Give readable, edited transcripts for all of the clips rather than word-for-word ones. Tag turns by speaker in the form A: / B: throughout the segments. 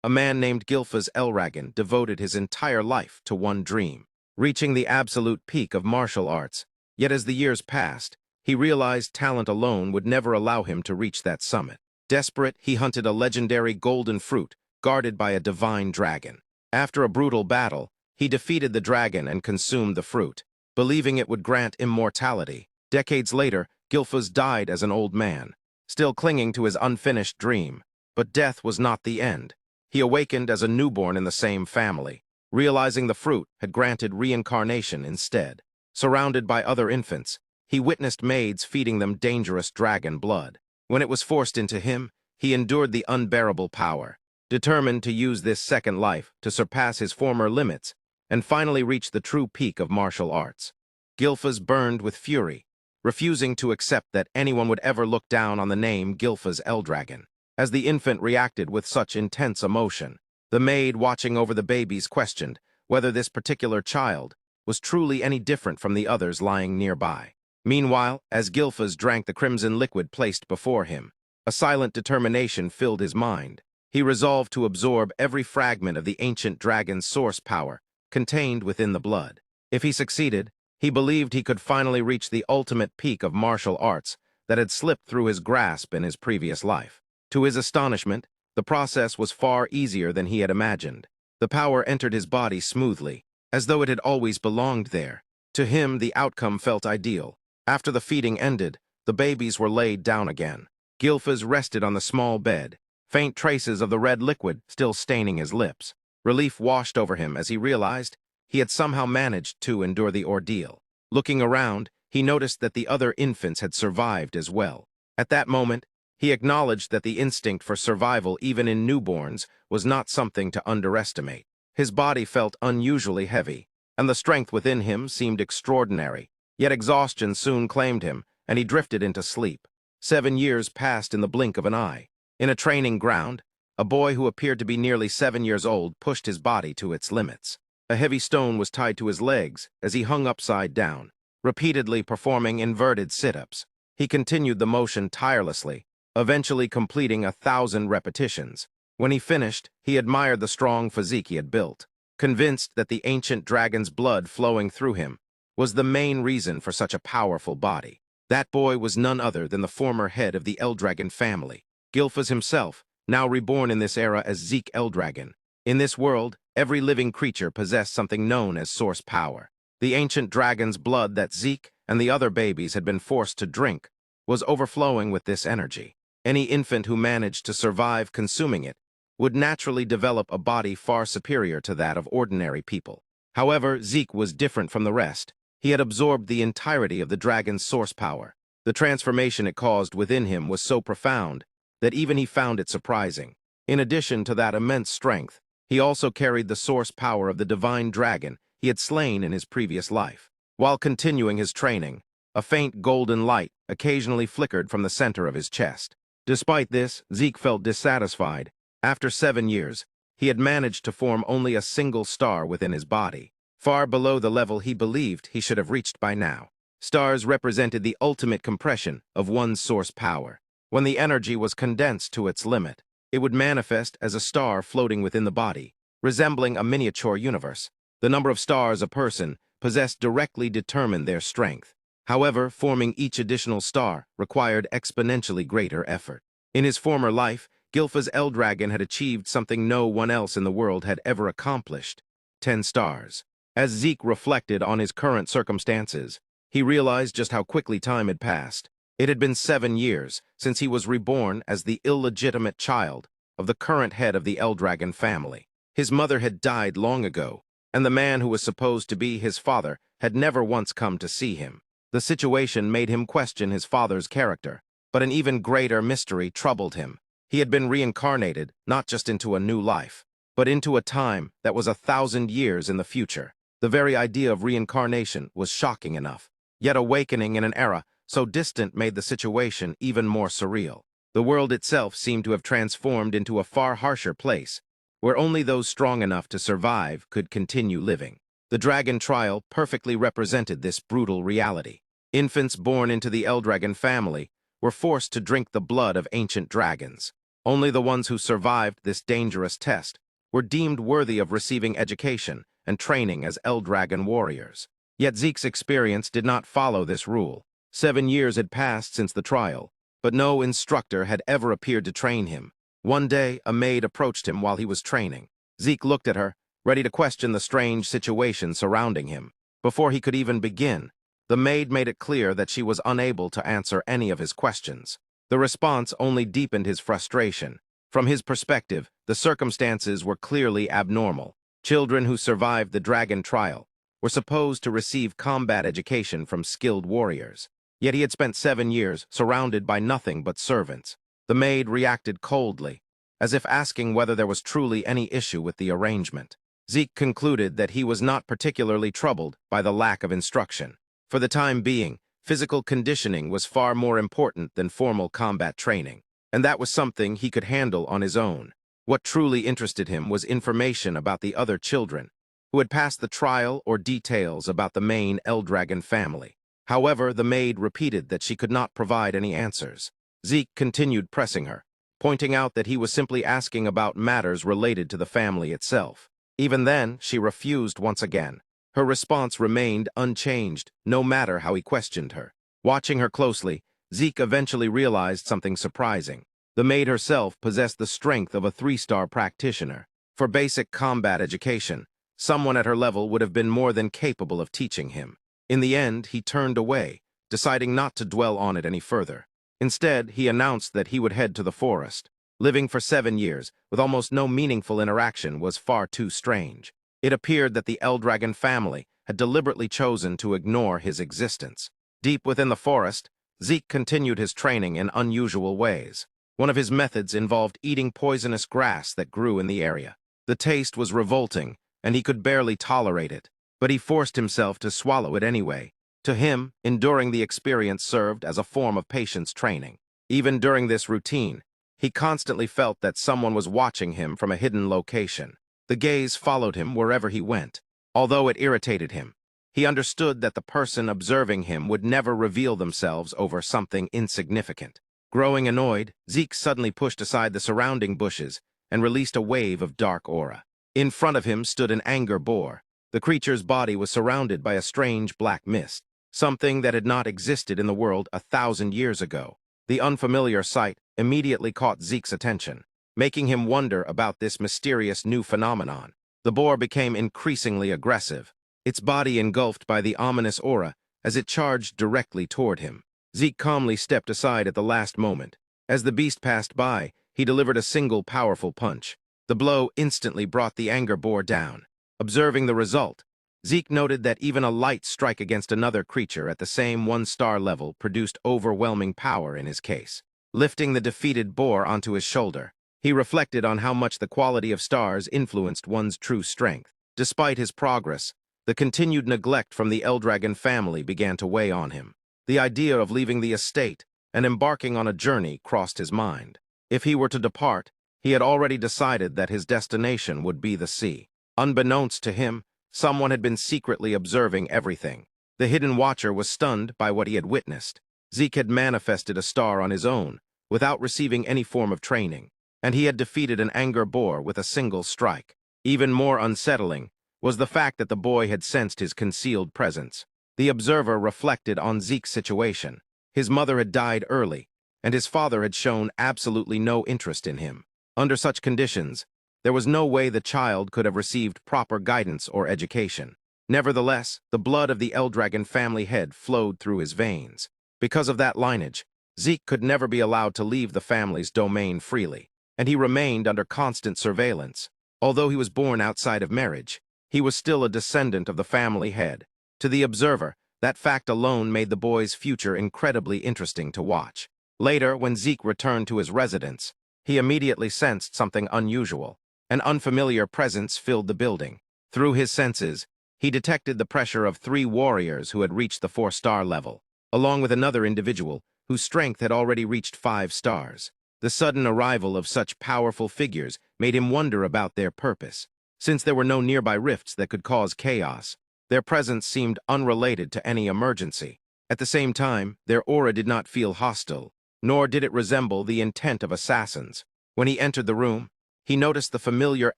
A: A man named Gilfas Eldragon devoted his entire life to one dream, reaching the absolute peak of martial arts. Yet as the years passed, he realized talent alone would never allow him to reach that summit. Desperate, he hunted a legendary golden fruit guarded by a divine dragon. After a brutal battle, he defeated the dragon and consumed the fruit, believing it would grant immortality. Decades later, Gilfas died as an old man, still clinging to his unfinished dream. But death was not the end. He awakened as a newborn in the same family, realizing the fruit had granted reincarnation instead. Surrounded by other infants, he witnessed maids feeding them dangerous dragon blood. When it was forced into him, he endured the unbearable power, determined to use this second life to surpass his former limits and finally reach the true peak of martial arts. Gilfas burned with fury, refusing to accept that anyone would ever look down on the name Gilfas Eldragon. As the infant reacted with such intense emotion, the maid watching over the babies questioned whether this particular child was truly any different from the others lying nearby. Meanwhile, as Gilfas drank the crimson liquid placed before him, a silent determination filled his mind. He resolved to absorb every fragment of the ancient dragon's source power contained within the blood. If he succeeded, he believed he could finally reach the ultimate peak of martial arts that had slipped through his grasp in his previous life. To his astonishment, the process was far easier than he had imagined. The power entered his body smoothly, as though it had always belonged there. To him, the outcome felt ideal. After the feeding ended, the babies were laid down again. Gilfas rested on the small bed, faint traces of the red liquid still staining his lips. Relief washed over him as he realized he had somehow managed to endure the ordeal. Looking around, he noticed that the other infants had survived as well. At that moment, he acknowledged that the instinct for survival even in newborns was not something to underestimate. His body felt unusually heavy, and the strength within him seemed extraordinary. Yet exhaustion soon claimed him, and he drifted into sleep. 7 years passed in the blink of an eye. In a training ground, a boy who appeared to be nearly 7 years old pushed his body to its limits. A heavy stone was tied to his legs as he hung upside down, repeatedly performing inverted sit-ups. He continued the motion tirelessly, eventually completing 1,000 repetitions. When he finished, he admired the strong physique he had built, convinced that the ancient dragon's blood flowing through him was the main reason for such a powerful body. That boy was none other than the former head of the Eldragon family, Gilfas himself, now reborn in this era as Sieg Eldragon. In this world, every living creature possessed something known as source power. The ancient dragon's blood that Sieg and the other babies had been forced to drink was overflowing with this energy. Any infant who managed to survive consuming it would naturally develop a body far superior to that of ordinary people. However, Sieg was different from the rest. He had absorbed the entirety of the dragon's source power. The transformation it caused within him was so profound that even he found it surprising. In addition to that immense strength, he also carried the source power of the divine dragon he had slain in his previous life. While continuing his training, a faint golden light occasionally flickered from the center of his chest. Despite this, Sieg felt dissatisfied. After 7 years, he had managed to form only a single star within his body, far below the level he believed he should have reached by now. Stars represented the ultimate compression of one's source power. When the energy was condensed to its limit, it would manifest as a star floating within the body, resembling a miniature universe. The number of stars a person possessed directly determined their strength. However, forming each additional star required exponentially greater effort. In his former life, Gilfas Eldragon had achieved something no one else in the world had ever accomplished: 10 stars. As Sieg reflected on his current circumstances, he realized just how quickly time had passed. It had been 7 years since he was reborn as the illegitimate child of the current head of the Eldragon family. His mother had died long ago, and the man who was supposed to be his father had never once come to see him. The situation made him question his father's character, but an even greater mystery troubled him. He had been reincarnated not just into a new life, but into a time that was 1,000 years in the future. The very idea of reincarnation was shocking enough, yet awakening in an era so distant made the situation even more surreal. The world itself seemed to have transformed into a far harsher place, where only those strong enough to survive could continue living. The dragon trial perfectly represented this brutal reality. Infants born into the Eldragon family were forced to drink the blood of ancient dragons. Only the ones who survived this dangerous test were deemed worthy of receiving education and training as Eldragon warriors. Yet Sieg's experience did not follow this rule. 7 years had passed since the trial, but no instructor had ever appeared to train him. One day, a maid approached him while he was training. Sieg looked at her, ready to question the strange situation surrounding him. Before he could even begin, the maid made it clear that she was unable to answer any of his questions. The response only deepened his frustration. From his perspective, the circumstances were clearly abnormal. Children who survived the dragon trial were supposed to receive combat education from skilled warriors. Yet he had spent 7 years surrounded by nothing but servants. The maid reacted coldly, as if asking whether there was truly any issue with the arrangement. Sieg concluded that he was not particularly troubled by the lack of instruction. For the time being, physical conditioning was far more important than formal combat training, and that was something he could handle on his own. What truly interested him was information about the other children who had passed the trial or details about the main Eldragon family. However, the maid repeated that she could not provide any answers. Sieg continued pressing her, pointing out that he was simply asking about matters related to the family itself. Even then, she refused once again. Her response remained unchanged, no matter how he questioned her. Watching her closely, Sieg eventually realized something surprising. The maid herself possessed the strength of a 3-star practitioner. For basic combat education, someone at her level would have been more than capable of teaching him. In the end, he turned away, deciding not to dwell on it any further. Instead, he announced that he would head to the forest. Living for 7 years, with almost no meaningful interaction, was far too strange. It appeared that the Eldragon family had deliberately chosen to ignore his existence. Deep within the forest, Sieg continued his training in unusual ways. One of his methods involved eating poisonous grass that grew in the area. The taste was revolting, and he could barely tolerate it, but he forced himself to swallow it anyway. To him, enduring the experience served as a form of patience training. Even during this routine, he constantly felt that someone was watching him from a hidden location. The gaze followed him wherever he went. Although it irritated him, he understood that the person observing him would never reveal themselves over something insignificant. Growing annoyed, Sieg suddenly pushed aside the surrounding bushes and released a wave of dark aura. In front of him stood an anger boar. The creature's body was surrounded by a strange black mist, something that had not existed in the world 1,000 years ago. The unfamiliar sight immediately caught Sieg's attention, making him wonder about this mysterious new phenomenon. The boar became increasingly aggressive, its body engulfed by the ominous aura as it charged directly toward him. Sieg calmly stepped aside at the last moment. As the beast passed by, he delivered a single powerful punch. The blow instantly brought the anger boar down. Observing the result, Sieg noted that even a light strike against another creature at the same 1-star level produced overwhelming power in his case. Lifting the defeated boar onto his shoulder, he reflected on how much the quality of stars influenced one's true strength. Despite his progress, the continued neglect from the Eldragon family began to weigh on him. The idea of leaving the estate and embarking on a journey crossed his mind. If he were to depart, he had already decided that his destination would be the sea. Unbeknownst to him, someone had been secretly observing everything. The hidden watcher was stunned by what he had witnessed. Sieg had manifested a star on his own, without receiving any form of training, and he had defeated an anger boar with a single strike. Even more unsettling was the fact that the boy had sensed his concealed presence. The observer reflected on Sieg's situation. His mother had died early, and his father had shown absolutely no interest in him. Under such conditions, there was no way the child could have received proper guidance or education. Nevertheless, the blood of the Eldragon family head flowed through his veins. Because of that lineage, Sieg could never be allowed to leave the family's domain freely, and he remained under constant surveillance. Although he was born outside of marriage, he was still a descendant of the family head. To the observer, that fact alone made the boy's future incredibly interesting to watch. Later, when Sieg returned to his residence, he immediately sensed something unusual. An unfamiliar presence filled the building. Through his senses, he detected the pressure of 3 warriors who had reached the 4-star level, along with another individual whose strength had already reached 5 stars. The sudden arrival of such powerful figures made him wonder about their purpose. Since there were no nearby rifts that could cause chaos, their presence seemed unrelated to any emergency. At the same time, their aura did not feel hostile, nor did it resemble the intent of assassins. When he entered the room, he noticed the familiar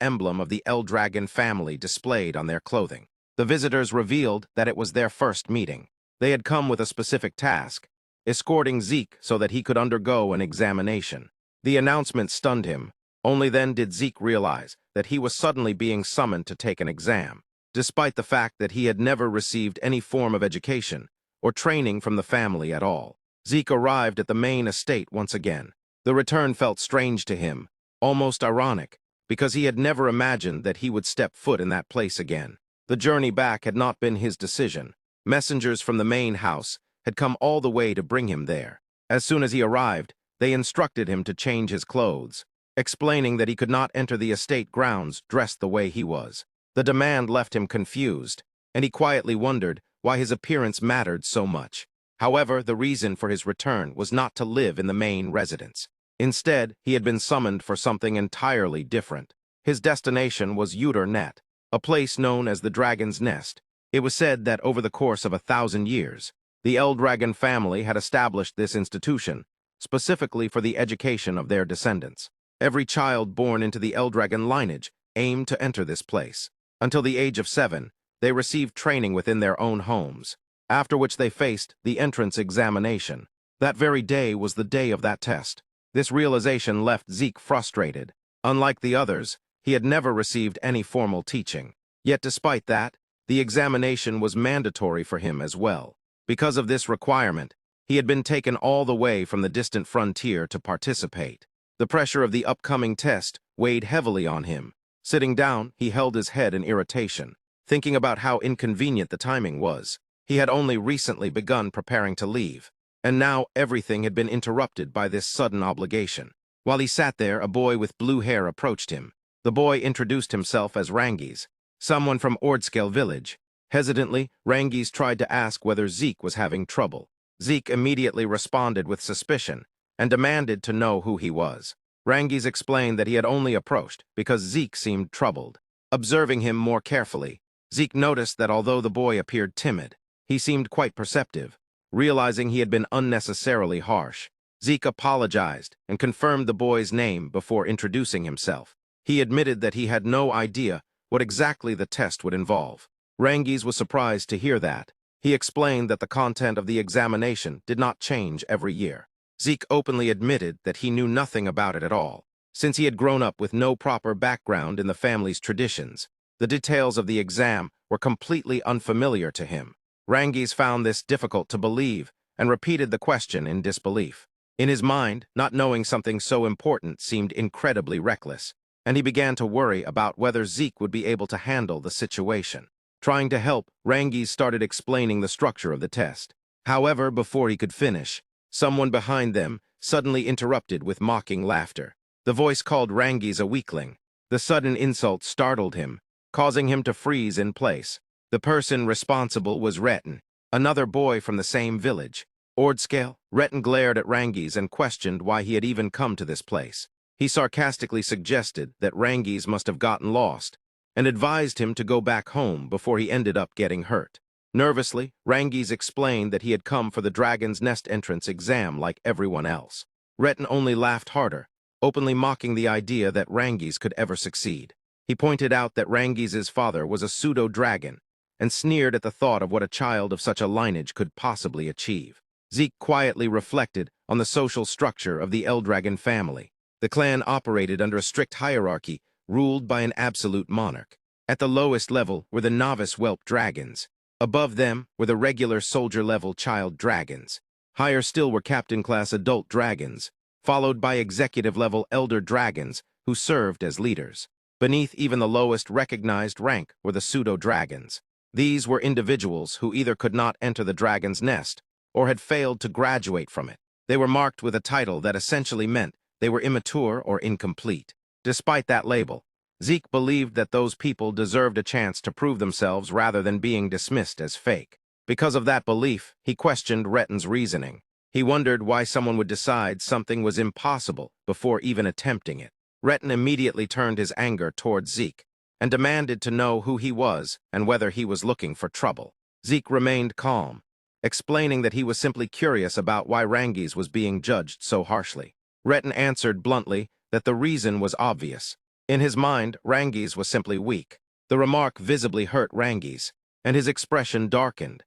A: emblem of the Eldragon family displayed on their clothing. The visitors revealed that it was their first meeting. They had come with a specific task, escorting Zeke so that he could undergo an examination. The announcement stunned him. Only then did Zeke realize that he was suddenly being summoned to take an exam, despite the fact that he had never received any form of education or training from the family at all. Zeke arrived at the main estate once again. The return felt strange to him, almost ironic, because he had never imagined that he would step foot in that place again. The journey back had not been his decision. Messengers from the main house had come all the way to bring him there. As soon as he arrived, they instructed him to change his clothes, explaining that he could not enter the estate grounds dressed the way he was. The demand left him confused, and he quietly wondered why his appearance mattered so much. However, the reason for his return was not to live in the main residence. Instead, he had been summoned for something entirely different. His destination was Net, a place known as the Dragon's Nest. It was said that over the course of 1,000 years, the Eldragon family had established this institution, specifically for the education of their descendants. Every child born into the Eldragon lineage aimed to enter this place. Until the age of 7, they received training within their own homes, after which they faced the entrance examination. That very day was the day of that test. This realization left Zeke frustrated. Unlike the others, he had never received any formal teaching. Yet despite that, the examination was mandatory for him as well. Because of this requirement, he had been taken all the way from the distant frontier to participate. The pressure of the upcoming test weighed heavily on him. Sitting down, he held his head in irritation, thinking about how inconvenient the timing was. He had only recently begun preparing to leave, and now everything had been interrupted by this sudden obligation. While he sat there, a boy with blue hair approached him. The boy introduced himself as Rangis, someone from Ordscale village. Hesitantly, Rangis tried to ask whether Zeke was having trouble. Zeke immediately responded with suspicion and demanded to know who he was. Rangis explained that he had only approached because Zeke seemed troubled. Observing him more carefully, Zeke noticed that although the boy appeared timid, he seemed quite perceptive. Realizing he had been unnecessarily harsh, Zeke apologized and confirmed the boy's name before introducing himself. He admitted that he had no idea what exactly the test would involve. Rangis was surprised to hear that. He explained that the content of the examination did not change every year. Zeke openly admitted that he knew nothing about it at all. Since he had grown up with no proper background in the family's traditions, the details of the exam were completely unfamiliar to him. Rangis found this difficult to believe and repeated the question in disbelief. In his mind, not knowing something so important seemed incredibly reckless, and he began to worry about whether Zeke would be able to handle the situation. Trying to help, Rangis started explaining the structure of the test. However, before he could finish, someone behind them suddenly interrupted with mocking laughter. The voice called Rangis a weakling. The sudden insult startled him, causing him to freeze in place. The person responsible was Retin, another boy from the same village. Ordscale, Retin glared at Rangis and questioned why he had even come to this place. He sarcastically suggested that Rangis must have gotten lost, and advised him to go back home before he ended up getting hurt. Nervously, Rangis explained that he had come for the Dragon's Nest entrance exam like everyone else. Retin only laughed harder, openly mocking the idea that Rangis could ever succeed. He pointed out that Rangis' father was a pseudo-dragon, and sneered at the thought of what a child of such a lineage could possibly achieve. Zeke quietly reflected on the social structure of the Eldragon family. The clan operated under a strict hierarchy, ruled by an absolute monarch. At the lowest level were the novice whelp dragons. Above them were the regular soldier-level child dragons. Higher still were captain-class adult dragons, followed by executive-level elder dragons who served as leaders. Beneath even the lowest recognized rank were the pseudo-dragons. These were individuals who either could not enter the Dragon's Nest or had failed to graduate from it. They were marked with a title that essentially meant they were immature or incomplete. Despite that label, Zeke believed that those people deserved a chance to prove themselves rather than being dismissed as fake. Because of that belief, he questioned Retin's reasoning. He wondered why someone would decide something was impossible before even attempting it. Retin immediately turned his anger towards Zeke and demanded to know who he was and whether he was looking for trouble. Zeke remained calm, explaining that he was simply curious about why Rangis was being judged so harshly. Retin answered bluntly that the reason was obvious. In his mind, Rangis was simply weak. The remark visibly hurt Rangis, and his expression darkened.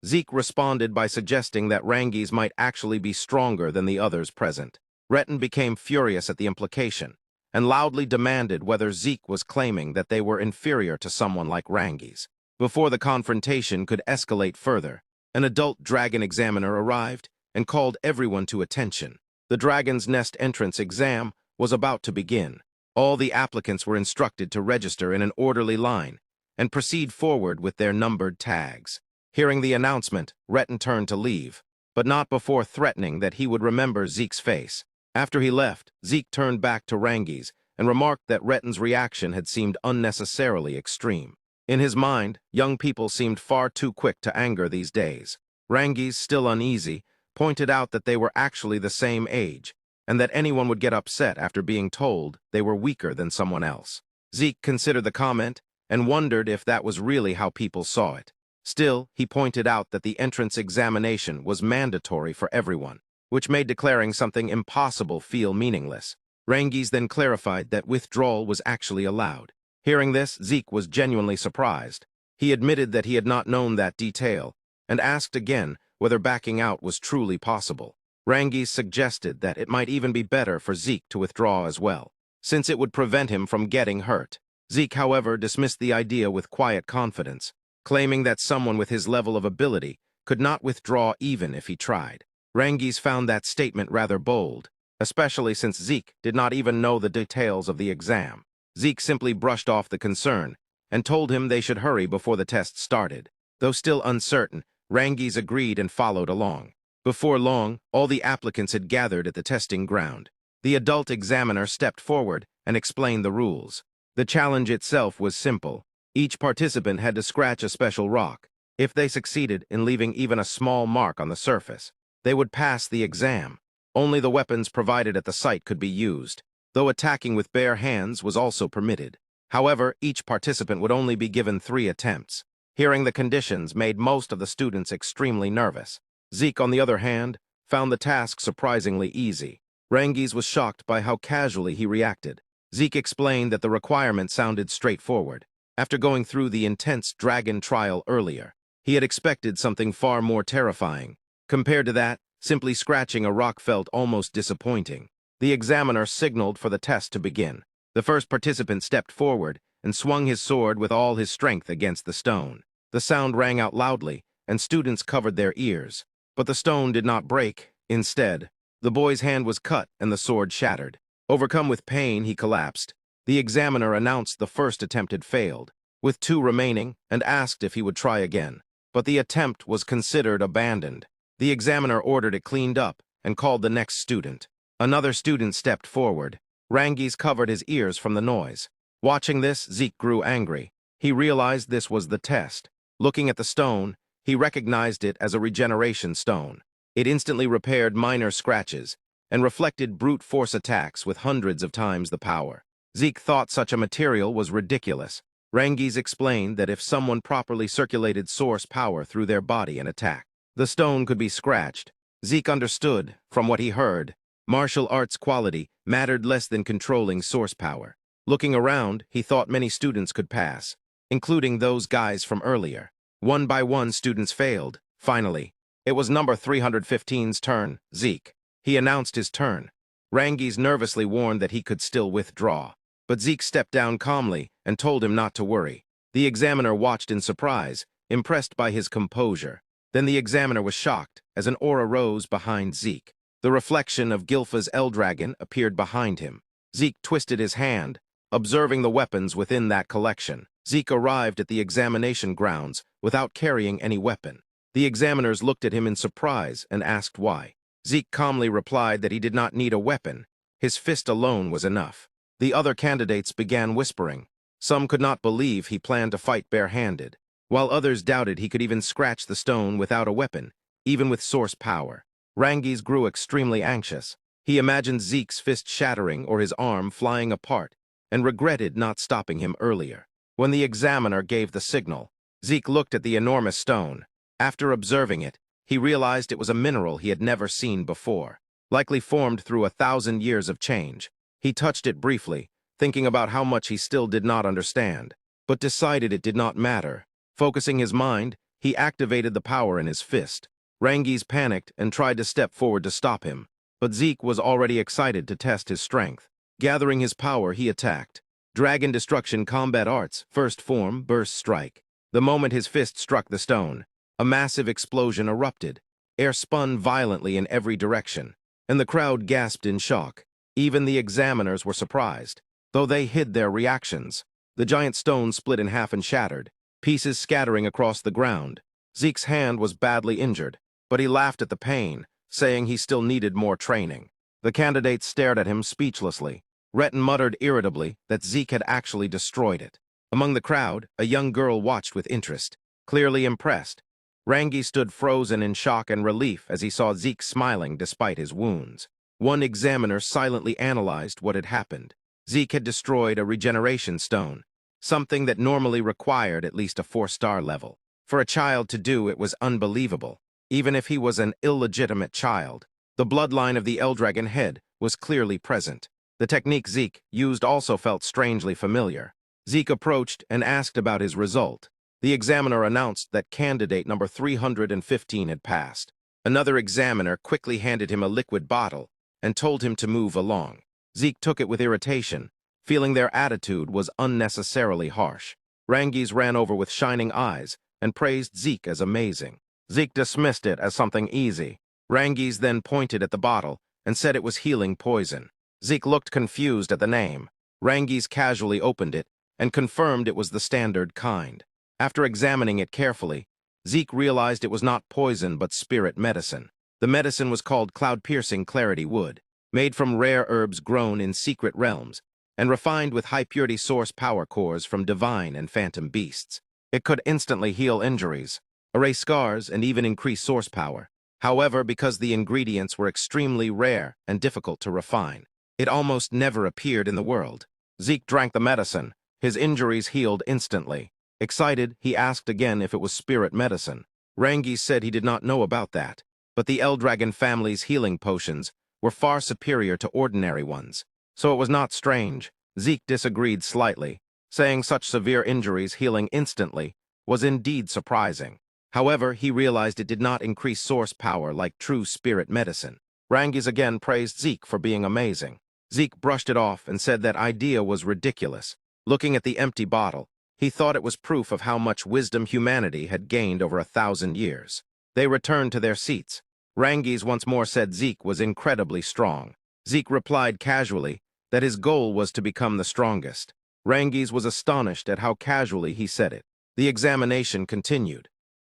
A: Zeke responded by suggesting that Rangis might actually be stronger than the others present. Retin became furious at the implication, and loudly demanded whether Zeke was claiming that they were inferior to someone like Rangis. Before the confrontation could escalate further, an adult dragon examiner arrived and called everyone to attention. The Dragon's Nest entrance exam was about to begin. All the applicants were instructed to register in an orderly line and proceed forward with their numbered tags. Hearing the announcement, Retin turned to leave, but not before threatening that he would remember Zeke's face. After he left, Zeke turned back to Rangis and remarked that Retin's reaction had seemed unnecessarily extreme. In his mind, young people seemed far too quick to anger these days. Rangis, still uneasy, pointed out that they were actually the same age, and that anyone would get upset after being told they were weaker than someone else. Zeke considered the comment and wondered if that was really how people saw it. Still, he pointed out that the entrance examination was mandatory for everyone, which made declaring something impossible feel meaningless. Rangis then clarified that withdrawal was actually allowed. Hearing this, Zeke was genuinely surprised. He admitted that he had not known that detail, and asked again whether backing out was truly possible. Rangis suggested that it might even be better for Zeke to withdraw as well, since it would prevent him from getting hurt. Zeke, however, dismissed the idea with quiet confidence, claiming that someone with his level of ability could not withdraw even if he tried. Rangis found that statement rather bold, especially since Zeke did not even know the details of the exam. Zeke simply brushed off the concern and told him they should hurry before the test started. Though still uncertain, Rangis agreed and followed along. Before long, all the applicants had gathered at the testing ground. The adult examiner stepped forward and explained the rules. The challenge itself was simple. Each participant had to scratch a special rock. If they succeeded in leaving even a small mark on the surface, they would pass the exam. Only the weapons provided at the site could be used, though attacking with bare hands was also permitted. However, each participant would only be given 3 attempts. Hearing the conditions made most of the students extremely nervous. Zeke, on the other hand, found the task surprisingly easy. Rangis was shocked by how casually he reacted. Zeke explained that the requirement sounded straightforward. After going through the intense dragon trial earlier, he had expected something far more terrifying. Compared to that, simply scratching a rock felt almost disappointing. The examiner signaled for the test to begin. The first participant stepped forward and swung his sword with all his strength against the stone. The sound rang out loudly, and students covered their ears. But the stone did not break. Instead, the boy's hand was cut and the sword shattered. Overcome with pain, he collapsed. The examiner announced the first attempt had failed, with 2 remaining, and asked if he would try again. But the attempt was considered abandoned. The examiner ordered it cleaned up and called the next student. Another student stepped forward. Rangis covered his ears from the noise. Watching this, Zeke grew angry. He realized this was the test. Looking at the stone, he recognized it as a regeneration stone. It instantly repaired minor scratches and reflected brute force attacks with hundreds of times the power. Zeke thought such a material was ridiculous. Rangis explained that if someone properly circulated source power through their body and attacked, the stone could be scratched. Zeke understood, from what he heard, martial arts quality mattered less than controlling source power. Looking around, he thought many students could pass, including those guys from earlier. One by one, students failed. Finally, it was number 315's turn, Zeke. He announced his turn. Rangis nervously warned that he could still withdraw, but Zeke stepped down calmly and told him not to worry. The examiner watched in surprise, impressed by his composure. Then the examiner was shocked as an aura rose behind Zeke. The reflection of Gilfas Eldragon appeared behind him. Zeke twisted his hand, observing the weapons within that collection. Zeke arrived at the examination grounds without carrying any weapon. The examiners looked at him in surprise and asked why. Zeke calmly replied that he did not need a weapon. His fist alone was enough. The other candidates began whispering. Some could not believe he planned to fight barehanded, while others doubted he could even scratch the stone without a weapon, even with source power. Rangis grew extremely anxious. He imagined Zeke's fist shattering or his arm flying apart, and regretted not stopping him earlier. When the examiner gave the signal, Zeke looked at the enormous stone. After observing it, he realized it was a mineral he had never seen before, likely formed through 1,000 years of change. He touched it briefly, thinking about how much he still did not understand, but decided it did not matter. Focusing his mind, he activated the power in his fist. Rangis panicked and tried to step forward to stop him, but Zeke was already excited to test his strength. Gathering his power, he attacked. Dragon Destruction Combat Arts, First Form, Burst Strike. The moment his fist struck the stone, a massive explosion erupted. Air spun violently in every direction, and the crowd gasped in shock. Even the examiners were surprised, though they hid their reactions. The giant stone split in half and shattered, pieces scattering across the ground. Zeke's hand was badly injured, but he laughed at the pain, saying he still needed more training. The candidates stared at him speechlessly. Retin muttered irritably that Zeke had actually destroyed it. Among the crowd, a young girl watched with interest, clearly impressed. Rangi stood frozen in shock and relief as he saw Zeke smiling despite his wounds. One examiner silently analyzed what had happened. Zeke had destroyed a regeneration stone, something that normally required at least a 4-star level. For a child to do it was unbelievable, even if he was an illegitimate child. The bloodline of the Eldragon head was clearly present. The technique Zeke used also felt strangely familiar. Zeke approached and asked about his result. The examiner announced that candidate number 315 had passed. Another examiner quickly handed him a liquid bottle and told him to move along. Zeke took it with irritation, feeling their attitude was unnecessarily harsh. Rangis ran over with shining eyes and praised Zeke as amazing. Zeke dismissed it as something easy. Rangis then pointed at the bottle and said it was healing poison. Zeke looked confused at the name. Rangis casually opened it and confirmed it was the standard kind. After examining it carefully, Zeke realized it was not poison but spirit medicine. The medicine was called cloud-piercing clarity wood, made from rare herbs grown in secret realms, and refined with high-purity source power cores from divine and phantom beasts. It could instantly heal injuries, erase scars, and even increase source power. However, because the ingredients were extremely rare and difficult to refine, it almost never appeared in the world. Zeke drank the medicine. His injuries healed instantly. Excited, he asked again if it was spirit medicine. Rangis said he did not know about that, but the Eldragon family's healing potions were far superior to ordinary ones, so it was not strange. Zeke disagreed slightly, saying such severe injuries healing instantly was indeed surprising. However, he realized it did not increase source power like true spirit medicine. Rangis again praised Zeke for being amazing. Zeke brushed it off and said that idea was ridiculous. Looking at the empty bottle, he thought it was proof of how much wisdom humanity had gained over 1,000 years. They returned to their seats. Rangis once more said Zeke was incredibly strong. Zeke replied casually that his goal was to become the strongest. Rangis was astonished at how casually he said it. The examination continued.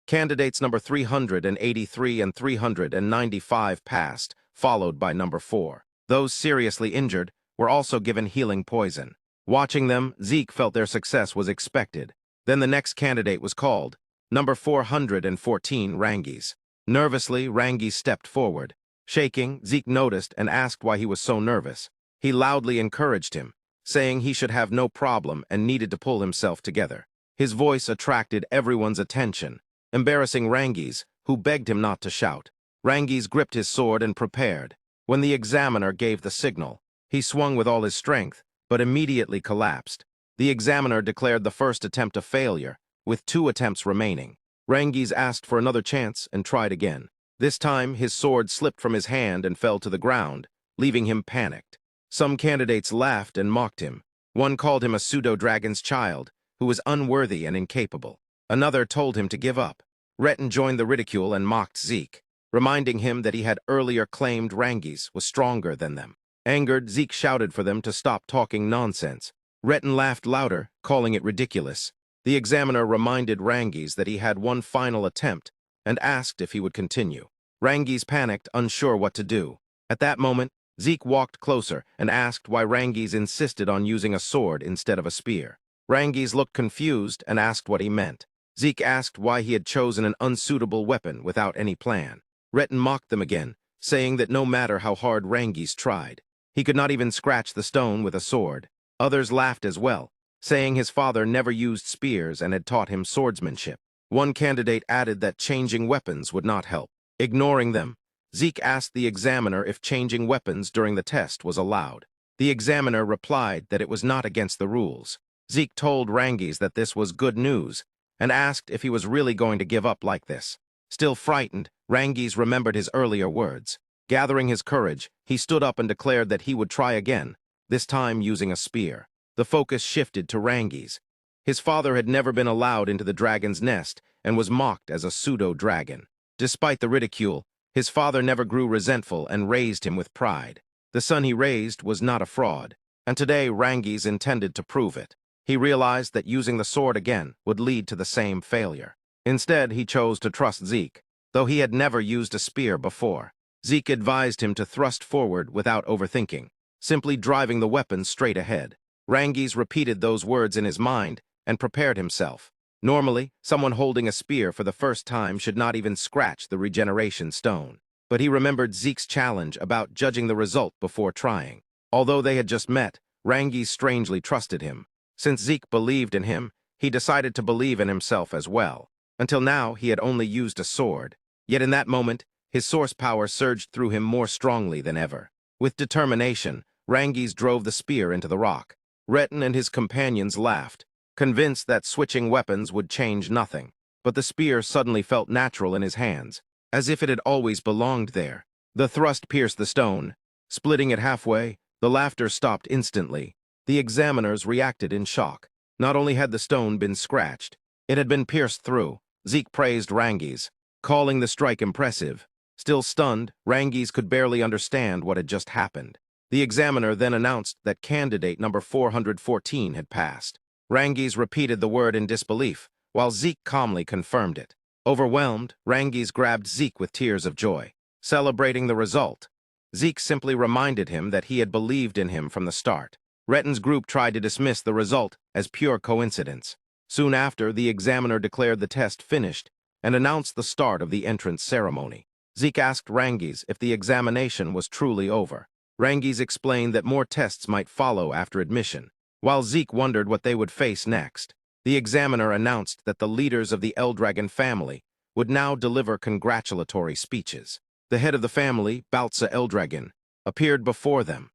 A: Candidates number 383 and 395 passed, followed by number 4. Those seriously injured were also given healing poison. Watching them, Zeke felt their success was expected. Then the next candidate was called, number 414, Rangis. Nervously, Rangis stepped forward. Shaking, Zeke noticed and asked why he was so nervous. He loudly encouraged him, saying he should have no problem and needed to pull himself together. His voice attracted everyone's attention, embarrassing Rangis, who begged him not to shout. Rangis gripped his sword and prepared. When the examiner gave the signal, he swung with all his strength, but immediately collapsed. The examiner declared the first attempt a failure, with 2 attempts remaining. Rangis asked for another chance and tried again. This time, his sword slipped from his hand and fell to the ground, leaving him panicked. Some candidates laughed and mocked him. One called him a pseudo-dragon's child, who was unworthy and incapable. Another told him to give up. Retin joined the ridicule and mocked Zeke, reminding him that he had earlier claimed Rangis was stronger than them. Angered, Zeke shouted for them to stop talking nonsense. Retin laughed louder, calling it ridiculous. The examiner reminded Rangis that he had one final attempt and asked if he would continue. Rangis panicked, unsure what to do. At that moment, Zeke walked closer and asked why Rangis insisted on using a sword instead of a spear. Rangis looked confused and asked what he meant. Zeke asked why he had chosen an unsuitable weapon without any plan. Retin mocked them again, saying that no matter how hard Rangis tried, he could not even scratch the stone with a sword. Others laughed as well, saying his father never used spears and had taught him swordsmanship. One candidate added that changing weapons would not help. Ignoring them, Zeke asked the examiner if changing weapons during the test was allowed. The examiner replied that it was not against the rules. Zeke told Rangis that this was good news and asked if he was really going to give up like this. Still frightened, Rangis remembered his earlier words. Gathering his courage, he stood up and declared that he would try again, this time using a spear. The focus shifted to Rangis. His father had never been allowed into the dragon's nest and was mocked as a pseudo-dragon. Despite the ridicule, his father never grew resentful and raised him with pride. The son he raised was not a fraud, and today Rangis intended to prove it. He realized that using the sword again would lead to the same failure. Instead, he chose to trust Zeke, though he had never used a spear before. Zeke advised him to thrust forward without overthinking, simply driving the weapon straight ahead. Rangis repeated those words in his mind and prepared himself. Normally, someone holding a spear for the first time should not even scratch the regeneration stone. But he remembered Zeke's challenge about judging the result before trying. Although they had just met, Rangis strangely trusted him. Since Zeke believed in him, he decided to believe in himself as well. Until now, he had only used a sword. Yet in that moment, his source power surged through him more strongly than ever. With determination, Rangis drove the spear into the rock. Retin and his companions laughed, convinced that switching weapons would change nothing. But the spear suddenly felt natural in his hands, as if it had always belonged there. The thrust pierced the stone. Splitting it halfway, the laughter stopped instantly. The examiners reacted in shock. Not only had the stone been scratched, it had been pierced through. Zeke praised Rangis, calling the strike impressive. Still stunned, Rangis could barely understand what had just happened. The examiner then announced that candidate number 414 had passed. Rangis repeated the word in disbelief, while Zeke calmly confirmed it. Overwhelmed, Rangis grabbed Zeke with tears of joy. Celebrating the result, Zeke simply reminded him that he had believed in him from the start. Retin's group tried to dismiss the result as pure coincidence. Soon after, the examiner declared the test finished and announced the start of the entrance ceremony. Zeke asked Rangis if the examination was truly over. Rangis explained that more tests might follow after admission. While Zeke wondered what they would face next, the examiner announced that the leaders of the Eldragon family would now deliver congratulatory speeches. The head of the family, Sieg Eldragon, appeared before them.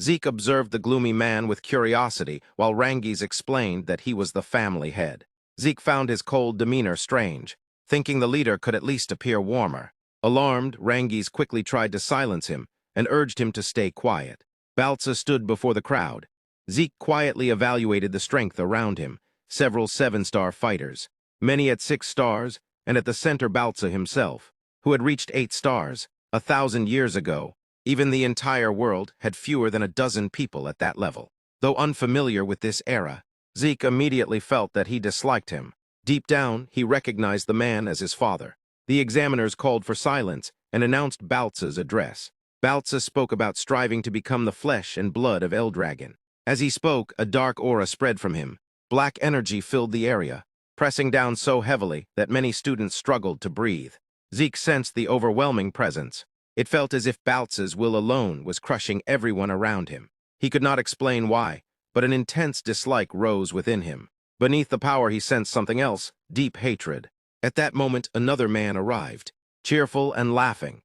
A: Zeke observed the gloomy man with curiosity, while Rangis explained that he was the family head. Zeke found his cold demeanor strange, thinking the leader could at least appear warmer. Alarmed, Rangis quickly tried to silence him and urged him to stay quiet. Baltza stood before the crowd. Zeke quietly evaluated the strength around him, several 7-star fighters, many at 6 stars, and at the center Baltza himself, who had reached 8 stars. 1,000 years ago, even the entire world had fewer than a dozen people at that level. Though unfamiliar with this era, Zeke immediately felt that he disliked him. Deep down, he recognized the man as his father. The examiners called for silence and announced Baltza's address. Baltza spoke about striving to become the flesh and blood of Eldragon. As he spoke, a dark aura spread from him. Black energy filled the area, pressing down so heavily that many students struggled to breathe. Zeke sensed the overwhelming presence. It felt as if Baltza's will alone was crushing everyone around him. He could not explain why, but an intense dislike rose within him. Beneath the power he sensed something else, deep hatred. At that moment, another man arrived, cheerful and laughing.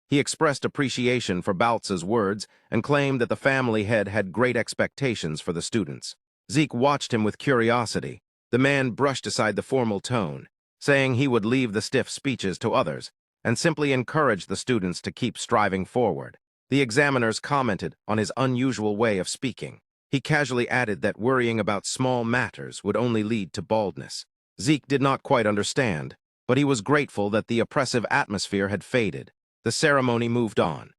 A: He expressed appreciation for Baltza's words and claimed that the family head had great expectations for the students. Zeke watched him with curiosity. The man brushed aside the formal tone, saying he would leave the stiff speeches to others and simply encourage the students to keep striving forward. The examiners commented on his unusual way of speaking. He casually added that worrying about small matters would only lead to baldness. Zeke did not quite understand, but he was grateful that the oppressive atmosphere had faded. The ceremony moved on.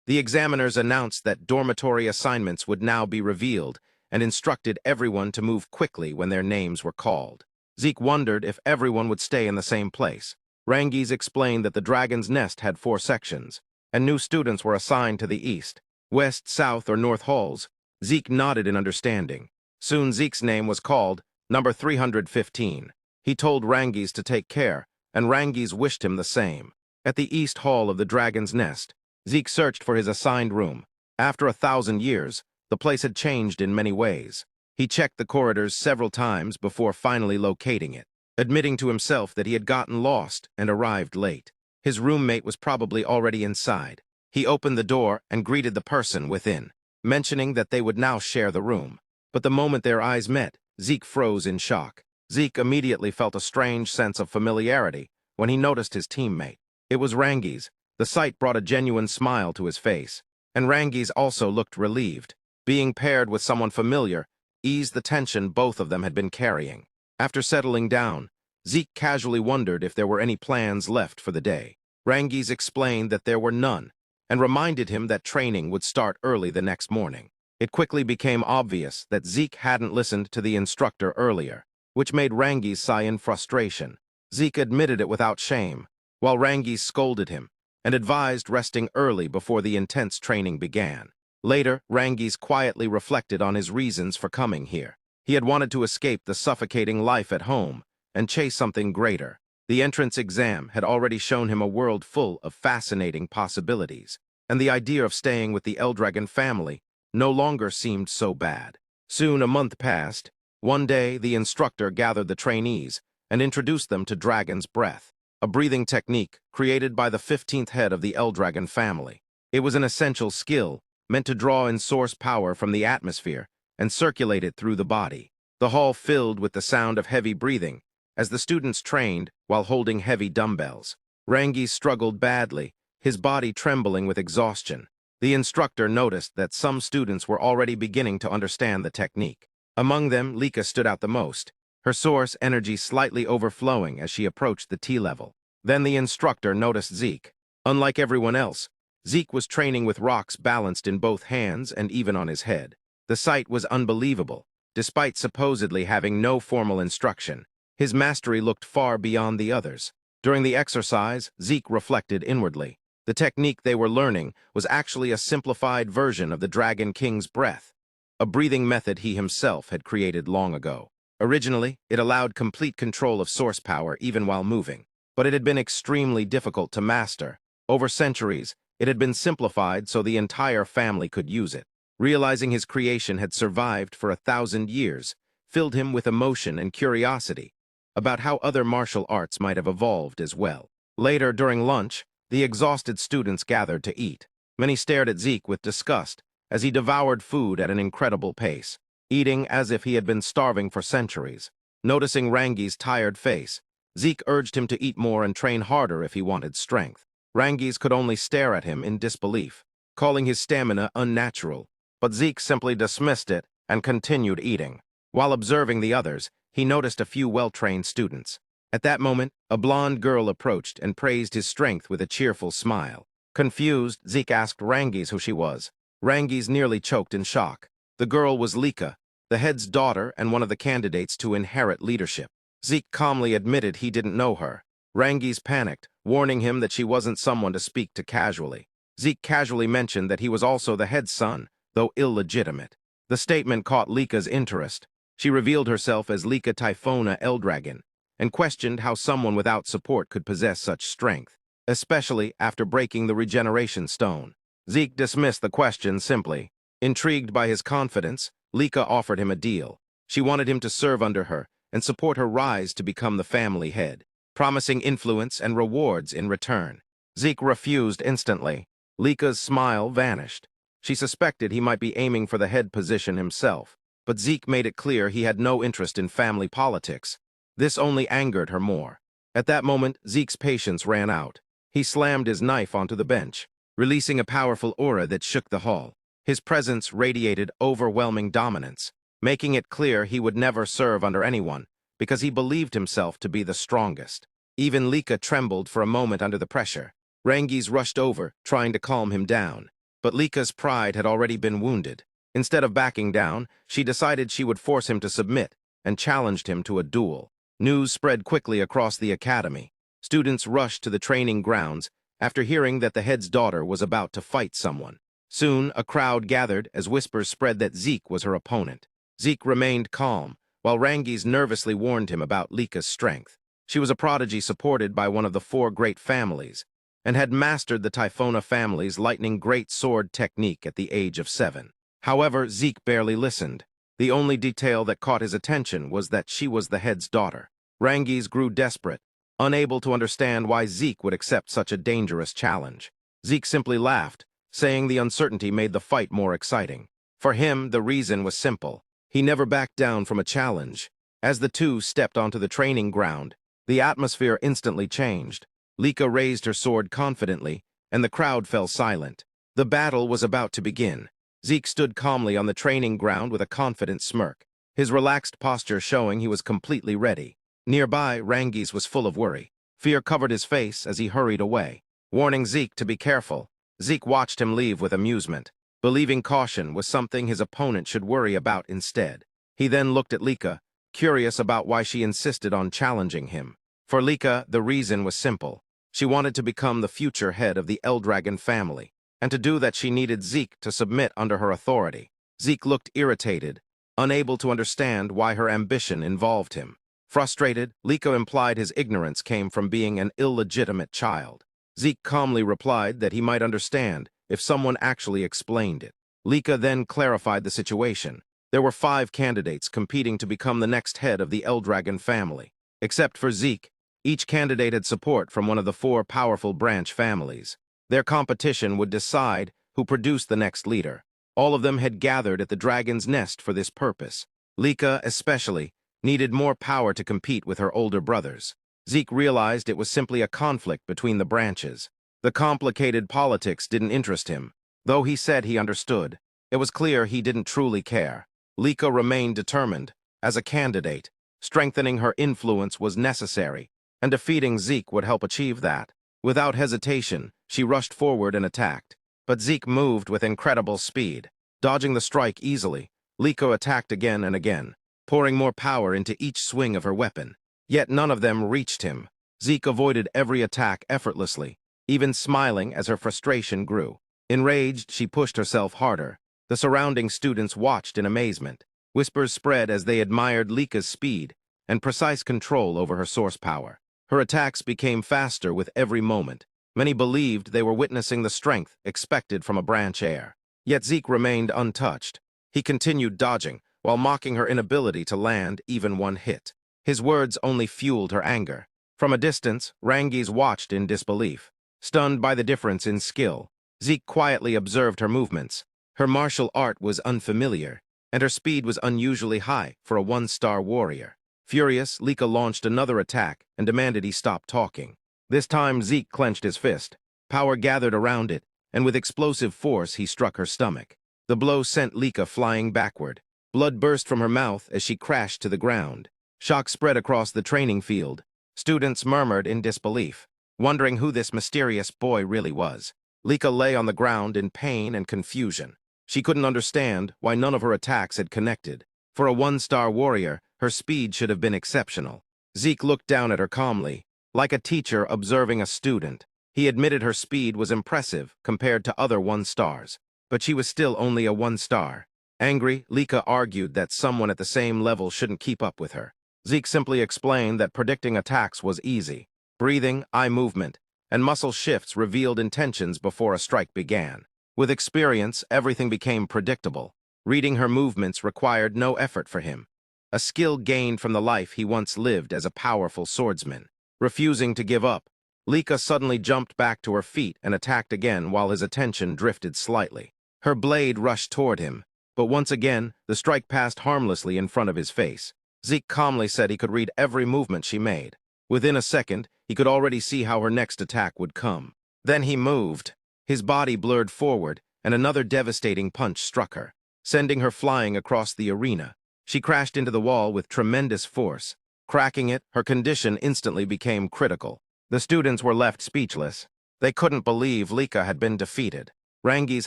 A: The examiners announced that dormitory assignments would now be revealed and instructed everyone to move quickly when their names were called. Zeke wondered if everyone would stay in the same place. Rangis explained that the dragon's nest had 4 sections, and new students were assigned to the east, west, south, or north halls. Zeke nodded in understanding. Soon Zeke's name was called, number 315. He told Rangis to take care, and Rangis wished him the same. At the east hall of the dragon's nest, Zeke searched for his assigned room. After 1,000 years, the place had changed in many ways. He checked the corridors several times before finally locating it, admitting to himself that he had gotten lost and arrived late. His roommate was probably already inside. He opened the door and greeted the person within. mentioning that they would now share the room. But the moment their eyes met, Zeke froze in shock. Zeke immediately felt a strange sense of familiarity when he noticed his teammate. It was Rangi's. The sight brought a genuine smile to his face, and Rangi's also looked relieved. Being paired with someone familiar eased the tension both of them had been carrying. After settling down, Zeke casually wondered if there were any plans left for the day. Rangi's explained that there were none, and reminded him that training would start early the next morning. It quickly became obvious that Zeke hadn't listened to the instructor earlier, which made Rangi's sigh in frustration. Zeke admitted it without shame, while Rangi's scolded him and advised resting early before the intense training began. Later, Rangi's quietly reflected on his reasons for coming here. He had wanted to escape the suffocating life at home and chase something greater. The entrance exam had already shown him a world full of fascinating possibilities, and the idea of staying with the Eldragon family no longer seemed so bad. Soon a month passed. One day, the instructor gathered the trainees and introduced them to Dragon's Breath, a breathing technique created by the 15th head of the Eldragon family. It was an essential skill meant to draw in source power from the atmosphere and circulate it through the body. The hall filled with the sound of heavy breathing as the students trained while holding heavy dumbbells. Rangi struggled badly, his body trembling with exhaustion. The instructor noticed that some students were already beginning to understand the technique. Among them, Lika stood out the most, her source energy slightly overflowing as she approached the T-level. Then the instructor noticed Zeke. Unlike everyone else, Zeke was training with rocks balanced in both hands and even on his head. The sight was unbelievable. Despite supposedly having no formal instruction, his mastery looked far beyond the others. During the exercise, Zeke reflected inwardly. The technique they were learning was actually a simplified version of the Dragon King's breath, a breathing method he himself had created long ago. Originally, it allowed complete control of source power even while moving, but it had been extremely difficult to master. Over centuries, it had been simplified so the entire family could use it. Realizing his creation had survived for 1,000 years filled him with emotion and curiosity about how other martial arts might have evolved as well. Later, during lunch, the exhausted students gathered to eat. Many stared at Zeke with disgust as he devoured food at an incredible pace, eating as if he had been starving for centuries. Noticing Rangi's tired face, Zeke urged him to eat more and train harder if he wanted strength. Rangi's could only stare at him in disbelief, calling his stamina unnatural, but Zeke simply dismissed it and continued eating. While observing the others, he noticed a few well-trained students. At that moment, a blonde girl approached and praised his strength with a cheerful smile. Confused, Zeke asked Rangi's who she was. Rangi's nearly choked in shock. The girl was Lika, the head's daughter and one of the candidates to inherit leadership. Zeke calmly admitted he didn't know her. Rangi's panicked, warning him that she wasn't someone to speak to casually. Zeke casually mentioned that he was also the head's son, though illegitimate. The statement caught Lika's interest. She revealed herself as Lika Typhona Eldragon, and questioned how someone without support could possess such strength, especially after breaking the regeneration stone. Zeke dismissed the question simply. Intrigued by his confidence, Lika offered him a deal. She wanted him to serve under her and support her rise to become the family head, promising influence and rewards in return. Zeke refused instantly. Lika's smile vanished. She suspected he might be aiming for the head position himself, but Zeke made it clear he had no interest in family politics. This only angered her more. At that moment, Zeke's patience ran out. He slammed his knife onto the bench, releasing a powerful aura that shook the hall. His presence radiated overwhelming dominance, making it clear he would never serve under anyone, because he believed himself to be the strongest. Even Lika trembled for a moment under the pressure. Rangi's rushed over, trying to calm him down, but Lika's pride had already been wounded. Instead of backing down, she decided she would force him to submit and challenged him to a duel. News spread quickly across the academy. Students rushed to the training grounds after hearing that the head's daughter was about to fight someone. Soon, a crowd gathered as whispers spread that Zeke was her opponent. Zeke remained calm, while Rangi's nervously warned him about Lika's strength. She was a prodigy supported by one of the 4 great families, and had mastered the Typhona family's lightning great sword technique at the age of 7. However, Zeke barely listened. The only detail that caught his attention was that she was the head's daughter. Rangi's grew desperate, unable to understand why Zeke would accept such a dangerous challenge. Zeke simply laughed, saying the uncertainty made the fight more exciting. For him, the reason was simple. He never backed down from a challenge. As the two stepped onto the training ground, the atmosphere instantly changed. Lika raised her sword confidently, and the crowd fell silent. The battle was about to begin. Sieg stood calmly on the training ground with a confident smirk, his relaxed posture showing he was completely ready. Nearby, Rangis was full of worry. Fear covered his face as he hurried away, warning Sieg to be careful. Sieg watched him leave with amusement, believing caution was something his opponent should worry about instead. He then looked at Lika, curious about why she insisted on challenging him. For Lika, the reason was simple. She wanted to become the future head of the Eldragon family, and to do that she needed Sieg to submit under her authority. Sieg looked irritated, unable to understand why her ambition involved him. Frustrated, Lika implied his ignorance came from being an illegitimate child. Sieg calmly replied that he might understand if someone actually explained it. Lika then clarified the situation. There were 5 candidates competing to become the next head of the Eldragon family. Except for Sieg, each candidate had support from one of the 4 powerful branch families. Their competition would decide who produced the next leader. All of them had gathered at the dragon's nest for this purpose. Lika, especially, needed more power to compete with her older brothers. Sieg realized it was simply a conflict between the branches. The complicated politics didn't interest him. Though he said he understood, it was clear he didn't truly care. Lika remained determined. As a candidate, strengthening her influence was necessary, and defeating Sieg would help achieve that. Without hesitation, she rushed forward and attacked. But Sieg moved with incredible speed. Dodging the strike easily, Lika attacked again and again, pouring more power into each swing of her weapon. Yet none of them reached him. Sieg avoided every attack effortlessly, even smiling as her frustration grew. Enraged, she pushed herself harder. The surrounding students watched in amazement. Whispers spread as they admired Lika's speed and precise control over her source power. Her attacks became faster with every moment. Many believed they were witnessing the strength expected from a branch heir. Yet Sieg remained untouched. He continued dodging, while mocking her inability to land even one hit. His words only fueled her anger. From a distance, Rangis watched in disbelief. Stunned by the difference in skill, Sieg quietly observed her movements. Her martial art was unfamiliar, and her speed was unusually high for a 1-star warrior. Furious, Lika launched another attack and demanded he stop talking. This time, Sieg clenched his fist. Power gathered around it, and with explosive force, he struck her stomach. The blow sent Lika flying backward. Blood burst from her mouth as she crashed to the ground. Shock spread across the training field. Students murmured in disbelief, wondering who this mysterious boy really was. Lika lay on the ground in pain and confusion. She couldn't understand why none of her attacks had connected. For a 1-star warrior, her speed should have been exceptional. Sieg looked down at her calmly, like a teacher observing a student. He admitted her speed was impressive compared to other 1-stars, but she was still only a 1-star. Angry, Lika argued that someone at the same level shouldn't keep up with her. Sieg simply explained that predicting attacks was easy. Breathing, eye movement, and muscle shifts revealed intentions before a strike began. With experience, everything became predictable. Reading her movements required no effort for him, a skill gained from the life he once lived as a powerful swordsman. Refusing to give up, Lika suddenly jumped back to her feet and attacked again while his attention drifted slightly. Her blade rushed toward him, but once again, the strike passed harmlessly in front of his face. Sieg calmly said he could read every movement she made. Within a second, he could already see how her next attack would come. Then he moved. His body blurred forward, and another devastating punch struck her, sending her flying across the arena. She crashed into the wall with tremendous force. Cracking it, her condition instantly became critical. The students were left speechless. They couldn't believe Lika had been defeated. Rangis,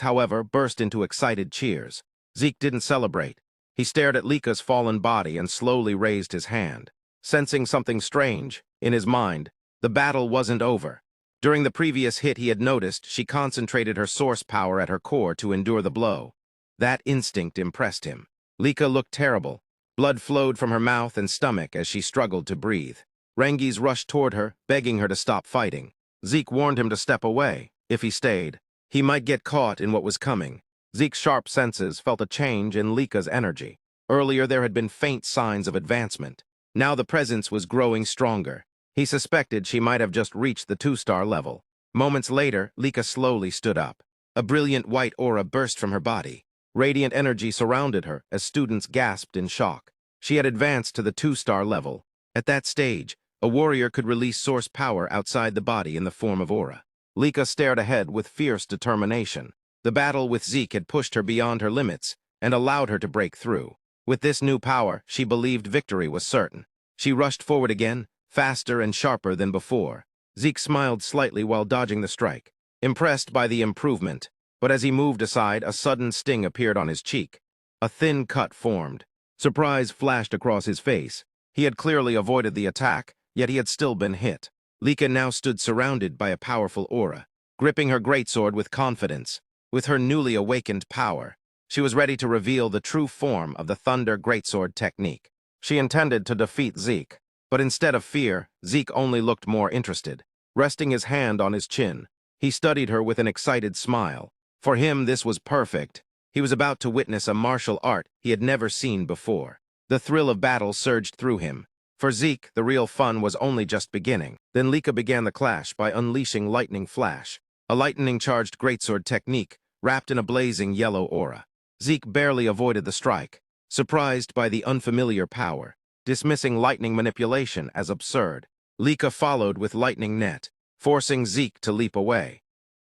A: however, burst into excited cheers. Sieg didn't celebrate. He stared at Lika's fallen body and slowly raised his hand. Sensing something strange, in his mind, the battle wasn't over. During the previous hit he had noticed, she concentrated her source power at her core to endure the blow. That instinct impressed him. Lika looked terrible. Blood flowed from her mouth and stomach as she struggled to breathe. Rangis rushed toward her, begging her to stop fighting. Sieg warned him to step away. If he stayed, he might get caught in what was coming. Sieg's sharp senses felt a change in Lika's energy. Earlier there had been faint signs of advancement. Now the presence was growing stronger. He suspected she might have just reached the 2-star level. Moments later, Lika slowly stood up. A brilliant white aura burst from her body. Radiant energy surrounded her as students gasped in shock. She had advanced to the 2-star level. At that stage, a warrior could release source power outside the body in the form of aura. Lika stared ahead with fierce determination. The battle with Sieg had pushed her beyond her limits and allowed her to break through. With this new power, she believed victory was certain. She rushed forward again, faster and sharper than before. Sieg smiled slightly while dodging the strike, impressed by the improvement. But as he moved aside, a sudden sting appeared on his cheek. A thin cut formed. Surprise flashed across his face. He had clearly avoided the attack, yet he had still been hit. Lika now stood surrounded by a powerful aura, gripping her greatsword with confidence. With her newly awakened power, she was ready to reveal the true form of the Thunder Greatsword technique. She intended to defeat Sieg, but instead of fear, Sieg only looked more interested. Resting his hand on his chin, he studied her with an excited smile. For him, this was perfect. He was about to witness a martial art he had never seen before. The thrill of battle surged through him. For Sieg, the real fun was only just beginning. Then Lika began the clash by unleashing Lightning Flash, a lightning-charged greatsword technique wrapped in a blazing yellow aura. Sieg barely avoided the strike, surprised by the unfamiliar power, dismissing lightning manipulation as absurd. Lika followed with Lightning Net, forcing Sieg to leap away.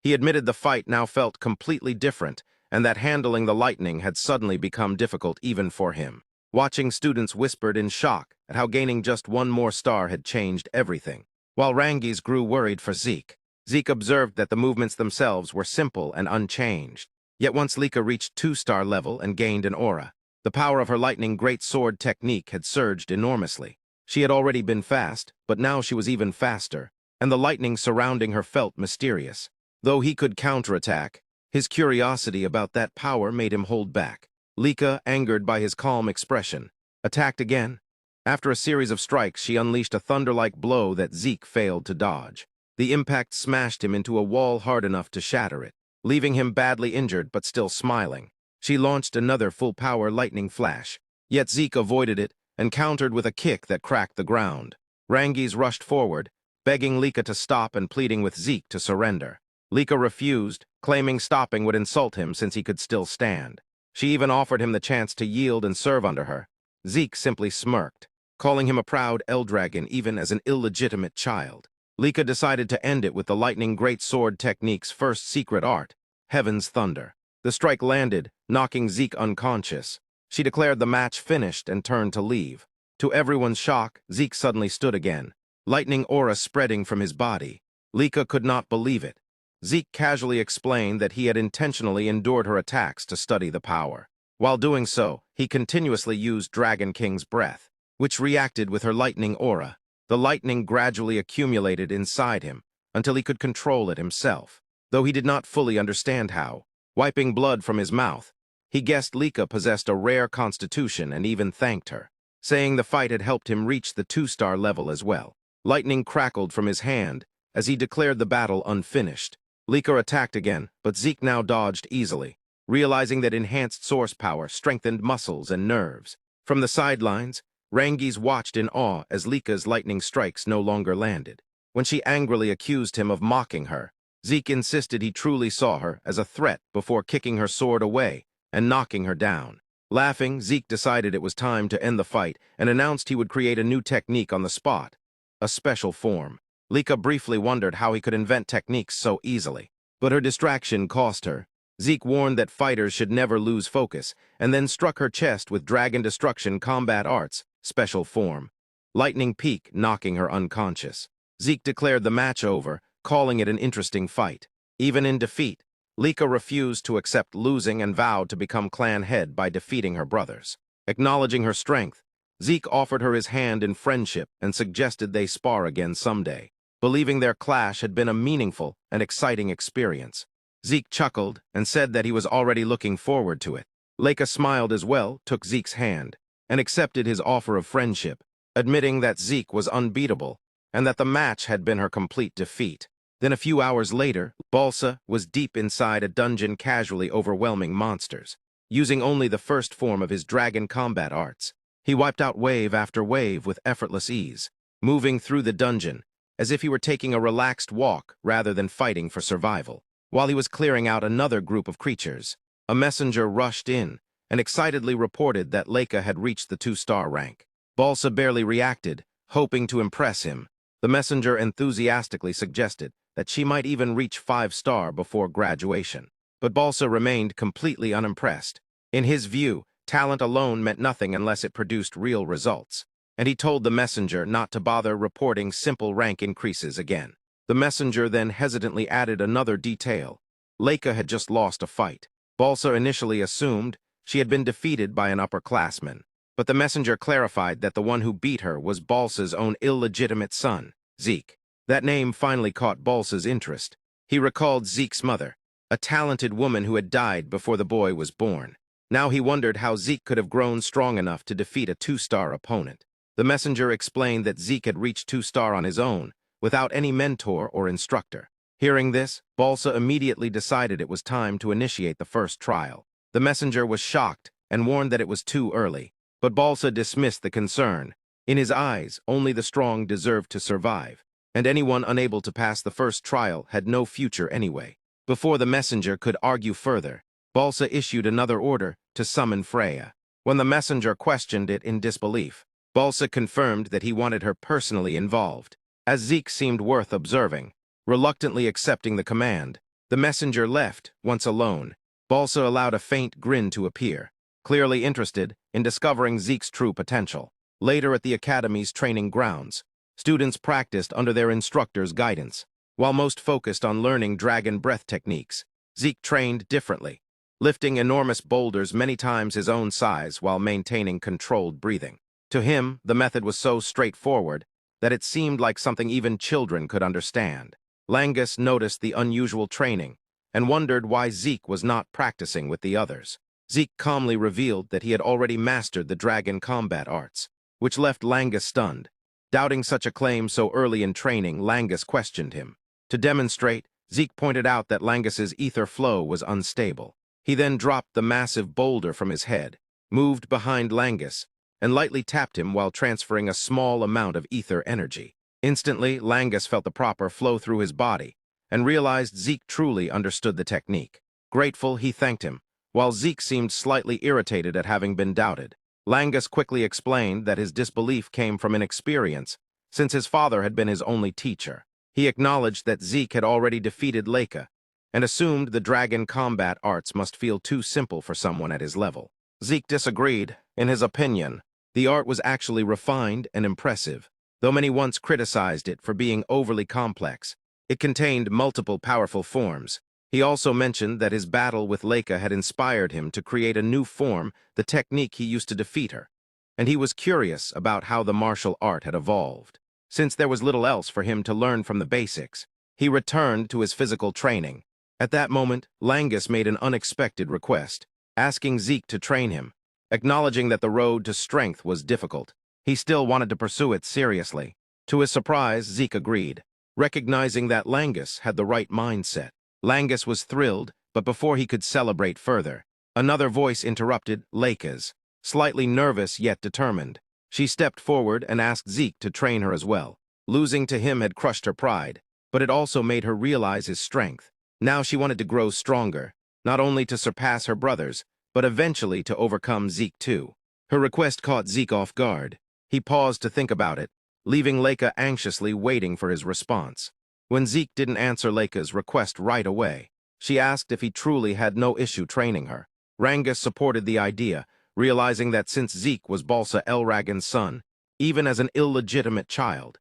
A: He admitted the fight now felt completely different, and that handling the lightning had suddenly become difficult even for him. Watching students whispered in shock at how gaining just one more star had changed everything. While Rangis grew worried for Sieg, Sieg observed that the movements themselves were simple and unchanged. Yet once Lika reached 2-star level and gained an aura, the power of her lightning great sword technique had surged enormously. She had already been fast, but now she was even faster, and the lightning surrounding her felt mysterious. Though he could counterattack, his curiosity about that power made him hold back. Lika, angered by his calm expression, attacked again. After a series of strikes, she unleashed a thunder-like blow that Sieg failed to dodge. The impact smashed him into a wall hard enough to shatter it, leaving him badly injured but still smiling. She launched another full-power lightning flash, yet Sieg avoided it and countered with a kick that cracked the ground. Rangis rushed forward, begging Lika to stop and pleading with Sieg to surrender. Lika refused, claiming stopping would insult him since he could still stand. She even offered him the chance to yield and serve under her. Sieg simply smirked, calling him a proud Eldragon even as an illegitimate child. Lika decided to end it with the Lightning Great Sword technique's first secret art, Heaven's Thunder. The strike landed, knocking Sieg unconscious. She declared the match finished and turned to leave. To everyone's shock, Sieg suddenly stood again, lightning aura spreading from his body. Lika could not believe it. Sieg casually explained that he had intentionally endured her attacks to study the power. While doing so, he continuously used Dragon King's breath, which reacted with her lightning aura. The lightning gradually accumulated inside him until he could control it himself, though he did not fully understand how. Wiping blood from his mouth, he guessed Lika possessed a rare constitution and even thanked her, saying the fight had helped him reach the 2-star level as well. Lightning crackled from his hand as he declared the battle unfinished. Lika attacked again, but Sieg now dodged easily, realizing that enhanced source power strengthened muscles and nerves. From the sidelines, Rangis watched in awe as Lika's lightning strikes no longer landed. When she angrily accused him of mocking her, Sieg insisted he truly saw her as a threat before kicking her sword away and knocking her down. Laughing, Sieg decided it was time to end the fight and announced he would create a new technique on the spot, a special form. Lika briefly wondered how he could invent techniques so easily, but her distraction cost her. Sieg warned that fighters should never lose focus, and then struck her chest with Dragon Destruction Combat Arts, special form, Lightning Peak, knocking her unconscious. Sieg declared the match over, calling it an interesting fight. Even in defeat, Lika refused to accept losing and vowed to become clan head by defeating her brothers. Acknowledging her strength, Sieg offered her his hand in friendship and suggested they spar again someday, believing their clash had been a meaningful and exciting experience. Sieg chuckled and said that he was already looking forward to it. Lika smiled as well, took Sieg's hand, and accepted his offer of friendship, admitting that Sieg was unbeatable and that the match had been her complete defeat. Then a few hours later, Balsa was deep inside a dungeon casually overwhelming monsters, using only the first form of his dragon combat arts. He wiped out wave after wave with effortless ease, moving through the dungeon as if he were taking a relaxed walk rather than fighting for survival. While he was clearing out another group of creatures, A messenger rushed in and excitedly reported that Leica had reached the 2-star rank. Balsa barely reacted, hoping to impress him. The messenger enthusiastically suggested that she might even reach 5-star before graduation. But Balsa remained completely unimpressed. In his view, talent alone meant nothing unless it produced real results, and he told the messenger not to bother reporting simple rank increases again. The messenger then hesitantly added another detail. Leica had just lost a fight. Balsa initially assumed she had been defeated by an upperclassman, but the messenger clarified that the one who beat her was Balsa's own illegitimate son, Sieg. That name finally caught Balsa's interest. He recalled Sieg's mother, a talented woman who had died before the boy was born. Now he wondered how Sieg could have grown strong enough to defeat a 2-star opponent. The messenger explained that Sieg had reached 2-star on his own, without any mentor or instructor. Hearing this, Balsa immediately decided it was time to initiate the first trial. The messenger was shocked and warned that it was too early, but Balsa dismissed the concern. In his eyes, only the strong deserved to survive, and anyone unable to pass the first trial had no future anyway. Before the messenger could argue further, Balsa issued another order to summon Freya. When the messenger questioned it in disbelief, Balsa confirmed that he wanted her personally involved. As Sieg seemed worth observing, reluctantly accepting the command, the messenger left. Once alone, Balsa allowed a faint grin to appear, clearly interested in discovering Sieg's true potential. Later at the academy's training grounds, students practiced under their instructor's guidance. While most focused on learning dragon breath techniques, Sieg trained differently, lifting enormous boulders many times his own size while maintaining controlled breathing. To him, the method was so straightforward that it seemed like something even children could understand. Langus noticed the unusual training and wondered why Sieg was not practicing with the others. Sieg calmly revealed that he had already mastered the dragon combat arts, which left Langus stunned. Doubting such a claim so early in training, Langus questioned him. To demonstrate, Sieg pointed out that Langus's ether flow was unstable. He then dropped the massive boulder from his head, moved behind Langus, and lightly tapped him while transferring a small amount of ether energy. Instantly, Langus felt the proper flow through his body and realized Sieg truly understood the technique. Grateful, he thanked him, while Sieg seemed slightly irritated at having been doubted. Langus quickly explained that his disbelief came from inexperience, since his father had been his only teacher. He acknowledged that Sieg had already defeated Leica, and assumed the dragon combat arts must feel too simple for someone at his level. Sieg disagreed. In his opinion, the art was actually refined and impressive. Though many once criticized it for being overly complex, it contained multiple powerful forms. He also mentioned that his battle with Leica had inspired him to create a new form, the technique he used to defeat her, and he was curious about how the martial art had evolved. Since there was little else for him to learn from the basics, he returned to his physical training. At that moment, Langus made an unexpected request, asking Sieg to train him. Acknowledging that the road to strength was difficult, he still wanted to pursue it seriously. To his surprise, Sieg agreed, recognizing that Langus had the right mindset. Langus was thrilled, but before he could celebrate further, another voice interrupted Leica's. Slightly nervous yet determined, she stepped forward and asked Sieg to train her as well. Losing to him had crushed her pride, but it also made her realize his strength. Now she wanted to grow stronger, not only to surpass her brothers, but eventually to overcome Sieg too. Her request caught Sieg off guard. He paused to think about it, leaving Leica anxiously waiting for his response. When Sieg didn't answer Leica's request right away, she asked if he truly had no issue training her. Rangus supported the idea, realizing that since Sieg was Balsa Eldragon's son, even as an illegitimate child,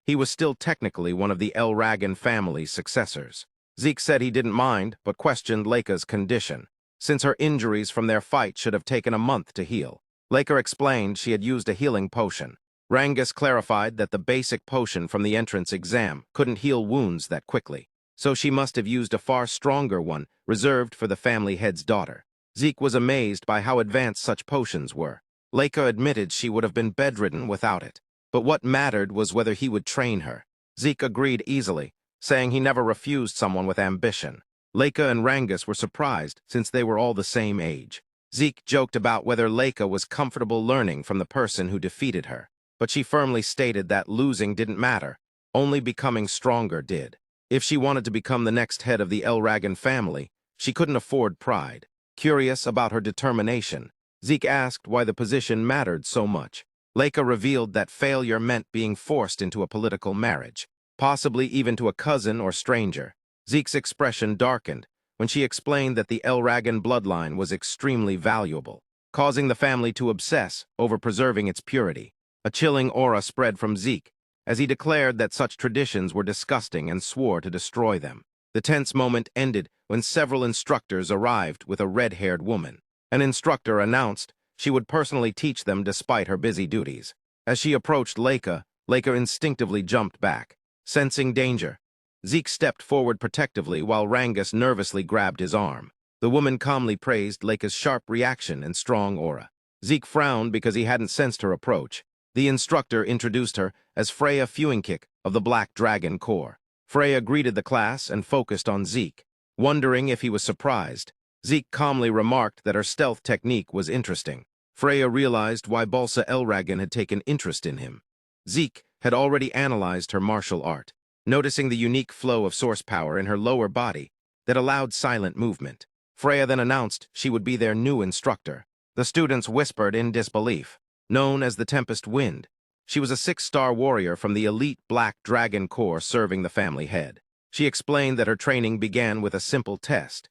A: he was still technically one of the Eldragon family's successors. Sieg said he didn't mind, but questioned Leica's condition, since her injuries from their fight should have taken a month to heal. Leica explained she had used a healing potion. Rangus clarified that the basic potion from the entrance exam couldn't heal wounds that quickly, so she must have used a far stronger one reserved for the family head's daughter. Sieg was amazed by how advanced such potions were. Leica admitted she would have been bedridden without it, but what mattered was whether he would train her. Sieg agreed easily, saying he never refused someone with ambition. Leica and Rangus were surprised since they were all the same age. Sieg joked about whether Leica was comfortable learning from the person who defeated her, but she firmly stated that losing didn't matter, only becoming stronger did. If she wanted to become the next head of the Eldragon family, she couldn't afford pride. Curious about her determination, Zeke asked why the position mattered so much. Leica revealed that failure meant being forced into a political marriage, possibly even to a cousin or stranger. Zeke's expression darkened when she explained that the Eldragon bloodline was extremely valuable, causing the family to obsess over preserving its purity. A chilling aura spread from Zeke as he declared that such traditions were disgusting and swore to destroy them. The tense moment ended when several instructors arrived with a red-haired woman. An instructor announced she would personally teach them despite her busy duties. As she approached Leica instinctively jumped back, sensing danger. Zeke stepped forward protectively while Rangus nervously grabbed his arm. The woman calmly praised Leica's sharp reaction and strong aura. Zeke frowned because he hadn't sensed her approach. The instructor introduced her as Freya Fewingkick of the Black Dragon Corps. Freya greeted the class and focused on Zeke. Wondering if he was surprised, Zeke calmly remarked that her stealth technique was interesting. Freya realized why Sieg Eldragon had taken interest in him. Zeke had already analyzed her martial art, noticing the unique flow of source power in her lower body that allowed silent movement. Freya then announced she would be their new instructor. The students whispered in disbelief. Known as the Tempest Wind, she was a 6-star warrior from the elite Black Dragon Corps serving the family head. She explained that her training began with a simple test.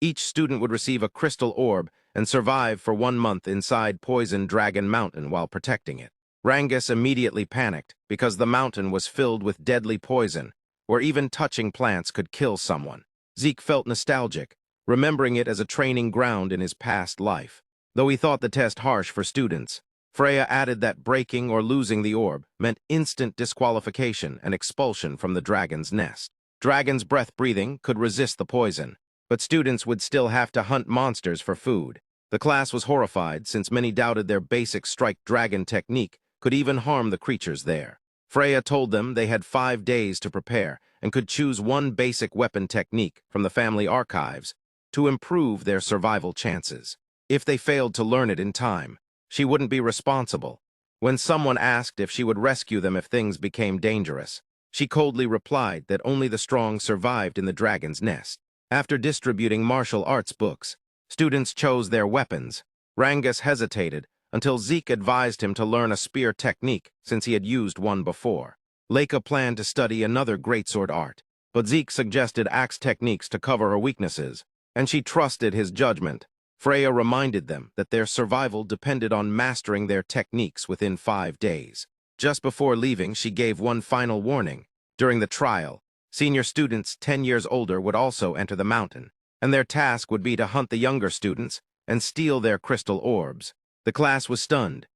A: Each student would receive a crystal orb and survive for 1 month inside Poison Dragon Mountain while protecting it. Rangus immediately panicked because the mountain was filled with deadly poison, where even touching plants could kill someone. Zeke felt nostalgic, remembering it as a training ground in his past life. Though he thought the test harsh for students, Freya added that breaking or losing the orb meant instant disqualification and expulsion from the dragon's nest. Dragon's breath breathing could resist the poison, but students would still have to hunt monsters for food. The class was horrified since many doubted their basic strike dragon technique could even harm the creatures there. Freya told them they had 5 days to prepare and could choose one basic weapon technique from the family archives to improve their survival chances. If they failed to learn it in time, she wouldn't be responsible. When someone asked if she would rescue them if things became dangerous, she coldly replied that only the strong survived in the dragon's nest. After distributing martial arts books, students chose their weapons. Rangus hesitated until Zeke advised him to learn a spear technique since he had used one before. Leica planned to study another greatsword art, but Zeke suggested axe techniques to cover her weaknesses, and she trusted his judgment. Freya reminded them that their survival depended on mastering their techniques within 5 days. Just before leaving, she gave one final warning. During the trial, senior students 10 years older would also enter the mountain, and their task would be to hunt the younger students and steal their crystal orbs. The class was stunned.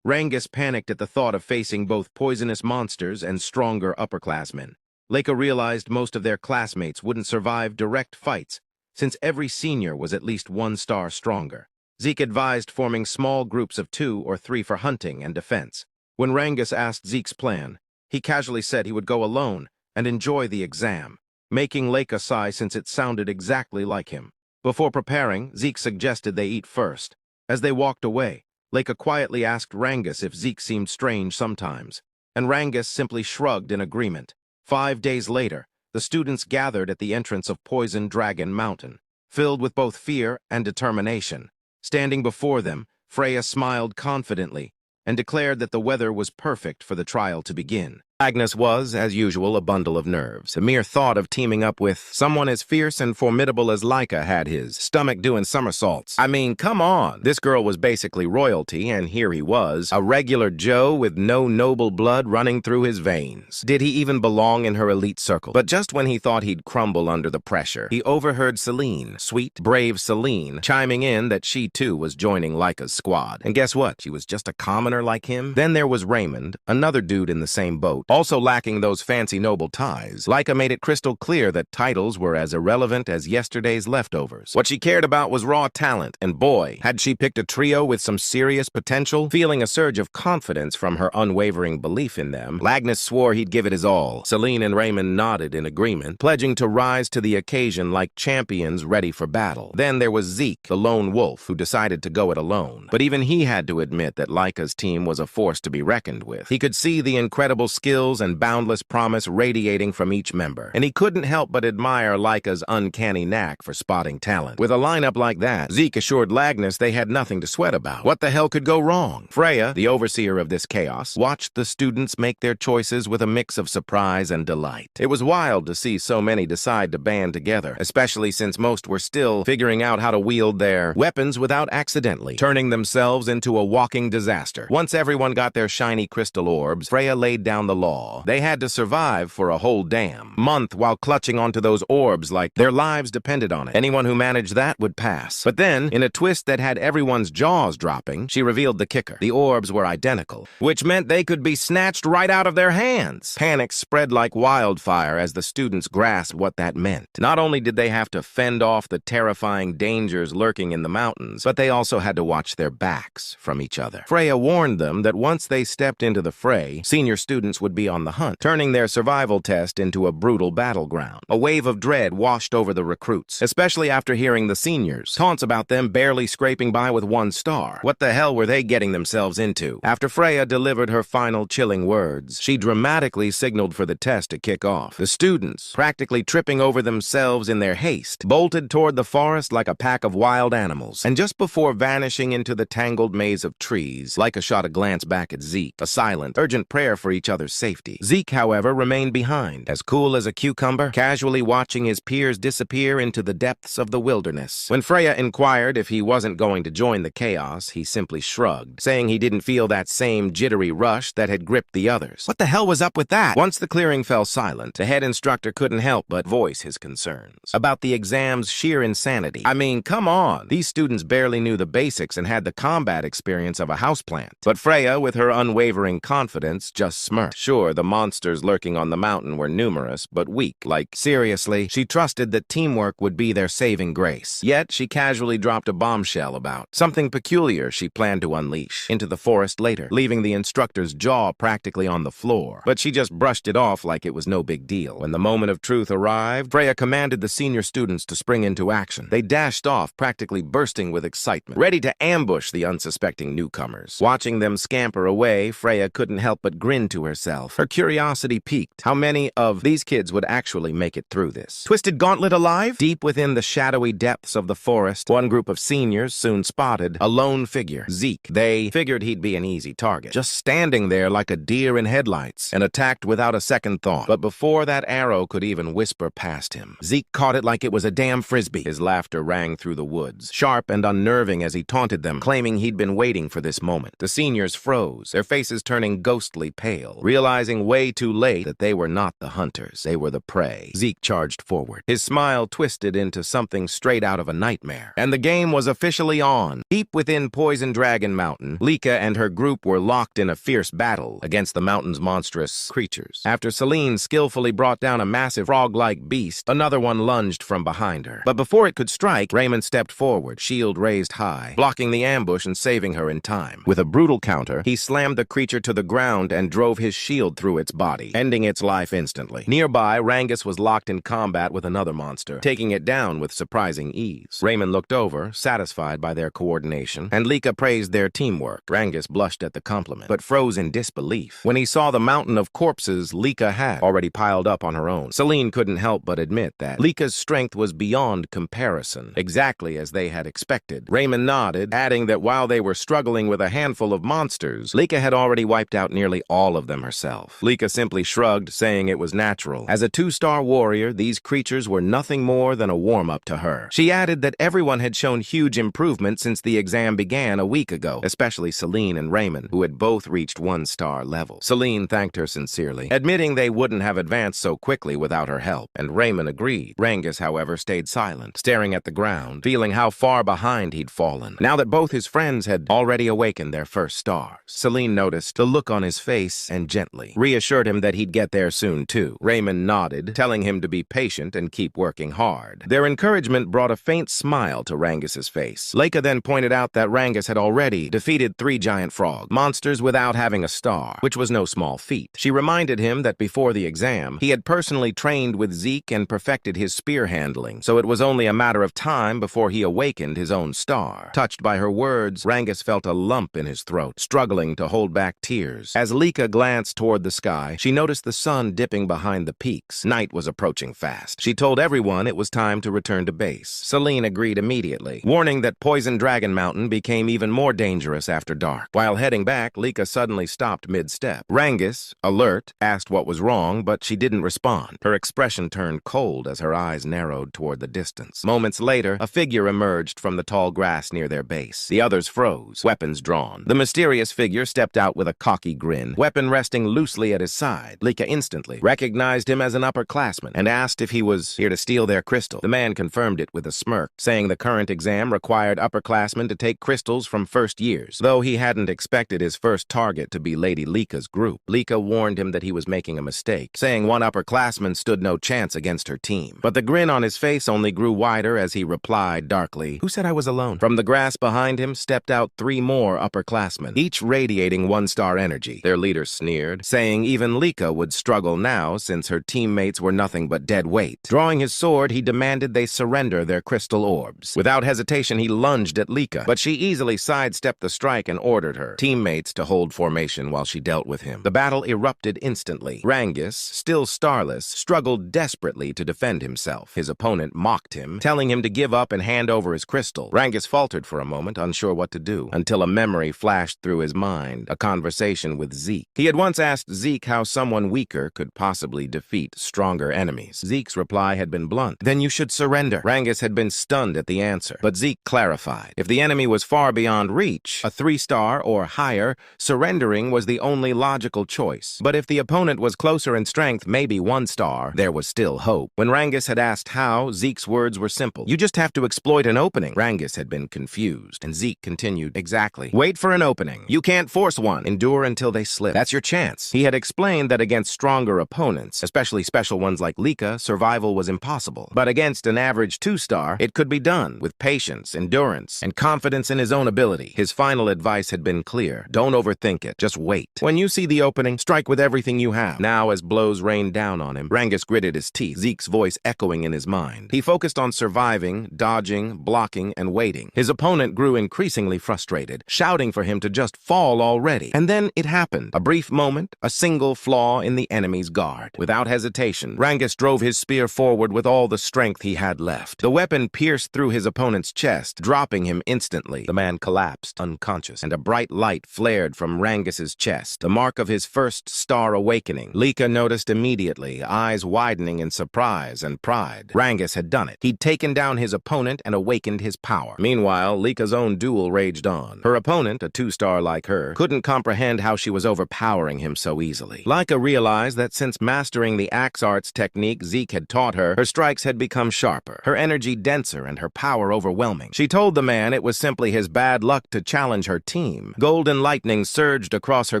A: Rangus panicked at the thought of facing both poisonous monsters and stronger upperclassmen. Leica realized most of their classmates wouldn't survive direct fights, since every senior was at least 1 star stronger. Zeke advised forming small groups of 2 or 3 for hunting and defense. When Rangus asked Zeke's plan, he casually said he would go alone and enjoy the exam, making Leica sigh since it sounded exactly like him. Before preparing, Zeke suggested they eat first. As they walked away, Leica quietly asked Rangus if Zeke seemed strange sometimes, and Rangus simply shrugged in agreement. 5 days later, the students gathered at the entrance of Poison Dragon Mountain, filled with both fear and determination. Standing before them, Freya smiled confidently and declared that the weather was perfect for the trial to begin. Agnes was, as usual, a bundle of nerves. The mere thought of teaming up with someone as fierce and formidable as Leica had his stomach doing somersaults. I mean, come on. This girl was basically royalty, and here he was, a regular Joe with no noble blood running through his veins. Did he even belong in her elite circle? But just when he thought he'd crumble under the pressure, he overheard Celine, sweet, brave Celine, chiming in that she too was joining Leica's squad. And guess what? She was just a commoner like him. Then there was Raymond, another dude in the same boat, also lacking those fancy noble ties. Leica made it crystal clear that titles were as irrelevant as yesterday's leftovers. What she cared about was raw talent, and boy, had she picked a trio with some serious potential. Feeling a surge of confidence from her unwavering belief in them, Agnes swore he'd give it his all. Celine and Raymond nodded in agreement, pledging to rise to the occasion like champions ready for battle. Then there was Zeke, the lone wolf, who decided to go it alone. But even he had to admit that Leica's team was a force to be reckoned with. He could see the incredible skill skills and boundless promise radiating from each member. And he couldn't help but admire Laika's uncanny knack for spotting talent. With a lineup like that, Zeke assured Lagnus they had nothing to sweat about. What the hell could go wrong? Freya, the overseer of this chaos, watched the students make their choices with a mix of surprise and delight. It was wild to see so many decide to band together, especially since most were still figuring out how to wield their weapons without accidentally turning themselves into a walking disaster. Once everyone got their shiny crystal orbs, Freya laid down the law. They had to survive for a whole damn month while clutching onto those orbs like their lives depended on it. Anyone who managed that would pass. But then, in a twist that had everyone's jaws dropping, she revealed the kicker. The orbs were identical, which meant they could be snatched right out of their hands. Panic spread like wildfire as the students grasped what that meant. Not only did they have to fend off the terrifying dangers lurking in the mountains, but they also had to watch their backs from each other. Freya warned them that once they stepped into the fray, senior students would be on the hunt, turning their survival test into a brutal battleground. A wave of dread washed over the recruits, especially after hearing the seniors' taunts about them barely scraping by with 1 star. What the hell were they getting themselves into? After Freya delivered her final chilling words, she dramatically signaled for the test to kick off. The students, practically tripping over themselves in their haste, bolted toward the forest like a pack of wild animals. And just before vanishing into the tangled maze of trees, Laika shot a glance back at Zeke, a silent, urgent prayer for each other's safety. Zeke, however, remained behind, as cool as a cucumber, casually watching his peers disappear into the depths of the wilderness. When Freya inquired if he wasn't going to join the chaos, he simply shrugged, saying he didn't feel that same jittery rush that had gripped the others. What the hell was up with that? Once the clearing fell silent, the head instructor couldn't help but voice his concerns about the exam's sheer insanity. I mean, come on. These students barely knew the basics and had the combat experience of a houseplant. But Freya, with her unwavering confidence, just smirked. Sure, the monsters lurking on the mountain were numerous, but weak. Like, seriously, she trusted that teamwork would be their saving grace. Yet, she casually dropped a bombshell about something peculiar she planned to unleash into the forest later, leaving the instructor's jaw practically on the floor. But she just brushed it off like it was no big deal. When the moment of truth arrived, Freya commanded the senior students to spring into action. They dashed off, practically bursting with excitement, ready to ambush the unsuspecting newcomers. Watching them scamper away, Freya couldn't help but grin to herself. Her curiosity piqued. How many of these kids would actually make it through this? Twisted Gauntlet alive? Deep within the shadowy depths of the forest, one group of seniors soon spotted a lone figure, Zeke. They figured he'd be an easy target, just standing there like a deer in headlights, and attacked without a second thought. But before that arrow could even whisper past him, Zeke caught it like it was a damn frisbee. His laughter rang through the woods, sharp and unnerving as he taunted them, claiming he'd been waiting for this moment. The seniors froze, their faces turning ghostly pale, realizing way too late that they were not the hunters. They were the prey. Zeke charged forward, his smile twisted into something straight out of a nightmare. And the game was officially on. Deep within Poison Dragon Mountain, Laika and her group were locked in a fierce battle against the mountain's monstrous creatures. After Celine skillfully brought down a massive frog-like beast, another one lunged from behind her. But before it could strike, Raymond stepped forward, shield raised high, blocking the ambush and saving her in time. With a brutal counter, he slammed the creature to the ground and drove his shield through its body, ending its life instantly. Nearby, Rangus was locked in combat with another monster, taking it down with surprising ease. Raymond looked over, satisfied by their coordination, and Laika praised their teamwork. Rangus blushed at the compliment, but froze in disbelief when he saw the mountain of corpses Laika had already piled up on her own. Celine couldn't help but admit that Laika's strength was beyond comparison, exactly as they had expected. Raymond nodded, adding that while they were struggling with a handful of monsters, Laika had already wiped out nearly all of them herself. Laika simply shrugged, saying it was natural. As a 2-star warrior, these creatures were nothing more than a warm-up to her. She added that everyone had shown huge improvement since the exam began a week ago, especially Celine and Raymond, who had both reached 1-star level. Celine thanked her sincerely, admitting they wouldn't have advanced so quickly without her help, and Raymond agreed. Rangus, however, stayed silent, staring at the ground, feeling how far behind he'd fallen. Now that both his friends had already awakened their first stars, Celine noticed the look on his face and gently reassured him that he'd get there soon too. Raymond nodded, telling him to be patient and keep working hard. Their encouragement brought a faint smile to Rangus's face. Laika then pointed out that Rangus had already defeated 3 giant frog monsters without having a star, which was no small feat. She reminded him that before the exam, he had personally trained with Zeke and perfected his spear handling, so it was only a matter of time before he awakened his own star. Touched by her words, Rangus felt a lump in his throat, struggling to hold back tears. As Laika glanced toward the sky, she noticed the sun dipping behind the peaks. Night was approaching fast. She told everyone it was time to return to base. Selene agreed immediately, warning that Poison Dragon Mountain became even more dangerous after dark. While heading back, Lika suddenly stopped mid-step. Rangus, alert, asked what was wrong, but she didn't respond. Her expression turned cold as her eyes narrowed toward the distance. Moments later, a figure emerged from the tall grass near their base. The others froze, weapons drawn. The mysterious figure stepped out with a cocky grin, weapon resting loosely at his side. Lika instantly recognized him as an upperclassman and asked if he was here to steal their crystal. The man confirmed it with a smirk, saying the current exam required upperclassmen to take crystals from first years, though he hadn't expected his first target to be Lady Lika's group. Lika warned him that he was making a mistake, saying one upperclassman stood no chance against her team. But the grin on his face only grew wider as he replied darkly, "Who said I was alone?" From the grass behind him stepped out 3 more upperclassmen, each radiating 1-star energy. Their leader sneered, saying even Lika would struggle now since her teammates were nothing but dead weight. Drawing his sword, he demanded they surrender their crystal orbs. Without hesitation, he lunged at Lika, but she easily sidestepped the strike and ordered her teammates to hold formation while she dealt with him. The battle erupted instantly. Rangus, still starless, struggled desperately to defend himself. His opponent mocked him, telling him to give up and hand over his crystal. Rangus faltered for a moment, unsure what to do, until a memory flashed through his mind, a conversation with Zeke. He had once asked Zeke how someone weaker could possibly defeat stronger enemies. Zeke's reply had been blunt, "Then you should surrender." Rangus had been stunned at the answer, but Zeke clarified. If the enemy was far beyond reach, a 3-star or higher, surrendering was the only logical choice. But if the opponent was closer in strength, maybe 1-star, there was still hope. When Rangus had asked how, Zeke's words were simple. "You just have to exploit an opening." Rangus had been confused, and Zeke continued, "Exactly. Wait for an opening. You can't force one. Endure until they slip. That's your chance." He had explained that against stronger opponents, especially special ones like Lika, survival was impossible. But against an average 2-star, it could be done with patience, endurance, and confidence in his own ability. His final advice had been clear. Don't overthink it. Just wait. When you see the opening, strike with everything you have. Now, as blows rained down on him, Rangus gritted his teeth, Zeke's voice echoing in his mind. He focused on surviving, dodging, blocking, and waiting. His opponent grew increasingly frustrated, shouting for him to just fall already. And then it happened. A brief moment, a single flaw in the enemy's guard. Without hesitation, Rangus drove his spear forward with all the strength he had left. The weapon pierced through his opponent's chest, dropping him instantly. The man collapsed, unconscious, and a bright light flared from Rangus's chest, the mark of his first star awakening. Lika noticed immediately, eyes widening in surprise and pride. Rangus had done it. He'd taken down his opponent and awakened his power. Meanwhile, Lika's own duel raged on. Her opponent, a 2-star like her, couldn't comprehend how she was overpowering him so easily. Lika realized that since mastering the axe arts technique Zeke had taught her, her strikes had become sharper, her energy denser, and her power overwhelming. She told the man it was simply his bad luck to challenge her team. Golden lightning surged across her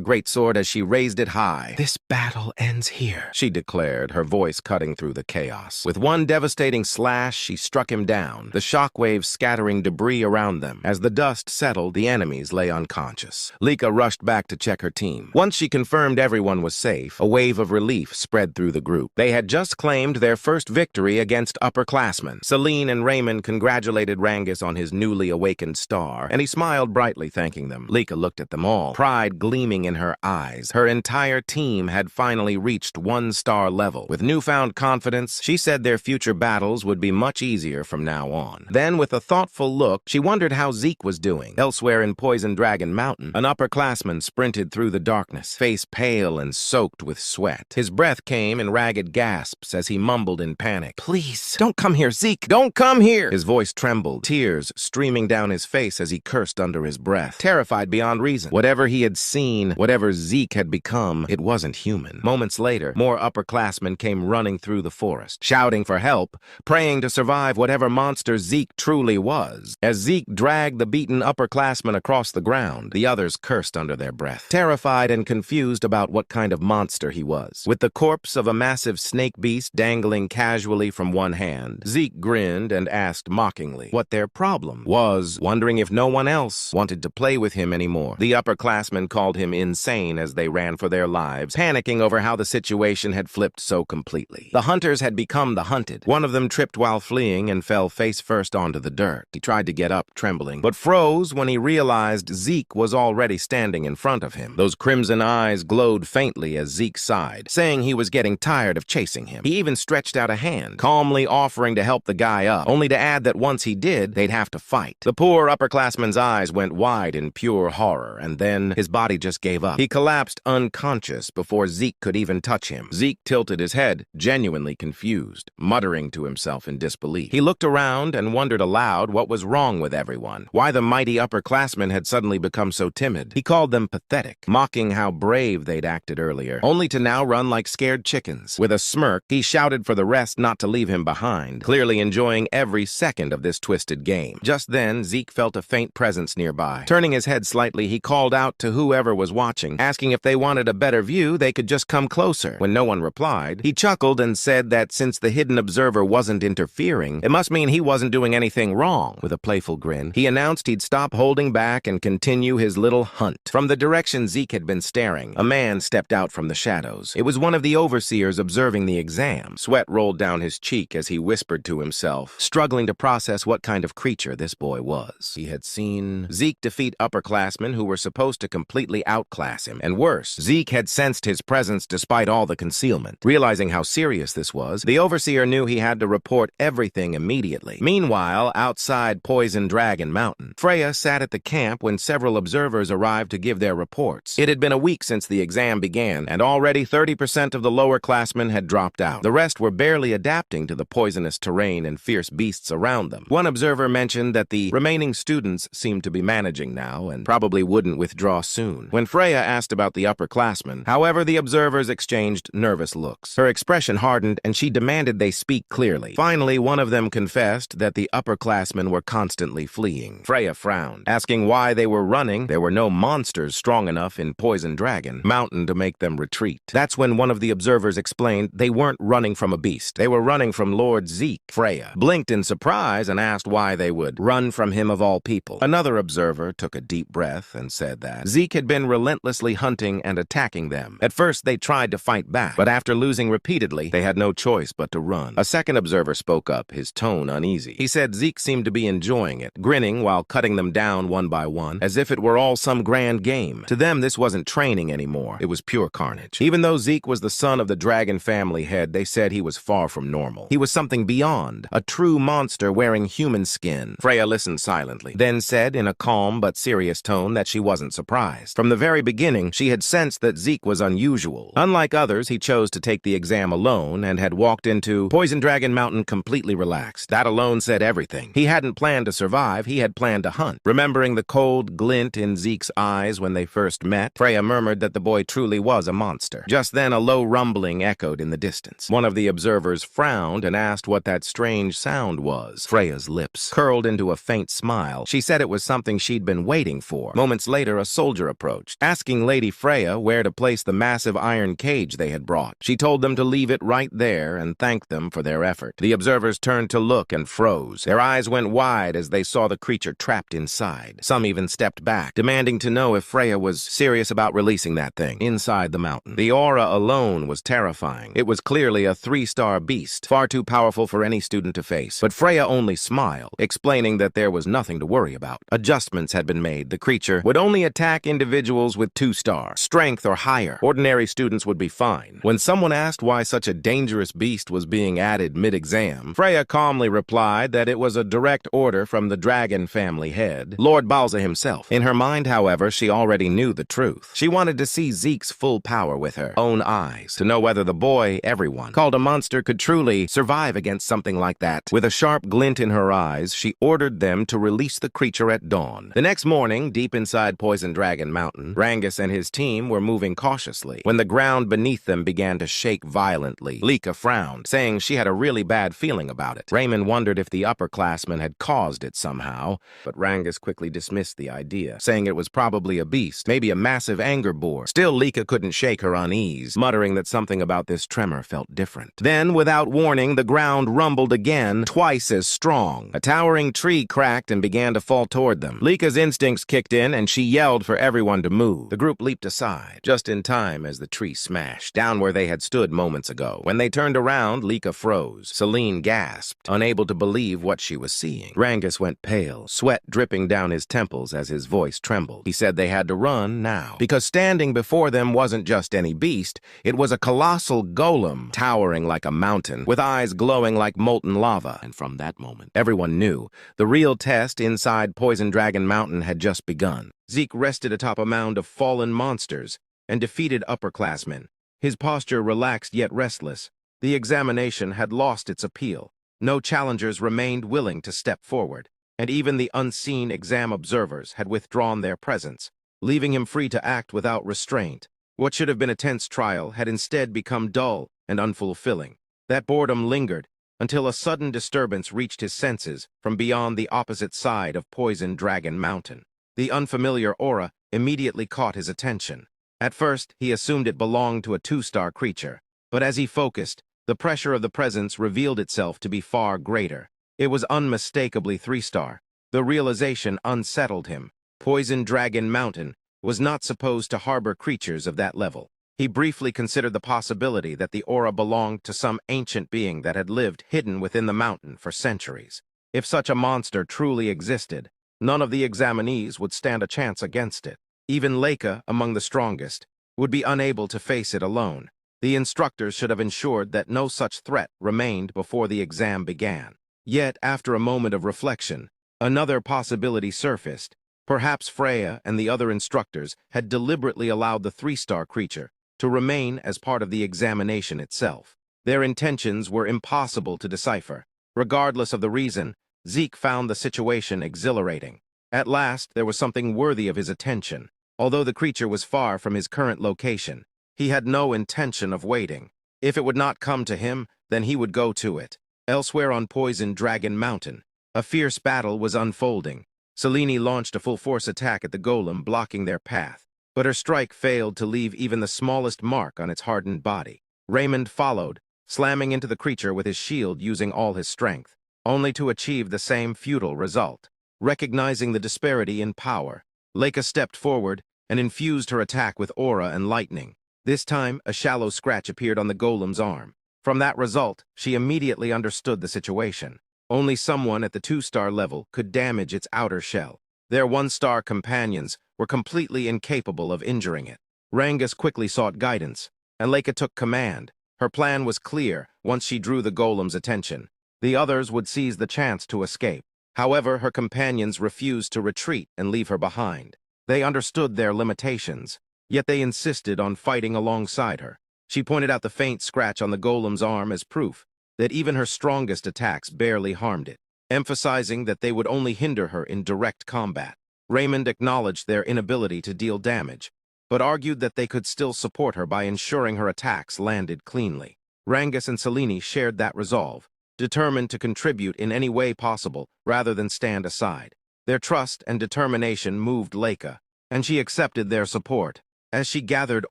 A: greatsword as she raised it high. "This battle ends here," she declared, her voice cutting through the chaos. With one devastating slash, she struck him down, the shockwaves scattering debris around them. As the dust settled, the enemies lay unconscious. Lika rushed back to check her team. Once she confirmed everyone was safe, a wave of relief spread through the group. They had just claimed their first victory against upperclassmen. Selene and Raymond congratulated Rangus on his newly awakened star, and he smiled brightly, thanking them. Lika looked at them all, pride gleaming in her eyes. Her entire team had finally reached 1-star level. With newfound confidence, she said their future battles would be much easier from now on. Then, with a thoughtful look, she wondered how Zeke was doing. Elsewhere in Poison Dragon Mountain, an upperclassman sprinted through the darkness, face pale and soaked with sweat. His breath came in ragged gasps as he mumbled in panic, "Please, don't come here, Zeke! Don't come here!" His voice trembled, tears streaming down his face as he cursed under his breath, terrified beyond reason. Whatever he had seen, whatever Zeke had become, it wasn't human. Moments later, more upperclassmen came running through the forest, shouting for help, praying to survive whatever monster Zeke truly was. As Zeke dragged the beaten upperclassmen across the ground, the others cursed under their breath, terrified and confused about what kind of monster he was. With the corpse of a massive snake beast dangling casually from one hand, Zeke grinned and asked mockingly what their problem was, wondering if no one else wanted to play with him anymore. The upperclassmen called him insane as they ran for their lives, panicking over how the situation had flipped so completely. The hunters had become the hunted. One of them tripped while fleeing and fell face first onto the dirt. He tried to get up, trembling, but froze when he realized Zeke was already standing in front of him. Those crimson eyes glowed faintly as Zeke sighed, saying he was getting tired of chasing him. He even stretched out a hand, calmly offering to help the guy up, only to add that once he did, they'd have to fight. The poor upperclassman's eyes went wide in pure horror, and then his body just gave up. He collapsed unconscious before Zeke could even touch him. Zeke tilted his head, genuinely confused, muttering to himself in disbelief. He looked around and wondered aloud what was wrong with everyone, why the mighty upperclassmen had suddenly become so timid. He called them pathetic, mocking how brave they'd acted earlier, only to now run like scared chickens. With a smirk, he shouted for the rest not to leave him behind, clearly enjoying every second of this twisted game. Just then, Zeke felt a faint presence nearby. Turning his head slightly, he called out to whoever was watching, asking if they wanted a better view, they could just come closer. When no one replied, he chuckled and said that since the hidden observer wasn't interfering, it must mean he wasn't doing anything wrong. With a playful grin, he announced he'd stop holding back and continue his little hunt. From the direction Zeke had been staring, a man stepped out from the shadows. It was one of the overseers observing the exam. Sweat rolled down his cheek as he whispered to himself, struggling to process what kind of creature this boy was. He had seen Zeke defeat upperclassmen who were supposed to completely outclass him. And worse, Zeke had sensed his presence despite all the concealment. Realizing how serious this was, the overseer knew he had to report everything immediately. Meanwhile, outside Poison Dragon Mountain, Freya sat at the camp when several observers arrived to give their reports. It had been a week since the exam began, and already 30% of the lower classmen had dropped out. The rest were barely adapting to the poisonous terrain and fierce beasts around them. One observer mentioned that the remaining students seemed to be managing now and probably wouldn't withdraw soon. When Freya asked about the upperclassmen, however, the observers exchanged nervous looks. Her expression hardened and she demanded they speak clearly. Finally, one of them confessed that the upperclassmen were constantly fleeing. Freya frowned, asking why they were running. There were no monsters strong enough in Poison Dragon Mountain to make them retreat. That's when one of the observers explained they weren't running from a beast. They were running from Lord Zeke. Freya blinked in surprise and asked why they would run from him of all people. Another observer took a deep breath and said that Zeke had been relentlessly hunting and attacking them. At first, they tried to fight back, but after losing repeatedly, they had no choice but to run. A second observer spoke up, his tone uneasy. He said Zeke seemed to be enjoying it, grinning while cutting them down one by one, as if it were all some grand game. To them, this wasn't training anymore. It was pure carnage. Even though Zeke was the son of the dragon family head, they said he was far from normal. He was something beyond, a true monster wearing human skin. Freya listened silently, then said in a calm but serious tone that she wasn't surprised. From the very beginning, she had sensed that Zeke was unusual. Unlike others, he chose to take the exam alone and had walked into Poison Dragon Mountain completely relaxed. That alone said everything. He hadn't planned to survive, he had planned to hunt. Remembering the cold glint in Zeke's eyes when they first met, Freya murmured that the boy truly was a monster. Just then, a low rumbling echoed in the distance. One of the observers frowned and asked what that strange sound was. Freya's lips curled into a faint smile. She said it was something she'd been waiting for. Moments later, a soldier approached, asking Lady Freya where to place the massive iron cage they had brought. She told them to leave it right there and thanked them for their effort. The observers turned to look and froze. Their eyes went wide as they saw the creature trapped inside. Some even stepped back, demanding to know if Freya was serious about releasing that thing inside the mountain. The aura alone was terrifying. It was clearly a 3-star beast, far too powerful for any student to face. But Freya only smiled, explaining that there was nothing to worry about. Adjustments had been made. The creature would only attack individuals with 2-star strength or higher. Ordinary students would be fine. When someone asked why such a dangerous beast was being added mid-exam, Freya calmly replied that it was a direct order from the dragon family head, Lord Balza himself. In her mind, however, she already knew the truth. She wanted to see Zeke's full power with her own eyes, to know whether the boy everyone called a monster could truly survive against something like that. With a sharp glint in her eyes, she ordered them to release the creature at dawn. The next morning, deep inside Poison Dragon Mountain, Rangus and his team were moving cautiously when the ground beneath them began to shake violently. Lika frowned, saying she had a really bad feeling about it. Raymond wondered if the upperclassmen had caused it somehow, but Rangus quickly dismissed the idea, saying it was probably a beast, maybe a massive anger boar. Still, Lika couldn't shake her unease, muttering that something about this tremor felt different. Then, without warning, the ground rumbled again, twice as strong. A towering tree cracked and began to fall toward them. Lika's instincts kicked in, and she yelled for everyone to move. The group leaped aside, just in time as the tree smashed, down where they had stood moments ago. When they turned around, Lika froze. Celine gasped, unable to believe what she was seeing. Rangus went pale, sweat dripping down his temples as his voice trembled. He said they had to run now, because standing before before them wasn't just any beast, it was a colossal golem, towering like a mountain, with eyes glowing like molten lava. And from that moment, everyone knew the real test inside Poison Dragon Mountain had just begun. Zeke rested atop a mound of fallen monsters and defeated upperclassmen, his posture relaxed yet restless. The examination had lost its appeal. No challengers remained willing to step forward, and even the unseen exam observers had withdrawn their presence, leaving him free to act without restraint. What should have been a tense trial had instead become dull and unfulfilling. That boredom lingered until a sudden disturbance reached his senses from beyond the opposite side of Poison Dragon Mountain. The unfamiliar aura immediately caught his attention. At first, he assumed it belonged to a two-star creature, but as he focused, the pressure of the presence revealed itself to be far greater. It was unmistakably three-star. The realization unsettled him. Poison Dragon Mountain was not supposed to harbor creatures of that level. He briefly considered the possibility that the aura belonged to some ancient being that had lived hidden within the mountain for centuries. If such a monster truly existed, none of the examinees would stand a chance against it. Even Leica, among the strongest, would be unable to face it alone. The instructors should have ensured that no such threat remained before the exam began. Yet, after a moment of reflection, another possibility surfaced. Perhaps Freya and the other instructors had deliberately allowed the three-star creature to remain as part of the examination itself. Their intentions were impossible to decipher. Regardless of the reason, Zeke found the situation exhilarating. At last, there was something worthy of his attention. Although the creature was far from his current location, he had no intention of waiting. If it would not come to him, then he would go to it. Elsewhere on Poison Dragon Mountain, a fierce battle was unfolding. Selene launched a full-force attack at the golem, blocking their path, but her strike failed to leave even the smallest mark on its hardened body. Raymond followed, slamming into the creature with his shield using all his strength, only to achieve the same futile result. Recognizing the disparity in power, Leica stepped forward and infused her attack with aura and lightning. This time, a shallow scratch appeared on the golem's arm. From that result, she immediately understood the situation. Only someone at the two-star level could damage its outer shell. Their one-star companions were completely incapable of injuring it. Rangus quickly sought guidance, and Leica took command. Her plan was clear once she drew the golem's attention. The others would seize the chance to escape. However, her companions refused to retreat and leave her behind. They understood their limitations, yet they insisted on fighting alongside her. She pointed out the faint scratch on the golem's arm as proof that even her strongest attacks barely harmed it, emphasizing that they would only hinder her in direct combat. Raymond acknowledged their inability to deal damage, but argued that they could still support her by ensuring her attacks landed cleanly. Rangus and Selene shared that resolve, determined to contribute in any way possible rather than stand aside. Their trust and determination moved Leica, and she accepted their support. As she gathered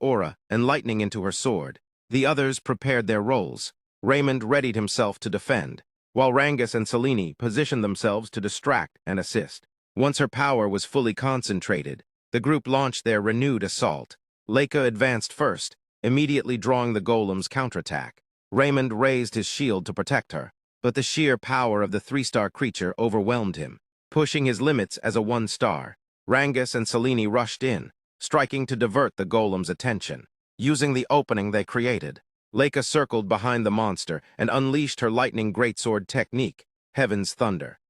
A: aura and lightning into her sword, the others prepared their roles. Raymond readied himself to defend, while Rangus and Selene positioned themselves to distract and assist. Once her power was fully concentrated, the group launched their renewed assault. Leica advanced first, immediately drawing the golem's counterattack. Raymond raised his shield to protect her, but the sheer power of the three-star creature overwhelmed him, pushing his limits as a one-star. Rangus and Selene rushed in, striking to divert the golem's attention. Using the opening they created, Leica circled behind the monster and unleashed her lightning greatsword technique, Heaven's Thunder.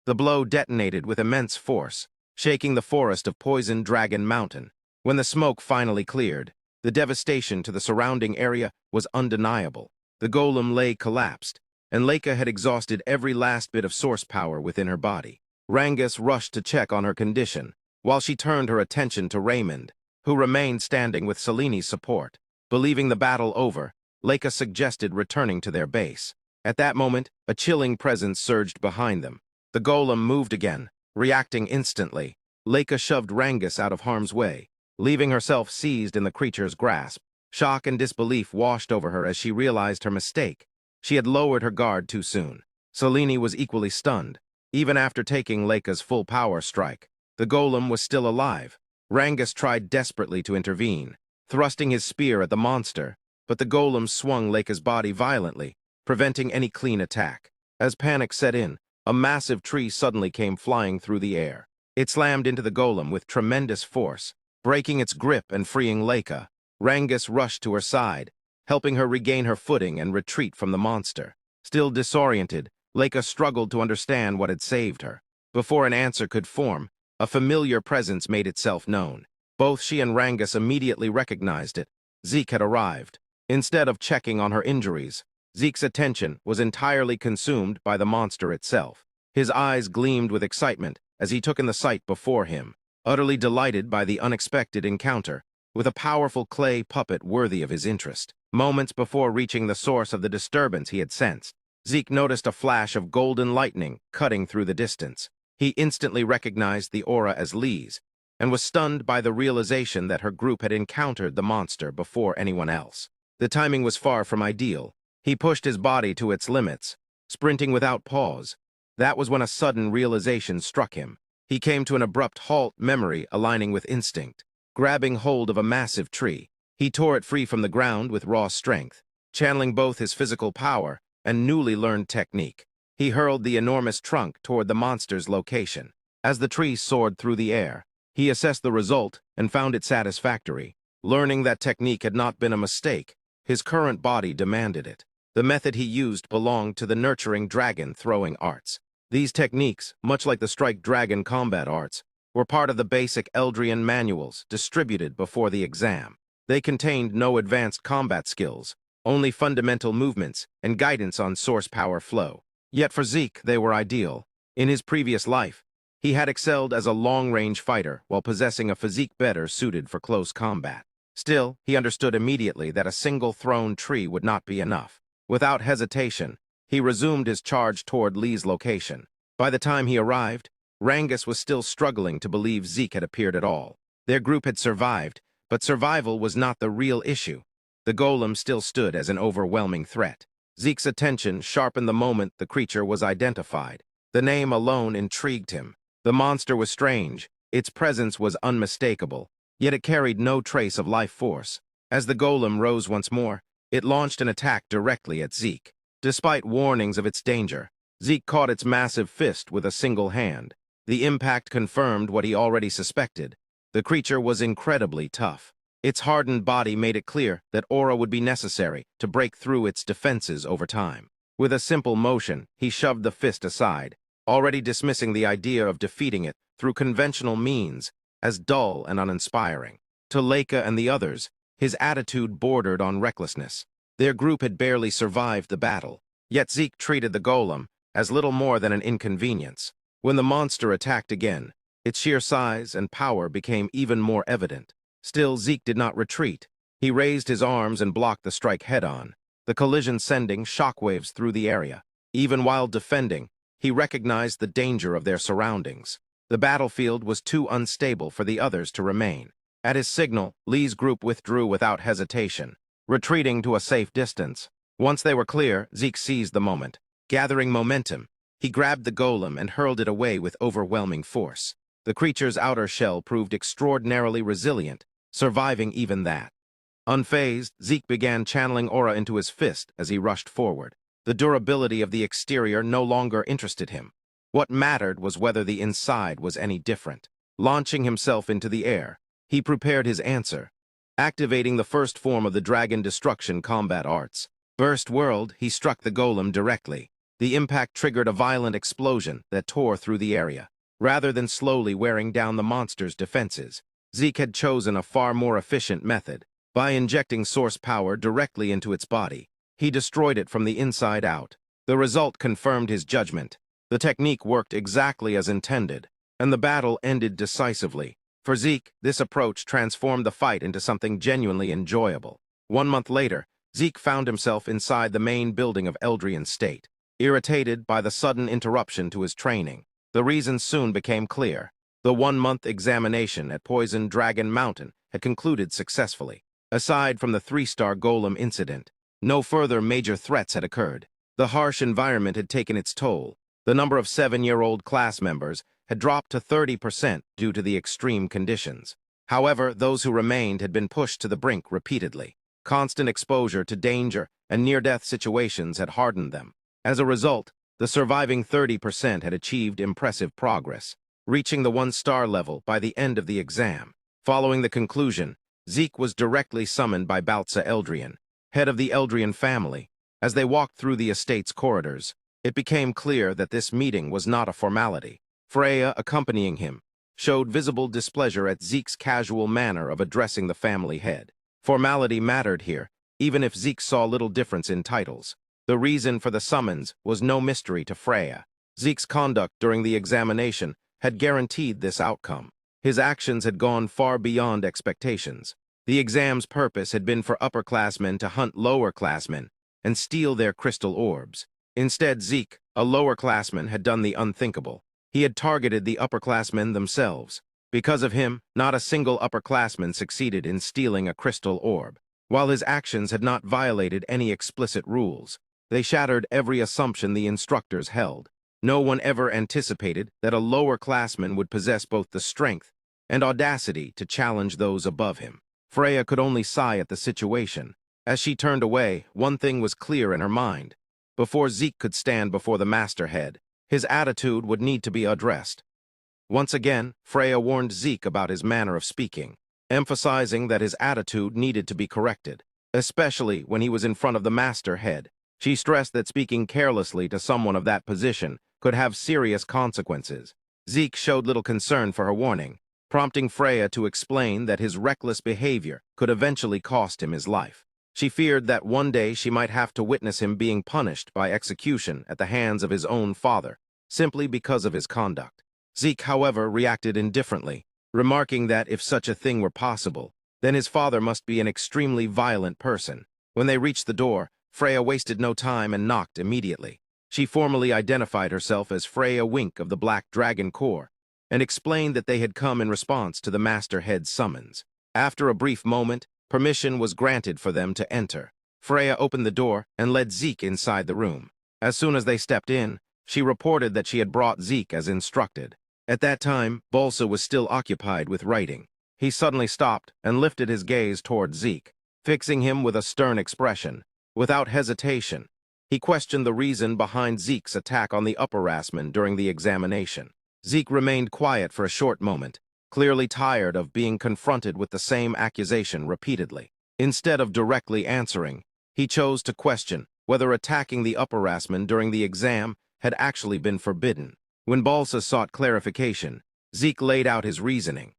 A: The blow detonated with immense force, shaking the forest of Poison Dragon Mountain. When the smoke finally cleared, the devastation to the surrounding area was undeniable. The golem lay collapsed, and Leica had exhausted every last bit of source power within her body. Rangus rushed to check on her condition, while she turned her attention to Raymond, who remained standing with Selene's support. Believing the battle over, Leica suggested returning to their base. At that moment, a chilling presence surged behind them. The golem moved again, reacting instantly. Leica shoved Rangus out of harm's way, leaving herself seized in the creature's grasp. Shock and disbelief washed over her as she realized her mistake. She had lowered her guard too soon. Selene was equally stunned. Even after taking Leica's full power strike, the golem was still alive. Rangus tried desperately to intervene, thrusting his spear at the monster, but the golem swung Leica's body violently, preventing any clean attack. As panic set in, a massive tree suddenly came flying through the air. It slammed into the golem with tremendous force, Breaking its grip and freeing Leica, Rangus rushed to her side, helping her regain her footing and retreat from the monster. Still disoriented, Leica struggled to understand what had saved her. Before an answer could form, a familiar presence made itself known. Both she and Rangus immediately recognized it. Zeke had arrived. Instead of checking on her injuries, Zeke's attention was entirely consumed by the monster itself. His eyes gleamed with excitement as he took in the sight before him, utterly delighted by the unexpected encounter with a powerful clay puppet worthy of his interest. Moments before reaching the source of the disturbance he had sensed, Zeke noticed a flash of golden lightning cutting through the distance. He instantly recognized the aura as Lee's, and was stunned by the realization that her group had encountered the monster before anyone else. The timing was far from ideal. He pushed his body to its limits, sprinting without pause. That was when a sudden realization struck him. He came to an abrupt halt, memory aligning with instinct. Grabbing hold of a massive tree, he tore it free from the ground with raw strength, channeling both his physical power and newly learned technique. He hurled the enormous trunk toward the monster's location. As the tree soared through the air, he assessed the result and found it satisfactory. Learning that technique had not been a mistake, his current body demanded it. The method he used belonged to the nurturing dragon throwing arts. These techniques, much like the strike dragon combat arts, were part of the basic Eldrian manuals distributed before the exam. They contained no advanced combat skills, only fundamental movements and guidance on source power flow. Yet for Zeke, they were ideal. In his previous life, he had excelled as a long-range fighter while possessing a physique better suited for close combat. Still, he understood immediately that a single thrown tree would not be enough. Without hesitation, he resumed his charge toward Lee's location. By the time he arrived, Rangus was still struggling to believe Zeke had appeared at all. Their group had survived, but survival was not the real issue. The golem still stood as an overwhelming threat. Zeke's attention sharpened the moment the creature was identified. The name alone intrigued him. The monster was strange. Its presence was unmistakable, yet it carried no trace of life force. As the golem rose once more, it launched an attack directly at Zeke. Despite warnings of its danger, Zeke caught its massive fist with a single hand. The impact confirmed what he already suspected. The creature was incredibly tough. Its hardened body made it clear that aura would be necessary to break through its defenses over time. With a simple motion, he shoved the fist aside, already dismissing the idea of defeating it through conventional means as dull and uninspiring. To Leica and the others, his attitude bordered on recklessness. Their group had barely survived the battle, yet Zeke treated the golem as little more than an inconvenience. When the monster attacked again, its sheer size and power became even more evident. Still, Zeke did not retreat. He raised his arms and blocked the strike head-on, the collision sending shockwaves through the area. Even while defending, he recognized the danger of their surroundings. The battlefield was too unstable for the others to remain. At his signal, Lee's group withdrew without hesitation, retreating to a safe distance. Once they were clear, Zeke seized the moment. Gathering momentum, he grabbed the golem and hurled it away with overwhelming force. The creature's outer shell proved extraordinarily resilient, surviving even that. Unfazed, Zeke began channeling aura into his fist as he rushed forward. The durability of the exterior no longer interested him. What mattered was whether the inside was any different. Launching himself into the air, he prepared his answer. Activating the first form of the Dragon Destruction combat arts, Burst World, he struck the golem directly. The impact triggered a violent explosion that tore through the area. Rather than slowly wearing down the monster's defenses, Zeke had chosen a far more efficient method. By injecting source power directly into its body, he destroyed it from the inside out. The result confirmed his judgment. The technique worked exactly as intended, and the battle ended decisively. For Zeke, this approach transformed the fight into something genuinely enjoyable. 1 month later, Zeke found himself inside the main building of Eldrian State. Irritated by the sudden interruption to his training, the reason soon became clear. The 1-month examination at Poison Dragon Mountain had concluded successfully. Aside from the 3-star golem incident, no further major threats had occurred. The harsh environment had taken its toll. The number of 7-year-old class members had dropped to 30% due to the extreme conditions. However, those who remained had been pushed to the brink repeatedly. Constant exposure to danger and near-death situations had hardened them. As a result, the surviving 30% had achieved impressive progress, reaching the 1-star level by the end of the exam. Following the conclusion, Zeke was directly summoned by Baltza Eldrian, head of the Eldrian family. As they walked through the estate's corridors, it became clear that this meeting was not a formality. Freya, accompanying him, showed visible displeasure at Zeke's casual manner of addressing the family head. Formality mattered here, even if Zeke saw little difference in titles. The reason for the summons was no mystery to Freya. Zeke's conduct during the examination had guaranteed this outcome. His actions had gone far beyond expectations. The exam's purpose had been for upperclassmen to hunt lowerclassmen and steal their crystal orbs. Instead, Zeke, a lowerclassman, had done the unthinkable. He had targeted the upperclassmen themselves. Because of him, not a single upperclassman succeeded in stealing a crystal orb. While his actions had not violated any explicit rules, they shattered every assumption the instructors held. No one ever anticipated that a lowerclassman would possess both the strength and audacity to challenge those above him. Freya could only sigh at the situation. As she turned away, one thing was clear in her mind. Before Zeke could stand before the masterhead, his attitude would need to be addressed. Once again, Freya warned Zeke about his manner of speaking, emphasizing that his attitude needed to be corrected, especially when he was in front of the masterhead. She stressed that speaking carelessly to someone of that position could have serious consequences. Zeke showed little concern for her warning, prompting Freya to explain that his reckless behavior could eventually cost him his life. She feared that one day she might have to witness him being punished by execution at the hands of his own father, simply because of his conduct. Zeke, however, reacted indifferently, remarking that if such a thing were possible, then his father must be an extremely violent person. When they reached the door, Freya wasted no time and knocked immediately. She formally identified herself as Freya Wink of the Black Dragon Corps and explained that they had come in response to the Masterhead's summons. After a brief moment, permission was granted for them to enter. Freya opened the door and led Zeke inside the room. As soon as they stepped in, she reported that she had brought Zeke as instructed. At that time, Balsa was still occupied with writing. He suddenly stopped and lifted his gaze toward Zeke, fixing him with a stern expression. Without hesitation, he questioned the reason behind Zeke's attack on the upperclassmen during the examination. Zeke remained quiet for a short moment, clearly tired of being confronted with the same accusation repeatedly. Instead of directly answering, he chose to question whether attacking the upperclassmen during the exam had actually been forbidden. When Balsa sought clarification, Zeke laid out his reasoning.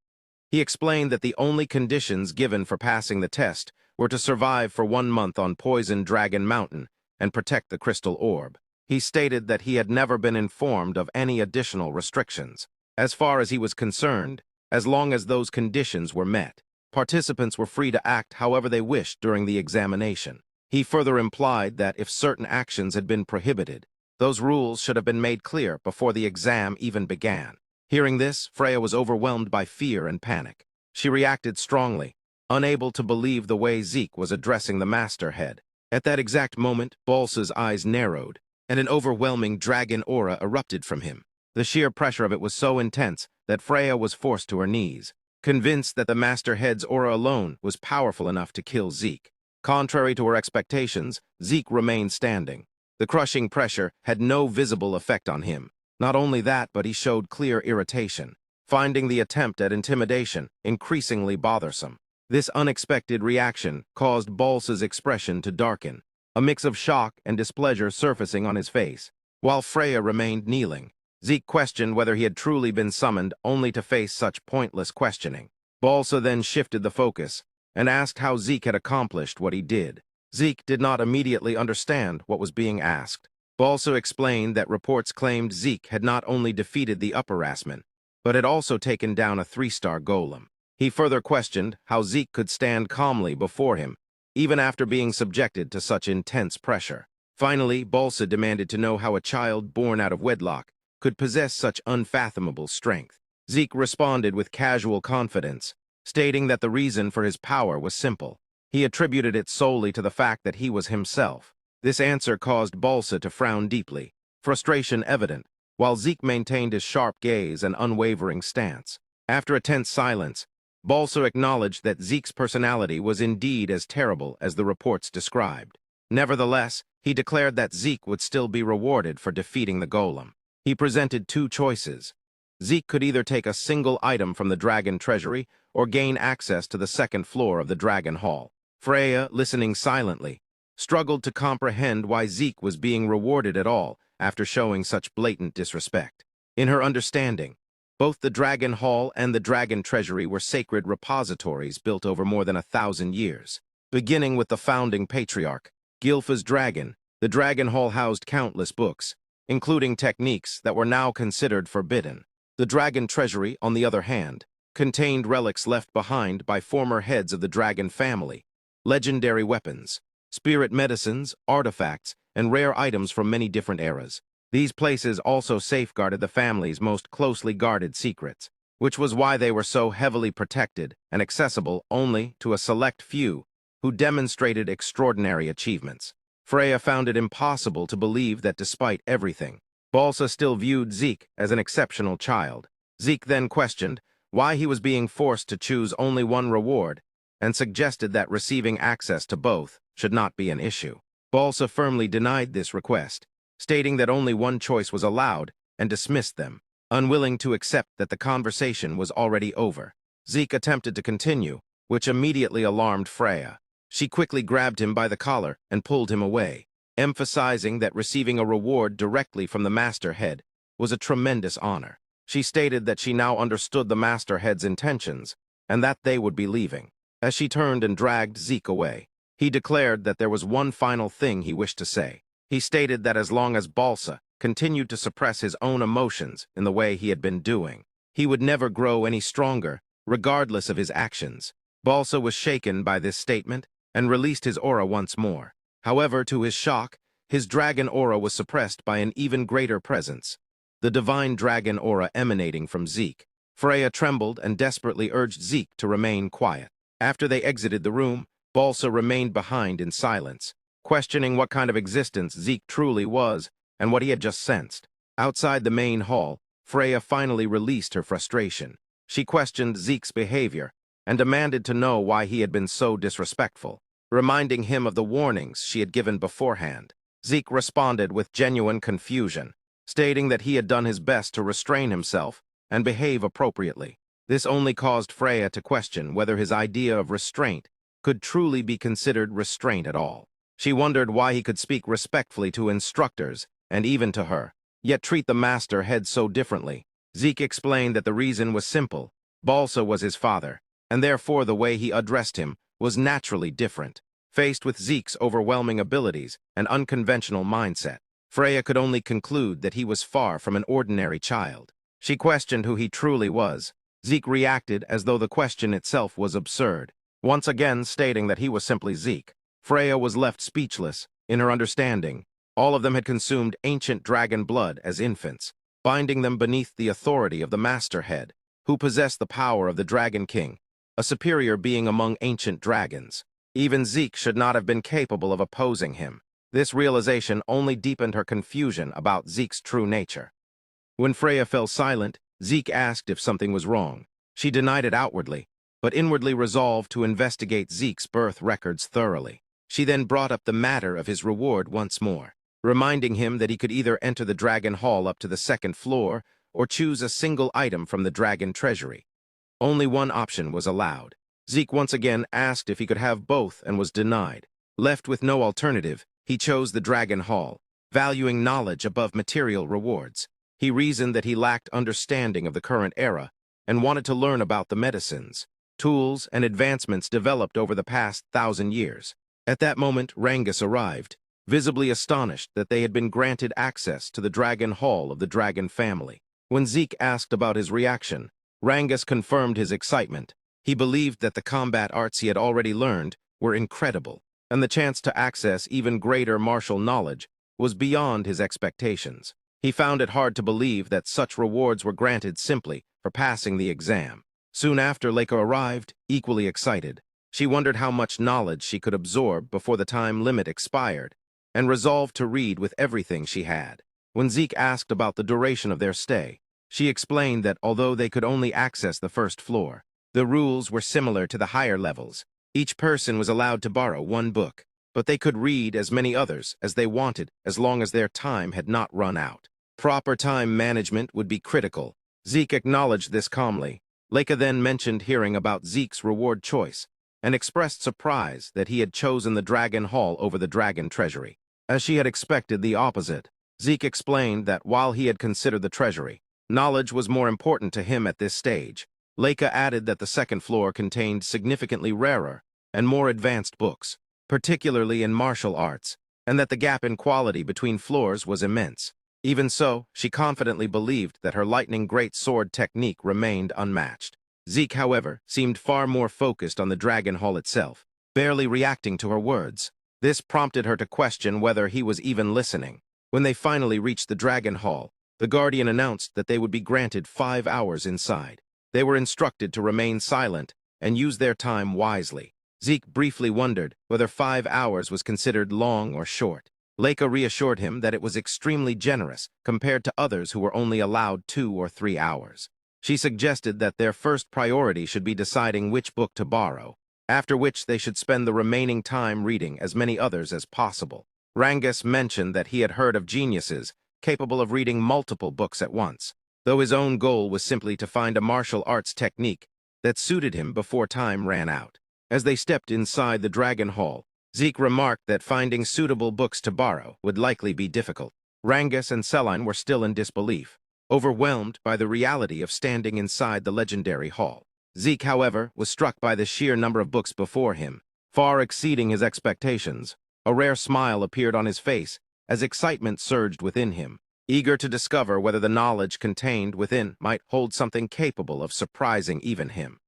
A: He explained that the only conditions given for passing the test were to survive for 1 month on Poison Dragon Mountain and protect the crystal orb. He stated that he had never been informed of any additional restrictions. As far as he was concerned, as long as those conditions were met, participants were free to act however they wished during the examination. He further implied that if certain actions had been prohibited, those rules should have been made clear before the exam even began. Hearing this, Freya was overwhelmed by fear and panic. She reacted strongly, unable to believe the way Zeke was addressing the masterhead. At that exact moment, Balsa's eyes narrowed, and an overwhelming dragon aura erupted from him. The sheer pressure of it was so intense that Freya was forced to her knees, convinced that the masterhead's aura alone was powerful enough to kill Zeke. Contrary to her expectations, Zeke remained standing. The crushing pressure had no visible effect on him. Not only that, but he showed clear irritation, finding the attempt at intimidation increasingly bothersome. This unexpected reaction caused Balsa's expression to darken, a mix of shock and displeasure surfacing on his face. While Freya remained kneeling, Zeke questioned whether he had truly been summoned only to face such pointless questioning. Balsa then shifted the focus and asked how Zeke had accomplished what he did. Zeke did not immediately understand what was being asked. Balsa explained that reports claimed Zeke had not only defeated the upperclassmen, but had also taken down a 3-star golem. He further questioned how Zeke could stand calmly before him, even after being subjected to such intense pressure. Finally, Balsa demanded to know how a child born out of wedlock could possess such unfathomable strength. Zeke responded with casual confidence, stating that the reason for his power was simple. He attributed it solely to the fact that he was himself. This answer caused Balsa to frown deeply, frustration evident, while Zeke maintained his sharp gaze and unwavering stance. After a tense silence, Balsa acknowledged that Zeke's personality was indeed as terrible as the reports described. Nevertheless, he declared that Zeke would still be rewarded for defeating the golem. He presented 2 choices: Zeke could either take a single item from the dragon treasury or gain access to the second floor of the dragon hall. Freya, listening silently, struggled to comprehend why Zeke was being rewarded at all after showing such blatant disrespect. In her understanding, both the Dragon Hall and the Dragon Treasury were sacred repositories built over more than 1,000 years. Beginning with the founding patriarch, Gilfas Eldragon, the Dragon Hall housed countless books, including techniques that were now considered forbidden. The Dragon Treasury, on the other hand, contained relics left behind by former heads of the dragon family, legendary weapons, spirit medicines, artifacts, and rare items from many different eras. These places also safeguarded the family's most closely guarded secrets, which was why they were so heavily protected and accessible only to a select few who demonstrated extraordinary achievements. Freya found it impossible to believe that despite everything, Balsa still viewed Zeke as an exceptional child. Zeke then questioned why he was being forced to choose only one reward and suggested that receiving access to both should not be an issue. Balsa firmly denied this request, stating that only one choice was allowed and dismissed them, unwilling to accept that the conversation was already over. Zeke attempted to continue, which immediately alarmed Freya. She quickly grabbed him by the collar and pulled him away, emphasizing that receiving a reward directly from the Masterhead was a tremendous honor. She stated that she now understood the Masterhead's intentions and that they would be leaving. As she turned and dragged Zeke away, he declared that there was one final thing he wished to say. He stated that as long as Balsa continued to suppress his own emotions in the way he had been doing, he would never grow any stronger, regardless of his actions. Balsa was shaken by this statement and released his aura once more. However, to his shock, his dragon aura was suppressed by an even greater presence, the divine dragon aura emanating from Zeke. Freya trembled and desperately urged Zeke to remain quiet. After they exited the room, Balsa remained behind in silence, questioning what kind of existence Zeke truly was and what he had just sensed. Outside the main hall, Freya finally released her frustration. She questioned Zeke's behavior and demanded to know why he had been so disrespectful, reminding him of the warnings she had given beforehand. Zeke responded with genuine confusion, stating that he had done his best to restrain himself and behave appropriately. This only caused Freya to question whether his idea of restraint could truly be considered restraint at all. She wondered why he could speak respectfully to instructors, and even to her, yet treat the Masterhead so differently. Zeke explained that the reason was simple. Balsa was his father, and therefore the way he addressed him was naturally different. Faced with Zeke's overwhelming abilities and unconventional mindset, Freya could only conclude that he was far from an ordinary child. She questioned who he truly was. Zeke reacted as though the question itself was absurd, once again stating that he was simply Zeke. Freya was left speechless. In her understanding, all of them had consumed ancient dragon blood as infants, binding them beneath the authority of the Masterhead, who possessed the power of the Dragon King, a superior being among ancient dragons. Even Zeke should not have been capable of opposing him. This realization only deepened her confusion about Zeke's true nature. When Freya fell silent, Zeke asked if something was wrong. She denied it outwardly, but inwardly resolved to investigate Zeke's birth records thoroughly. She then brought up the matter of his reward once more, reminding him that he could either enter the Dragon Hall up to the second floor or choose a single item from the Dragon Treasury. Only one option was allowed. Zeke once again asked if he could have both and was denied. Left with no alternative, he chose the Dragon Hall, valuing knowledge above material rewards. He reasoned that he lacked understanding of the current era and wanted to learn about the medicines, tools, and advancements developed over the past 1,000 years. At that moment, Rangus arrived, visibly astonished that they had been granted access to the Dragon Hall of the Dragon family. When Zeke asked about his reaction, Rangus confirmed his excitement. He believed that the combat arts he had already learned were incredible, and the chance to access even greater martial knowledge was beyond his expectations. He found it hard to believe that such rewards were granted simply for passing the exam. Soon after, Leica arrived, equally excited. She wondered how much knowledge she could absorb before the time limit expired, and resolved to read with everything she had. When Zeke asked about the duration of their stay, she explained that although they could only access the first floor, the rules were similar to the higher levels. Each person was allowed to borrow one book, but they could read as many others as they wanted as long as their time had not run out. Proper time management would be critical, Zeke acknowledged this calmly. Leica then mentioned hearing about Zeke's reward choice and expressed surprise that he had chosen the Dragon Hall over the Dragon Treasury. As she had expected the opposite, Zeke explained that while he had considered the treasury, knowledge was more important to him at this stage. Leica added that the second floor contained significantly rarer and more advanced books, particularly in martial arts, and that the gap in quality between floors was immense. Even so, she confidently believed that her lightning great sword technique remained unmatched. Zeke, however, seemed far more focused on the Dragon Hall itself, barely reacting to her words. This prompted her to question whether he was even listening. When they finally reached the Dragon Hall, the Guardian announced that they would be granted 5 hours inside. They were instructed to remain silent and use their time wisely. Zeke briefly wondered whether 5 hours was considered long or short. Leica reassured him that it was extremely generous compared to others who were only allowed 2 or 3 hours. She suggested that their first priority should be deciding which book to borrow, after which they should spend the remaining time reading as many others as possible. Rangus mentioned that he had heard of geniuses capable of reading multiple books at once, though his own goal was simply to find a martial arts technique that suited him before time ran out. As they stepped inside the Dragon Hall, Zeke remarked that finding suitable books to borrow would likely be difficult. Rangus and Celine were still in disbelief, overwhelmed by the reality of standing inside the legendary hall. Zeke, however, was struck by the sheer number of books before him, far exceeding his expectations. A rare smile appeared on his face as excitement surged within him, eager to discover whether the knowledge contained within might hold something capable of surprising even him.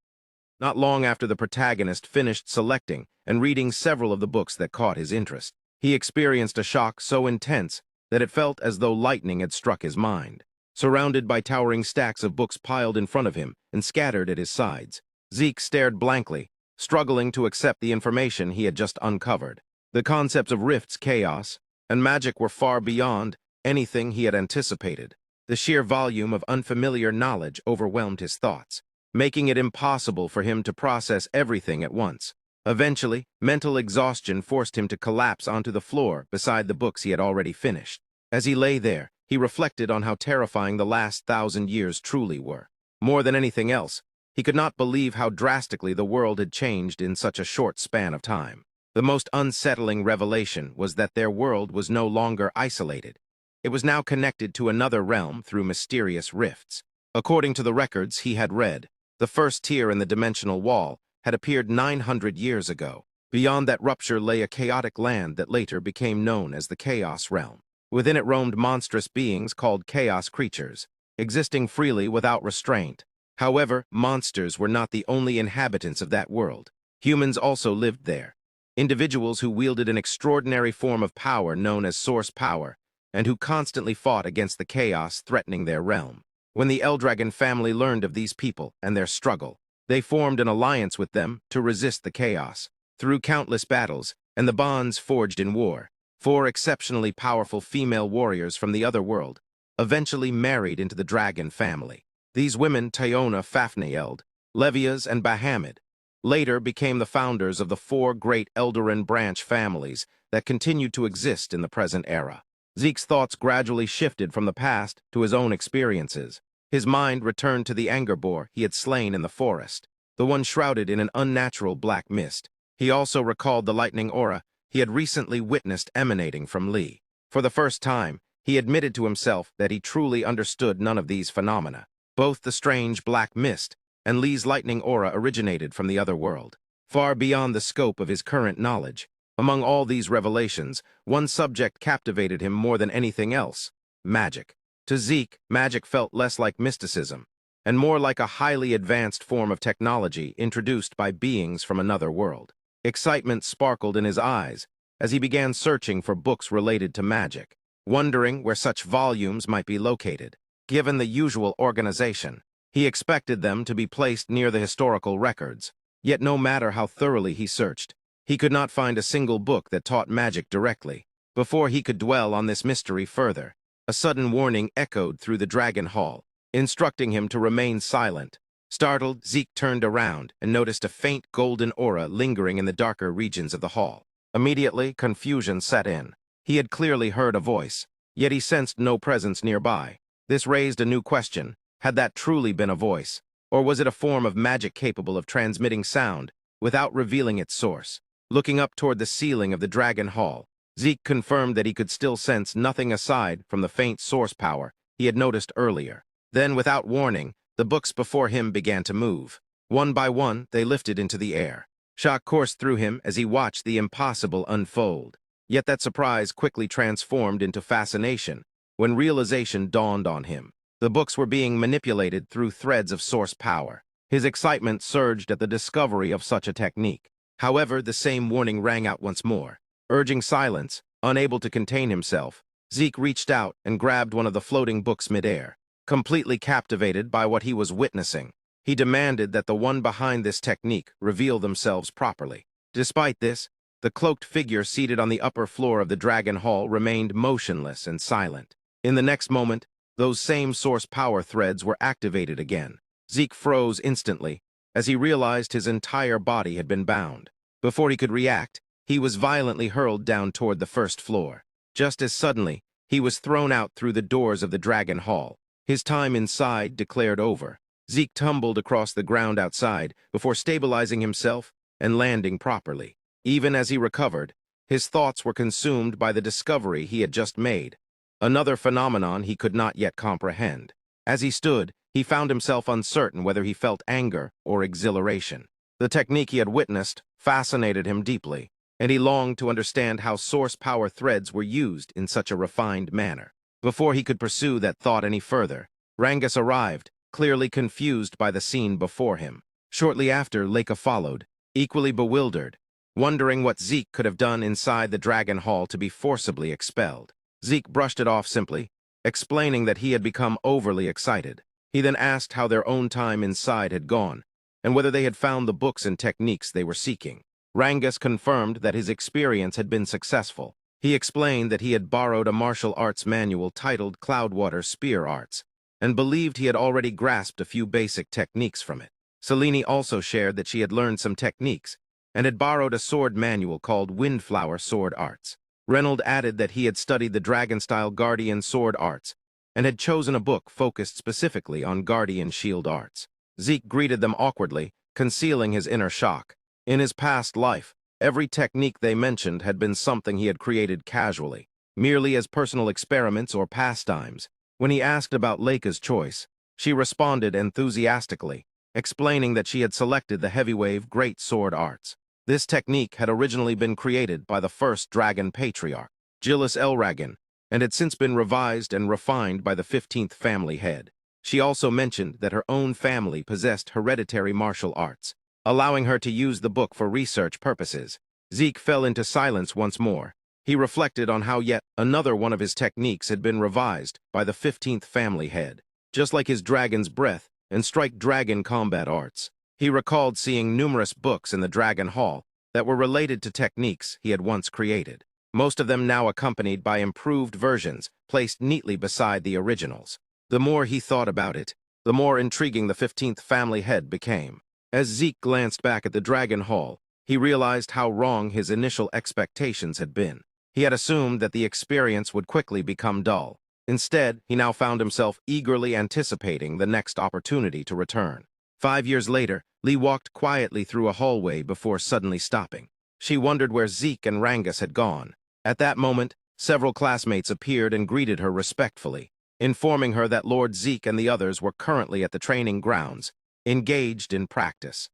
A: Not long after the protagonist finished selecting and reading several of the books that caught his interest, he experienced a shock so intense that it felt as though lightning had struck his mind. Surrounded by towering stacks of books piled in front of him and scattered at his sides, Zeke stared blankly, struggling to accept the information he had just uncovered. The concepts of rifts, chaos, and magic were far beyond anything he had anticipated. The sheer volume of unfamiliar knowledge overwhelmed his thoughts, making it impossible for him to process everything at once. Eventually, mental exhaustion forced him to collapse onto the floor beside the books he had already finished. As he lay there, he reflected on how terrifying the last 1,000 years truly were. More than anything else, he could not believe how drastically the world had changed in such a short span of time. The most unsettling revelation was that their world was no longer isolated. It was now connected to another realm through mysterious rifts. According to the records he had read, the first tear in the dimensional wall had appeared 900 years ago. Beyond that rupture lay a chaotic land that later became known as the Chaos Realm. Within it roamed monstrous beings called chaos creatures, existing freely without restraint. However, monsters were not the only inhabitants of that world. Humans also lived there, individuals who wielded an extraordinary form of power known as source power, and who constantly fought against the chaos threatening their realm. When the Eldragon family learned of these people and their struggle, they formed an alliance with them to resist the chaos. Through countless battles and the bonds forged in war, 4 exceptionally powerful female warriors from the other world eventually married into the dragon family. These women, Tyona, Fafnir, Levias, and Bahamut, later became the founders of the 4 great Eldarin branch families that continued to exist in the present era. Zeke's thoughts gradually shifted from the past to his own experiences. His mind returned to the anger boar he had slain in the forest, the one shrouded in an unnatural black mist. He also recalled the lightning aura he had recently witnessed emanating from Lee. For the first time, he admitted to himself that he truly understood none of these phenomena. Both the strange black mist and Lee's lightning aura originated from the other world, far beyond the scope of his current knowledge. Among all these revelations, one subject captivated him more than anything else: magic. To Zeke, magic felt less like mysticism and more like a highly advanced form of technology introduced by beings from another world. Excitement sparkled in his eyes as he began searching for books related to magic, wondering where such volumes might be located. Given the usual organization, he expected them to be placed near the historical records. Yet no matter how thoroughly he searched, he could not find a single book that taught magic directly. Before he could dwell on this mystery further, a sudden warning echoed through the Dragon Hall, instructing him to remain silent. Startled, Zeke turned around and noticed a faint golden aura lingering in the darker regions of the hall. Immediately, confusion set in. He had clearly heard a voice, yet he sensed no presence nearby. This raised a new question: Had that truly been a voice? Or was it a form of magic capable of transmitting sound without revealing its source? Looking up toward the ceiling of the Dragon Hall, Zeke confirmed that he could still sense nothing aside from the faint source power he had noticed earlier. Then, without warning, the books before him began to move. One by one, they lifted into the air. Shock coursed through him as he watched the impossible unfold. Yet that surprise quickly transformed into fascination when realization dawned on him. The books were being manipulated through threads of source power. His excitement surged at the discovery of such a technique. However, the same warning rang out once more. Urging silence, unable to contain himself, Zeke reached out and grabbed one of the floating books midair. Completely captivated by what he was witnessing, he demanded that the one behind this technique reveal themselves properly. Despite this, the cloaked figure seated on the upper floor of the Dragon Hall remained motionless and silent. In the next moment, those same source power threads were activated again. Zeke froze instantly as he realized his entire body had been bound. Before he could react, he was violently hurled down toward the first floor. Just as suddenly, he was thrown out through the doors of the Dragon Hall. His time inside declared over. Zeke tumbled across the ground outside before stabilizing himself and landing properly. Even as he recovered, his thoughts were consumed by the discovery he had just made, another phenomenon he could not yet comprehend. As he stood, he found himself uncertain whether he felt anger or exhilaration. The technique he had witnessed fascinated him deeply, and he longed to understand how source power threads were used in such a refined manner. Before he could pursue that thought any further, Rangus arrived, clearly confused by the scene before him. Shortly after, Leica followed, equally bewildered, wondering what Zeke could have done inside the Dragon Hall to be forcibly expelled. Zeke brushed it off simply, explaining that he had become overly excited. He then asked how their own time inside had gone, and whether they had found the books and techniques they were seeking. Rangus confirmed that his experience had been successful. He explained that he had borrowed a martial arts manual titled Cloudwater Spear Arts, and believed he had already grasped a few basic techniques from it. Selene also shared that she had learned some techniques, and had borrowed a sword manual called Windflower Sword Arts. Reynold added that he had studied the Dragon-style Guardian Sword Arts, and had chosen a book focused specifically on Guardian Shield Arts. Zeke greeted them awkwardly, concealing his inner shock. In his past life, every technique they mentioned had been something he had created casually, merely as personal experiments or pastimes. When he asked about Leica's choice, she responded enthusiastically, explaining that she had selected the Heavywave Great Sword Arts. This technique had originally been created by the first Dragon Patriarch, Gilfas Eldragon, and had since been revised and refined by the 15th family head. She also mentioned that her own family possessed hereditary martial arts, allowing her to use the book for research purposes. Zeke fell into silence once more. He reflected on how yet another one of his techniques had been revised by the 15th family head. Just like his Dragon's Breath and Strike Dragon combat arts, he recalled seeing numerous books in the Dragon Hall that were related to techniques he had once created, most of them now accompanied by improved versions placed neatly beside the originals. The more he thought about it, the more intriguing the 15th family head became. As Zeke glanced back at the Dragon Hall, he realized how wrong his initial expectations had been. He had assumed that the experience would quickly become dull. Instead, he now found himself eagerly anticipating the next opportunity to return. 5 years later, Lee walked quietly through a hallway before suddenly stopping. She wondered where Zeke and Rangus had gone. At that moment, several classmates appeared and greeted her respectfully, informing her that Lord Zeke and the others were currently at the training grounds, engaged in practice.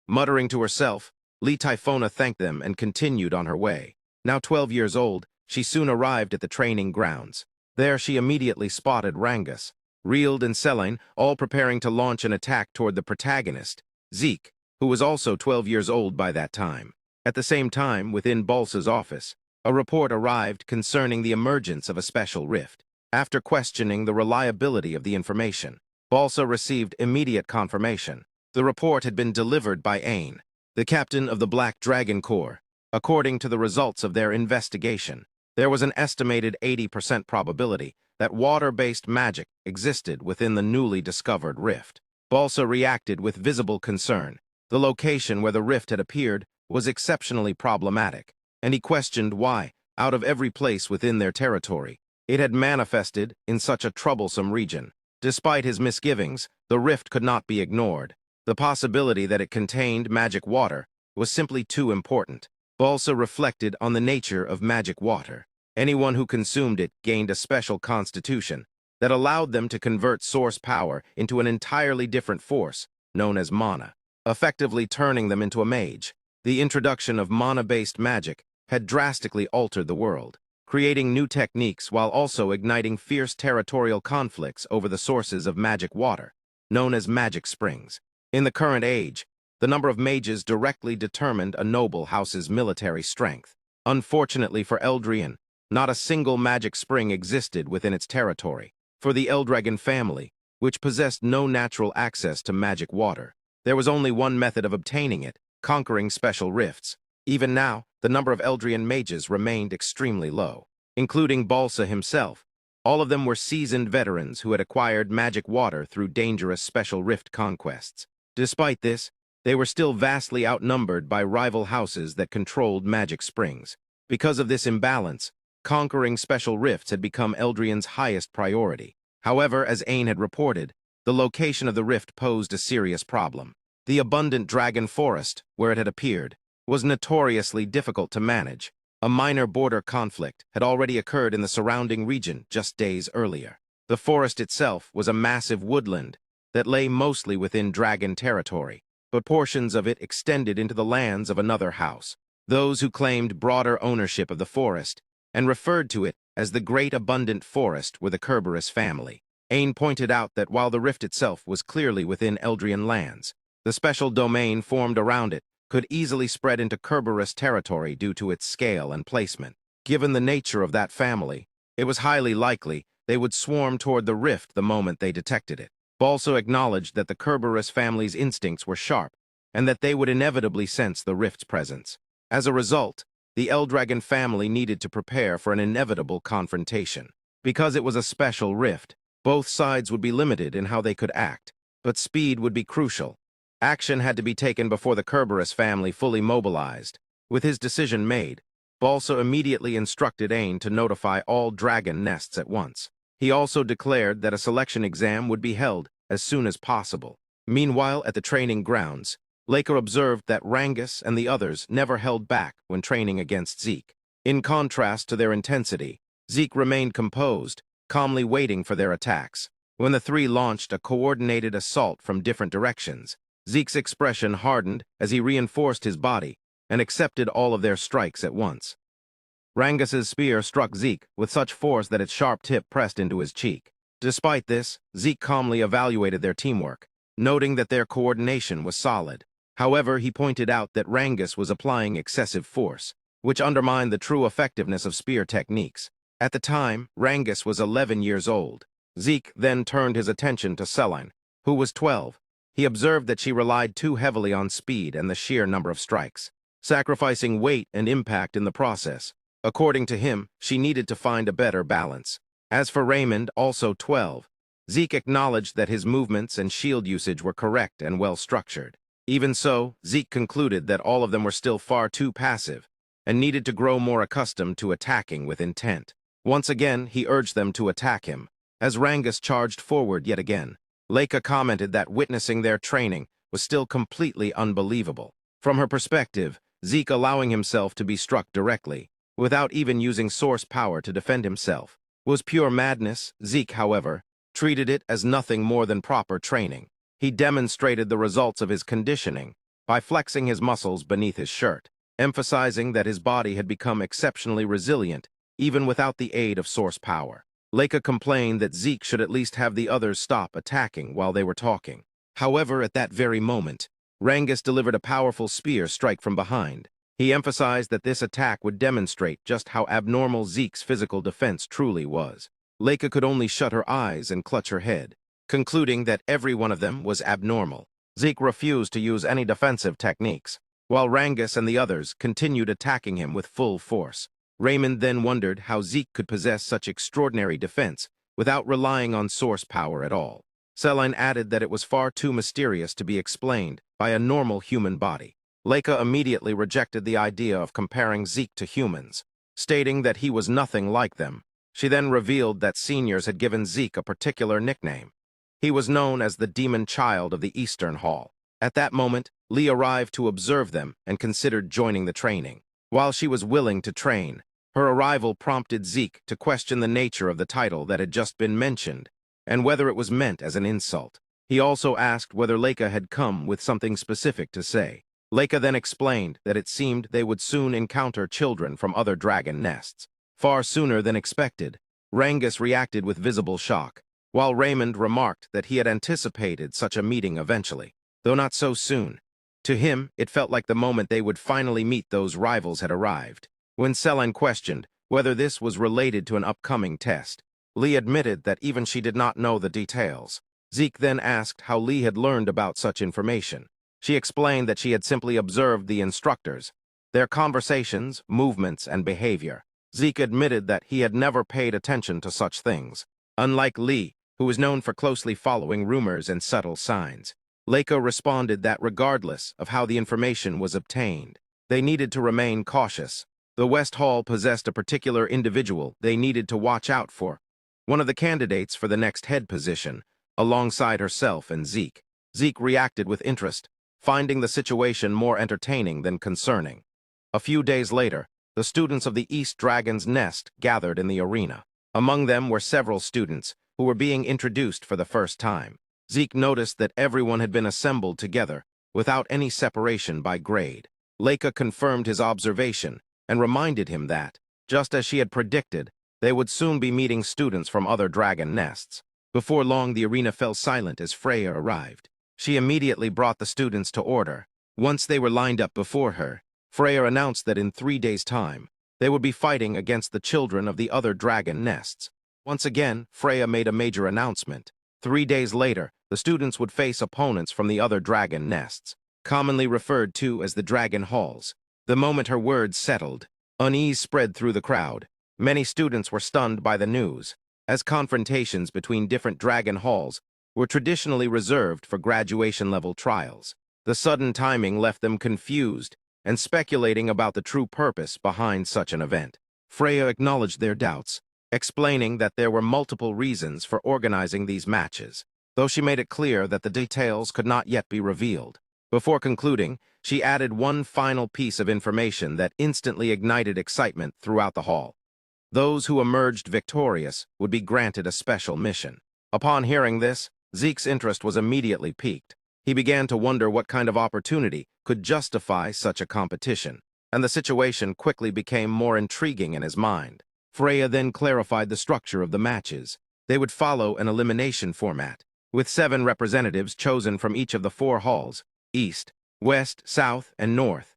A: Muttering to herself, Lee Typhona thanked them and continued on her way. Now 12 years old, she soon arrived at the training grounds. There she immediately spotted Rangus, Reeld and Selene, all preparing to launch an attack toward the protagonist, Zeke, who was also 12 years old by that time. At the same time, within Balsa's office, a report arrived concerning the emergence of a special rift. After questioning the reliability of the information, Balsa received immediate confirmation. The report had been delivered by Ain, the captain of the Black Dragon Corps. According to the results of their investigation, there was an estimated 80% probability that water-based magic existed within the newly discovered rift. Balsa reacted with visible concern. The location where the rift had appeared was exceptionally problematic, and he questioned why, out of every place within their territory, it had manifested in such a troublesome region. Despite his misgivings, the rift could not be ignored. The possibility that it contained magic water was simply too important. Balsa reflected on the nature of magic water. Anyone who consumed it gained a special constitution that allowed them to convert source power into an entirely different force, known as mana, effectively turning them into a mage. The introduction of mana-based magic had drastically altered the world, creating new techniques while also igniting fierce territorial conflicts over the sources of magic water, known as magic springs. In the current age, the number of mages directly determined a noble house's military strength. Unfortunately for Eldragon, not a single magic spring existed within its territory. For the Eldragon family, which possessed no natural access to magic water, there was only one method of obtaining it: conquering special rifts. Even now, the number of Eldragon mages remained extremely low, including Balsa himself. All of them were seasoned veterans who had acquired magic water through dangerous special rift conquests. Despite this, they were still vastly outnumbered by rival houses that controlled magic springs. Because of this imbalance, conquering special rifts had become Eldragon's highest priority. However, as Ain had reported, the location of the rift posed a serious problem. The abundant dragon forest, where it had appeared, was notoriously difficult to manage. A minor border conflict had already occurred in the surrounding region just days earlier. The forest itself was a massive woodland that lay mostly within dragon territory, but portions of it extended into the lands of another house. Those who claimed broader ownership of the forest and referred to it as the Great Abundant Forest were the Kerberos family. Ain pointed out that while the rift itself was clearly within Eldragon lands, the special domain formed around it could easily spread into Kerberos territory due to its scale and placement. Given the nature of that family, it was highly likely they would swarm toward the rift the moment they detected it. Balsa acknowledged that the Kerberos family's instincts were sharp and that they would inevitably sense the rift's presence. As a result, the Eldragon family needed to prepare for an inevitable confrontation. Because it was a special rift, both sides would be limited in how they could act, but speed would be crucial. Action had to be taken before the Kerberos family fully mobilized. With his decision made, Balsa immediately instructed Ain to notify all dragon nests at once. He also declared that a selection exam would be held as soon as possible. Meanwhile, at the training grounds, Laker observed that Rangus and the others never held back when training against Zeke. In contrast to their intensity, Zeke remained composed, calmly waiting for their attacks. When the three launched a coordinated assault from different directions, Zeke's expression hardened as he reinforced his body and accepted all of their strikes at once. Rangus's spear struck Zeke with such force that its sharp tip pressed into his cheek. Despite this, Zeke calmly evaluated their teamwork, noting that their coordination was solid. However, he pointed out that Rangus was applying excessive force, which undermined the true effectiveness of spear techniques. At the time, Rangus was 11 years old. Zeke then turned his attention to Celine, who was 12. He observed that she relied too heavily on speed and the sheer number of strikes, sacrificing weight and impact in the process. According to him, she needed to find a better balance. As for Raymond, also 12, Zeke acknowledged that his movements and shield usage were correct and well-structured. Even so, Zeke concluded that all of them were still far too passive and needed to grow more accustomed to attacking with intent. Once again, he urged them to attack him. As Rangus charged forward yet again, Leica commented that witnessing their training was still completely unbelievable. From her perspective, Zeke allowing himself to be struck directly, without even using source power to defend himself, was pure madness. Zeke, however, treated it as nothing more than proper training. He demonstrated the results of his conditioning by flexing his muscles beneath his shirt, emphasizing that his body had become exceptionally resilient even without the aid of source power. Leica complained that Zeke should at least have the others stop attacking while they were talking. However, at that very moment, Rangus delivered a powerful spear strike from behind. He emphasized that this attack would demonstrate just how abnormal Zeke's physical defense truly was. Leica could only shut her eyes and clutch her head, concluding that every one of them was abnormal. Zeke refused to use any defensive techniques, while Rangus and the others continued attacking him with full force. Raymond then wondered how Zeke could possess such extraordinary defense without relying on source power at all. Celine added that it was far too mysterious to be explained by a normal human body. Leica immediately rejected the idea of comparing Zeke to humans, stating that he was nothing like them. She then revealed that seniors had given Zeke a particular nickname, He was known as the demon child of the Eastern Hall. At that moment, Lee arrived to observe them and considered joining the training. While she was willing to train, her arrival prompted Zeke to question the nature of the title that had just been mentioned, and whether it was meant as an insult. He also asked whether Leica had come with something specific to say. Leica then explained that it seemed they would soon encounter children from other dragon nests. Far sooner than expected, Rangus reacted with visible shock, while Raymond remarked that he had anticipated such a meeting eventually, though not so soon. To him, it felt like the moment they would finally meet those rivals had arrived. When Selene questioned whether this was related to an upcoming test, Lee admitted that even she did not know the details. Zeke then asked how Lee had learned about such information. She explained that she had simply observed the instructors, their conversations, movements, and behavior. Zeke admitted that he had never paid attention to such things. Unlike Lee, who was known for closely following rumors and subtle signs, Leica responded that regardless of how the information was obtained, they needed to remain cautious. The West Hall possessed a particular individual they needed to watch out for, one of the candidates for the next head position, alongside herself and Zeke. Zeke reacted with interest, finding the situation more entertaining than concerning. A few days later, the students of the East Dragon's Nest gathered in the arena. Among them were several students who were being introduced for the first time. Zeke noticed that everyone had been assembled together, without any separation by grade. Leica confirmed his observation and reminded him that, just as she had predicted, they would soon be meeting students from other dragon nests. Before long, the arena fell silent as Freya arrived. She immediately brought the students to order. Once they were lined up before her, Freya announced that in 3 days' time, they would be fighting against the children of the other dragon nests. Once again, Freya made a major announcement. 3 days later, the students would face opponents from the other dragon nests, commonly referred to as the Dragon Halls. The moment her words settled, unease spread through the crowd. Many students were stunned by the news, as confrontations between different dragon halls were traditionally reserved for graduation-level trials. The sudden timing left them confused and speculating about the true purpose behind such an event. Freya acknowledged their doubts, explaining that there were multiple reasons for organizing these matches, though she made it clear that the details could not yet be revealed. Before concluding, she added one final piece of information that instantly ignited excitement throughout the hall. Those who emerged victorious would be granted a special mission. Upon hearing this, Zeke's interest was immediately piqued. He began to wonder what kind of opportunity could justify such a competition, and the situation quickly became more intriguing in his mind. Freya then clarified the structure of the matches. They would follow an elimination format, with 7 representatives chosen from each of the 4 halls, East, West, South, and North.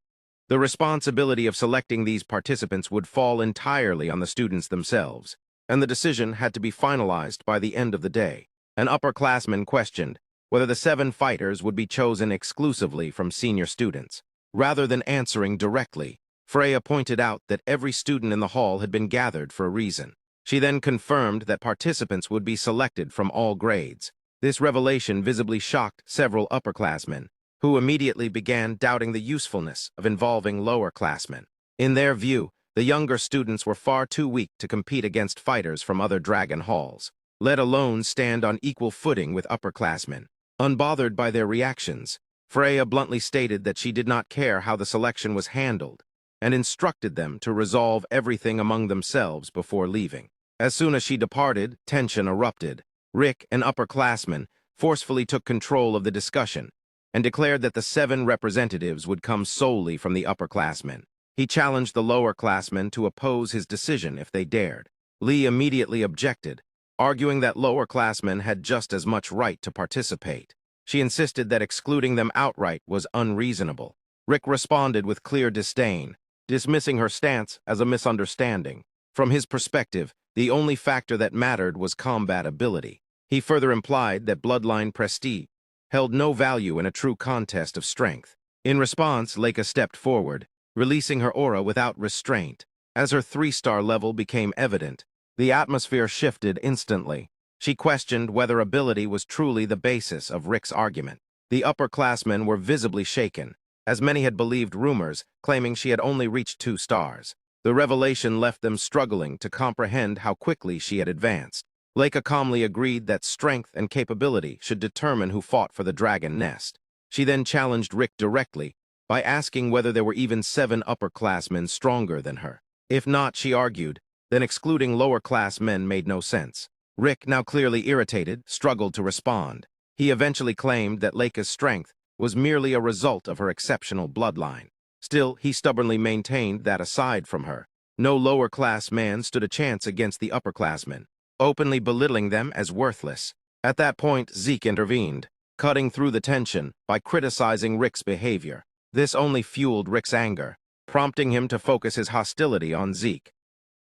A: The responsibility of selecting these participants would fall entirely on the students themselves, and the decision had to be finalized by the end of the day. An upperclassman questioned whether the 7 fighters would be chosen exclusively from senior students. Rather than answering directly, Freya pointed out that every student in the hall had been gathered for a reason. She then confirmed that participants would be selected from all grades. This revelation visibly shocked several upperclassmen, who immediately began doubting the usefulness of involving lowerclassmen. In their view, the younger students were far too weak to compete against fighters from other dragon halls, let alone stand on equal footing with upperclassmen. Unbothered by their reactions, Freya bluntly stated that she did not care how the selection was handled, and instructed them to resolve everything among themselves before leaving. As soon as she departed, tension erupted. Rick, an upperclassman, forcefully took control of the discussion and declared that the 7 representatives would come solely from the upperclassmen. He challenged the lowerclassmen to oppose his decision if they dared. Lee immediately objected, arguing that lowerclassmen had just as much right to participate. She insisted that excluding them outright was unreasonable. Rick responded with clear disdain, dismissing her stance as a misunderstanding. From his perspective, the only factor that mattered was combat ability. He further implied that bloodline prestige held no value in a true contest of strength. In response, Leica stepped forward, releasing her aura without restraint. As her 3-star level became evident, the atmosphere shifted instantly. She questioned whether ability was truly the basis of Rick's argument. The upperclassmen were visibly shaken, as many had believed rumors claiming she had only reached 2 stars. The revelation left them struggling to comprehend how quickly she had advanced. Leica calmly agreed that strength and capability should determine who fought for the dragon nest. She then challenged Rick directly by asking whether there were even 7 upperclassmen stronger than her. If not, she argued, then excluding lower-class men made no sense. Rick, now clearly irritated, struggled to respond. He eventually claimed that Leica's strength was merely a result of her exceptional bloodline. Still, he stubbornly maintained that aside from her, no lower-class man stood a chance against the upperclassmen, openly belittling them as worthless. At that point, Zeke intervened, cutting through the tension by criticizing Rick's behavior. This only fueled Rick's anger, prompting him to focus his hostility on Zeke.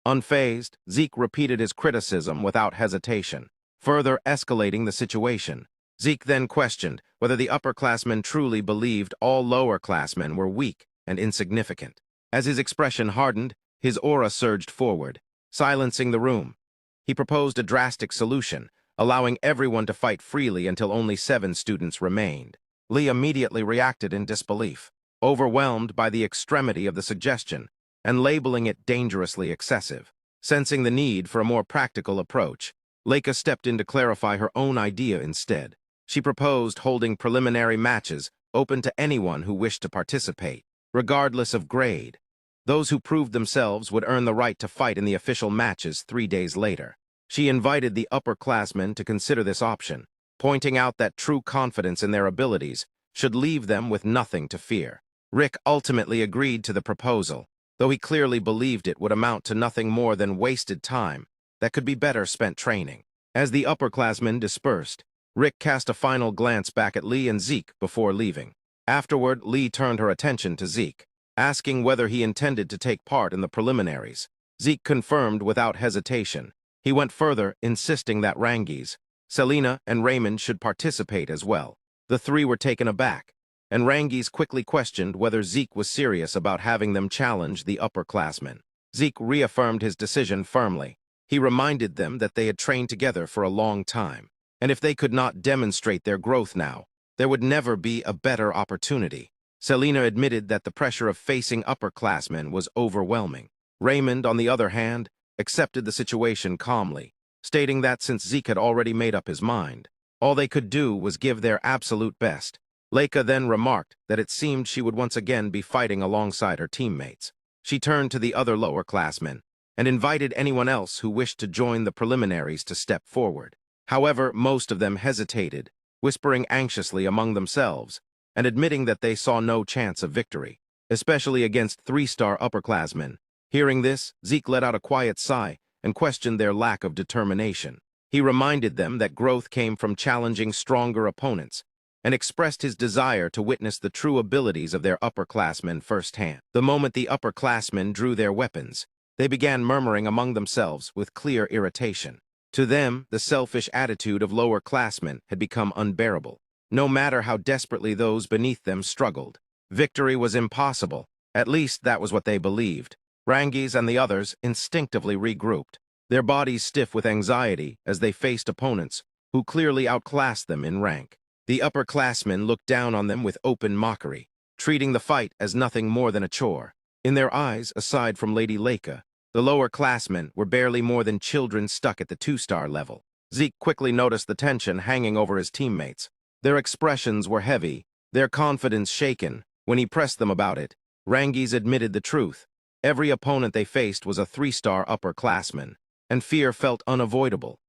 A: Unfazed, Zeke repeated his criticism without hesitation, further escalating the situation. Zeke then questioned whether the upperclassmen truly believed all lowerclassmen were weak and insignificant. As his expression hardened, his aura surged forward, silencing the room. He proposed a drastic solution, allowing everyone to fight freely until only 7 students remained. Lee immediately reacted in disbelief, overwhelmed by the extremity of the suggestion and labeling it dangerously excessive. Sensing the need for a more practical approach, Leica stepped in to clarify her own idea instead. She proposed holding preliminary matches open to anyone who wished to participate, regardless of grade. Those who proved themselves would earn the right to fight in the official matches 3 days later. She invited the upperclassmen to consider this option, pointing out that true confidence in their abilities should leave them with nothing to fear. Rick ultimately agreed to the proposal, though he clearly believed it would amount to nothing more than wasted time that could be better spent training. As the upperclassmen dispersed, Rick cast a final glance back at Lee and Zeke before leaving. Afterward, Lee turned her attention to Zeke, asking whether he intended to take part in the preliminaries. Zeke confirmed without hesitation. He went further, insisting that Rangis, Selena, and Raymond should participate as well. The 3 were taken aback, and Rangis quickly questioned whether Zeke was serious about having them challenge the upperclassmen. Zeke reaffirmed his decision firmly. He reminded them that they had trained together for a long time, and if they could not demonstrate their growth now, there would never be a better opportunity. Selena admitted that the pressure of facing upperclassmen was overwhelming. Raymond, on the other hand, accepted the situation calmly, stating that since Zeke had already made up his mind, all they could do was give their absolute best. Leica then remarked that it seemed she would once again be fighting alongside her teammates. She turned to the other lowerclassmen and invited anyone else who wished to join the preliminaries to step forward. However, most of them hesitated, whispering anxiously among themselves and admitting that they saw no chance of victory, especially against 3-star upperclassmen. Hearing this, Zeke let out a quiet sigh and questioned their lack of determination. He reminded them that growth came from challenging stronger opponents and expressed his desire to witness the true abilities of their upperclassmen firsthand. The moment the upperclassmen drew their weapons, they began murmuring among themselves with clear irritation. To them, the selfish attitude of lowerclassmen had become unbearable. No matter how desperately those beneath them struggled, victory was impossible. At least that was what they believed. Rangis and the others instinctively regrouped, their bodies stiff with anxiety as they faced opponents who clearly outclassed them in rank. The upperclassmen looked down on them with open mockery, treating the fight as nothing more than a chore. In their eyes, aside from Lady Leica, the lowerclassmen were barely more than children stuck at the 2-star level. Zeke quickly noticed the tension hanging over his teammates. Their expressions were heavy, their confidence shaken. When he pressed them about it, Rangis admitted the truth. Every opponent they faced was a 3-star upperclassman, and fear felt unavoidable.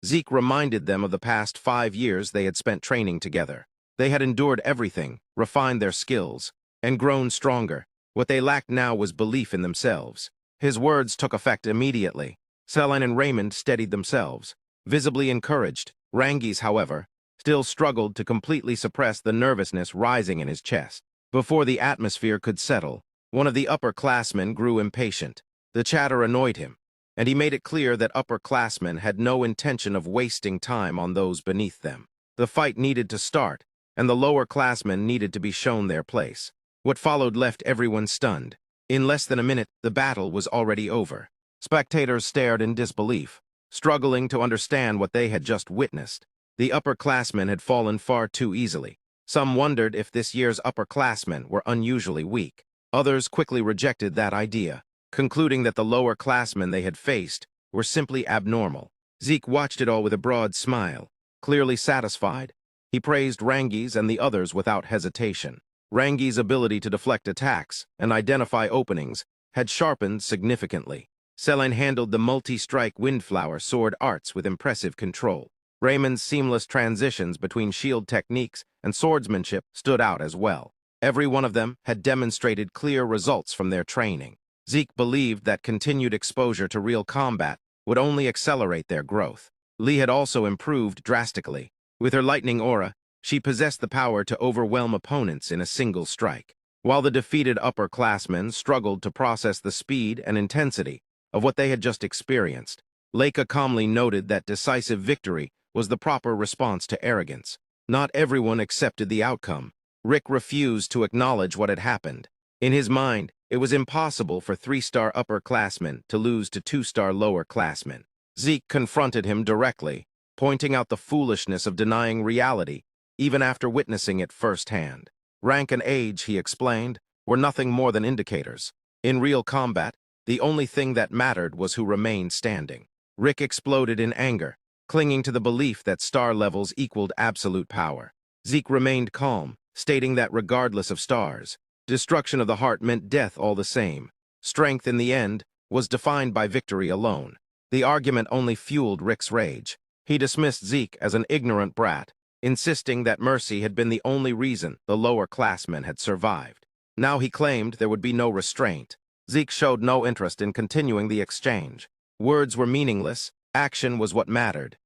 A: Zeke reminded them of the past 5 years they had spent training together. They had endured everything, refined their skills, and grown stronger. What they lacked now was belief in themselves. His words took effect immediately. Selene and Raymond steadied themselves, visibly encouraged. Rangis, however, still struggled to completely suppress the nervousness rising in his chest. Before the atmosphere could settle, one of the upperclassmen grew impatient. The chatter annoyed him, and he made it clear that upperclassmen had no intention of wasting time on those beneath them. The fight needed to start, and the lowerclassmen needed to be shown their place. What followed left everyone stunned. In less than a minute, the battle was already over. Spectators stared in disbelief, struggling to understand what they had just witnessed. The upperclassmen had fallen far too easily. Some wondered if this year's upperclassmen were unusually weak. Others quickly rejected that idea, concluding that the lowerclassmen they had faced were simply abnormal. Zeke watched it all with a broad smile. Clearly satisfied, he praised Rangi's and the others without hesitation. Rangi's ability to deflect attacks and identify openings had sharpened significantly. Selene handled the multi-strike Windflower sword arts with impressive control. Raymond's seamless transitions between shield techniques and swordsmanship stood out as well. Every one of them had demonstrated clear results from their training. Zeke believed that continued exposure to real combat would only accelerate their growth. Lee had also improved drastically. With her lightning aura, she possessed the power to overwhelm opponents in a single strike. While the defeated upperclassmen struggled to process the speed and intensity of what they had just experienced, Leica calmly noted that decisive victory was the proper response to arrogance. Not everyone accepted the outcome. Rick refused to acknowledge what had happened. In his mind, it was impossible for 3-star upperclassmen to lose to 2-star lowerclassmen. Zeke confronted him directly, pointing out the foolishness of denying reality, even after witnessing it firsthand. Rank and age, he explained, were nothing more than indicators. In real combat, the only thing that mattered was who remained standing. Rick exploded in anger, clinging to the belief that star levels equaled absolute power. Zeke remained calm, stating that regardless of stars, destruction of the heart meant death all the same. Strength, in the end, was defined by victory alone. The argument only fueled Rick's rage. He dismissed Zeke as an ignorant brat, insisting that mercy had been the only reason the lower-classmen had survived. Now he claimed there would be no restraint. Zeke showed no interest in continuing the exchange. Words were meaningless, action was what mattered.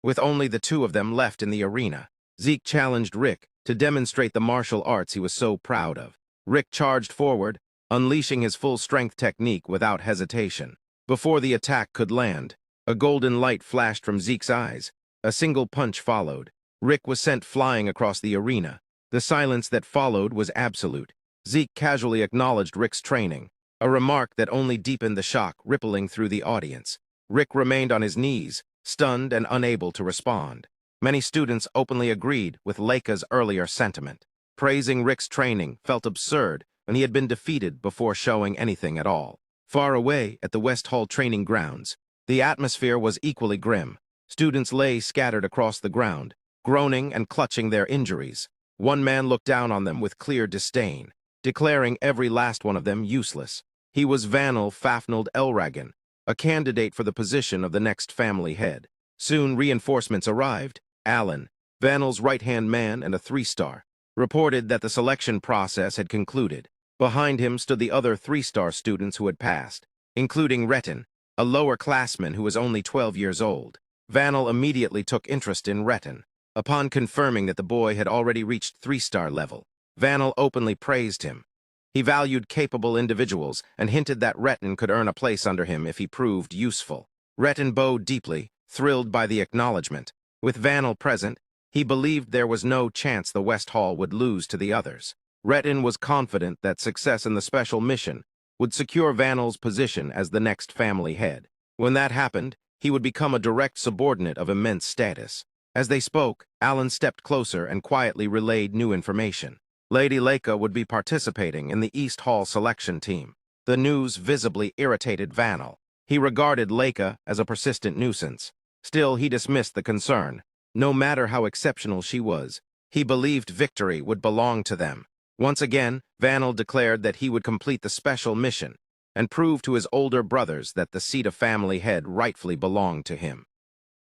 A: With only the two of them left in the arena, Zeke challenged Rick to demonstrate the martial arts he was so proud of. Rick charged forward, unleashing his full-strength technique without hesitation. Before the attack could land, a golden light flashed from Zeke's eyes. A single punch followed. Rick was sent flying across the arena. The silence that followed was absolute. Zeke casually acknowledged Rick's training, a remark that only deepened the shock rippling through the audience. Rick remained on his knees, stunned and unable to respond. Many students openly agreed with Leica's earlier sentiment. Praising Rick's training felt absurd when he had been defeated before showing anything at all. Far away at the West Hall training grounds, the atmosphere was equally grim. Students lay scattered across the ground, groaning and clutching their injuries. One man looked down on them with clear disdain, declaring every last one of them useless. He was Vanel Fafnald Eldragon, a candidate for the position of the next family head. Soon reinforcements arrived. Alan, Vanel's right-hand man and a 3-star, reported that the selection process had concluded. Behind him stood the other 3-star students who had passed, including Retin, a lower-classman who was only 12 years old. Vanel immediately took interest in Retin. Upon confirming that the boy had already reached 3-star level, Vanel openly praised him. He valued capable individuals and hinted that Retin could earn a place under him if he proved useful. Retin bowed deeply, thrilled by the acknowledgement. With Vanel present, he believed there was no chance the West Hall would lose to the others. Retin was confident that success in the special mission would secure Vanel's position as the next family head. When that happened, he would become a direct subordinate of immense status. As they spoke, Alan stepped closer and quietly relayed new information. Lady Leica would be participating in the East Hall selection team. The news visibly irritated Vanel. He regarded Leica as a persistent nuisance. Still, he dismissed the concern. No matter how exceptional she was, he believed victory would belong to them. Once again, Vanel declared that he would complete the special mission and prove to his older brothers that the seat of family head rightfully belonged to him.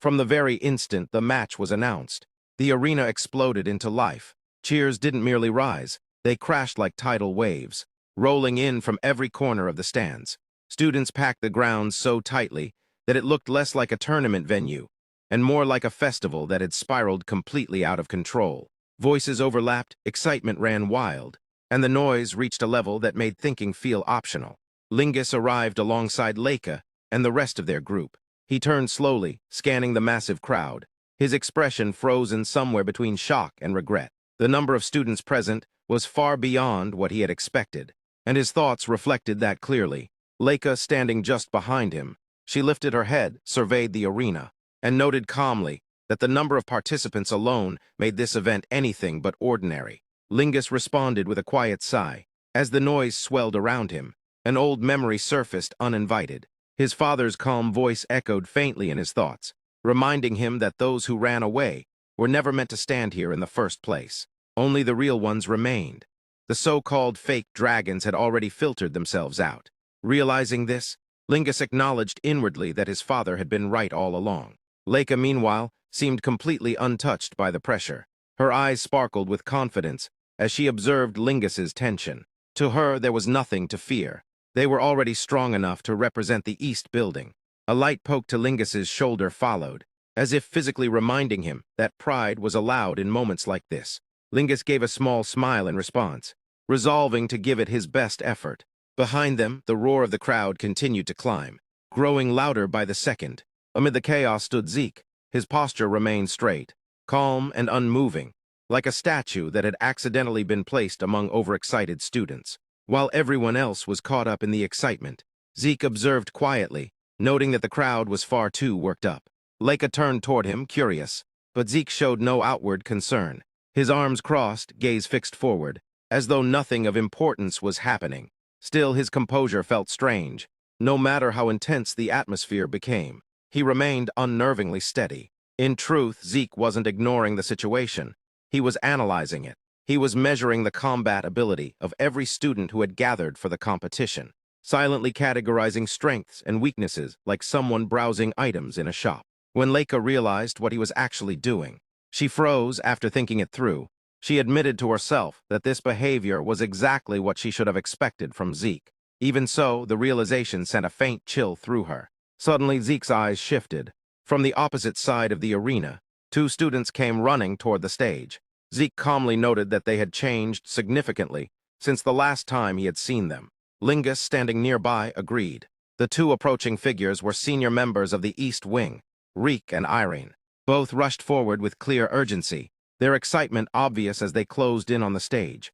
A: From the very instant the match was announced, the arena exploded into life. Cheers didn't merely rise, they crashed like tidal waves, rolling in from every corner of the stands. Students packed the grounds so tightly that it looked less like a tournament venue and more like a festival that had spiraled completely out of control. Voices overlapped, excitement ran wild, and the noise reached a level that made thinking feel optional. Lingus arrived alongside Leica and the rest of their group. He turned slowly, scanning the massive crowd, his expression frozen somewhere between shock and regret. The number of students present was far beyond what he had expected, and his thoughts reflected that clearly. Leica standing just behind him, she lifted her head, surveyed the arena, and noted calmly that the number of participants alone made this event anything but ordinary. Lingus responded with a quiet sigh. As the noise swelled around him, an old memory surfaced uninvited. His father's calm voice echoed faintly in his thoughts. reminding him that those who ran away were never meant to stand here in the first place. Only the real ones remained. The so-called fake dragons had already filtered themselves out. Realizing this, Lingus acknowledged inwardly that his father had been right all along. Leica, meanwhile, seemed completely untouched by the pressure. Her eyes sparkled with confidence as she observed Lingus's tension. To her, there was nothing to fear. They were already strong enough to represent the East Building. A light poke to Lingus's shoulder followed, as if physically reminding him that pride was allowed in moments like this. Lingus gave a small smile in response, resolving to give it his best effort. Behind them, the roar of the crowd continued to climb, growing louder by the second. Amid the chaos stood Sieg. His posture remained straight, calm and unmoving, like a statue that had accidentally been placed among overexcited students. While everyone else was caught up in the excitement, Sieg observed quietly, noting that the crowd was far too worked up. Leica turned toward him, curious, but Sieg showed no outward concern. His arms crossed, gaze fixed forward, as though nothing of importance was happening. Still, his composure felt strange. No matter how intense the atmosphere became, he remained unnervingly steady. In truth, Sieg wasn't ignoring the situation. He was analyzing it. He was measuring the combat ability of every student who had gathered for the competition, silently categorizing strengths and weaknesses like someone browsing items in a shop. When Leica realized what he was actually doing, she froze after thinking it through. She admitted to herself that this behavior was exactly what she should have expected from Sieg. Even so, the realization sent a faint chill through her. Suddenly, Sieg's eyes shifted. From the opposite side of the arena, two students came running toward the stage. Sieg calmly noted that they had changed significantly since the last time he had seen them. Lingus, standing nearby, agreed. The two approaching figures were senior members of the East Wing, Reek and Irene. Both rushed forward with clear urgency, their excitement obvious as they closed in on the stage.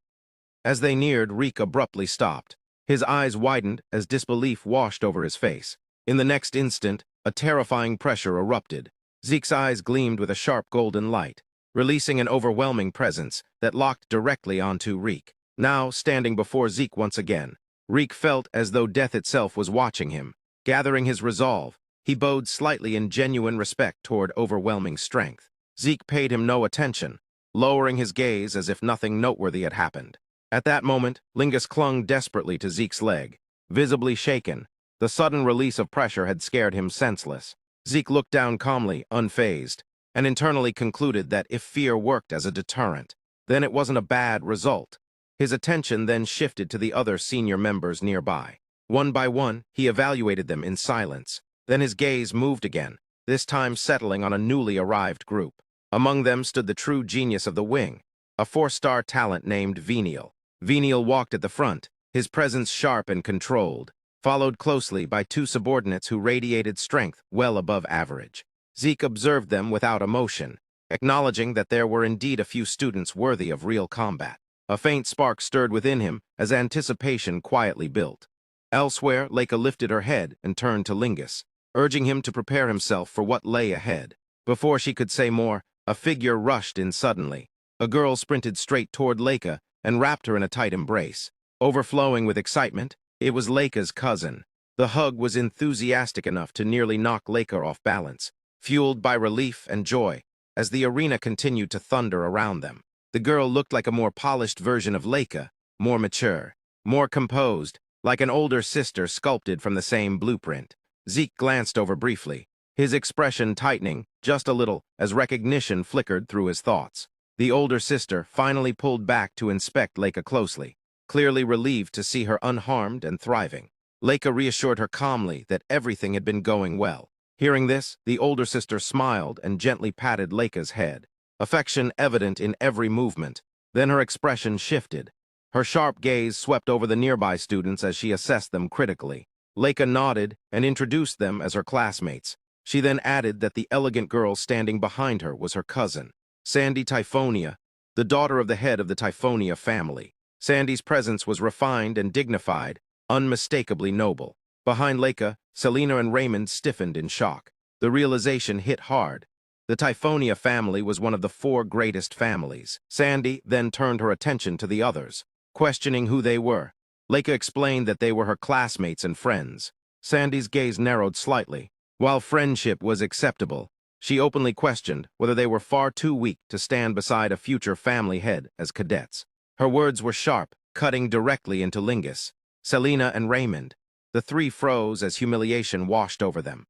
A: As they neared, Reek abruptly stopped. His eyes widened as disbelief washed over his face. In the next instant, a terrifying pressure erupted. Sieg's eyes gleamed with a sharp golden light, releasing an overwhelming presence that locked directly onto Reek. Now, standing before Sieg once again, Reek felt as though death itself was watching him. Gathering his resolve, he bowed slightly in genuine respect toward overwhelming strength. Sieg paid him no attention, lowering his gaze as if nothing noteworthy had happened. At that moment, Lingus clung desperately to Sieg's leg, visibly shaken. The sudden release of pressure had scared him senseless. Sieg looked down calmly, unfazed, and internally concluded that if fear worked as a deterrent, then it wasn't a bad result. His attention then shifted to the other senior members nearby. One by one, he evaluated them in silence. Then his gaze moved again, this time settling on a newly arrived group. Among them stood the true genius of the wing, a 4-star talent named Venial. Venial walked at the front, his presence sharp and controlled, followed closely by two subordinates who radiated strength well above average. Sieg observed them without emotion, acknowledging that there were indeed a few students worthy of real combat. A faint spark stirred within him as anticipation quietly built. Elsewhere, Leica lifted her head and turned to Lingus, urging him to prepare himself for what lay ahead. Before she could say more, a figure rushed in suddenly. A girl sprinted straight toward Leica and wrapped her in a tight embrace. Overflowing with excitement, it was Leica's cousin. The hug was enthusiastic enough to nearly knock Leica off balance, fueled by relief and joy as the arena continued to thunder around them. The girl looked like a more polished version of Leica, more mature, more composed, like an older sister sculpted from the same blueprint. Sieg glanced over briefly, his expression tightening just a little as recognition flickered through his thoughts. The older sister finally pulled back to inspect Leica closely, clearly relieved to see her unharmed and thriving. Leica reassured her calmly that everything had been going well. Hearing this, the older sister smiled and gently patted Leica's head, affection evident in every movement. Then her expression shifted. Her sharp gaze swept over the nearby students as she assessed them critically. Leica nodded and introduced them as her classmates. She then added that the elegant girl standing behind her was her cousin, Sandy Typhonia, the daughter of the head of the Typhonia family. Sandy's presence was refined and dignified, unmistakably noble. Behind Leica, Selena and Raymond stiffened in shock. The realization hit hard. The Typhonia family was one of the 4 greatest families. Sandy then turned her attention to the others, questioning who they were. Leica explained that they were her classmates and friends. Sandy's gaze narrowed slightly. While friendship was acceptable, She openly questioned whether they were far too weak to stand beside a future family head as cadets. Her words were sharp, cutting directly into Lingus, Selena, and Raymond. The three froze as humiliation washed over them.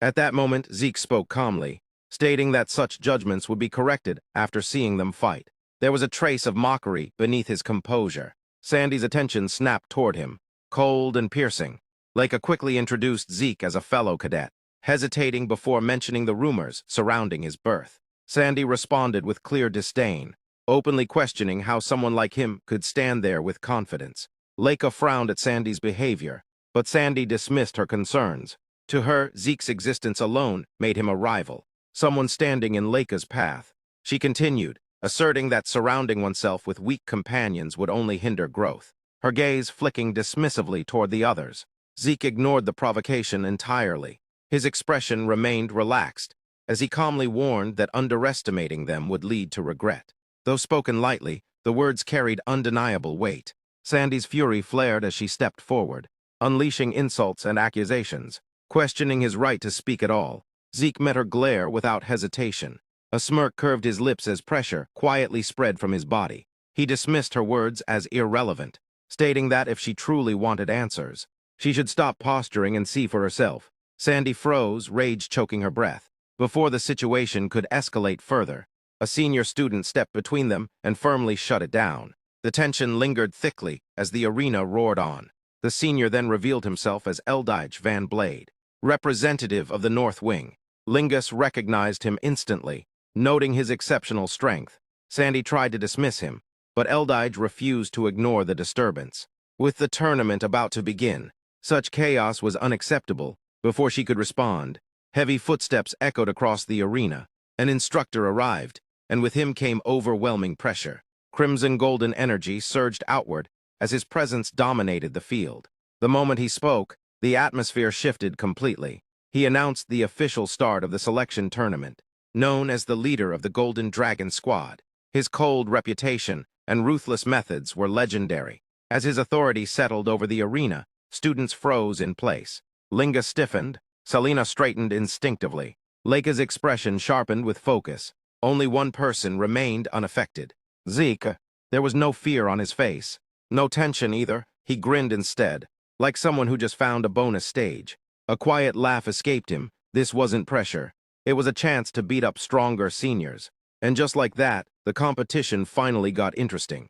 A: At that moment, Zeke spoke calmly, stating that such judgments would be corrected after seeing them fight. There was a trace of mockery beneath his composure. Sandy's attention snapped toward him, cold and piercing. Leica quickly introduced Zeke as a fellow cadet, hesitating before mentioning the rumors surrounding his birth. Sandy responded with clear disdain, openly questioning how someone like him could stand there with confidence. Leica frowned at Sandy's behavior, but Sandy dismissed her concerns. To her, Zeke's existence alone made him a rival, someone standing in Leica's path. She continued, asserting that surrounding oneself with weak companions would only hinder growth, her gaze flicking dismissively toward the others. Zeke ignored the provocation entirely. His expression remained relaxed, as he calmly warned that underestimating them would lead to regret. Though spoken lightly, the words carried undeniable weight. Sandy's fury flared as she stepped forward, unleashing insults and accusations, questioning his right to speak at all. Zeke met her glare without hesitation. A smirk curved his lips as pressure quietly spread from his body. He dismissed her words as irrelevant, stating that if she truly wanted answers, she should stop posturing and see for herself. Sandy froze, rage choking her breath. Before the situation could escalate further, a senior student stepped between them and firmly shut it down. The tension lingered thickly as the arena roared on. The senior then revealed himself as Eldridge Van Blade, representative of the North Wing. Lingus recognized him instantly, noting his exceptional strength. Sandy tried to dismiss him, but Eldridge refused to ignore the disturbance. With the tournament about to begin, such chaos was unacceptable. Before she could respond, heavy footsteps echoed across the arena. An instructor arrived, and with him came overwhelming pressure. Crimson-golden energy surged outward as his presence dominated the field. The moment he spoke, the atmosphere shifted completely. He announced the official start of the selection tournament, known as the leader of the Golden Dragon Squad. His cold reputation and ruthless methods were legendary. As his authority settled over the arena, students froze in place. Lingus stiffened, Selena straightened instinctively. Leica's expression sharpened with focus. Only one person remained unaffected. Zeke. There was no fear on his face. No tension either. He grinned instead, like someone who just found a bonus stage. A quiet laugh escaped him. This wasn't pressure. It was a chance to beat up stronger seniors. And just like that, the competition finally got interesting.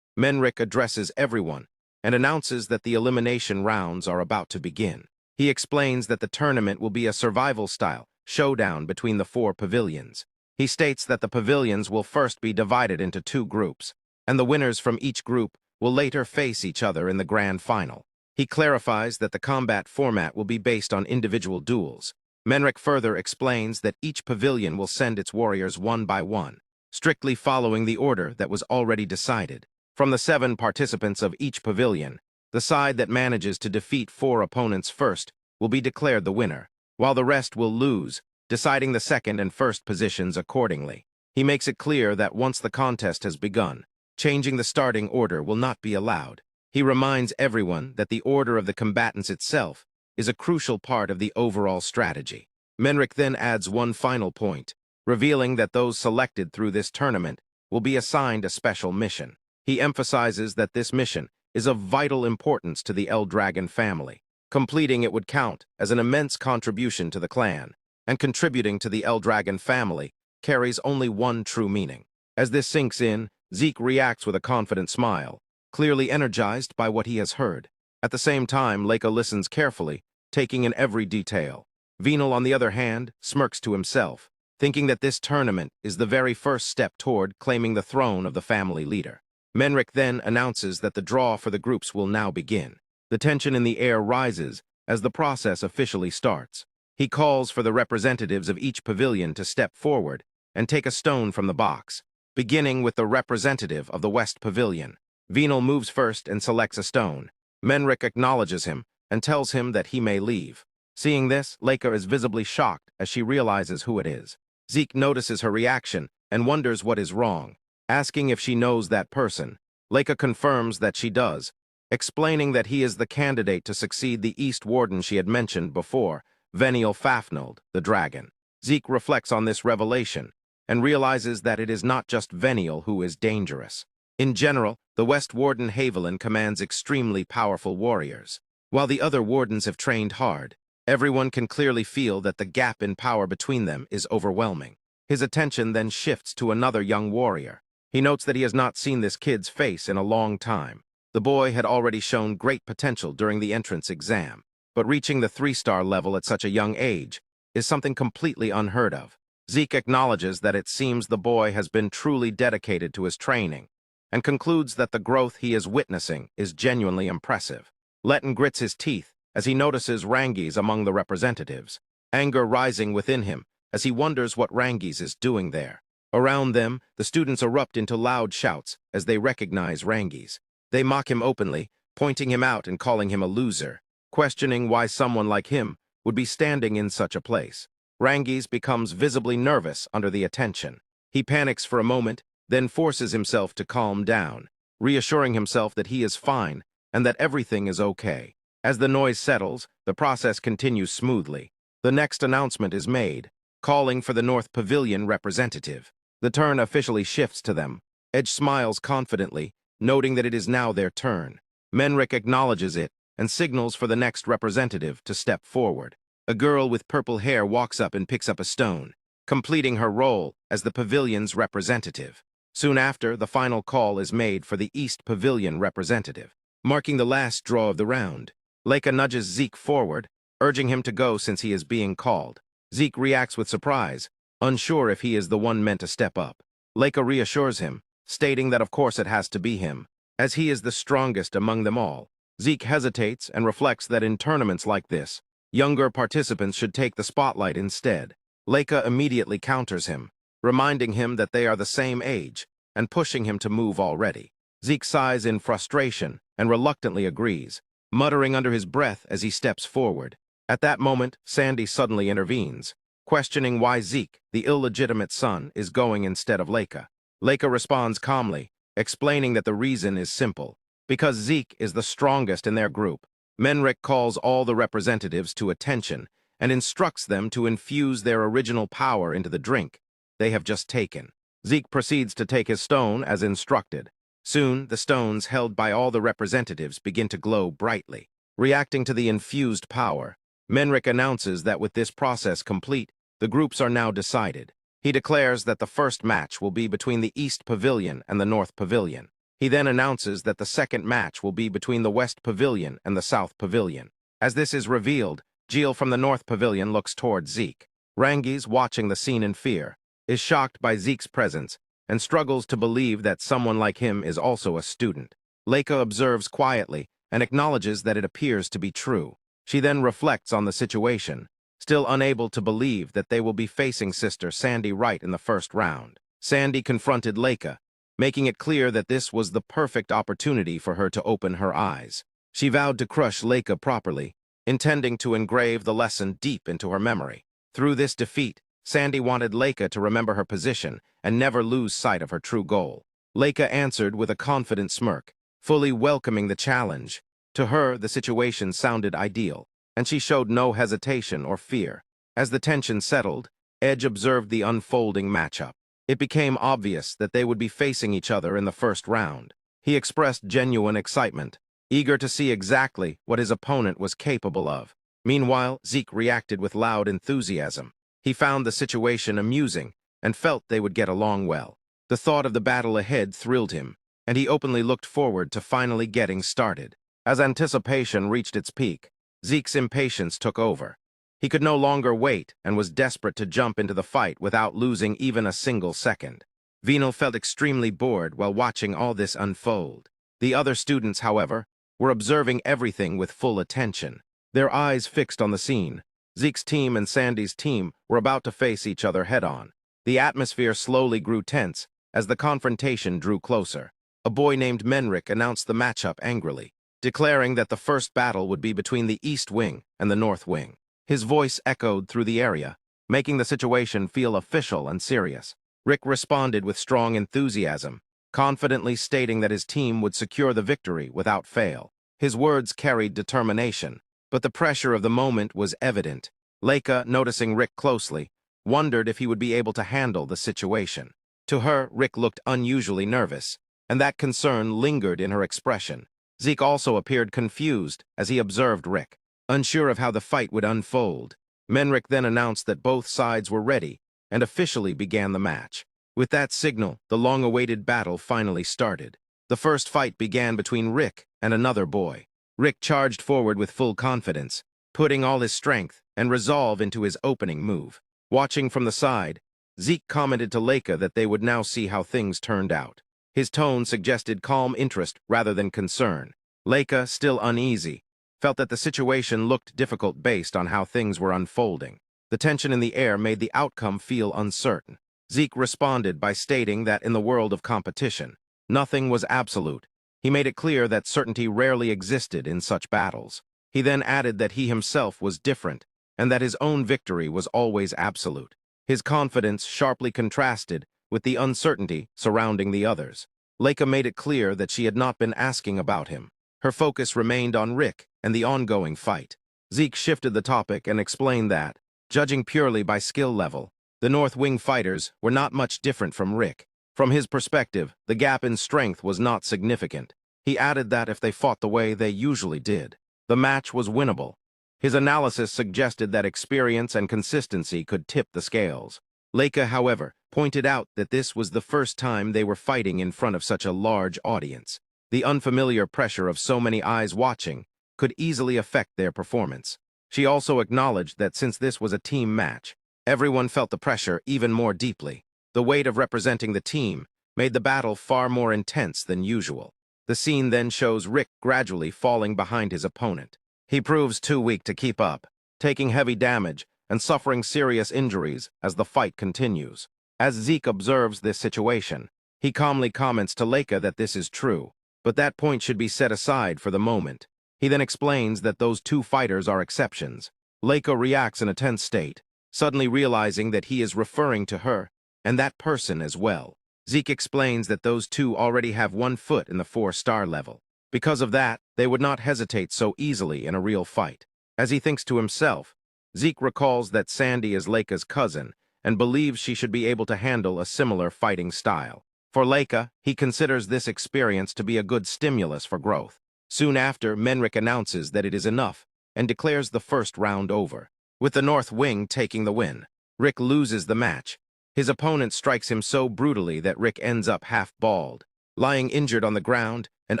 A: Menric addresses everyone and announces that the elimination rounds are about to begin. He explains that the tournament will be a survival-style showdown between the 4 pavilions. He states that the pavilions will first be divided into 2 groups, and the winners from each group will later face each other in the grand final. He clarifies that the combat format will be based on individual duels. Menric further explains that each pavilion will send its warriors one by one, strictly following the order that was already decided. From the 7 participants of each pavilion, the side that manages to defeat 4 opponents first will be declared the winner, while the rest will lose, deciding the second and first positions accordingly. He makes it clear that once the contest has begun, changing the starting order will not be allowed. He reminds everyone that the order of the combatants itself is a crucial part of the overall strategy. Menric then adds one final point, revealing that those selected through this tournament will be assigned a special mission. He emphasizes that this mission is of vital importance to the Eldragon family. Completing it would count as an immense contribution to the clan, and contributing to the Eldragon family carries only one true meaning. As this sinks in, Zeke reacts with a confident smile, clearly energized by what he has heard. At the same time, Leica listens carefully, taking in every detail. Venal, on the other hand, smirks to himself, thinking that this tournament is the very first step toward claiming the throne of the family leader. Menric then announces that the draw for the groups will now begin. The tension in the air rises as the process officially starts. He calls for the representatives of each pavilion to step forward and take a stone from the box, beginning with the representative of the West Pavilion. Venal moves first and selects a stone. Menric acknowledges him and tells him that he may leave. Seeing this, Leica is visibly shocked as she realizes who it is. Zeke notices her reaction and wonders what is wrong, asking if she knows that person. Leica confirms that she does, explaining that he is the candidate to succeed the East Warden she had mentioned before, Veniel Fafnald, the dragon. Zeke reflects on this revelation and realizes that it is not just Venial who is dangerous. In general, the West Warden Haviland commands extremely powerful warriors. While the other wardens have trained hard, everyone can clearly feel that the gap in power between them is overwhelming. His attention then shifts to another young warrior. He notes that he has not seen this kid's face in a long time. The boy had already shown great potential during the entrance exam, but reaching the 3-star level at such a young age is something completely unheard of. Zeke acknowledges that it seems the boy has been truly dedicated to his training, and concludes that the growth he is witnessing is genuinely impressive. Letton grits his teeth as he notices Rangi's among the representatives, anger rising within him as he wonders what Rangi's is doing there. Around them, the students erupt into loud shouts as they recognize Rangi's. They mock him openly, pointing him out and calling him a loser, questioning why someone like him would be standing in such a place. Rangi's becomes visibly nervous under the attention. He panics for a moment, then forces himself to calm down, reassuring himself that he is fine and that everything is okay. As the noise settles, the process continues smoothly. The next announcement is made, calling for the North Pavilion representative. The turn officially shifts to them. Edge smiles confidently, noting that it is now their turn. Menric acknowledges it and signals for the next representative to step forward. A girl with purple hair walks up and picks up a stone, completing her role as the pavilion's representative. Soon after, the final call is made for the East Pavilion representative, marking the last draw of the round. Leica nudges Zeke forward, urging him to go since he is being called. Zeke reacts with surprise, unsure if he is the one meant to step up. Leica reassures him, stating that of course it has to be him, as he is the strongest among them all. Zeke hesitates and reflects that in tournaments like this, younger participants should take the spotlight instead. Leica immediately counters him, reminding him that they are the same age and pushing him to move already. Zeke sighs in frustration and reluctantly agrees, muttering under his breath as he steps forward. At that moment, Sandy suddenly intervenes, questioning why Zeke, the illegitimate son, is going instead of Leica. Leica responds calmly, explaining that the reason is simple. Because Zeke is the strongest in their group, Menric calls all the representatives to attention and instructs them to infuse their original power into the drink they have just taken. Zeke proceeds to take his stone as instructed. Soon, the stones held by all the representatives begin to glow brightly. Reacting to the infused power, Menric announces that with this process complete, the groups are now decided. He declares that the first match will be between the East Pavilion and the North Pavilion. He then announces that the second match will be between the West Pavilion and the South Pavilion. As this is revealed, Gil from the North Pavilion looks toward Zeke. Rangi's, watching the scene in fear, is shocked by Zeke's presence and struggles to believe that someone like him is also a student. Leica observes quietly and acknowledges that it appears to be true. She then reflects on the situation, still unable to believe that they will be facing Sister Sandy right in the first round. Sandy confronted Leica, making it clear that this was the perfect opportunity for her to open her eyes. She vowed to crush Leica properly, intending to engrave the lesson deep into her memory. Through this defeat, Sandy wanted Leica to remember her position and never lose sight of her true goal. Leica answered with a confident smirk, fully welcoming the challenge. To her, the situation sounded ideal, and she showed no hesitation or fear. As the tension settled, Edge observed the unfolding matchup. It became obvious that they would be facing each other in the first round. He expressed genuine excitement, eager to see exactly what his opponent was capable of. Meanwhile, Zeke reacted with loud enthusiasm. He found the situation amusing and felt they would get along well. The thought of the battle ahead thrilled him, and he openly looked forward to finally getting started. As anticipation reached its peak, Zeke's impatience took over. He could no longer wait and was desperate to jump into the fight without losing even a single second. Venal felt extremely bored while watching all this unfold. The other students, however, were observing everything with full attention, their eyes fixed on the scene. Zeke's team and Sandy's team were about to face each other head-on. The atmosphere slowly grew tense as the confrontation drew closer. A boy named Menric announced the matchup angrily, declaring that the first battle would be between the East Wing and the North Wing. His voice echoed through the area, making the situation feel official and serious. Rick responded with strong enthusiasm, confidently stating that his team would secure the victory without fail. His words carried determination, but the pressure of the moment was evident. Leica, noticing Rick closely, wondered if he would be able to handle the situation. To her, Rick looked unusually nervous, and that concern lingered in her expression. Zeke also appeared confused as he observed Rick, unsure of how the fight would unfold. Menrick then announced that both sides were ready and officially began the match. With that signal, the long-awaited battle finally started. The first fight began between Rick and another boy. Rick charged forward with full confidence, putting all his strength and resolve into his opening move. Watching from the side, Zeke commented to Leica that they would now see how things turned out. His tone suggested calm interest rather than concern. Leica, still uneasy, felt that the situation looked difficult based on how things were unfolding. The tension in the air made the outcome feel uncertain. Zeke responded by stating that in the world of competition, nothing was absolute. He made it clear that certainty rarely existed in such battles. He then added that he himself was different and that his own victory was always absolute. His confidence sharply contrasted with the uncertainty surrounding the others. Leica made it clear that she had not been asking about him. Her focus remained on Rick and the ongoing fight. Zeke shifted the topic and explained that, judging purely by skill level, the North Wing fighters were not much different from Rick. From his perspective, the gap in strength was not significant. He added that if they fought the way they usually did, the match was winnable. His analysis suggested that experience and consistency could tip the scales. Leica, however, pointed out that this was the first time they were fighting in front of such a large audience. The unfamiliar pressure of so many eyes watching could easily affect their performance. She also acknowledged that since this was a team match, everyone felt the pressure even more deeply. The weight of representing the team made the battle far more intense than usual. The scene then shows Rick gradually falling behind his opponent. He proves too weak to keep up, taking heavy damage and suffering serious injuries as the fight continues. As Zeke observes this situation, he calmly comments to Leica that this is true, but that point should be set aside for the moment. He then explains that those two fighters are exceptions. Leica reacts in a tense state, suddenly realizing that he is referring to her and that person as well. Zeke explains that those two already have 1 foot in the 4-star level. Because of that, they would not hesitate so easily in a real fight. As he thinks to himself, Zeke recalls that Sandy is Leica's cousin and believes she should be able to handle a similar fighting style. For Leica, he considers this experience to be a good stimulus for growth. Soon after, Menrick announces that it is enough and declares the first round over. With the North Wing taking the win, Rick loses the match. His opponent strikes him so brutally that Rick ends up half-bald, lying injured on the ground and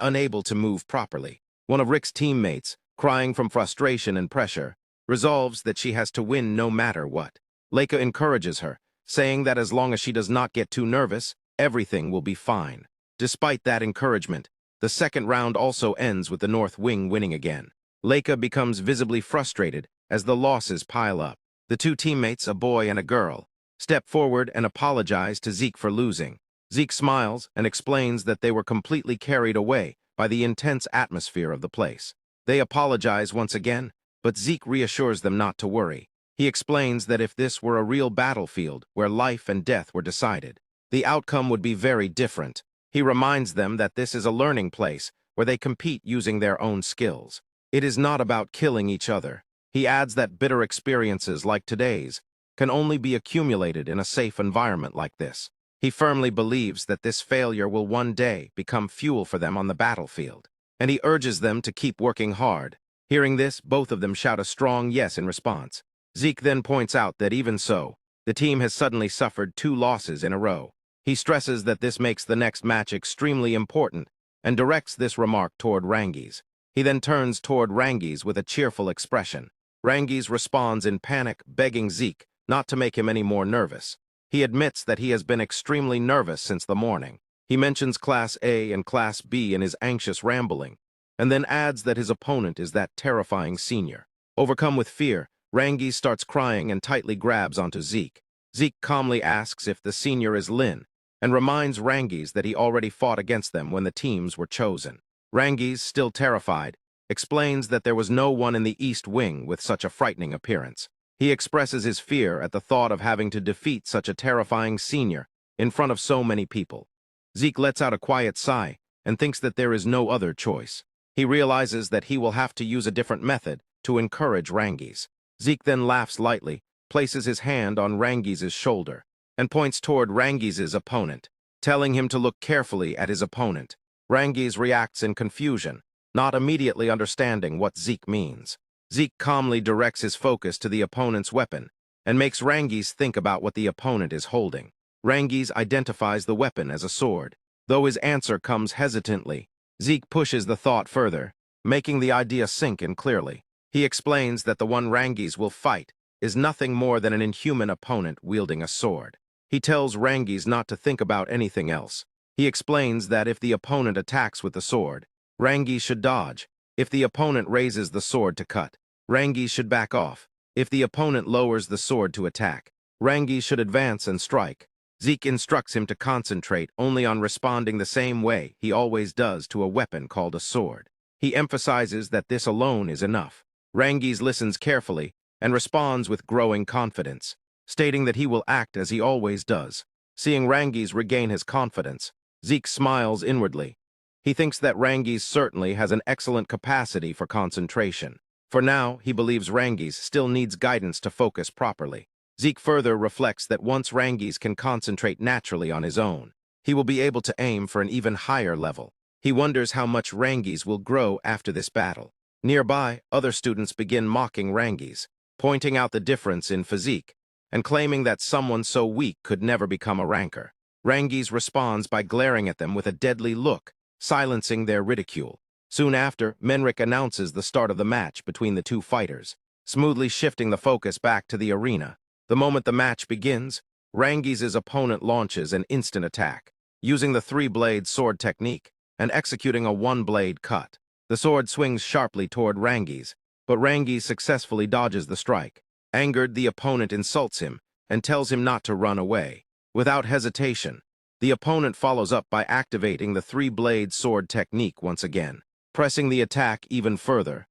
A: unable to move properly. One of Rick's teammates, crying from frustration and pressure, resolves that she has to win no matter what. Leica encourages her, saying that as long as she does not get too nervous, everything will be fine. Despite that encouragement, the second round also ends with the North Wing winning again. Leica becomes visibly frustrated as the losses pile up. The two teammates, a boy and a girl, step forward and apologize to Zeke for losing. Zeke smiles and explains that they were completely carried away by the intense atmosphere of the place. They apologize once again, but Zeke reassures them not to worry. He explains that if this were a real battlefield where life and death were decided, the outcome would be very different. He reminds them that this is a learning place where they compete using their own skills. It is not about killing each other. He adds that bitter experiences like today's can only be accumulated in a safe environment like this. He firmly believes that this failure will one day become fuel for them on the battlefield, and he urges them to keep working hard. Hearing this, both of them shout a strong yes in response. Zeke then points out that even so, the team has suddenly suffered 2 losses in a row. He stresses that this makes the next match extremely important and directs this remark toward Rangi's. He then turns toward Rangi's with a cheerful expression. Rangi's responds in panic, begging Zeke not to make him any more nervous. He admits that he has been extremely nervous since the morning. He mentions Class A and Class B in his anxious rambling, and then adds that his opponent is that terrifying senior. Overcome with fear, Rangi starts crying and tightly grabs onto Zeke. Zeke calmly asks if the senior is Lin, and reminds Rangi's that he already fought against them when the teams were chosen. Rangi's, still terrified, explains that there was no one in the East Wing with such a frightening appearance. He expresses his fear at the thought of having to defeat such a terrifying senior in front of so many people. Zeke lets out a quiet sigh and thinks that there is no other choice. He realizes that he will have to use a different method to encourage Rangi's. Zeke then laughs lightly places his hand on Rangi's shoulder and points toward Rangi's opponent, telling him to look carefully at his opponent. Rangi's reacts in confusion, not immediately understanding what Sieg means. Sieg calmly directs his focus to the opponent's weapon and makes Rangi's think about what the opponent is holding. Rangi's identifies the weapon as a sword. Though his answer comes hesitantly, Sieg pushes the thought further, making the idea sink in clearly. He explains that the one Rangi's will fight is nothing more than an inhuman opponent wielding a sword. He tells Rangi's not to think about anything else. He explains that if the opponent attacks with the sword, Rangi's should dodge. If the opponent raises the sword to cut, Rangi's should back off. If the opponent lowers the sword to attack, Rangi's should advance and strike. Sieg instructs him to concentrate only on responding the same way he always does to a weapon called a sword. He emphasizes that this alone is enough. Rangi's listens carefully and responds with growing confidence, stating that he will act as he always does. Seeing Rangi's regain his confidence, Sieg smiles inwardly. He thinks that Rangi's certainly has an excellent capacity for concentration. For now, he believes Rangi's still needs guidance to focus properly. Sieg further reflects that once Rangi's can concentrate naturally on his own, he will be able to aim for an even higher level. He wonders how much Rangi's will grow after this battle. Nearby, other students begin mocking Rangi's, pointing out the difference in physique, and claiming that someone so weak could never become a ranker. Rangi's responds by glaring at them with a deadly look, silencing their ridicule. Soon after, Menric announces the start of the match between the two fighters, smoothly shifting the focus back to the arena. The moment the match begins, Rangi's opponent launches an instant attack, using the three-blade sword technique and executing a one-blade cut. The sword swings sharply toward Rangi's, but Rangi's successfully dodges the strike. Angered, the opponent insults him and tells him not to run away. Without hesitation, the opponent follows up by activating the three-blade sword technique once again, pressing the attack even further.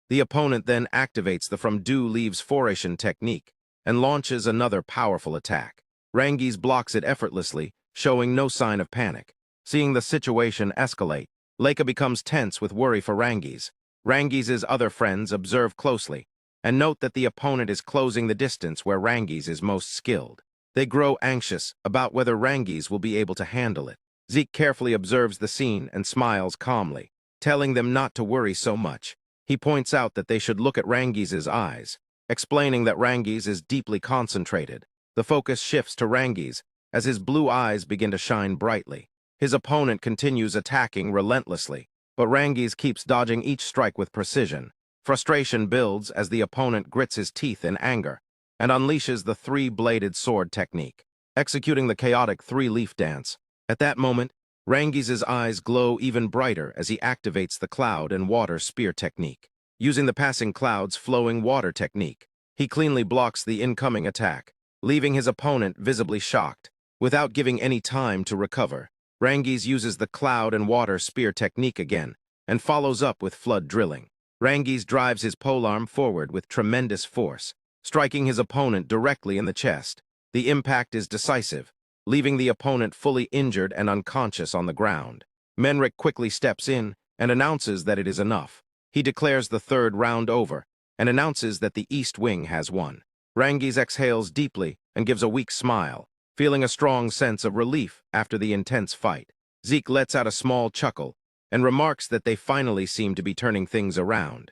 A: The opponent then activates the From Dew Leaves Formation technique and launches another powerful attack. Rangi's blocks it effortlessly, showing no sign of panic. Seeing the situation escalate, Leica becomes tense with worry for Rangi's. Rangi's other friends observe closely and note that the opponent is closing the distance where Rangi's is most skilled. They grow anxious about whether Rangi's will be able to handle it. Sieg carefully observes the scene and smiles calmly, telling them not to worry so much. He points out that they should look at Rangi's eyes, explaining that Rangi's is deeply concentrated. The focus shifts to Rangi's as his blue eyes begin to shine brightly. His opponent continues attacking relentlessly, but Rangi's keeps dodging each strike with precision. Frustration builds as the opponent grits his teeth in anger and unleashes the three-bladed sword technique, executing the chaotic three-leaf dance. At that moment, Rangi's eyes glow even brighter as he activates the cloud and water spear technique. Using the passing clouds flowing water technique, he cleanly blocks the incoming attack, leaving his opponent visibly shocked. Without giving any time to recover, Rangi's uses the cloud and water spear technique again and follows up with flood drilling. Rangi's drives his polearm forward with tremendous force, striking his opponent directly in the chest. The impact is decisive, leaving the opponent fully injured and unconscious on the ground. Menric quickly steps in and announces that it is enough. He declares the third round over and announces that the East Wing has won. Rangi's exhales deeply and gives a weak smile, feeling a strong sense of relief after the intense fight. Sieg lets out a small chuckle and remarks that they finally seem to be turning things around.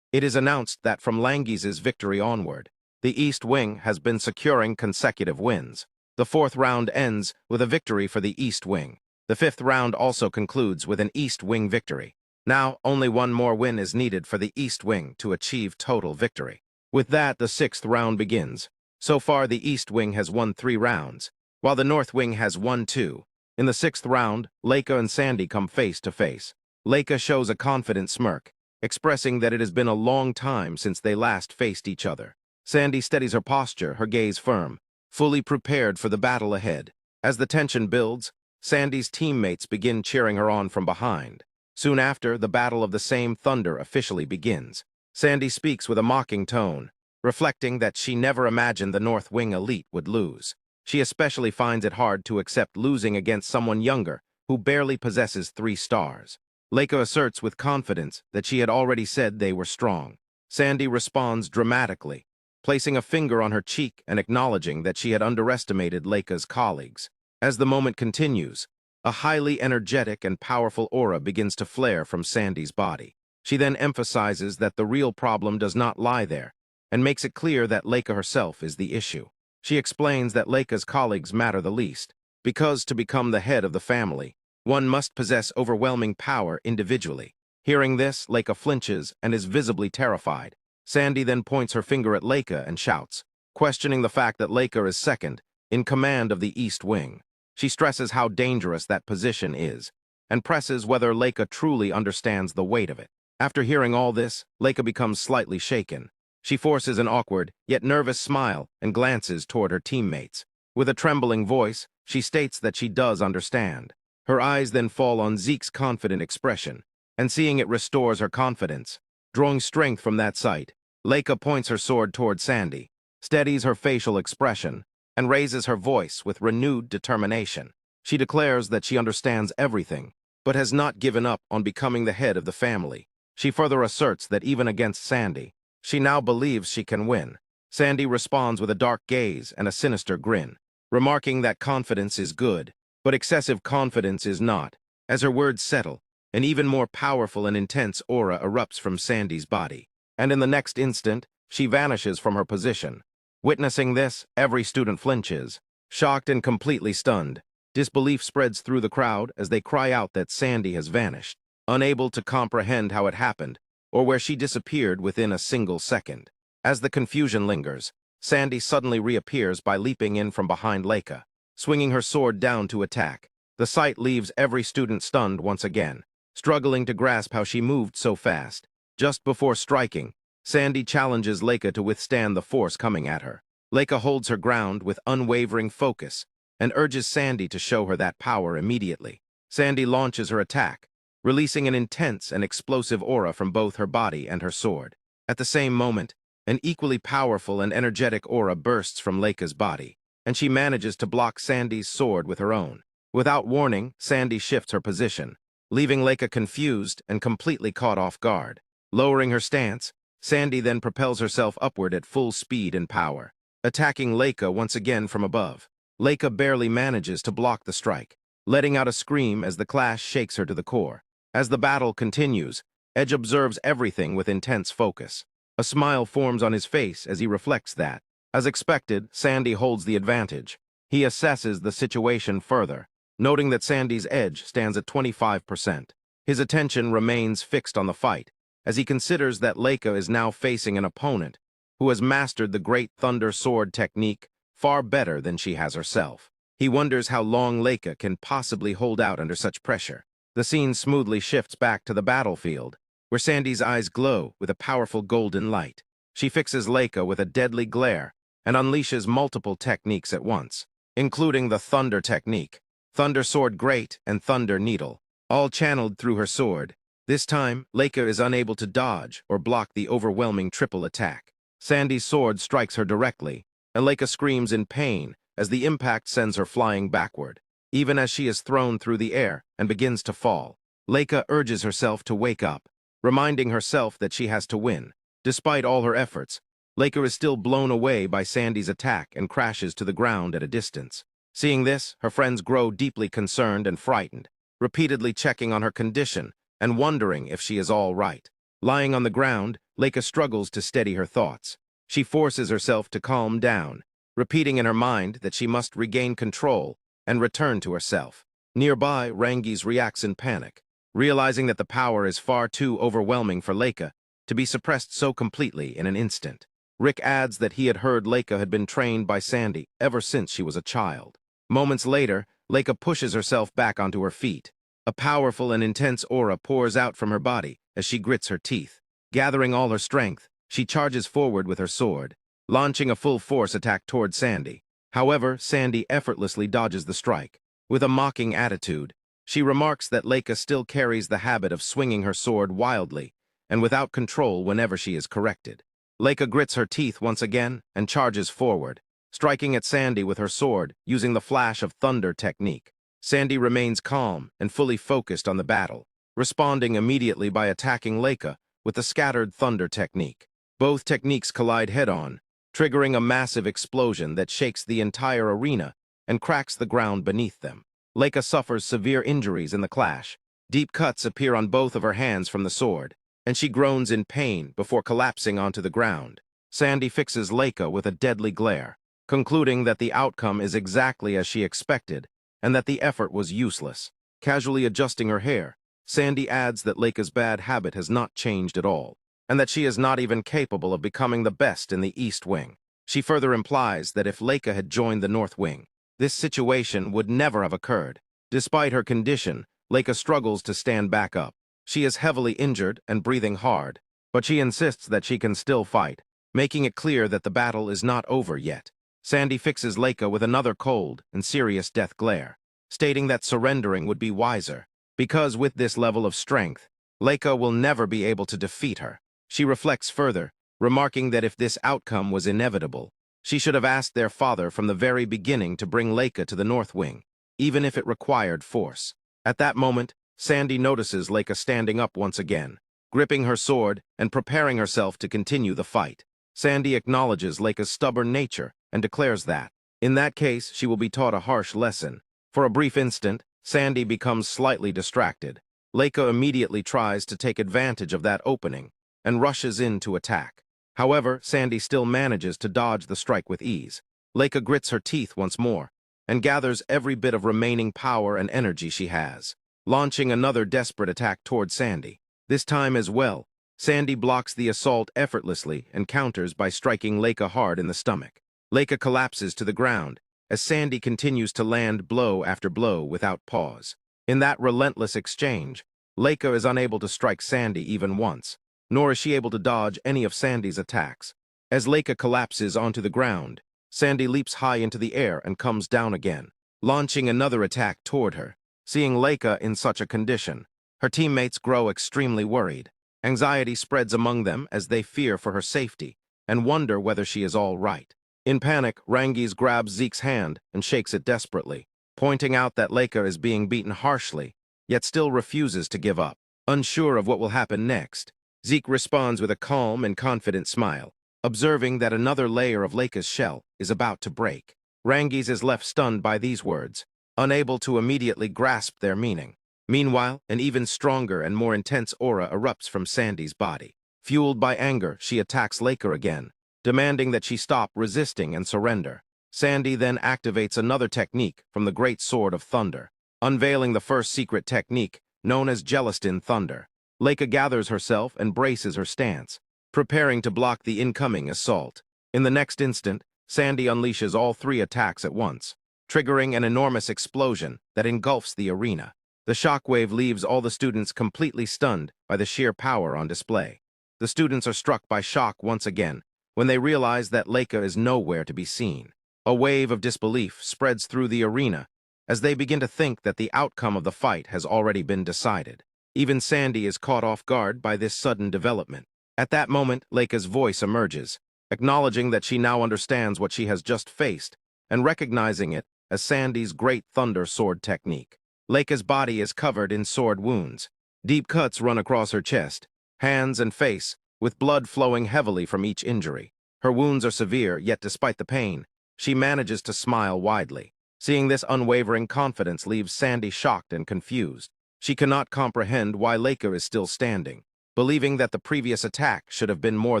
A: It is announced that from Rangi's victory onward, the East Wing has been securing consecutive wins. The fourth round ends with a victory for the East Wing. The fifth round also concludes with an East Wing victory. Now, only one more win is needed for the East Wing to achieve total victory. With that, the sixth round begins. So far, the East Wing has won 3 rounds, while the North Wing has won 2. In the 6th round, Leica and Sandy come face to face. Leica shows a confident smirk, expressing that it has been a long time since they last faced each other. Sandy steadies her posture, her gaze firm, fully prepared for the battle ahead. As the tension builds, Sandy's teammates begin cheering her on from behind. Soon after, the Battle of the Same Thunder officially begins. Sandy speaks with a mocking tone, reflecting that she never imagined the North Wing elite would lose. She especially finds it hard to accept losing against someone younger who barely possesses 3 stars. Leica asserts with confidence that she had already said they were strong. Sandy responds dramatically, placing a finger on her cheek and acknowledging that she had underestimated Leica's colleagues. As the moment continues, a highly energetic and powerful aura begins to flare from Sandy's body. She then emphasizes that the real problem does not lie there, and makes it clear that Leica herself is the issue. She explains that Leica's colleagues matter the least, because to become the head of the family, one must possess overwhelming power individually. Hearing this, Leica flinches and is visibly terrified. Sandy then points her finger at Leica and shouts, questioning the fact that Leica is second, in command of the East Wing. She stresses how dangerous that position is, and presses whether Leica truly understands the weight of it. After hearing all this, Leica becomes slightly shaken. She forces an awkward, yet nervous smile and glances toward her teammates. With a trembling voice, she states that she does understand. Her eyes then fall on Zeke's confident expression, and seeing it restores her confidence. Drawing strength from that sight, Leica points her sword toward Sandy, steadies her facial expression, and raises her voice with renewed determination. She declares that she understands everything, but has not given up on becoming the head of the family. She further asserts that even against Sandy, she now believes she can win. Sandy responds with a dark gaze and a sinister grin, remarking that confidence is good, but excessive confidence is not. As her words settle, an even more powerful and intense aura erupts from Sandy's body, and in the next instant, she vanishes from her position. Witnessing this, every student flinches, shocked and completely stunned. Disbelief spreads through the crowd as they cry out that Sandy has vanished, unable to comprehend how it happened, or where she disappeared within a single second. As the confusion lingers, Sandy suddenly reappears by leaping in from behind Leica, swinging her sword down to attack. The sight leaves every student stunned once again, struggling to grasp how she moved so fast. Just before striking, Sandy challenges Leica to withstand the force coming at her. Leica holds her ground with unwavering focus and urges Sandy to show her that power immediately. Sandy launches her attack, releasing an intense and explosive aura from both her body and her sword. At the same moment, an equally powerful and energetic aura bursts from Leica's body, and she manages to block Sandy's sword with her own. Without warning, Sandy shifts her position, leaving Leica confused and completely caught off guard. Lowering her stance, Sandy then propels herself upward at full speed and power, attacking Leica once again from above. Leica barely manages to block the strike, letting out a scream as the clash shakes her to the core. As the battle continues, Edge observes everything with intense focus. A smile forms on his face as he reflects that, as expected, Sandy holds the advantage. He assesses the situation further, noting that Sandy's edge stands at 25%. His attention remains fixed on the fight, as he considers that Leica is now facing an opponent who has mastered the Great Thunder Sword technique far better than she has herself. He wonders how long Leica can possibly hold out under such pressure. The scene smoothly shifts back to the battlefield, where Sandy's eyes glow with a powerful golden light. She fixes Leica with a deadly glare and unleashes multiple techniques at once, including the Thunder technique, Thunder Sword Great, and Thunder Needle, all channeled through her sword. This time, Leica is unable to dodge or block the overwhelming triple attack. Sandy's sword strikes her directly, and Leica screams in pain as the impact sends her flying backward. Even as she is thrown through the air and begins to fall, Leica urges herself to wake up, reminding herself that she has to win. Despite all her efforts, Leica is still blown away by Sandy's attack and crashes to the ground at a distance. Seeing this, her friends grow deeply concerned and frightened, repeatedly checking on her condition and wondering if she is all right. Lying on the ground, Leica struggles to steady her thoughts. She forces herself to calm down, repeating in her mind that she must regain control and return to herself. Nearby, Rangis reacts in panic, realizing that the power is far too overwhelming for Leica to be suppressed so completely in an instant. Rick adds that he had heard Leica had been trained by Sandy ever since she was a child. Moments later, Leica pushes herself back onto her feet. A powerful and intense aura pours out from her body as she grits her teeth. Gathering all her strength, she charges forward with her sword, launching a full-force attack toward Sandy. However, Sandy effortlessly dodges the strike. With a mocking attitude, she remarks that Leica still carries the habit of swinging her sword wildly and without control whenever she is corrected. Leica grits her teeth once again and charges forward, striking at Sandy with her sword using the Flash of Thunder technique. Sandy remains calm and fully focused on the battle, responding immediately by attacking Leica with the Scattered Thunder technique. Both techniques collide head-on, triggering a massive explosion that shakes the entire arena and cracks the ground beneath them. Leica suffers severe injuries in the clash. Deep cuts appear on both of her hands from the sword, and she groans in pain before collapsing onto the ground. Sandy fixes Leica with a deadly glare, concluding that the outcome is exactly as she expected and that the effort was useless. Casually adjusting her hair, Sandy adds that Leica's bad habit has not changed at all, and that she is not even capable of becoming the best in the East Wing. She further implies that if Leica had joined the North Wing, this situation would never have occurred. Despite her condition, Leica struggles to stand back up. She is heavily injured and breathing hard, but she insists that she can still fight, making it clear that the battle is not over yet. Sandy fixes Leica with another cold and serious death glare, stating that surrendering would be wiser, because with this level of strength, Leica will never be able to defeat her. She reflects further, remarking that if this outcome was inevitable, she should have asked their father from the very beginning to bring Leica to the North Wing, even if it required force. At that moment, Sandy notices Leica standing up once again, gripping her sword and preparing herself to continue the fight. Sandy acknowledges Leica's stubborn nature and declares that, in that case, she will be taught a harsh lesson. For a brief instant, Sandy becomes slightly distracted. Leica immediately tries to take advantage of that opening and rushes in to attack. However, Sandy still manages to dodge the strike with ease. Leica grits her teeth once more and gathers every bit of remaining power and energy she has, launching another desperate attack toward Sandy. This time as well, Sandy blocks the assault effortlessly and counters by striking Leica hard in the stomach. Leica collapses to the ground as Sandy continues to land blow after blow without pause. In that relentless exchange, Leica is unable to strike Sandy even once, nor is she able to dodge any of Sandy's attacks. As Leica collapses onto the ground, Sandy leaps high into the air and comes down again, launching another attack toward her. Seeing Leica in such a condition, her teammates grow extremely worried. Anxiety spreads among them as they fear for her safety and wonder whether she is all right. In panic, Rangis grabs Zeke's hand and shakes it desperately, pointing out that Leica is being beaten harshly, yet still refuses to give up. Unsure of what will happen next, Zeke responds with a calm and confident smile, observing that another layer of Leica's shell is about to break. Rangis is left stunned by these words, unable to immediately grasp their meaning. Meanwhile, an even stronger and more intense aura erupts from Sandy's body. Fueled by anger, she attacks Leica again, demanding that she stop resisting and surrender. Sandy then activates another technique from the Great Sword of Thunder, unveiling the first secret technique, known as Gelestin Thunder. Leica gathers herself and braces her stance, preparing to block the incoming assault. In the next instant, Sandy unleashes all three attacks at once, triggering an enormous explosion that engulfs the arena. The shockwave leaves all the students completely stunned by the sheer power on display. The students are struck by shock once again when they realize that Leica is nowhere to be seen. A wave of disbelief spreads through the arena as they begin to think that the outcome of the fight has already been decided. Even Sandy is caught off guard by this sudden development. At that moment, Leica's voice emerges, acknowledging that she now understands what she has just faced and recognizing it as Sandy's Great Thunder Sword technique. Leica's body is covered in sword wounds. Deep cuts run across her chest, hands, and face, with blood flowing heavily from each injury. Her wounds are severe, yet despite the pain, she manages to smile widely. Seeing this unwavering confidence leaves Sandy shocked and confused. She cannot comprehend why Leica is still standing, believing that the previous attack should have been more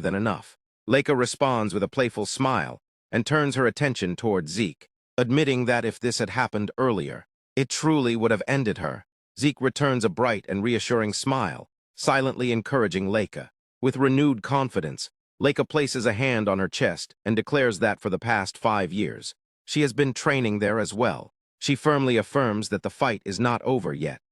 A: than enough. Leica responds with a playful smile and turns her attention toward Zeke, admitting that if this had happened earlier, it truly would have ended her. Zeke returns a bright and reassuring smile, silently encouraging Leica. With renewed confidence, Leica places a hand on her chest and declares that for the past 5 years, she has been training there as well. She firmly affirms that the fight is not over yet.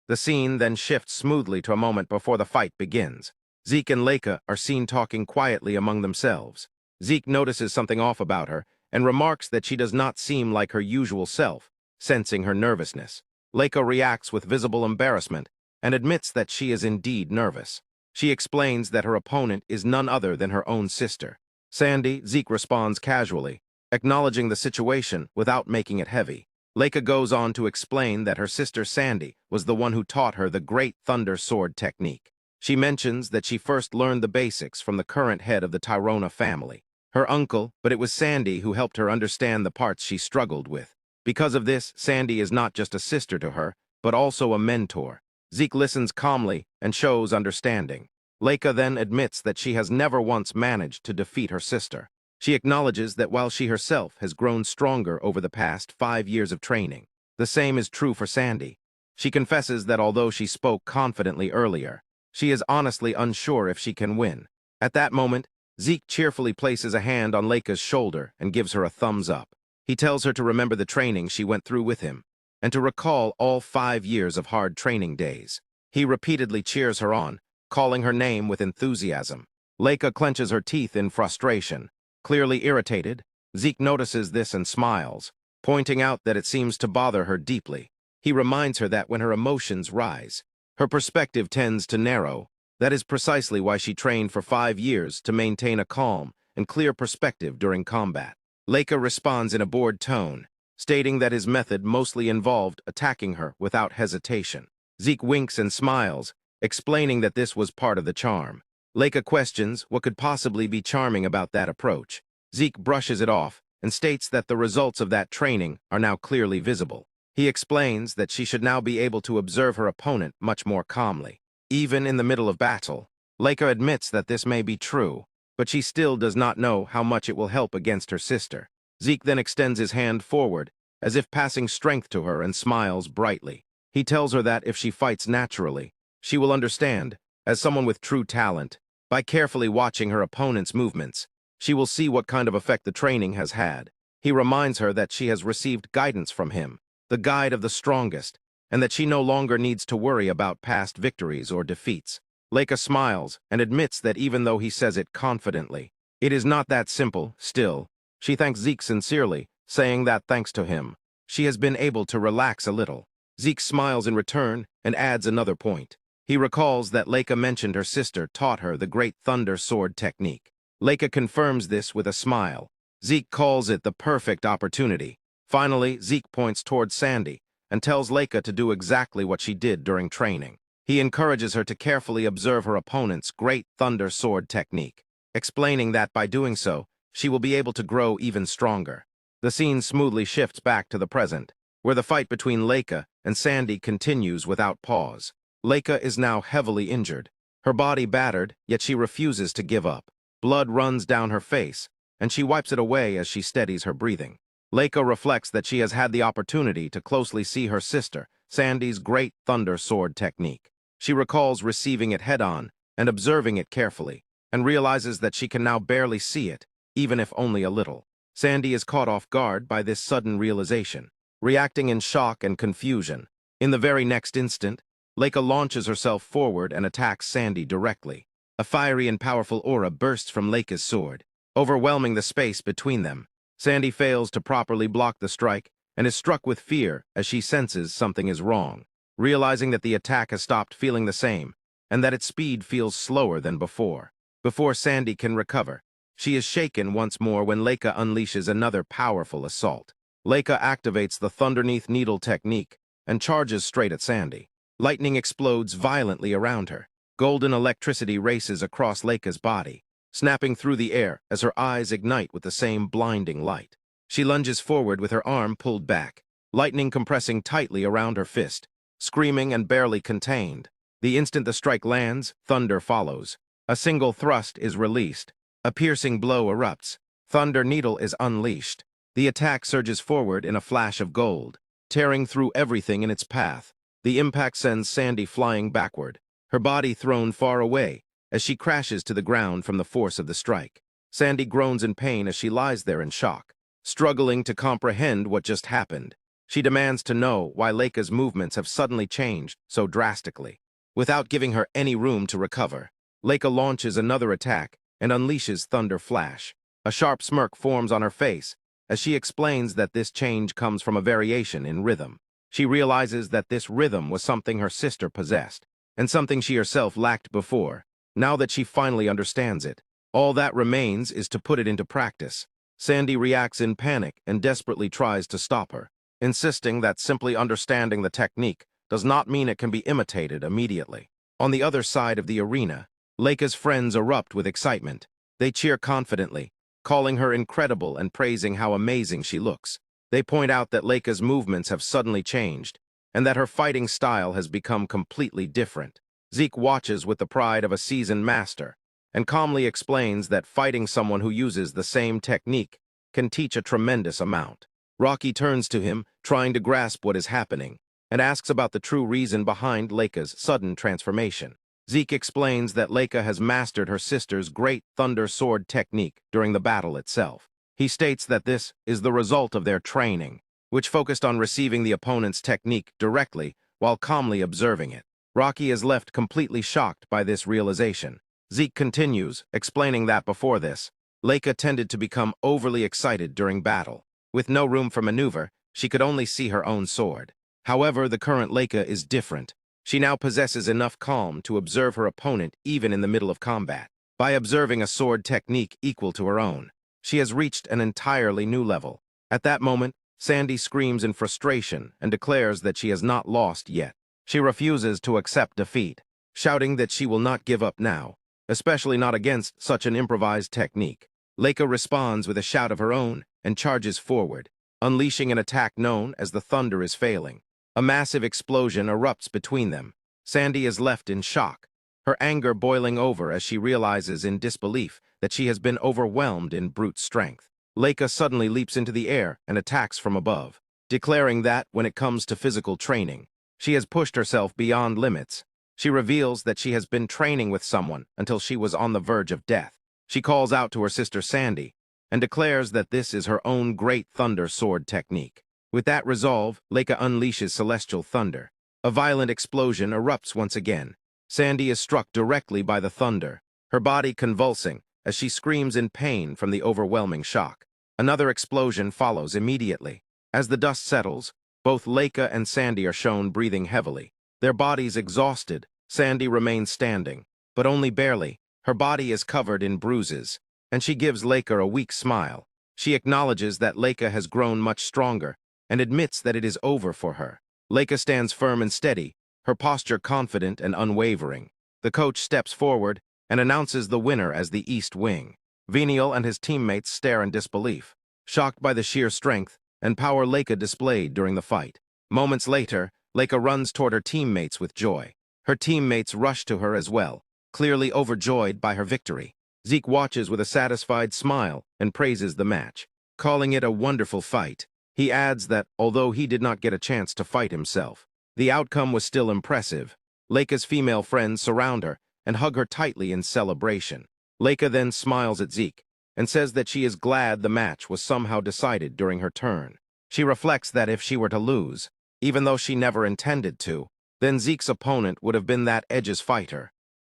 A: The scene then shifts smoothly to a moment before the fight begins. Zeke and Leica are seen talking quietly among themselves. Zeke notices something off about her and remarks that she does not seem like her usual self, sensing her nervousness. Leica reacts with visible embarrassment and admits that she is indeed nervous. She explains that her opponent is none other than her own sister. Sandy, Zeke responds casually, acknowledging the situation without making it heavy. Leica goes on to explain that her sister Sandy was the one who taught her the Great Thunder Sword technique. She mentions that she first learned the basics from the current head of the Tyrona family, her uncle, but it was Sandy who helped her understand the parts she struggled with. Because of this, Sandy is not just a sister to her, but also a mentor. Zeke listens calmly and shows understanding. Leica then admits that she has never once managed to defeat her sister. She acknowledges that while she herself has grown stronger over the past 5 years of training, the same is true for Sandy. She confesses that although she spoke confidently earlier, she is honestly unsure if she can win. At that moment, Zeke cheerfully places a hand on Leica's shoulder and gives her a thumbs up. He tells her to remember the training she went through with him, and to recall all 5 years of hard training days. He repeatedly cheers her on, calling her name with enthusiasm. Leica clenches her teeth in frustration. Clearly irritated, Zeke notices this and smiles, pointing out that it seems to bother her deeply. He reminds her that when her emotions rise, her perspective tends to narrow. That is precisely why she trained for 5 years to maintain a calm and clear perspective during combat. Leica responds in a bored tone, stating that his method mostly involved attacking her without hesitation. Zeke winks and smiles, explaining that this was part of the charm. Leica questions what could possibly be charming about that approach. Zeke brushes it off and states that the results of that training are now clearly visible. He explains that she should now be able to observe her opponent much more calmly. Even in the middle of battle, Leica admits that this may be true, but she still does not know how much it will help against her sister. Zeke then extends his hand forward, as if passing strength to her, and smiles brightly. He tells her that if she fights naturally, she will understand, as someone with true talent. By carefully watching her opponent's movements, she will see what kind of effect the training has had. He reminds her that she has received guidance from him, the guide of the strongest, and that she no longer needs to worry about past victories or defeats. Leica smiles and admits that even though he says it confidently, it is not that simple. Still, she thanks Zeke sincerely, saying that thanks to him, she has been able to relax a little. Zeke smiles in return and adds another point. He recalls that Leica mentioned her sister taught her the great thunder sword technique. Leica confirms this with a smile. Zeke calls it the perfect opportunity. Finally, Zeke points towards Sandy and tells Leica to do exactly what she did during training. He encourages her to carefully observe her opponent's great thunder sword technique, explaining that by doing so, she will be able to grow even stronger. The scene smoothly shifts back to the present, where the fight between Leica and Sandy continues without pause. Leica is now heavily injured, her body battered, yet she refuses to give up. Blood runs down her face, and she wipes it away as she steadies her breathing. Leica reflects that she has had the opportunity to closely see her sister, Sandy's great thunder sword technique. She recalls receiving it head-on and observing it carefully, and realizes that she can now barely see it, even if only a little. Sandy is caught off guard by this sudden realization, reacting in shock and confusion. In the very next instant, Leica launches herself forward and attacks Sandy directly. A fiery and powerful aura bursts from Leica's sword, overwhelming the space between them. Sandy fails to properly block the strike and is struck with fear as she senses something is wrong, realizing that the attack has stopped feeling the same and that its speed feels slower than before. Before Sandy can recover, she is shaken once more when Leica unleashes another powerful assault. Leica activates the Thunderneath Needle technique and charges straight at Sandy. Lightning explodes violently around her. Golden electricity races across Leica's body, snapping through the air as her eyes ignite with the same blinding light. She lunges forward with her arm pulled back, lightning compressing tightly around her fist, screaming and barely contained. The instant the strike lands, thunder follows. A single thrust is released. A piercing blow erupts. Thunder Needle is unleashed. The attack surges forward in a flash of gold, tearing through everything in its path. The impact sends Sandy flying backward, her body thrown far away as she crashes to the ground from the force of the strike. Sandy groans in pain as she lies there in shock, struggling to comprehend what just happened. She demands to know why Leica's movements have suddenly changed so drastically. Without giving her any room to recover, Leica launches another attack and unleashes Thunder Flash. A sharp smirk forms on her face as she explains that this change comes from a variation in rhythm. She realizes that this rhythm was something her sister possessed, and something she herself lacked before. Now that she finally understands it, all that remains is to put it into practice. Sandy reacts in panic and desperately tries to stop her, insisting that simply understanding the technique does not mean it can be imitated immediately. On the other side of the arena, Leica's friends erupt with excitement. They cheer confidently, calling her incredible and praising how amazing she looks. They point out that Leica's movements have suddenly changed, and that her fighting style has become completely different. Sieg watches with the pride of a seasoned master, and calmly explains that fighting someone who uses the same technique can teach a tremendous amount. Rocky turns to him, trying to grasp what is happening, and asks about the true reason behind Leica's sudden transformation. Sieg explains that Leica has mastered her sister's great thunder sword technique during the battle itself. He states that this is the result of their training, which focused on receiving the opponent's technique directly while calmly observing it. Rocky is left completely shocked by this realization. Sieg continues, explaining that before this, Leica tended to become overly excited during battle. With no room for maneuver, she could only see her own sword. However, the current Leica is different. She now possesses enough calm to observe her opponent even in the middle of combat. By observing a sword technique equal to her own, she has reached an entirely new level. At that moment, Sandy screams in frustration and declares that she has not lost yet. She refuses to accept defeat, shouting that she will not give up now, especially not against such an improvised technique. Leica responds with a shout of her own and charges forward, unleashing an attack known as the Thunder is Failing. A massive explosion erupts between them. Sandy is left in shock, her anger boiling over as she realizes in disbelief that she has been overwhelmed in brute strength. Leica suddenly leaps into the air and attacks from above, declaring that, when it comes to physical training, she has pushed herself beyond limits. She reveals that she has been training with someone until she was on the verge of death. She calls out to her sister Sandy and declares that this is her own great thunder sword technique. With that resolve, Leica unleashes celestial thunder. A violent explosion erupts once again. Sandy is struck directly by the thunder, her body convulsing as she screams in pain from the overwhelming shock. Another explosion follows immediately. As the dust settles, both Leica and Sandy are shown breathing heavily. Their bodies exhausted, Sandy remains standing, but only barely. Her body is covered in bruises, and she gives Leica a weak smile. She acknowledges that Leica has grown much stronger and admits that it is over for her. Leica stands firm and steady, her posture confident and unwavering. The coach steps forward and announces the winner as the East Wing. Venial and his teammates stare in disbelief, shocked by the sheer strength and power Leica displayed during the fight. Moments later, Leica runs toward her teammates with joy. Her teammates rush to her as well, clearly overjoyed by her victory. Sieg watches with a satisfied smile and praises the match, calling it a wonderful fight. He adds that, although he did not get a chance to fight himself, the outcome was still impressive. Leica's female friends surround her and hug her tightly in celebration. Leica then smiles at Sieg and says that she is glad the match was somehow decided during her turn. She reflects that if she were to lose, even though she never intended to, then Sieg's opponent would have been that Edge's fighter.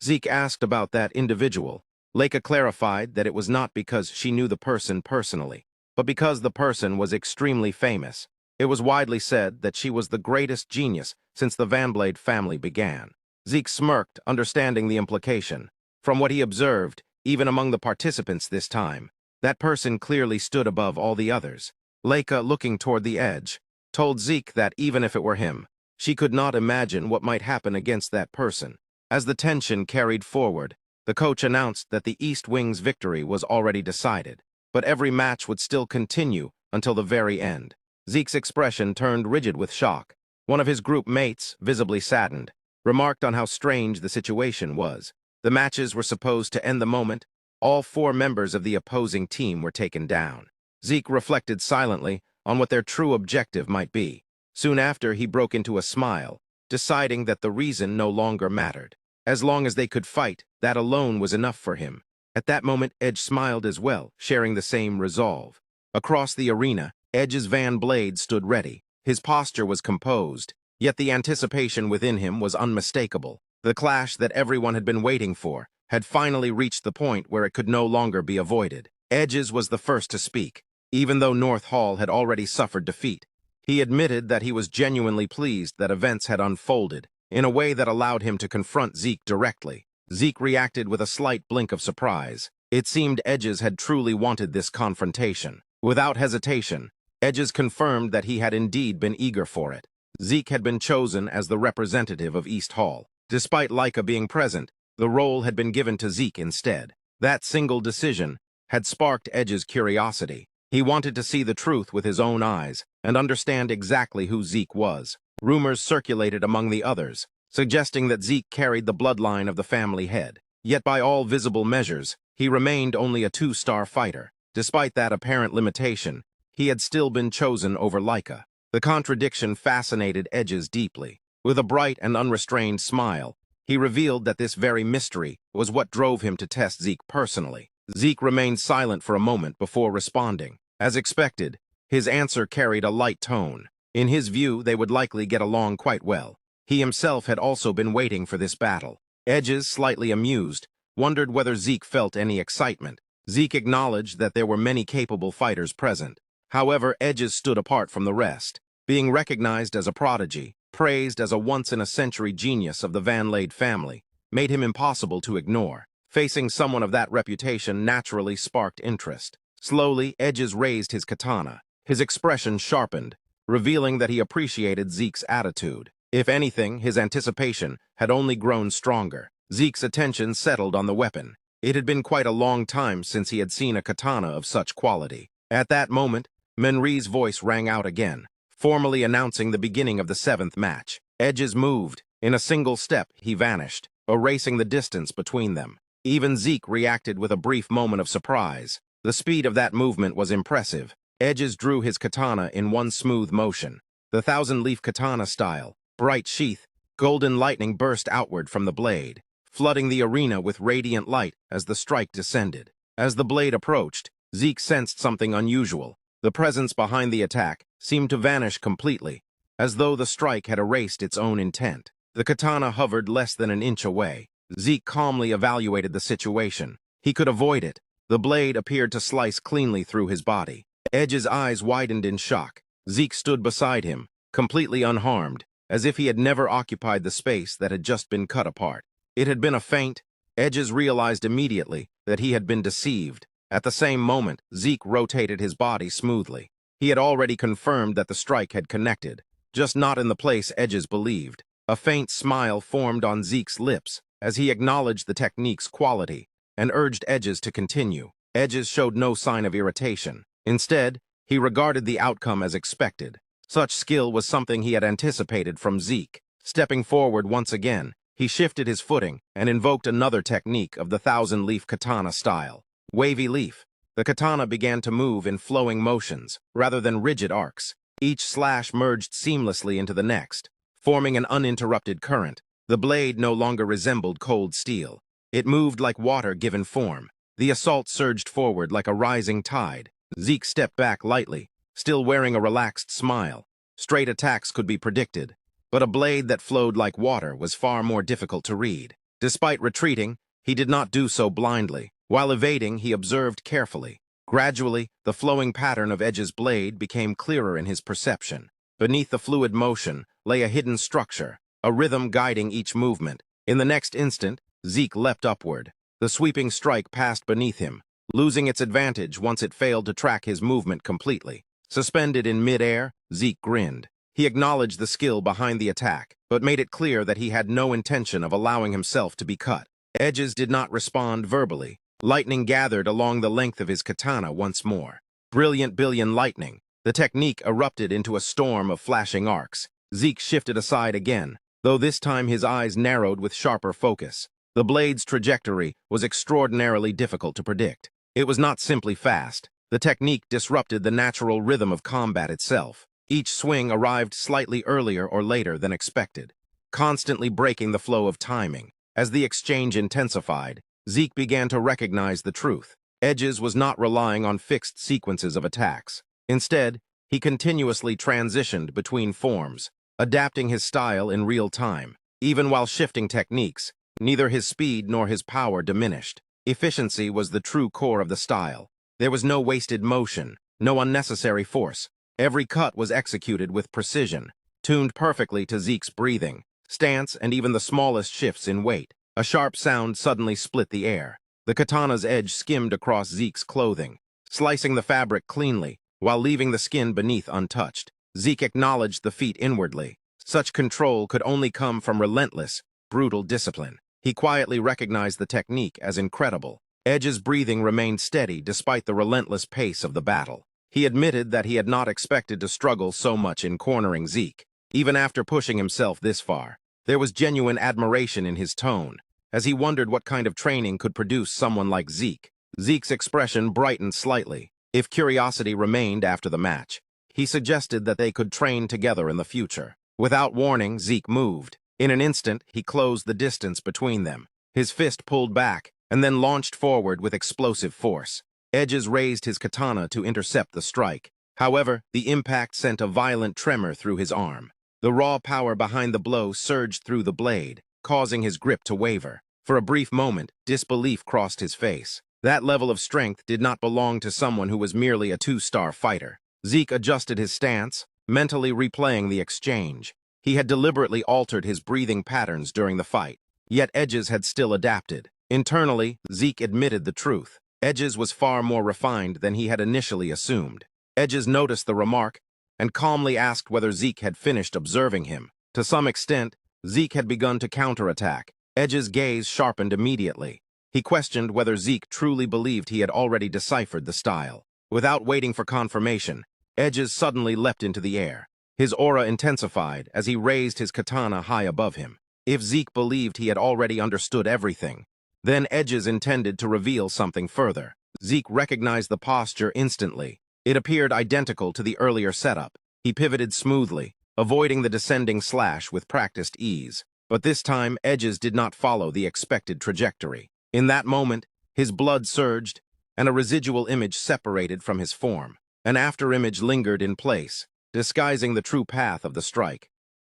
A: Sieg asked about that individual. Leica clarified that it was not because she knew the person personally, but because the person was extremely famous. It was widely said that she was the greatest genius since the Vanblade family began. Sieg smirked, understanding the implication. From what he observed, even among the participants this time, that person clearly stood above all the others. Leica, looking toward the Edge, told Sieg that even if it were him, she could not imagine what might happen against that person. As the tension carried forward, the coach announced that the East Wing's victory was already decided, but every match would still continue until the very end. Sieg's expression turned rigid with shock. One of his group mates, visibly saddened, remarked on how strange the situation was. The matches were supposed to end the moment all 4 members of the opposing team were taken down. Sieg reflected silently on what their true objective might be. Soon after, he broke into a smile, deciding that the reason no longer mattered. As long as they could fight, that alone was enough for him. At that moment, Edge smiled as well, sharing the same resolve. Across the arena, Edge's Van Blade stood ready. His posture was composed, yet the anticipation within him was unmistakable. The clash that everyone had been waiting for had finally reached the point where it could no longer be avoided. Edge's was the first to speak. Even though North Hall had already suffered defeat, he admitted that he was genuinely pleased that events had unfolded in a way that allowed him to confront Sieg directly. Sieg reacted with a slight blink of surprise. It seemed Edge's had truly wanted this confrontation. Without hesitation, Edge's confirmed that he had indeed been eager for it. Sieg had been chosen as the representative of East Hall. Despite Leica being present, the role had been given to Sieg instead. That single decision had sparked Edge's curiosity. He wanted to see the truth with his own eyes and understand exactly who Zeke was. Rumors circulated among the others, suggesting that Zeke carried the bloodline of the family head. Yet by all visible measures, he remained only a two-star fighter. Despite that apparent limitation, he had still been chosen over Leica. The contradiction fascinated Edges deeply. With a bright and unrestrained smile, he revealed that this very mystery was what drove him to test Zeke personally. Zeke remained silent for a moment before responding. As expected, his answer carried a light tone. In his view, they would likely get along quite well. He himself had also been waiting for this battle. Edges, slightly amused, wondered whether Zeke felt any excitement. Zeke acknowledged that there were many capable fighters present. However, Edges stood apart from the rest. Being recognized as a prodigy, praised as a once-in-a-century genius of the Van Lade family, made him impossible to ignore. Facing someone of that reputation naturally sparked interest. Slowly, Edges raised his katana. His expression sharpened, revealing that he appreciated Zeke's attitude. If anything, his anticipation had only grown stronger. Zeke's attention settled on the weapon. It had been quite a long time since he had seen a katana of such quality. At that moment, Menri's voice rang out again, formally announcing the beginning of the 7th match. Edges moved. In a single step, he vanished, erasing the distance between them. Even Zeke reacted with a brief moment of surprise. The speed of that movement was impressive. Edges drew his katana in one smooth motion. The thousand-leaf katana style, bright sheath, golden lightning burst outward from the blade, flooding the arena with radiant light as the strike descended. As the blade approached, Zeke sensed something unusual. The presence behind the attack seemed to vanish completely, as though the strike had erased its own intent. The katana hovered less than an inch away. Zeke calmly evaluated the situation. He could avoid it. The blade appeared to slice cleanly through his body. Edge's eyes widened in shock. Zeke stood beside him, completely unharmed, as if he had never occupied the space that had just been cut apart. It had been a feint. Edges realized immediately that he had been deceived. At the same moment, Zeke rotated his body smoothly. He had already confirmed that the strike had connected, just not in the place Edges believed. A faint smile formed on Zeke's lips as he acknowledged the technique's quality and urged Edges to continue. Edges showed no sign of irritation. Instead, he regarded the outcome as expected. Such skill was something he had anticipated from Zeke. Stepping forward once again, he shifted his footing and invoked another technique of the thousand-leaf katana style. Wavy leaf. The katana began to move in flowing motions, rather than rigid arcs. Each slash merged seamlessly into the next, forming an uninterrupted current. The blade no longer resembled cold steel. It moved like water given form. The assault surged forward like a rising tide. Zeke stepped back lightly, still wearing a relaxed smile. Straight attacks could be predicted, but a blade that flowed like water was far more difficult to read. Despite retreating, he did not do so blindly. While evading, he observed carefully. Gradually, the flowing pattern of Edge's blade became clearer in his perception. Beneath the fluid motion lay a hidden structure, a rhythm guiding each movement. In the next instant, Zeke leapt upward. The sweeping strike passed beneath him, losing its advantage once it failed to track his movement completely. Suspended in mid-air, Zeke grinned. He acknowledged the skill behind the attack, but made it clear that he had no intention of allowing himself to be cut. Edges did not respond verbally. Lightning gathered along the length of his katana once more. Brilliant billion lightning. The technique erupted into a storm of flashing arcs. Zeke shifted aside again, though this time his eyes narrowed with sharper focus. The blade's trajectory was extraordinarily difficult to predict. It was not simply fast. The technique disrupted the natural rhythm of combat itself. Each swing arrived slightly earlier or later than expected, constantly breaking the flow of timing. As the exchange intensified, Zeke began to recognize the truth. Edges was not relying on fixed sequences of attacks. Instead, he continuously transitioned between forms, adapting his style in real time. Even while shifting techniques, neither his speed nor his power diminished. Efficiency was the true core of the style. There was no wasted motion, no unnecessary force. Every cut was executed with precision, tuned perfectly to Zeke's breathing, stance, and even the smallest shifts in weight. A sharp sound suddenly split the air. The katana's edge skimmed across Zeke's clothing, slicing the fabric cleanly, while leaving the skin beneath untouched. Zeke acknowledged the feat inwardly. Such control could only come from relentless, brutal discipline. He quietly recognized the technique as incredible. Edge's breathing remained steady despite the relentless pace of the battle. He admitted that he had not expected to struggle so much in cornering Zeke. Even after pushing himself this far, there was genuine admiration in his tone, as he wondered what kind of training could produce someone like Zeke. Zeke's expression brightened slightly. If curiosity remained after the match, he suggested that they could train together in the future. Without warning, Zeke moved. In an instant, he closed the distance between them. His fist pulled back, and then launched forward with explosive force. Edges raised his katana to intercept the strike. However, the impact sent a violent tremor through his arm. The raw power behind the blow surged through the blade, causing his grip to waver. For a brief moment, disbelief crossed his face. That level of strength did not belong to someone who was merely a two-star fighter. Zeke adjusted his stance, mentally replaying the exchange. He had deliberately altered his breathing patterns during the fight, yet Edges had still adapted. Internally, Zeke admitted the truth. Edges was far more refined than he had initially assumed. Edges noticed the remark and calmly asked whether Zeke had finished observing him. To some extent, Zeke had begun to counterattack. Edges' gaze sharpened immediately. He questioned whether Zeke truly believed he had already deciphered the style. Without waiting for confirmation, Edges suddenly leapt into the air. His aura intensified as he raised his katana high above him. If Zeke believed he had already understood everything, then Edges intended to reveal something further. Zeke recognized the posture instantly. It appeared identical to the earlier setup. He pivoted smoothly, avoiding the descending slash with practiced ease. But this time, Edges did not follow the expected trajectory. In that moment, his blood surged, and a residual image separated from his form. An afterimage lingered in place, disguising the true path of the strike.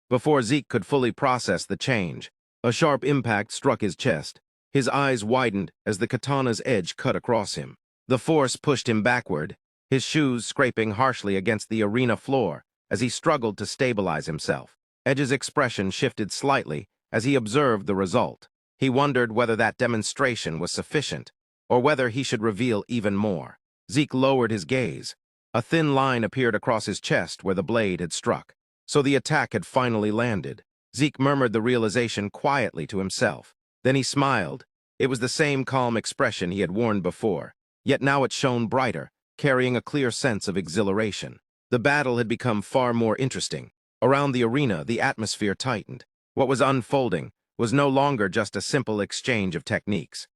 A: Before Zeke could fully process the change, a sharp impact struck his chest. His eyes widened as the katana's edge cut across him. The force pushed him backward, his shoes scraping harshly against the arena floor as he struggled to stabilize himself. Edge's expression shifted slightly as he observed the result. He wondered whether that demonstration was sufficient, or whether he should reveal even more. Zeke lowered his gaze. A thin line appeared across his chest where the blade had struck. So the attack had finally landed. Zeke murmured the realization quietly to himself. Then he smiled. It was the same calm expression he had worn before, yet now it shone brighter, carrying a clear sense of exhilaration. The battle had become far more interesting. Around the arena, the atmosphere tightened. What was unfolding was no longer just a simple exchange of techniques.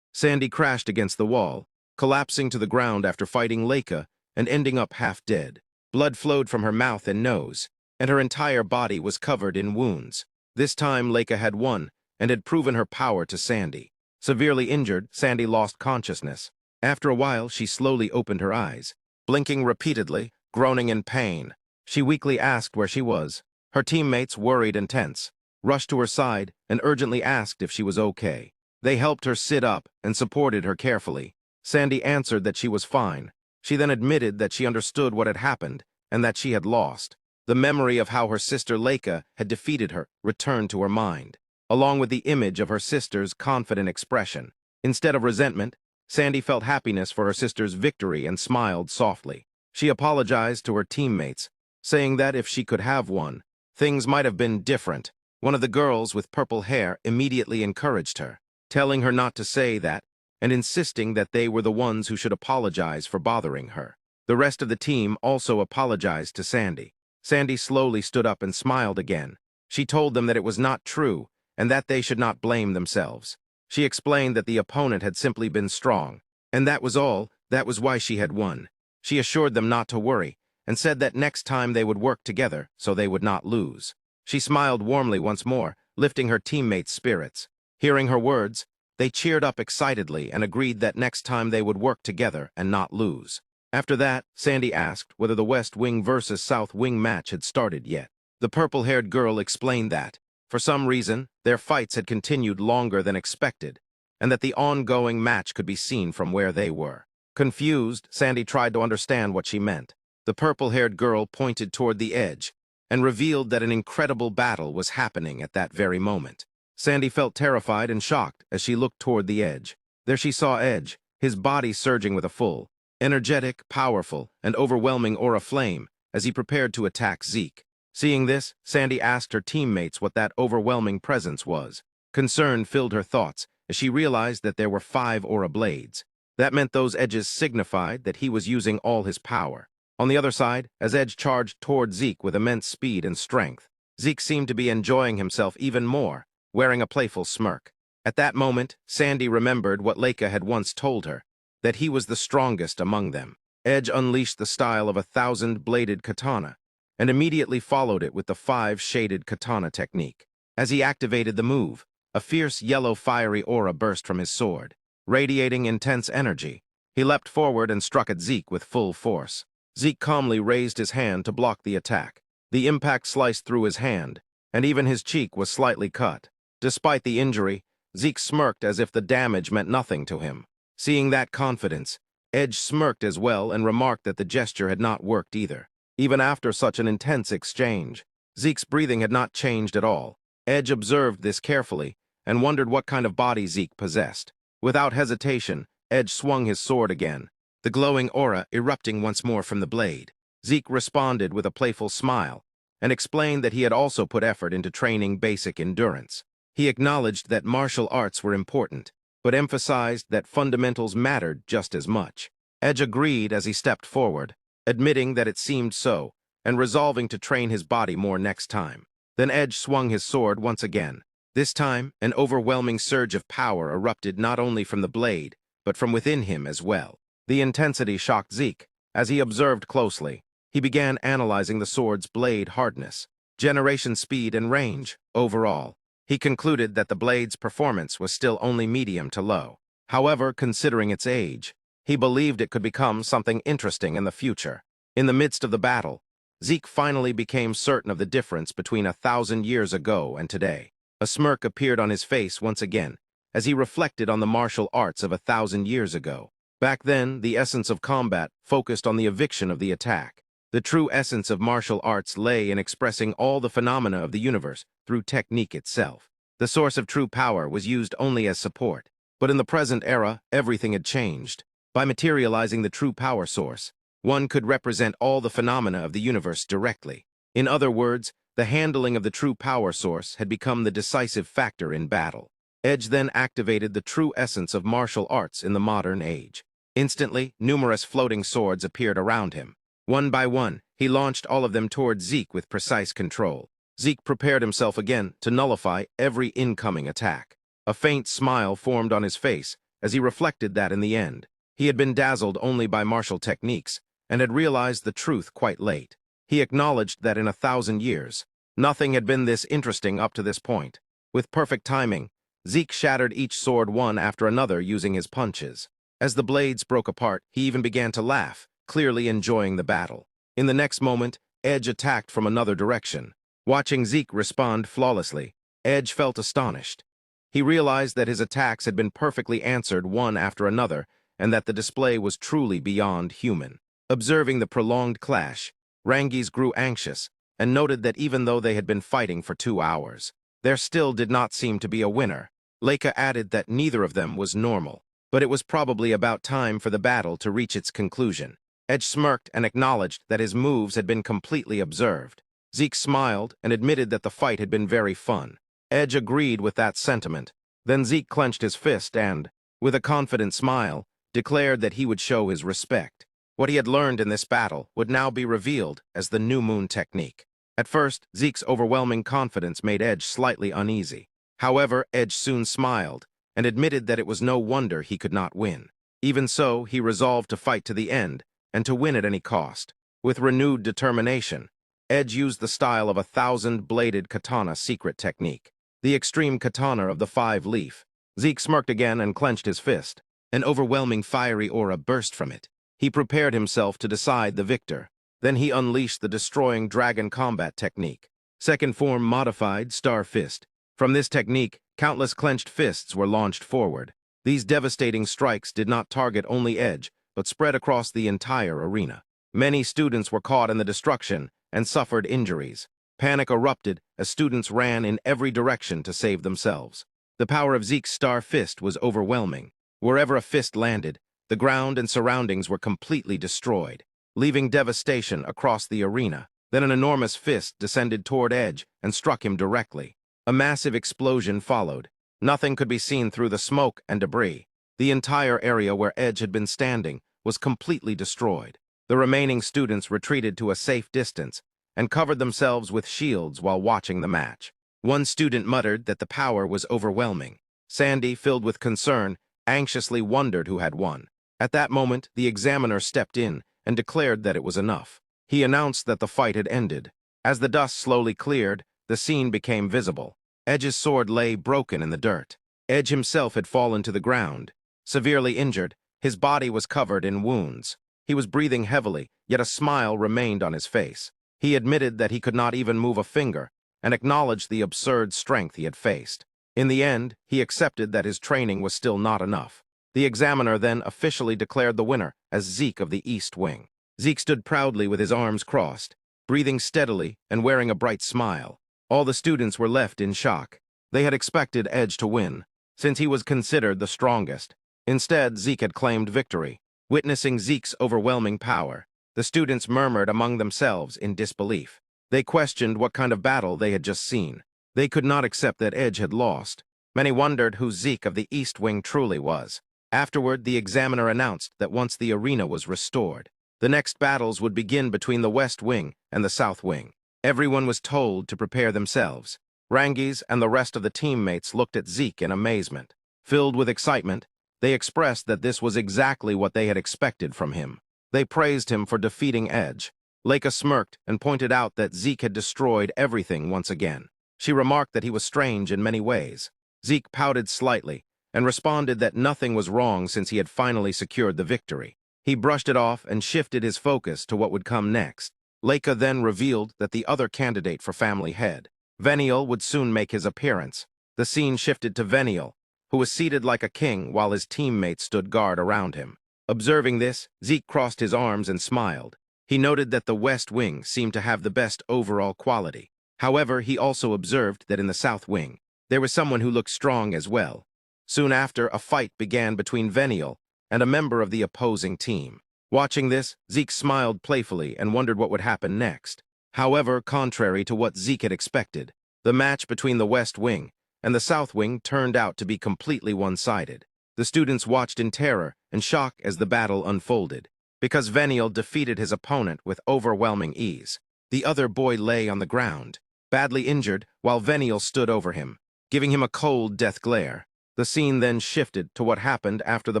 A: Sandy crashed against the wall, collapsing to the ground after fighting Leica and ending up half dead. Blood flowed from her mouth and nose, and her entire body was covered in wounds. This time, Leica had won and had proven her power to Sandy. Severely injured, Sandy lost consciousness. After a while, she slowly opened her eyes, blinking repeatedly, groaning in pain. She weakly asked where she was. Her teammates, worried and tense, rushed to her side and urgently asked if she was okay. They helped her sit up and supported her carefully. Sandy answered that she was fine. She then admitted that she understood what had happened and that she had lost. The memory of how her sister Leica had defeated her returned to her mind, along with the image of her sister's confident expression. Instead of resentment, Sandy felt happiness for her sister's victory and smiled softly. She apologized to her teammates, saying that if she could have one, things might have been different. One of the girls with purple hair immediately encouraged her, telling her not to say that and insisting that they were the ones who should apologize for bothering her. The rest of the team also apologized to Sandy. Sandy slowly stood up and smiled again. She told them that it was not true and that they should not blame themselves. She explained that the opponent had simply been strong, and that was all. That was why she had won. She assured them not to worry and said that next time they would work together so they would not lose. She smiled warmly once more, lifting her teammates' spirits. Hearing her words, they cheered up excitedly and agreed that next time they would work together and not lose. After that, Sandy asked whether the West Wing versus South Wing match had started yet. The purple-haired girl explained that, for some reason, their fights had continued longer than expected, and that the ongoing match could be seen from where they were. Confused, Sandy tried to understand what she meant. The purple-haired girl pointed toward the edge and revealed that an incredible battle was happening at that very moment. Sandy felt terrified and shocked as she looked toward the edge. There she saw Edge, his body surging with a full, energetic, powerful, and overwhelming aura flame as he prepared to attack Zeke. Seeing this, Sandy asked her teammates what that overwhelming presence was. Concern filled her thoughts as she realized that there were 5 aura blades. That meant those edges signified that he was using all his power. On the other side, as Edge charged toward Zeke with immense speed and strength, Zeke seemed to be enjoying himself even more, wearing a playful smirk. At that moment, Sandy remembered what Leica had once told her, that he was the strongest among them. Edge unleashed the style of a 1,000-bladed katana, and immediately followed it with the 5-shaded katana technique. As he activated the move, a fierce yellow fiery aura burst from his sword. Radiating intense energy, he leapt forward and struck at Zeke with full force. Zeke calmly raised his hand to block the attack. The impact sliced through his hand, and even his cheek was slightly cut. Despite the injury, Zeke smirked as if the damage meant nothing to him. Seeing that confidence, Edge smirked as well and remarked that the gesture had not worked either. Even after such an intense exchange, Zeke's breathing had not changed at all. Edge observed this carefully and wondered what kind of body Zeke possessed. Without hesitation, Edge swung his sword again, the glowing aura erupting once more from the blade. Zeke responded with a playful smile and explained that he had also put effort into training basic endurance. He acknowledged that martial arts were important, but emphasized that fundamentals mattered just as much. Edge agreed as he stepped forward, admitting that it seemed so, and resolving to train his body more next time. Then Edge swung his sword once again. This time, an overwhelming surge of power erupted not only from the blade, but from within him as well. The intensity shocked Zeke. As he observed closely, he began analyzing the sword's blade hardness, generation speed, and range overall. He concluded that the blade's performance was still only medium to low. However, considering its age, he believed it could become something interesting in the future. In the midst of the battle, Zeke finally became certain of the difference between 1,000 years ago and today. A smirk appeared on his face once again, as he reflected on the martial arts of 1,000 years ago. Back then, the essence of combat focused on the eviction of the attack. The true essence of martial arts lay in expressing all the phenomena of the universe through technique itself. The source of true power was used only as support. But in the present era, everything had changed. By materializing the true power source, one could represent all the phenomena of the universe directly. In other words, the handling of the true power source had become the decisive factor in battle. Edge then activated the true essence of martial arts in the modern age. Instantly, numerous floating swords appeared around him. One by one, he launched all of them toward Zeke with precise control. Zeke prepared himself again to nullify every incoming attack. A faint smile formed on his face as he reflected that in the end, he had been dazzled only by martial techniques and had realized the truth quite late. He acknowledged that in 1,000 years, nothing had been this interesting up to this point. With perfect timing, Zeke shattered each sword one after another using his punches. As the blades broke apart, he even began to laugh, clearly enjoying the battle. In the next moment, Edge attacked from another direction. Watching Zeke respond flawlessly, Edge felt astonished. He realized that his attacks had been perfectly answered one after another, and that the display was truly beyond human. Observing the prolonged clash, Rangis grew anxious and noted that even though they had been fighting for 2 hours, there still did not seem to be a winner. Leica added that neither of them was normal, but it was probably about time for the battle to reach its conclusion. Edge smirked and acknowledged that his moves had been completely observed. Zeke smiled and admitted that the fight had been very fun. Edge agreed with that sentiment. Then Zeke clenched his fist and, with a confident smile, declared that he would show his respect. What he had learned in this battle would now be revealed as the New Moon technique. At first, Zeke's overwhelming confidence made Edge slightly uneasy. However, Edge soon smiled and admitted that it was no wonder he could not win. Even so, he resolved to fight to the end and to win at any cost. With renewed determination, Edge used the style of a 1,000-bladed katana secret technique, the extreme katana of the 5-leaf. Zeke smirked again and clenched his fist. An overwhelming fiery aura burst from it. He prepared himself to decide the victor. Then he unleashed the destroying dragon combat technique, second form modified Star Fist. From this technique, countless clenched fists were launched forward. These devastating strikes did not target only Edge, but spread across the entire arena. Many students were caught in the destruction and suffered injuries. Panic erupted as students ran in every direction to save themselves. The power of Zeke's Star Fist was overwhelming. Wherever a fist landed, the ground and surroundings were completely destroyed, leaving devastation across the arena. Then an enormous fist descended toward Edge and struck him directly. A massive explosion followed, Nothing could be seen through the smoke and debris. The entire area where Edge had been standing was completely destroyed. The remaining students retreated to a safe distance and covered themselves with shields while watching the match. One student muttered that the power was overwhelming. Sandy, filled with concern, anxiously wondered who had won. At that moment, the examiner stepped in and declared that it was enough. He announced that the fight had ended. As the dust slowly cleared, the scene became visible. Edge's sword lay broken in the dirt. Edge himself had fallen to the ground. Severely injured, his body was covered in wounds. He was breathing heavily, yet a smile remained on his face. He admitted that he could not even move a finger and acknowledged the absurd strength he had faced. In the end, he accepted that his training was still not enough. The examiner then officially declared the winner as Sieg of the East Wing. Sieg stood proudly with his arms crossed, breathing steadily and wearing a bright smile. All the students were left in shock. They had expected Edge to win, since he was considered the strongest. Instead, Sieg had claimed victory. Witnessing Sieg's overwhelming power, the students murmured among themselves in disbelief. They questioned what kind of battle they had just seen. They could not accept that Edge had lost. Many wondered who Sieg of the East Wing truly was. Afterward, the examiner announced that once the arena was restored, the next battles would begin between the West Wing and the South Wing. Everyone was told to prepare themselves. Rangis and the rest of the teammates looked at Sieg in amazement. Filled with excitement, they expressed that this was exactly what they had expected from him. They praised him for defeating Edge. Leica smirked and pointed out that Sieg had destroyed everything once again. She remarked that he was strange in many ways. Sieg pouted slightly and responded that nothing was wrong since he had finally secured the victory. He brushed it off and shifted his focus to what would come next. Leica then revealed that the other candidate for family head, Veniel, would soon make his appearance. The scene shifted to Veniel, who was seated like a king while his teammates stood guard around him. Observing this, Sieg crossed his arms and smiled. He noted that the West Wing seemed to have the best overall quality. However, he also observed that in the South Wing, there was someone who looked strong as well. Soon after, a fight began between Veniel and a member of the opposing team. Watching this, Sieg smiled playfully and wondered what would happen next. However, contrary to what Sieg had expected, the match between the West Wing and the South Wing turned out to be completely one-sided. The students watched in terror and shock as the battle unfolded. Because Veniel defeated his opponent with overwhelming ease, the other boy lay on the ground, badly injured, while Veniel stood over him, giving him a cold death glare. The scene then shifted to what happened after the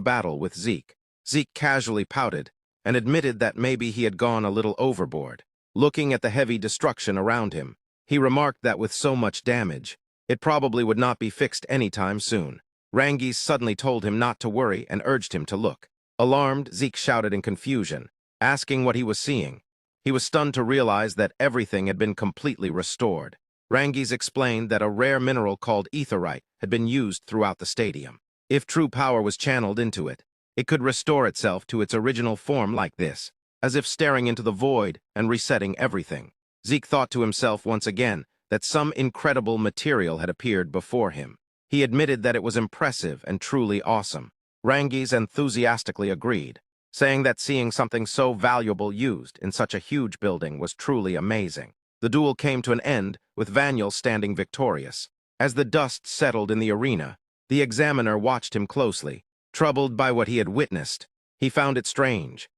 A: battle with Sieg. Sieg casually pouted and admitted that maybe he had gone a little overboard. Looking at the heavy destruction around him, he remarked that with so much damage, it probably would not be fixed anytime soon. Rangis suddenly told him not to worry and urged him to look. Alarmed, Sieg shouted in confusion, asking what he was seeing. He was stunned to realize that everything had been completely restored. Rangis explained that a rare mineral called etherite had been used throughout the stadium. If true power was channeled into it, it could restore itself to its original form like this, as if staring into the void and resetting everything. Sieg thought to himself once again that some incredible material had appeared before him. He admitted that it was impressive and truly awesome. Rangis enthusiastically agreed, saying that seeing something so valuable used in such a huge building was truly amazing. The duel came to an end, with Veniel standing victorious. As the dust settled in the arena, the examiner watched him closely. Troubled by what he had witnessed, he found it strange.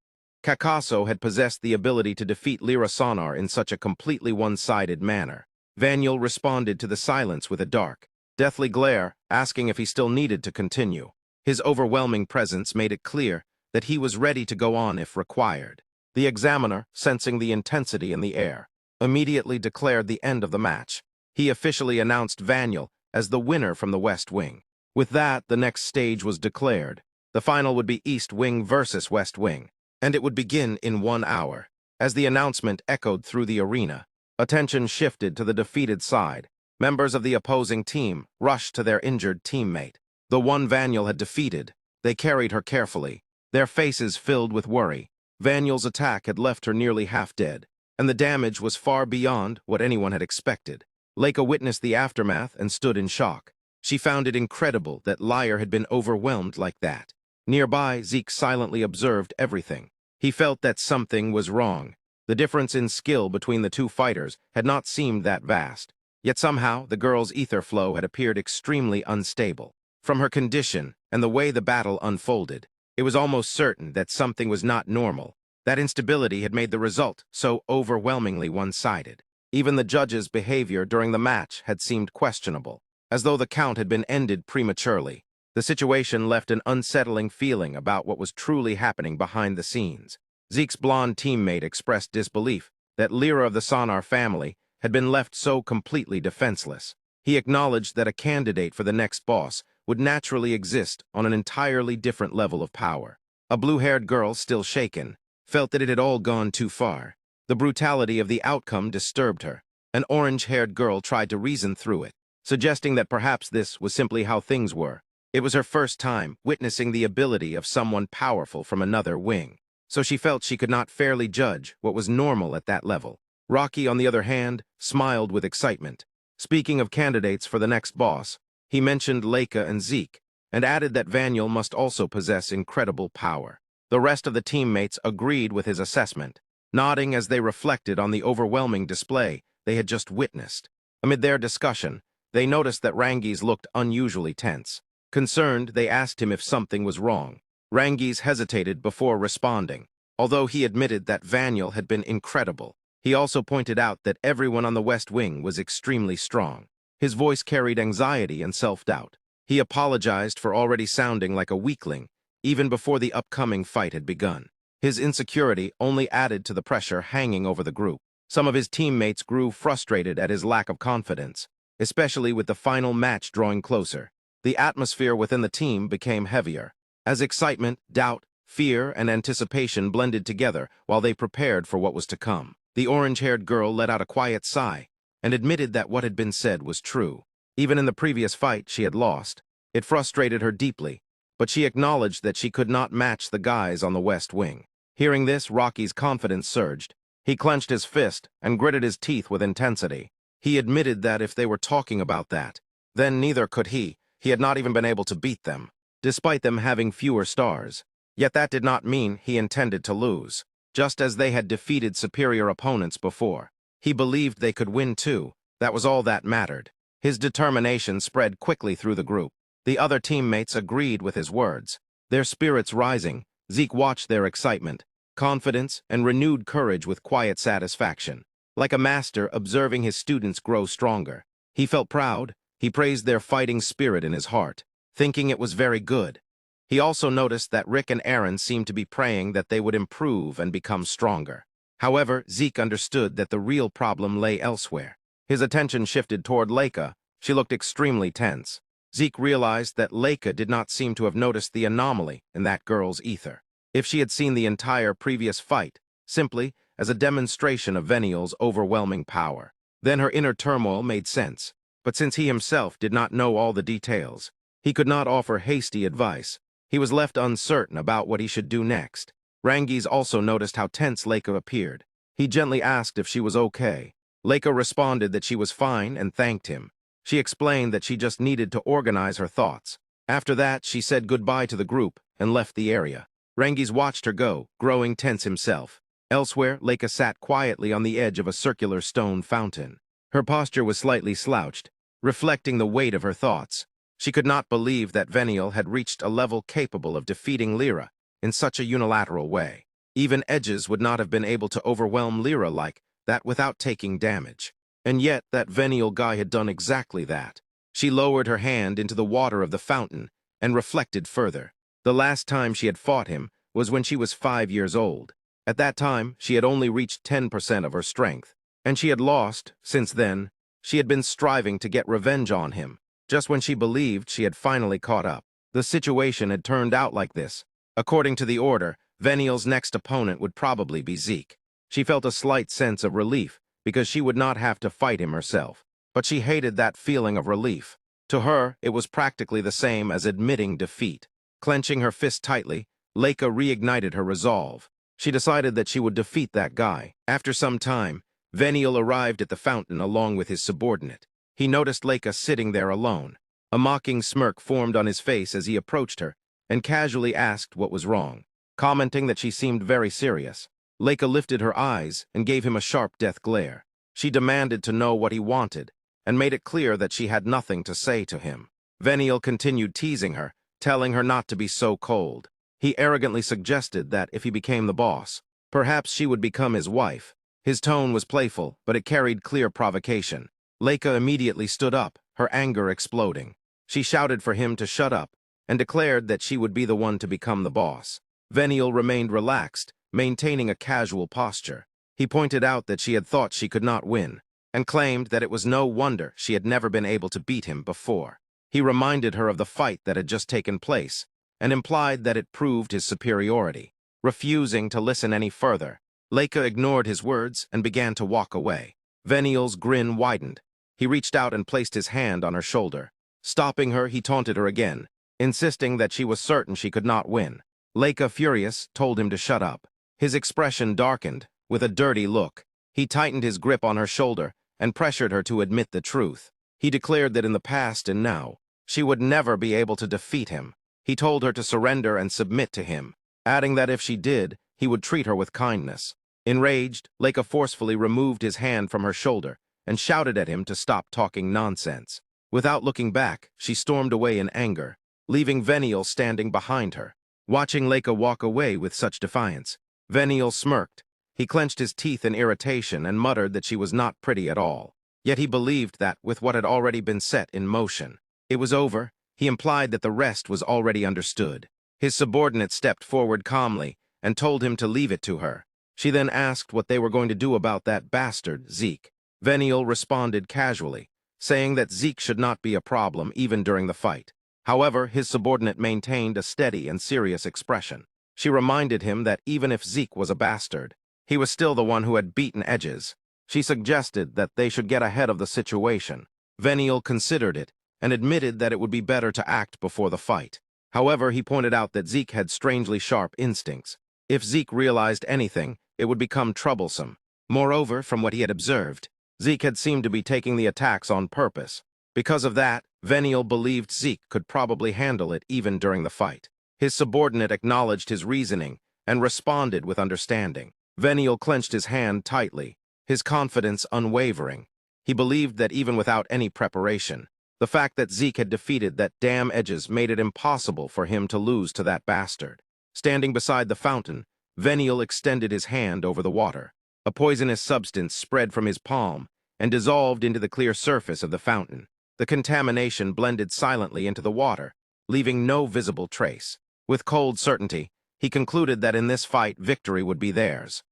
A: Kakaso had possessed the ability to defeat Lyra Sonar in such a completely one-sided manner. Veniel responded to the silence with a dark, deathly glare, asking if he still needed to continue. His overwhelming presence made it clear that he was ready to go on if required. The examiner, sensing the intensity in the air, immediately declared the end of the match. He officially announced Veniel as the winner from the West Wing. With that, the next stage was declared. The final would be East Wing versus West Wing, and it would begin in 1 hour. As the announcement echoed through the arena, attention shifted to the defeated side. Members of the opposing team rushed to their injured teammate. The one Veniel had defeated, they carried her carefully, their faces filled with worry. Vaniel's attack had left her nearly half dead, and the damage was far beyond what anyone had expected. Leica witnessed the aftermath and stood in shock. She found it incredible that Lyre had been overwhelmed like that. Nearby, Sieg silently observed everything. He felt that something was wrong. The difference in skill between the two fighters had not seemed that vast. Yet somehow, the girl's ether flow had appeared extremely unstable. From her condition and the way the battle unfolded, it was almost certain that something was not normal. That instability had made the result so overwhelmingly one-sided. Even the judge's behavior during the match had seemed questionable, as though the count had been ended prematurely. The situation left an unsettling feeling about what was truly happening behind the scenes. Zeke's blonde teammate expressed disbelief that Lyra of the Sonar family had been left so completely defenseless. He acknowledged that a candidate for the next boss would naturally exist on an entirely different level of power. A blue-haired girl, still shaken, felt that it had all gone too far. The brutality of the outcome disturbed her. An orange-haired girl tried to reason through it, suggesting that perhaps this was simply how things were. It was her first time witnessing the ability of someone powerful from another wing, so she felt she could not fairly judge what was normal at that level. Rocky, on the other hand, smiled with excitement. Speaking of candidates for the next boss, he mentioned Leica and Zeke, and added that Vaniel must also possess incredible power. The rest of the teammates agreed with his assessment, nodding as they reflected on the overwhelming display they had just witnessed. Amid their discussion, they noticed that Rangi's looked unusually tense. Concerned, they asked him if something was wrong. Rangi's hesitated before responding. Although he admitted that Vaniel had been incredible, he also pointed out that everyone on the West Wing was extremely strong. His voice carried anxiety and self-doubt. He apologized for already sounding like a weakling, even before the upcoming fight had begun. His insecurity only added to the pressure hanging over the group. Some of his teammates grew frustrated at his lack of confidence, especially with the final match drawing closer. The atmosphere within the team became heavier, as excitement, doubt, fear, and anticipation blended together while they prepared for what was to come. The orange-haired girl let out a quiet sigh and admitted that what had been said was true. Even in the previous fight she had lost. It frustrated her deeply, but she acknowledged that she could not match the guys on the West Wing. Hearing this, Rocky's confidence surged. He clenched his fist and gritted his teeth with intensity. He admitted that if they were talking about that, then neither could he. He had not even been able to beat them, despite them having fewer stars. Yet that did not mean he intended to lose, just as they had defeated superior opponents before. He believed they could win too. That was all that mattered. His determination spread quickly through the group. The other teammates agreed with his words. Their spirits rising, Zeke watched their excitement, confidence, and renewed courage with quiet satisfaction. Like a master observing his students grow stronger. He felt proud. He praised their fighting spirit in his heart, thinking it was very good. He also noticed that Rick and Aaron seemed to be praying that they would improve and become stronger. However, Zeke understood that the real problem lay elsewhere. His attention shifted toward Leica. She looked extremely tense. Zeke realized that Leica did not seem to have noticed the anomaly in that girl's ether. If she had seen the entire previous fight, simply as a demonstration of Veniel's overwhelming power, then her inner turmoil made sense. But since he himself did not know all the details, he could not offer hasty advice. He was left uncertain about what he should do next. Rangi's also noticed how tense Leica appeared. He gently asked if she was okay. Leica responded that she was fine and thanked him. She explained that she just needed to organize her thoughts. After that, she said goodbye to the group and left the area. Rangi's watched her go, growing tense himself. Elsewhere, Leica sat quietly on the edge of a circular stone fountain. Her posture was slightly slouched, reflecting the weight of her thoughts. She could not believe that Veniel had reached a level capable of defeating Lyra in such a unilateral way. Even edges would not have been able to overwhelm Lyra like that without taking damage. And yet that Veniel guy had done exactly that. She lowered her hand into the water of the fountain and reflected further. The last time she had fought him was when she was 5 years old. At that time, she had only reached 10% of her strength, and she had lost. Since then, she had been striving to get revenge on him. Just when she believed she had finally caught up, the situation had turned out like this. According to the order, Veniel's next opponent would probably be Zeke. She felt a slight sense of relief because she would not have to fight him herself. But she hated that feeling of relief. To her, it was practically the same as admitting defeat. Clenching her fist tightly, Leica reignited her resolve. She decided that she would defeat that guy. After some time, Veniel arrived at the fountain along with his subordinate. He noticed Leica sitting there alone. A mocking smirk formed on his face as he approached her and casually asked what was wrong. Commenting that she seemed very serious, Leica lifted her eyes and gave him a sharp death glare. She demanded to know what he wanted, and made it clear that she had nothing to say to him. Veniel continued teasing her, telling her not to be so cold. He arrogantly suggested that if he became the boss, perhaps she would become his wife. His tone was playful, but it carried clear provocation. Leica immediately stood up, her anger exploding. She shouted for him to shut up and declared that she would be the one to become the boss. Veniel remained relaxed, maintaining a casual posture. He pointed out that she had thought she could not win, and claimed that it was no wonder she had never been able to beat him before. He reminded her of the fight that had just taken place, and implied that it proved his superiority. Refusing to listen any further, Leica ignored his words and began to walk away. Veniel's grin widened. He reached out and placed his hand on her shoulder. Stopping her, he taunted her again, insisting that she was certain she could not win. Leica, furious, told him to shut up. His expression darkened, with a dirty look. He tightened his grip on her shoulder and pressured her to admit the truth. He declared that in the past and now, she would never be able to defeat him. He told her to surrender and submit to him, adding that if she did, he would treat her with kindness. Enraged, Leica forcefully removed his hand from her shoulder and shouted at him to stop talking nonsense. Without looking back, she stormed away in anger, leaving Veniel standing behind her. Watching Leica walk away with such defiance, Veniel smirked. He clenched his teeth in irritation and muttered that she was not pretty at all. Yet he believed that, with what had already been set in motion, it was over. He implied that the rest was already understood. His subordinate stepped forward calmly and told him to leave it to her. She then asked what they were going to do about that bastard, Sieg. Veniel responded casually, saying that Sieg should not be a problem even during the fight. However, his subordinate maintained a steady and serious expression. She reminded him that even if Sieg was a bastard, he was still the one who had beaten Edges. She suggested that they should get ahead of the situation. Veniel considered it and admitted that it would be better to act before the fight. However, he pointed out that Sieg had strangely sharp instincts. If Sieg realized anything, it would become troublesome. Moreover, from what he had observed, Sieg had seemed to be taking the attacks on purpose. Because of that, Veniel believed Sieg could probably handle it even during the fight. His subordinate acknowledged his reasoning and responded with understanding. Veniel clenched his hand tightly, his confidence unwavering. He believed that even without any preparation, the fact that Sieg had defeated that damn Edges made it impossible for him to lose to that bastard. Standing beside the fountain, Veniel extended his hand over the water. A poisonous substance spread from his palm and dissolved into the clear surface of the fountain. The contamination blended silently into the water, leaving no visible trace. With cold certainty, he concluded that in this fight victory would be theirs.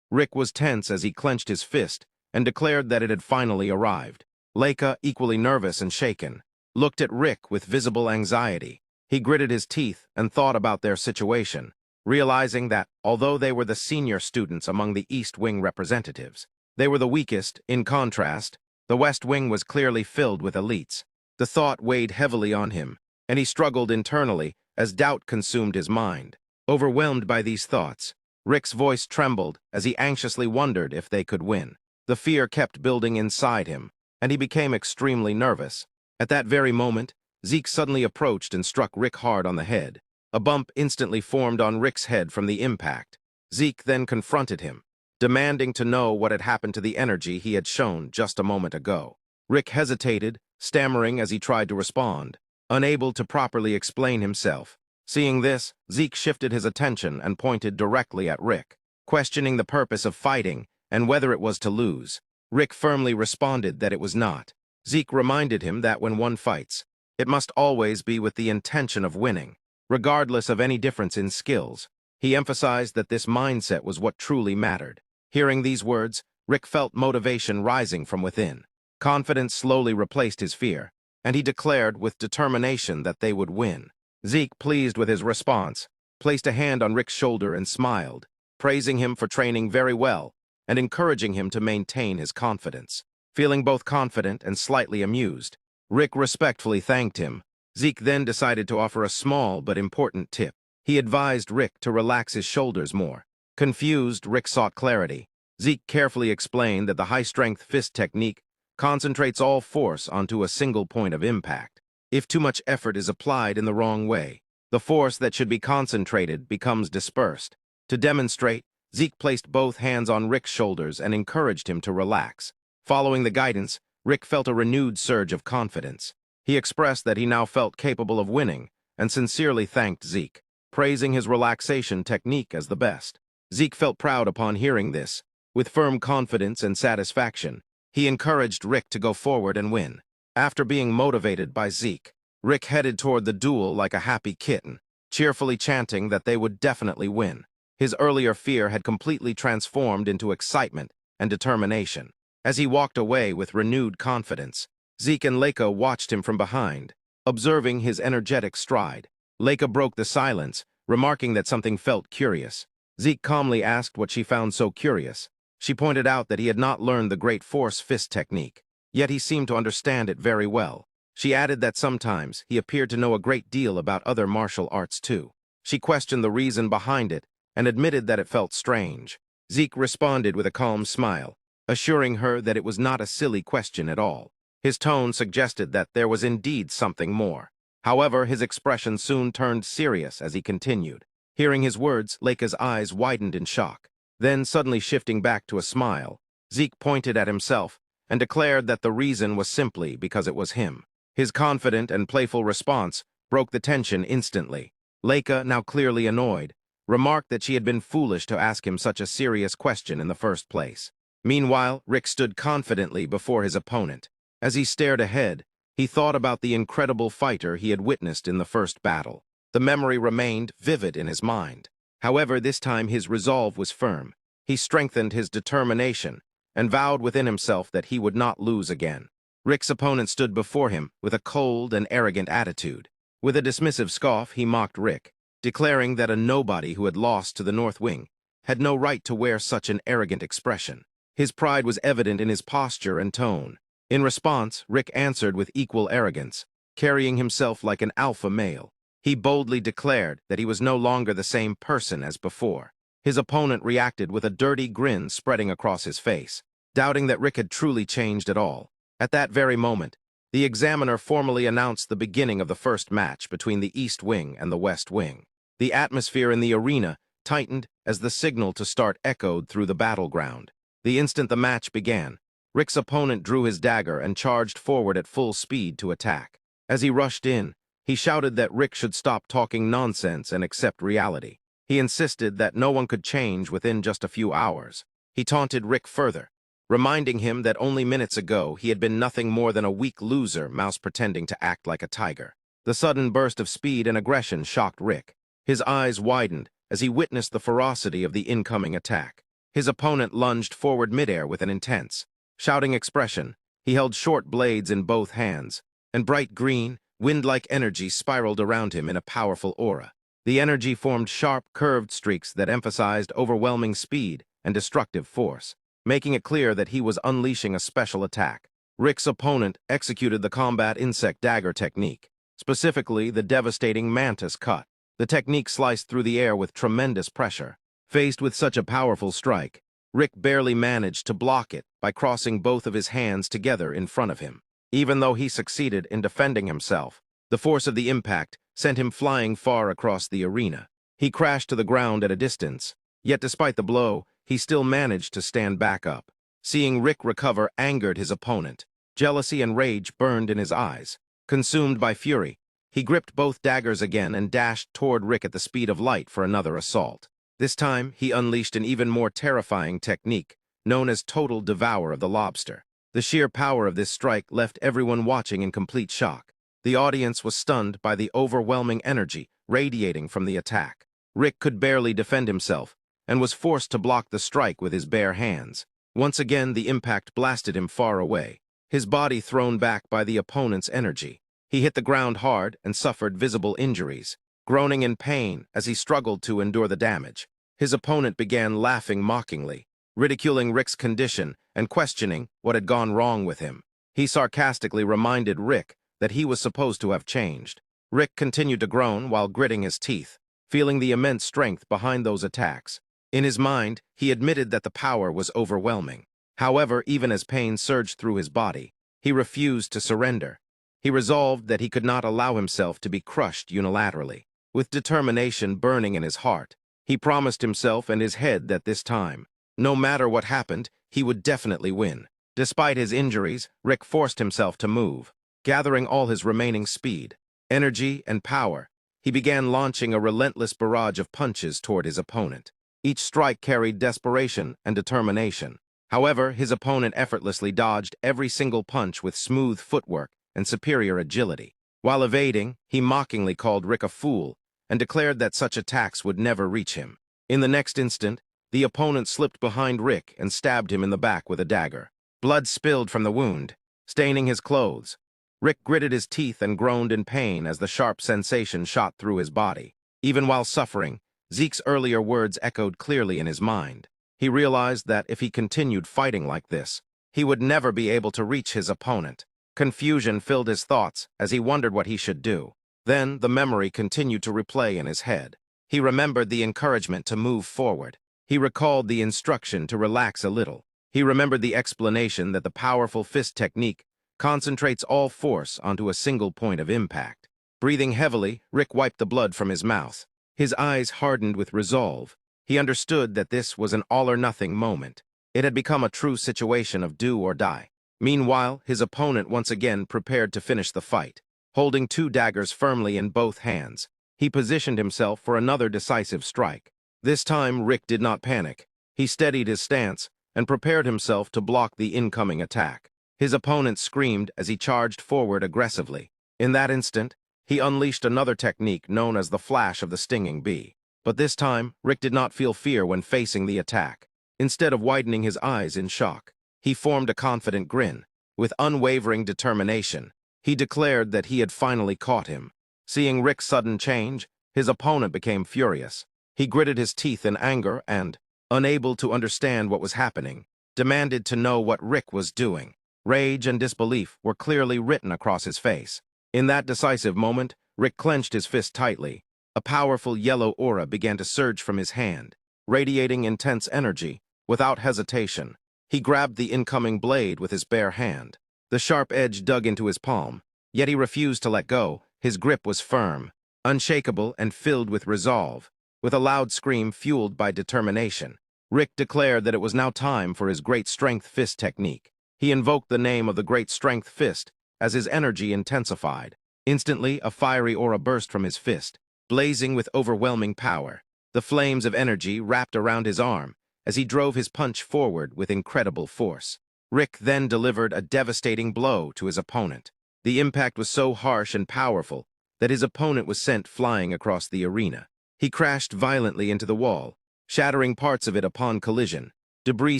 A: Rick was tense as he clenched his fist and declared that it had finally arrived. Leica, equally nervous and shaken, looked at Rick with visible anxiety. He gritted his teeth and thought about their situation, realizing that, although they were the senior students among the East Wing representatives, they were the weakest. In contrast, the West Wing was clearly filled with elites. The thought weighed heavily on him, and he struggled internally as doubt consumed his mind. Overwhelmed by these thoughts, Rick's voice trembled as he anxiously wondered if they could win. The fear kept building inside him, and he became extremely nervous. At that very moment, Sieg suddenly approached and struck Rick hard on the head. A bump instantly formed on Rick's head from the impact. Sieg then confronted him, demanding to know what had happened to the energy he had shown just a moment ago. Rick hesitated, stammering as he tried to respond, unable to properly explain himself. Seeing this, Sieg shifted his attention and pointed directly at Rick, questioning the purpose of fighting and whether it was to lose. Rick firmly responded that it was not. Sieg reminded him that when one fights, it must always be with the intention of winning, regardless of any difference in skills. He emphasized that this mindset was what truly mattered. Hearing these words, Rick felt motivation rising from within. Confidence slowly replaced his fear, and he declared with determination that they would win. Sieg, pleased with his response, placed a hand on Rick's shoulder and smiled, praising him for training very well and encouraging him to maintain his confidence. Feeling both confident and slightly amused, Rick respectfully thanked him. Sieg then decided to offer a small but important tip. He advised Rick to relax his shoulders more. Confused, Rick sought clarity. Sieg carefully explained that the high-strength fist technique concentrates all force onto a single point of impact. If too much effort is applied in the wrong way, the force that should be concentrated becomes dispersed. To demonstrate, Sieg placed both hands on Rick's shoulders and encouraged him to relax. Following the guidance, Rick felt a renewed surge of confidence. He expressed that he now felt capable of winning and sincerely thanked Zeke, praising his relaxation technique as the best. Zeke felt proud upon hearing this. With firm confidence and satisfaction, he encouraged Rick to go forward and win. After being motivated by Zeke, Rick headed toward the duel like a happy kitten, cheerfully chanting that they would definitely win. His earlier fear had completely transformed into excitement and determination. As he walked away with renewed confidence, Zeke and Leica watched him from behind, observing his energetic stride. Leica broke the silence, remarking that something felt curious. Zeke calmly asked what she found so curious. She pointed out that he had not learned the great force fist technique, yet he seemed to understand it very well. She added that sometimes he appeared to know a great deal about other martial arts too. She questioned the reason behind it and admitted that it felt strange. Zeke responded with a calm smile, assuring her that it was not a silly question at all. His tone suggested that there was indeed something more. However, his expression soon turned serious as he continued. Hearing his words, Leica's eyes widened in shock. Then, suddenly shifting back to a smile, Zeke pointed at himself and declared that the reason was simply because it was him. His confident and playful response broke the tension instantly. Leica, now clearly annoyed, remarked that she had been foolish to ask him such a serious question in the first place. Meanwhile, Rick stood confidently before his opponent. As he stared ahead, he thought about the incredible fighter he had witnessed in the first battle. The memory remained vivid in his mind. However, this time his resolve was firm. He strengthened his determination and vowed within himself that he would not lose again. Rick's opponent stood before him with a cold and arrogant attitude. With a dismissive scoff, he mocked Rick, declaring that a nobody who had lost to the North Wing had no right to wear such an arrogant expression. His pride was evident in his posture and tone. In response, Rick answered with equal arrogance, carrying himself like an alpha male. He boldly declared that he was no longer the same person as before. His opponent reacted with a dirty grin spreading across his face, doubting that Rick had truly changed at all. At that very moment, the examiner formally announced the beginning of the first match between the East Wing and the West Wing. The atmosphere in the arena tightened as the signal to start echoed through the battleground. The instant the match began, Rick's opponent drew his dagger and charged forward at full speed to attack. As he rushed in, he shouted that Rick should stop talking nonsense and accept reality. He insisted that no one could change within just a few hours. He taunted Rick further, reminding him that only minutes ago he had been nothing more than a weak loser mouse pretending to act like a tiger. The sudden burst of speed and aggression shocked Rick. His eyes widened as he witnessed the ferocity of the incoming attack. His opponent lunged forward midair with an intense, shouting expression. He held short blades in both hands, and bright green, wind-like energy spiraled around him in a powerful aura. The energy formed sharp, curved streaks that emphasized overwhelming speed and destructive force, making it clear that he was unleashing a special attack. Rick's opponent executed the combat insect dagger technique, specifically the devastating mantis cut. The technique sliced through the air with tremendous pressure. Faced with such a powerful strike, Rick barely managed to block it by crossing both of his hands together in front of him. Even though he succeeded in defending himself, the force of the impact sent him flying far across the arena. He crashed to the ground at a distance, yet despite the blow, he still managed to stand back up. Seeing Rick recover angered his opponent. Jealousy and rage burned in his eyes. Consumed by fury, he gripped both daggers again and dashed toward Rick at the speed of light for another assault. This time, he unleashed an even more terrifying technique, known as Total Devour of the Lobster. The sheer power of this strike left everyone watching in complete shock. The audience was stunned by the overwhelming energy radiating from the attack. Rick could barely defend himself and was forced to block the strike with his bare hands. Once again, the impact blasted him far away, his body thrown back by the opponent's energy. He hit the ground hard and suffered visible injuries, groaning in pain as he struggled to endure the damage. His opponent began laughing mockingly, ridiculing Rick's condition and questioning what had gone wrong with him. He sarcastically reminded Rick that he was supposed to have changed. Rick continued to groan while gritting his teeth, feeling the immense strength behind those attacks. In his mind, he admitted that the power was overwhelming. However, even as pain surged through his body, he refused to surrender. He resolved that he could not allow himself to be crushed unilaterally. With determination burning in his heart, he promised himself and his head that this time, no matter what happened, he would definitely win. Despite his injuries, Rick forced himself to move. Gathering all his remaining speed, energy, and power, he began launching a relentless barrage of punches toward his opponent. Each strike carried desperation and determination. However, his opponent effortlessly dodged every single punch with smooth footwork and superior agility. While evading, he mockingly called Rick a fool and declared that such attacks would never reach him. In the next instant, the opponent slipped behind Rick and stabbed him in the back with a dagger. Blood spilled from the wound, staining his clothes. Rick gritted his teeth and groaned in pain as the sharp sensation shot through his body. Even while suffering, Zeke's earlier words echoed clearly in his mind. He realized that if he continued fighting like this, he would never be able to reach his opponent. Confusion filled his thoughts as he wondered what he should do. Then the memory continued to replay in his head. He remembered the encouragement to move forward. He recalled the instruction to relax a little. He remembered the explanation that the powerful fist technique concentrates all force onto a single point of impact. Breathing heavily, Rick wiped the blood from his mouth. His eyes hardened with resolve. He understood that this was an all-or-nothing moment. It had become a true situation of do or die. Meanwhile, his opponent once again prepared to finish the fight. Holding two daggers firmly in both hands, he positioned himself for another decisive strike. This time, Rick did not panic. He steadied his stance and prepared himself to block the incoming attack. His opponent screamed as he charged forward aggressively. In that instant, he unleashed another technique known as the flash of the stinging bee. But this time, Rick did not feel fear when facing the attack. Instead of widening his eyes in shock, he formed a confident grin. With unwavering determination, he declared that he had finally caught him. Seeing Rick's sudden change, his opponent became furious. He gritted his teeth in anger and, unable to understand what was happening, demanded to know what Rick was doing. Rage and disbelief were clearly written across his face. In that decisive moment, Rick clenched his fist tightly. A powerful yellow aura began to surge from his hand, radiating intense energy. Without hesitation, he grabbed the incoming blade with his bare hand. The sharp edge dug into his palm, yet he refused to let go. His grip was firm, unshakable, and filled with resolve. With a loud scream fueled by determination, Rick declared that it was now time for his Great Strength Fist technique. He invoked the name of the Great Strength Fist as his energy intensified. Instantly, a fiery aura burst from his fist, blazing with overwhelming power. The flames of energy wrapped around his arm as he drove his punch forward with incredible force. Rick then delivered a devastating blow to his opponent. The impact was so harsh and powerful that his opponent was sent flying across the arena. He crashed violently into the wall, shattering parts of it upon collision. Debris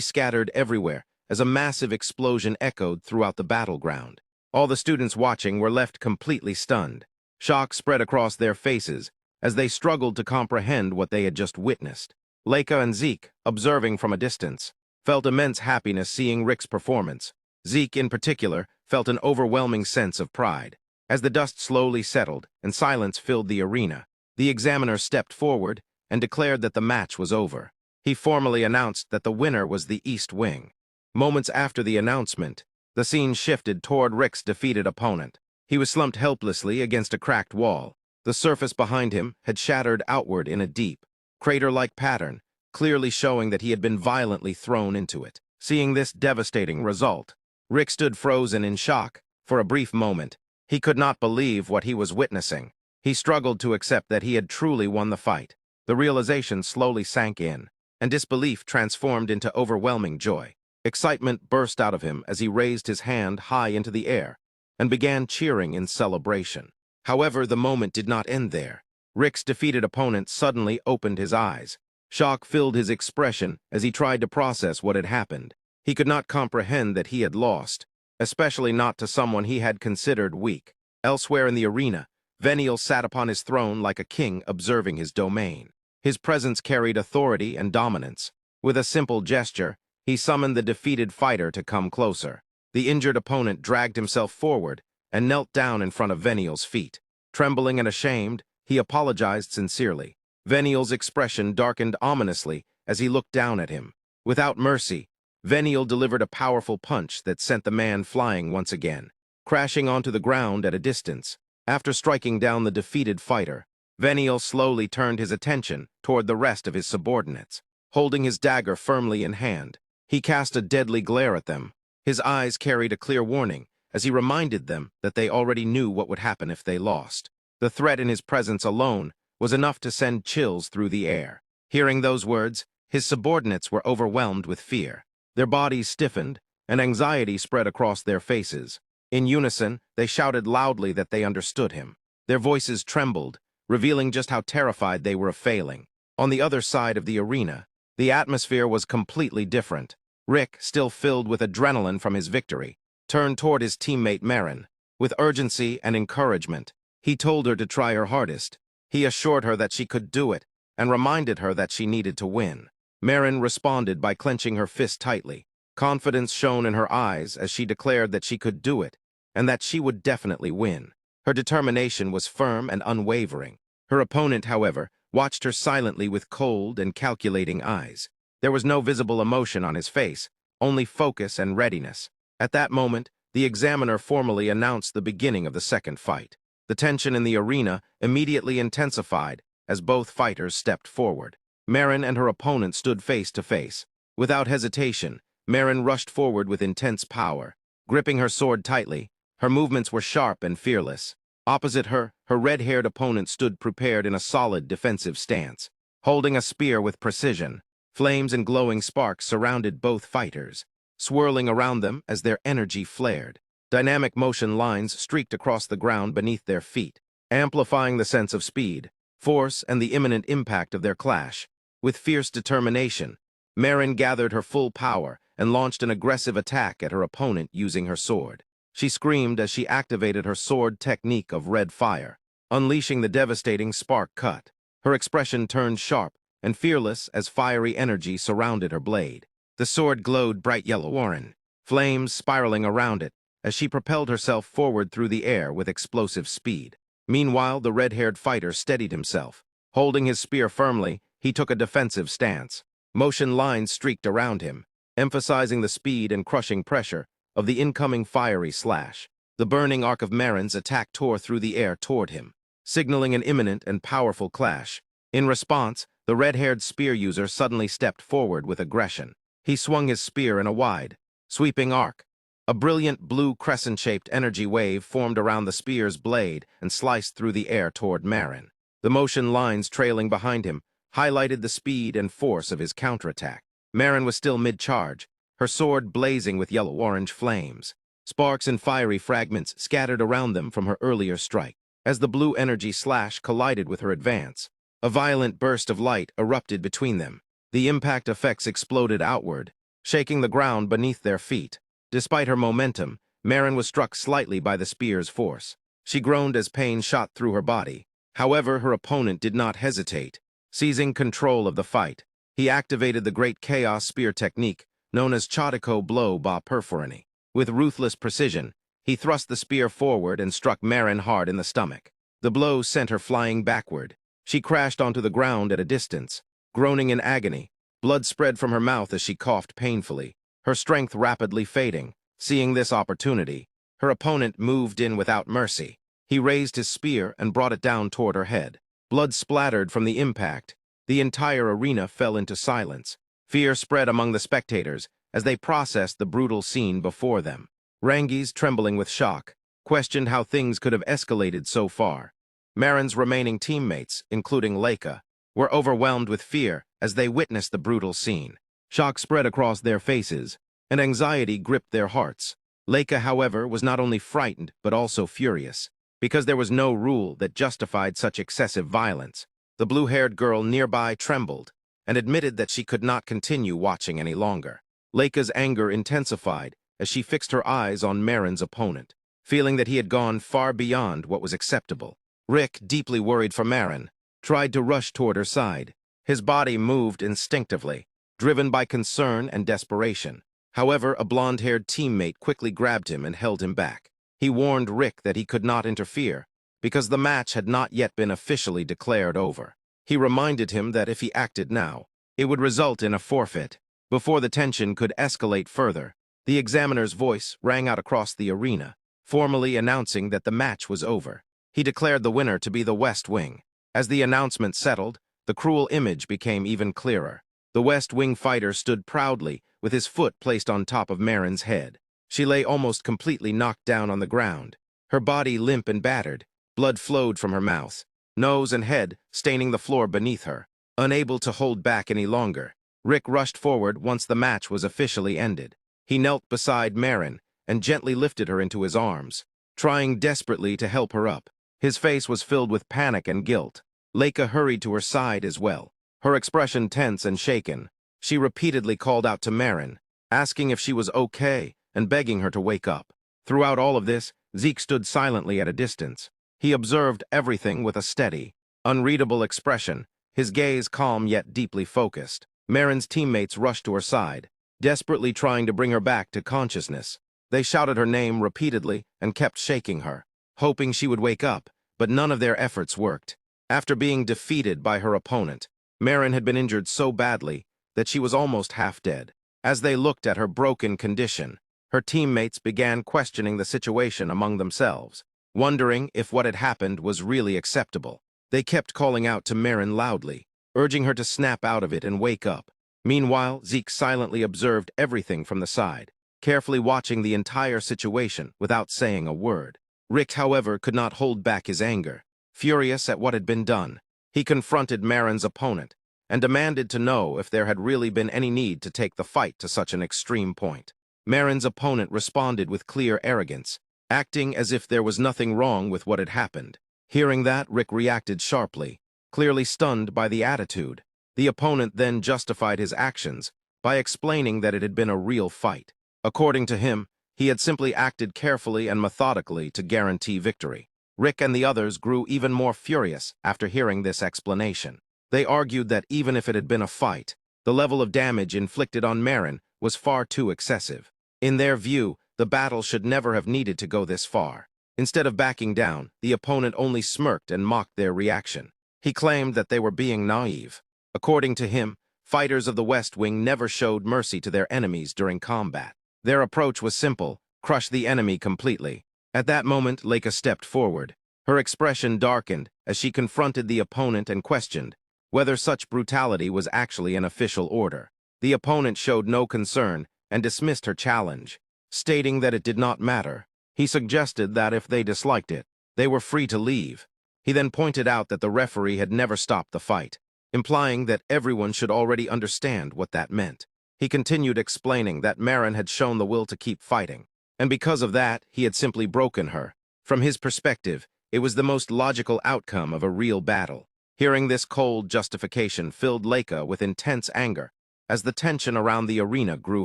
A: scattered everywhere as a massive explosion echoed throughout the battleground. All the students watching were left completely stunned. Shock spread across their faces as they struggled to comprehend what they had just witnessed. Leica and Zeke, observing from a distance, felt immense happiness seeing Rick's performance. Zeke, in particular, felt an overwhelming sense of pride. As the dust slowly settled and silence filled the arena, the examiner stepped forward and declared that the match was over. He formally announced that the winner was the East Wing. Moments after the announcement, the scene shifted toward Rick's defeated opponent. He was slumped helplessly against a cracked wall. The surface behind him had shattered outward in a deep, crater-like pattern, clearly showing that he had been violently thrown into it. Seeing this devastating result, Rick stood frozen in shock. For a brief moment, he could not believe what he was witnessing. He struggled to accept that he had truly won the fight. The realization slowly sank in, and disbelief transformed into overwhelming joy. Excitement burst out of him as he raised his hand high into the air and began cheering in celebration. However, the moment did not end there. Rick's defeated opponent suddenly opened his eyes. Shock filled his expression as he tried to process what had happened. He could not comprehend that he had lost, especially not to someone he had considered weak. Elsewhere in the arena, Veniel sat upon his throne like a king observing his domain. His presence carried authority and dominance. With a simple gesture, he summoned the defeated fighter to come closer. The injured opponent dragged himself forward and knelt down in front of Veniel's feet. Trembling and ashamed, he apologized sincerely. Veniel's expression darkened ominously as he looked down at him. Without mercy, Veniel delivered a powerful punch that sent the man flying once again, crashing onto the ground at a distance. After striking down the defeated fighter, Veniel slowly turned his attention toward the rest of his subordinates. Holding his dagger firmly in hand, he cast a deadly glare at them. His eyes carried a clear warning as he reminded them that they already knew what would happen if they lost. The threat in his presence alone was enough to send chills through the air. Hearing those words, his subordinates were overwhelmed with fear. Their bodies stiffened, and anxiety spread across their faces. In unison, they shouted loudly that they understood him. Their voices trembled, revealing just how terrified they were of failing. On the other side of the arena, the atmosphere was completely different. Rick, still filled with adrenaline from his victory, turned toward his teammate Marin. With urgency and encouragement, he told her to try her hardest. He assured her that she could do it, and reminded her that she needed to win. Marin responded by clenching her fist tightly. Confidence shone in her eyes as she declared that she could do it, and that she would definitely win. Her determination was firm and unwavering. Her opponent, however, watched her silently with cold and calculating eyes. There was no visible emotion on his face, only focus and readiness. At that moment, the examiner formally announced the beginning of the second fight. The tension in the arena immediately intensified as both fighters stepped forward. Marin and her opponent stood face to face. Without hesitation, Marin rushed forward with intense power. Gripping her sword tightly, her movements were sharp and fearless. Opposite her, her red-haired opponent stood prepared in a solid defensive stance. Holding a spear with precision, flames and glowing sparks surrounded both fighters, swirling around them as their energy flared. Dynamic motion lines streaked across the ground beneath their feet, amplifying the sense of speed, force, and the imminent impact of their clash. With fierce determination, Marin gathered her full power and launched an aggressive attack at her opponent using her sword. She screamed as she activated her sword technique of red fire, unleashing the devastating spark cut. Her expression turned sharp and fearless as fiery energy surrounded her blade. The sword glowed bright yellow-orange, flames spiraling around it as she propelled herself forward through the air with explosive speed. Meanwhile, the red-haired fighter steadied himself. Holding his spear firmly, he took a defensive stance. Motion lines streaked around him, emphasizing the speed and crushing pressure of the incoming fiery slash. The burning arc of Marin's attack tore through the air toward him, signaling an imminent and powerful clash. In response, the red-haired spear user suddenly stepped forward with aggression. He swung his spear in a wide, sweeping arc. A brilliant blue crescent-shaped energy wave formed around the spear's blade and sliced through the air toward Marin. The motion lines trailing behind him highlighted the speed and force of his counterattack. Marin was still mid-charge, her sword blazing with yellow-orange flames. Sparks and fiery fragments scattered around them from her earlier strike. As the blue energy slash collided with her advance, a violent burst of light erupted between them. The impact effects exploded outward, shaking the ground beneath their feet. Despite her momentum, Marin was struck slightly by the spear's force. She groaned as pain shot through her body. However, her opponent did not hesitate. Seizing control of the fight, he activated the Great Chaos Spear technique, known as Chodiko Blow Ba Perforani. With ruthless precision, he thrust the spear forward and struck Marin hard in the stomach. The blow sent her flying backward. She crashed onto the ground at a distance, groaning in agony. Blood spread from her mouth as she coughed painfully, her strength rapidly fading. Seeing this opportunity, her opponent moved in without mercy. He raised his spear and brought it down toward her head. Blood splattered from the impact. The entire arena fell into silence. Fear spread among the spectators as they processed the brutal scene before them. Rangis, trembling with shock, questioned how things could have escalated so far. Marin's remaining teammates, including Leica, were overwhelmed with fear as they witnessed the brutal scene. Shock spread across their faces, and anxiety gripped their hearts. Leica, however, was not only frightened but also furious, because there was no rule that justified such excessive violence. The blue-haired girl nearby trembled and admitted that she could not continue watching any longer. Leica's anger intensified as she fixed her eyes on Marin's opponent, feeling that he had gone far beyond what was acceptable. Rick, deeply worried for Marin, tried to rush toward her side. His body moved instinctively, driven by concern and desperation. However, a blonde-haired teammate quickly grabbed him and held him back. He warned Rick that he could not interfere, because the match had not yet been officially declared over. He reminded him that if he acted now, it would result in a forfeit. Before the tension could escalate further, the examiner's voice rang out across the arena, formally announcing that the match was over. He declared the winner to be the West Wing. As the announcement settled, the cruel image became even clearer. The West Wing fighter stood proudly, with his foot placed on top of Marin's head. She lay almost completely knocked down on the ground, her body limp and battered. Blood flowed from her mouth, nose and head staining the floor beneath her. Unable to hold back any longer, Rick rushed forward once the match was officially ended. He knelt beside Marin and gently lifted her into his arms, trying desperately to help her up. His face was filled with panic and guilt. Leica hurried to her side as well, her expression tense and shaken. She repeatedly called out to Marin, asking if she was okay and begging her to wake up. Throughout all of this, Zeke stood silently at a distance. He observed everything with a steady, unreadable expression, his gaze calm yet deeply focused. Marin's teammates rushed to her side, desperately trying to bring her back to consciousness. They shouted her name repeatedly and kept shaking her, hoping she would wake up, but none of their efforts worked. After being defeated by her opponent, Marin had been injured so badly that she was almost half dead. As they looked at her broken condition, her teammates began questioning the situation among themselves, wondering if what had happened was really acceptable. They kept calling out to Marin loudly, urging her to snap out of it and wake up. Meanwhile, Zeke silently observed everything from the side, carefully watching the entire situation without saying a word. Rick, however, could not hold back his anger. Furious at what had been done, he confronted Marin's opponent and demanded to know if there had really been any need to take the fight to such an extreme point. Marin's opponent responded with clear arrogance, acting as if there was nothing wrong with what had happened. Hearing that, Rick reacted sharply, clearly stunned by the attitude. The opponent then justified his actions by explaining that it had been a real fight. According to him, he had simply acted carefully and methodically to guarantee victory. Rick and the others grew even more furious after hearing this explanation. They argued that even if it had been a fight, the level of damage inflicted on Marin was far too excessive. In their view, the battle should never have needed to go this far. Instead of backing down, the opponent only smirked and mocked their reaction. He claimed that they were being naive. According to him, fighters of the West Wing never showed mercy to their enemies during combat. Their approach was simple: crush the enemy completely. At that moment, Leica stepped forward. Her expression darkened as she confronted the opponent and questioned whether such brutality was actually an official order. The opponent showed no concern and dismissed her challenge, stating that it did not matter. He suggested that if they disliked it, they were free to leave. He then pointed out that the referee had never stopped the fight, implying that everyone should already understand what that meant. He continued explaining that Marin had shown the will to keep fighting, and because of that, he had simply broken her. From his perspective, it was the most logical outcome of a real battle. Hearing this cold justification filled Leica with intense anger as the tension around the arena grew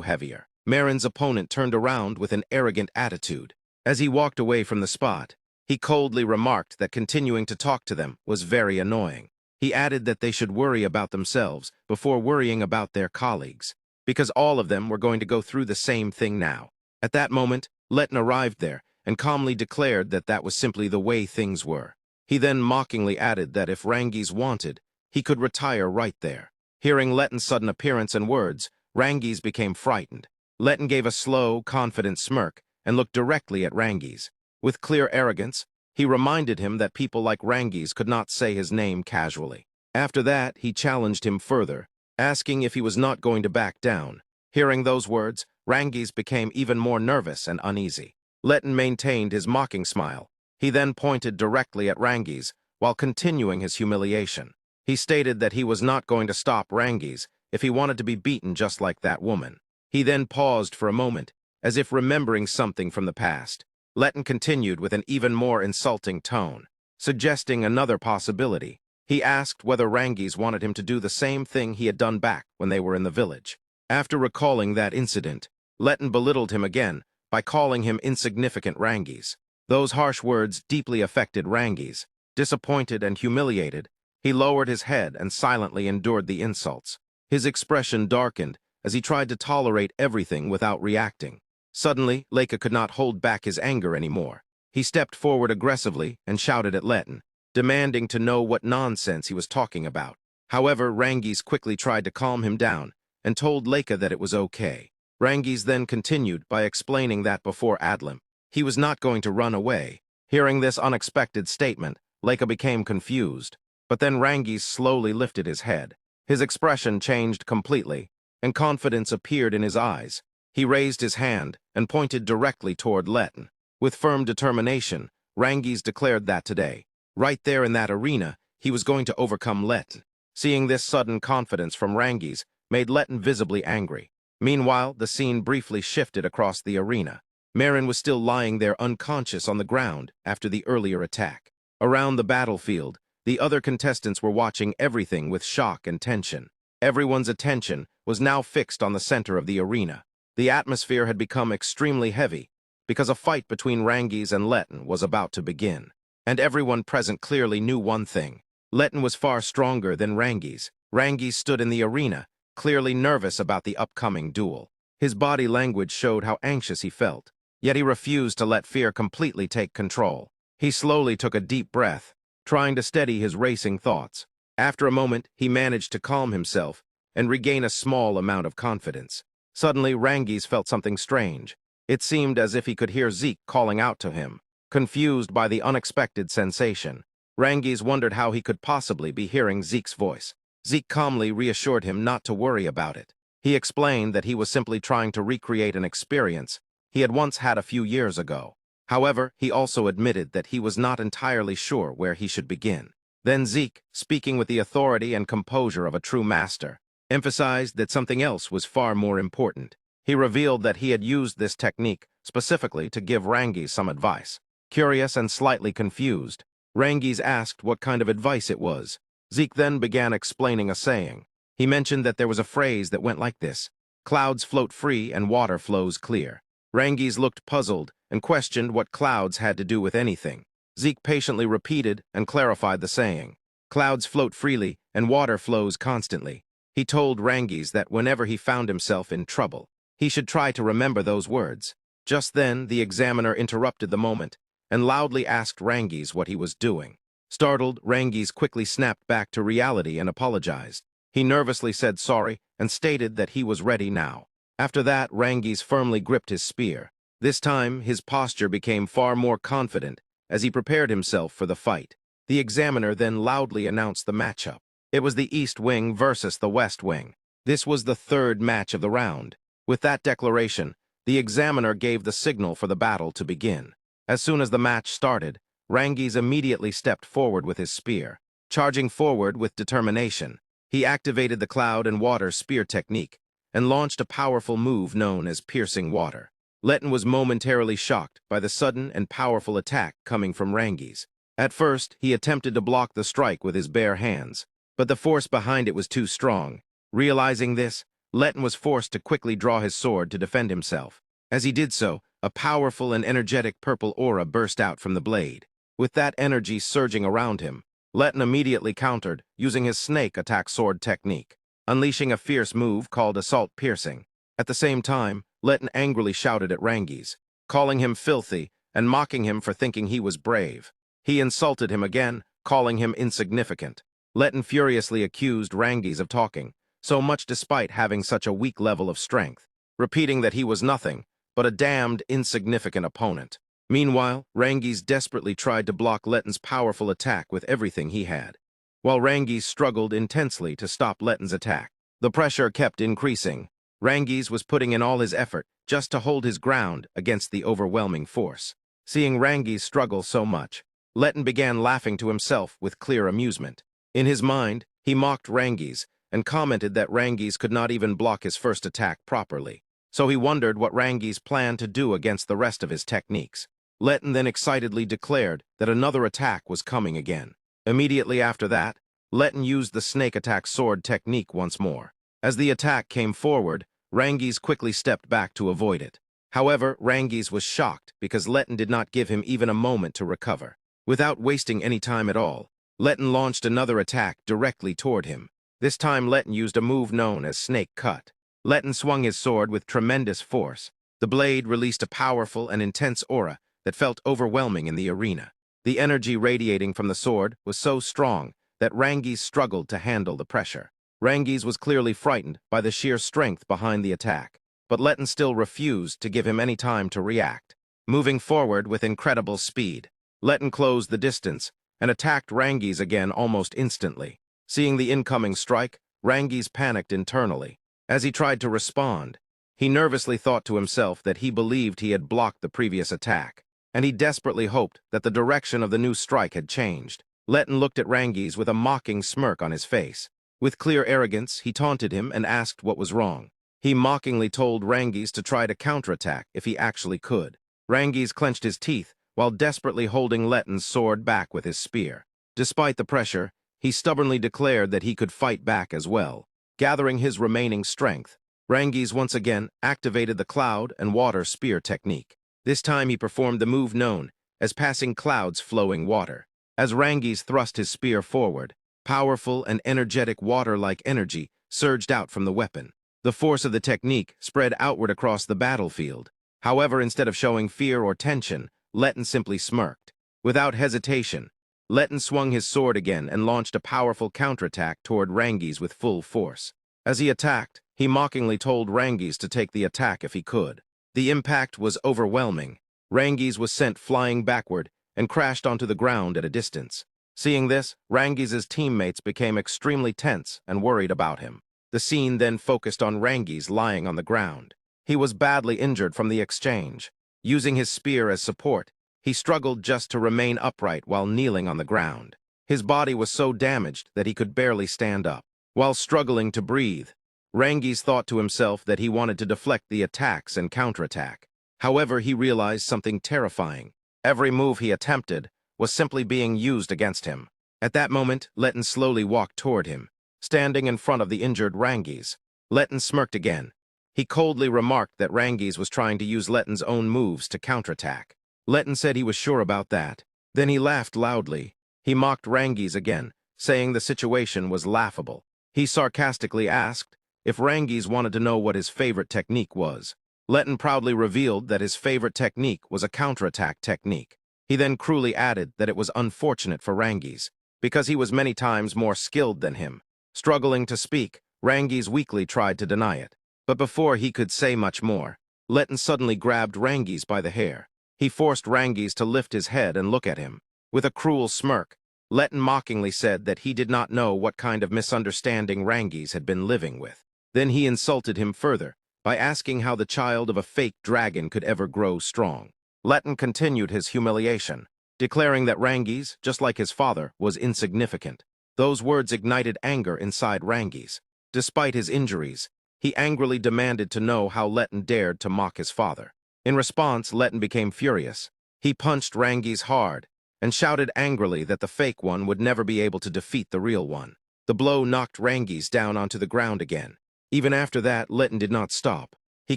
A: heavier. Marin's opponent turned around with an arrogant attitude. As he walked away from the spot, he coldly remarked that continuing to talk to them was very annoying. He added that they should worry about themselves before worrying about their colleagues, because all of them were going to go through the same thing now. At that moment, Letton arrived there and calmly declared that that was simply the way things were. He then mockingly added that if Rangi's wanted, he could retire right there. Hearing Letton's sudden appearance and words, Rangi's became frightened. Letton gave a slow, confident smirk and looked directly at Rangi's. With clear arrogance, he reminded him that people like Rangi's could not say his name casually. After that, he challenged him further, asking if he was not going to back down. Hearing those words, Rangi's became even more nervous and uneasy. Letton maintained his mocking smile. He then pointed directly at Rangi's while continuing his humiliation. He stated that he was not going to stop Rangi's if he wanted to be beaten just like that woman. He then paused for a moment, as if remembering something from the past. Letton continued with an even more insulting tone, suggesting another possibility. He asked whether Rangi's wanted him to do the same thing he had done back when they were in the village. After recalling that incident, Letton belittled him again by calling him insignificant Rangi's. Those harsh words deeply affected Rangi's. Disappointed and humiliated, he lowered his head and silently endured the insults. His expression darkened as he tried to tolerate everything without reacting. Suddenly, Leica could not hold back his anger anymore. He stepped forward aggressively and shouted at Letton, demanding to know what nonsense he was talking about. However, Rangi's quickly tried to calm him down and told Leica that it was okay. Rangi's then continued by explaining that before Adlam, he was not going to run away. Hearing this unexpected statement, Leica became confused, but then Rangi's slowly lifted his head. His expression changed completely, and confidence appeared in his eyes. He raised his hand and pointed directly toward Letten. With firm determination, Rangis declared that today, right there in that arena, he was going to overcome Letten. Seeing this sudden confidence from Rangis made Letten visibly angry. Meanwhile, the scene briefly shifted across the arena. Marin was still lying there unconscious on the ground after the earlier attack. Around the battlefield, the other contestants were watching everything with shock and tension. Everyone's attention was now fixed on the center of the arena. The atmosphere had become extremely heavy because a fight between Rangis and Letten was about to begin. And everyone present clearly knew one thing. Letten was far stronger than Rangis. Rangis stood in the arena, clearly nervous about the upcoming duel. His body language showed how anxious he felt, yet he refused to let fear completely take control. He slowly took a deep breath, trying to steady his racing thoughts. After a moment, he managed to calm himself and regain a small amount of confidence. Suddenly, Rangis felt something strange. It seemed as if he could hear Sieg calling out to him. Confused by the unexpected sensation, Rangis wondered how he could possibly be hearing Sieg's voice. Sieg calmly reassured him not to worry about it. He explained that he was simply trying to recreate an experience he had once had a few years ago. However, he also admitted that he was not entirely sure where he should begin. Then Sieg, speaking with the authority and composure of a true master, emphasized that something else was far more important. He revealed that he had used this technique specifically to give Rangis some advice. Curious and slightly confused, Rangis asked what kind of advice it was. Sieg then began explaining a saying. He mentioned that there was a phrase that went like this: "Clouds float free and water flows clear." Rangis looked puzzled and questioned what clouds had to do with anything. Sieg patiently repeated and clarified the saying. Clouds float freely and water flows constantly. He told Rangis that whenever he found himself in trouble, he should try to remember those words. Just then, the examiner interrupted the moment and loudly asked Rangis what he was doing. Startled, Rangis quickly snapped back to reality and apologized. He nervously said sorry and stated that he was ready now. After that, Rangis firmly gripped his spear. This time, his posture became far more confident as he prepared himself for the fight. The examiner then loudly announced the matchup. It was the East Wing versus the West Wing. This was the third match of the round. With that declaration, the examiner gave the signal for the battle to begin. As soon as the match started, Rangis immediately stepped forward with his spear. Charging forward with determination, he activated the cloud and water spear technique and launched a powerful move known as piercing water. Letten was momentarily shocked by the sudden and powerful attack coming from Rangis. At first, he attempted to block the strike with his bare hands, but the force behind it was too strong. Realizing this, Letten was forced to quickly draw his sword to defend himself. As he did so, a powerful and energetic purple aura burst out from the blade. With that energy surging around him, Letten immediately countered using his snake attack sword technique, unleashing a fierce move called Assault Piercing. At the same time, Letten angrily shouted at Rangis, calling him filthy and mocking him for thinking he was brave. He insulted him again, calling him insignificant. Letten furiously accused Rangis of talking, so much despite having such a weak level of strength, repeating that he was nothing but a damned insignificant opponent. Meanwhile, Rangis desperately tried to block Letten's powerful attack with everything he had. While Rangis struggled intensely to stop Letten's attack, the pressure kept increasing. Rangis was putting in all his effort just to hold his ground against the overwhelming force. Seeing Rangis struggle so much, Letten began laughing to himself with clear amusement. In his mind, he mocked Rangis and commented that Rangis could not even block his first attack properly. So he wondered what Rangis planned to do against the rest of his techniques. Letten then excitedly declared that another attack was coming again. Immediately after that, Letten used the snake attack sword technique once more. As the attack came forward, Rangis quickly stepped back to avoid it. However, Rangis was shocked because Letten did not give him even a moment to recover. Without wasting any time at all, Letten launched another attack directly toward him. This time Letten used a move known as Snake Cut. Letten swung his sword with tremendous force. The blade released a powerful and intense aura that felt overwhelming in the arena. The energy radiating from the sword was so strong that Rangis struggled to handle the pressure. Rangis was clearly frightened by the sheer strength behind the attack, but Letten still refused to give him any time to react. Moving forward with incredible speed, Letten closed the distance and attacked Rangis again almost instantly. Seeing the incoming strike, Rangis panicked internally. As he tried to respond, He nervously thought to himself that he believed he had blocked the previous attack, and he desperately hoped that the direction of the new strike had changed. Letten looked at Rangiz with a mocking smirk on his face. With clear arrogance, he taunted him and asked what was wrong. He mockingly told Rangiz to try to counterattack if he actually could. Rangiz clenched his teeth while desperately holding Letten's sword back with his spear. Despite the pressure, he stubbornly declared that he could fight back as well. Gathering his remaining strength, Rangiz once again activated the cloud and water spear technique. This time he performed the move known as passing clouds flowing water. As Rangiz thrust his spear forward, powerful and energetic water-like energy surged out from the weapon. The force of the technique spread outward across the battlefield. However, instead of showing fear or tension, Letten simply smirked. Without hesitation, Letten swung his sword again and launched a powerful counterattack toward Rangiz with full force. As he attacked, he mockingly told Rangiz to take the attack if he could. The impact was overwhelming. Rangiz was sent flying backward and crashed onto the ground at a distance. Seeing this, Rangiz's teammates became extremely tense and worried about him. The scene then focused on Rangiz lying on the ground. He was badly injured from the exchange. Using his spear as support, he struggled just to remain upright while kneeling on the ground. His body was so damaged that he could barely stand up. While struggling to breathe, Rangiz thought to himself that he wanted to deflect the attacks and counterattack. However, he realized something terrifying. Every move he attempted was simply being used against him. At that moment, Letten slowly walked toward him, standing in front of the injured Rangiz. Letten smirked again. He coldly remarked that Rangiz was trying to use Letten's own moves to counterattack. Letten said he was sure about that. Then he laughed loudly. He mocked Rangiz again, saying the situation was laughable. He sarcastically asked if Rangiz wanted to know what his favorite technique was. Letten proudly revealed that his favorite technique was a counterattack technique. He then cruelly added that it was unfortunate for Rangiz, because he was many times more skilled than him. Struggling to speak, Rangiz weakly tried to deny it. But before he could say much more, Letten suddenly grabbed Rangiz by the hair. He forced Rangiz to lift his head and look at him. With a cruel smirk, Letten mockingly said that he did not know what kind of misunderstanding Rangiz had been living with. Then he insulted him further by asking how the child of a fake dragon could ever grow strong. Letten continued his humiliation, declaring that Rangiz, just like his father, was insignificant. Those words ignited anger inside Rangiz. Despite his injuries, he angrily demanded to know how Letten dared to mock his father. In response, Letten became furious. He punched Rangiz hard and shouted angrily that the fake one would never be able to defeat the real one. The blow knocked Rangiz down onto the ground again. Even after that, Letten did not stop. He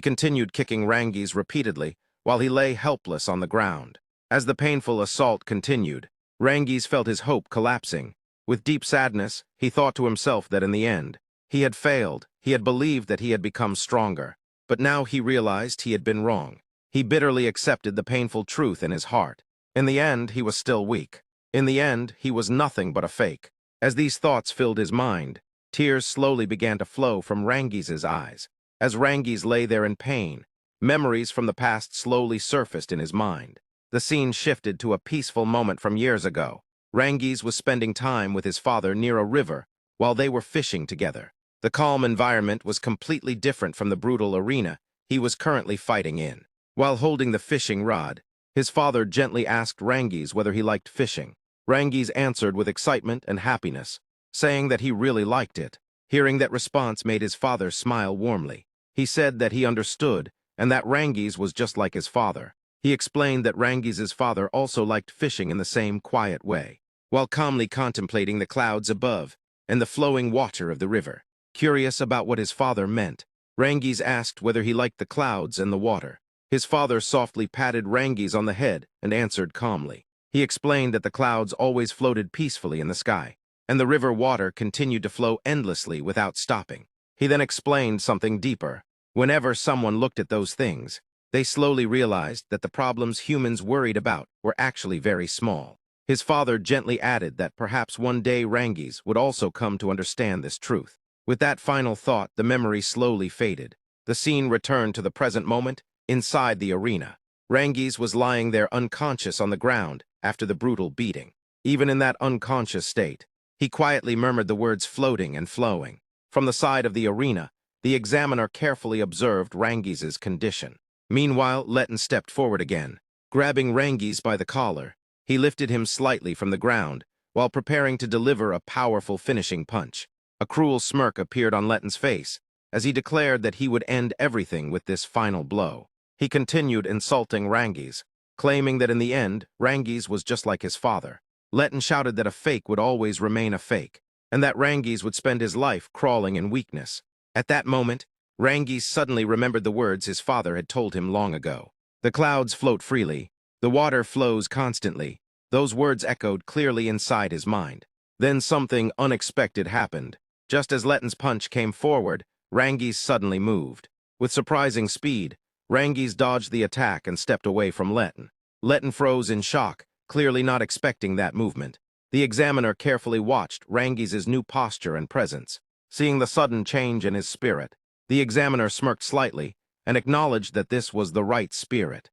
A: continued kicking Rangiz repeatedly while he lay helpless on the ground. As the painful assault continued, Rangiz felt his hope collapsing. With deep sadness, he thought to himself that in the end, he had failed. He had believed that he had become stronger. But now he realized he had been wrong. He bitterly accepted the painful truth in his heart. In the end, he was still weak. In the end, he was nothing but a fake. As these thoughts filled his mind, tears slowly began to flow from Rangiz's eyes. As Rangiz lay there in pain, memories from the past slowly surfaced in his mind. The scene shifted to a peaceful moment from years ago. Rangiz was spending time with his father near a river while they were fishing together. The calm environment was completely different from the brutal arena he was currently fighting in. While holding the fishing rod, his father gently asked Rangiz whether he liked fishing. Rangiz answered with excitement and happiness, saying that he really liked it. Hearing that response made his father smile warmly. He said that he understood and that Rangiz was just like his father. He explained that Rangiz's father also liked fishing in the same quiet way, while calmly contemplating the clouds above and the flowing water of the river. Curious about what his father meant, Rangiz asked whether he liked the clouds and the water. His father softly patted Rangiz on the head and answered calmly. He explained that the clouds always floated peacefully in the sky, and the river water continued to flow endlessly without stopping. He then explained something deeper. Whenever someone looked at those things, they slowly realized that the problems humans worried about were actually very small. His father gently added that perhaps one day Rangiz would also come to understand this truth. With that final thought, the memory slowly faded. The scene returned to the present moment inside the arena. Rangiz was lying there unconscious on the ground after the brutal beating. Even in that unconscious state, he quietly murmured the words floating and flowing. From the side of the arena, The examiner carefully observed Rangis's condition. Meanwhile, Letten stepped forward again. Grabbing Rangis by the collar, he lifted him slightly from the ground while preparing to deliver a powerful finishing punch. A cruel smirk appeared on Letten's face as he declared that he would end everything with this final blow. He continued insulting Rangis, claiming that in the end, Rangis was just like his father. Letten shouted that a fake would always remain a fake, and that Rangis would spend his life crawling in weakness. At that moment, Rangis suddenly remembered the words his father had told him long ago. The clouds float freely, the water flows constantly. Those words echoed clearly inside his mind. Then something unexpected happened. Just as Letten's punch came forward, Rangis suddenly moved. With surprising speed, Rangis dodged the attack and stepped away from Letten. Letten froze in shock, clearly not expecting that movement. The examiner carefully watched Rangis's new posture and presence. Seeing the sudden change in his spirit, the examiner smirked slightly and acknowledged that this was the right spirit.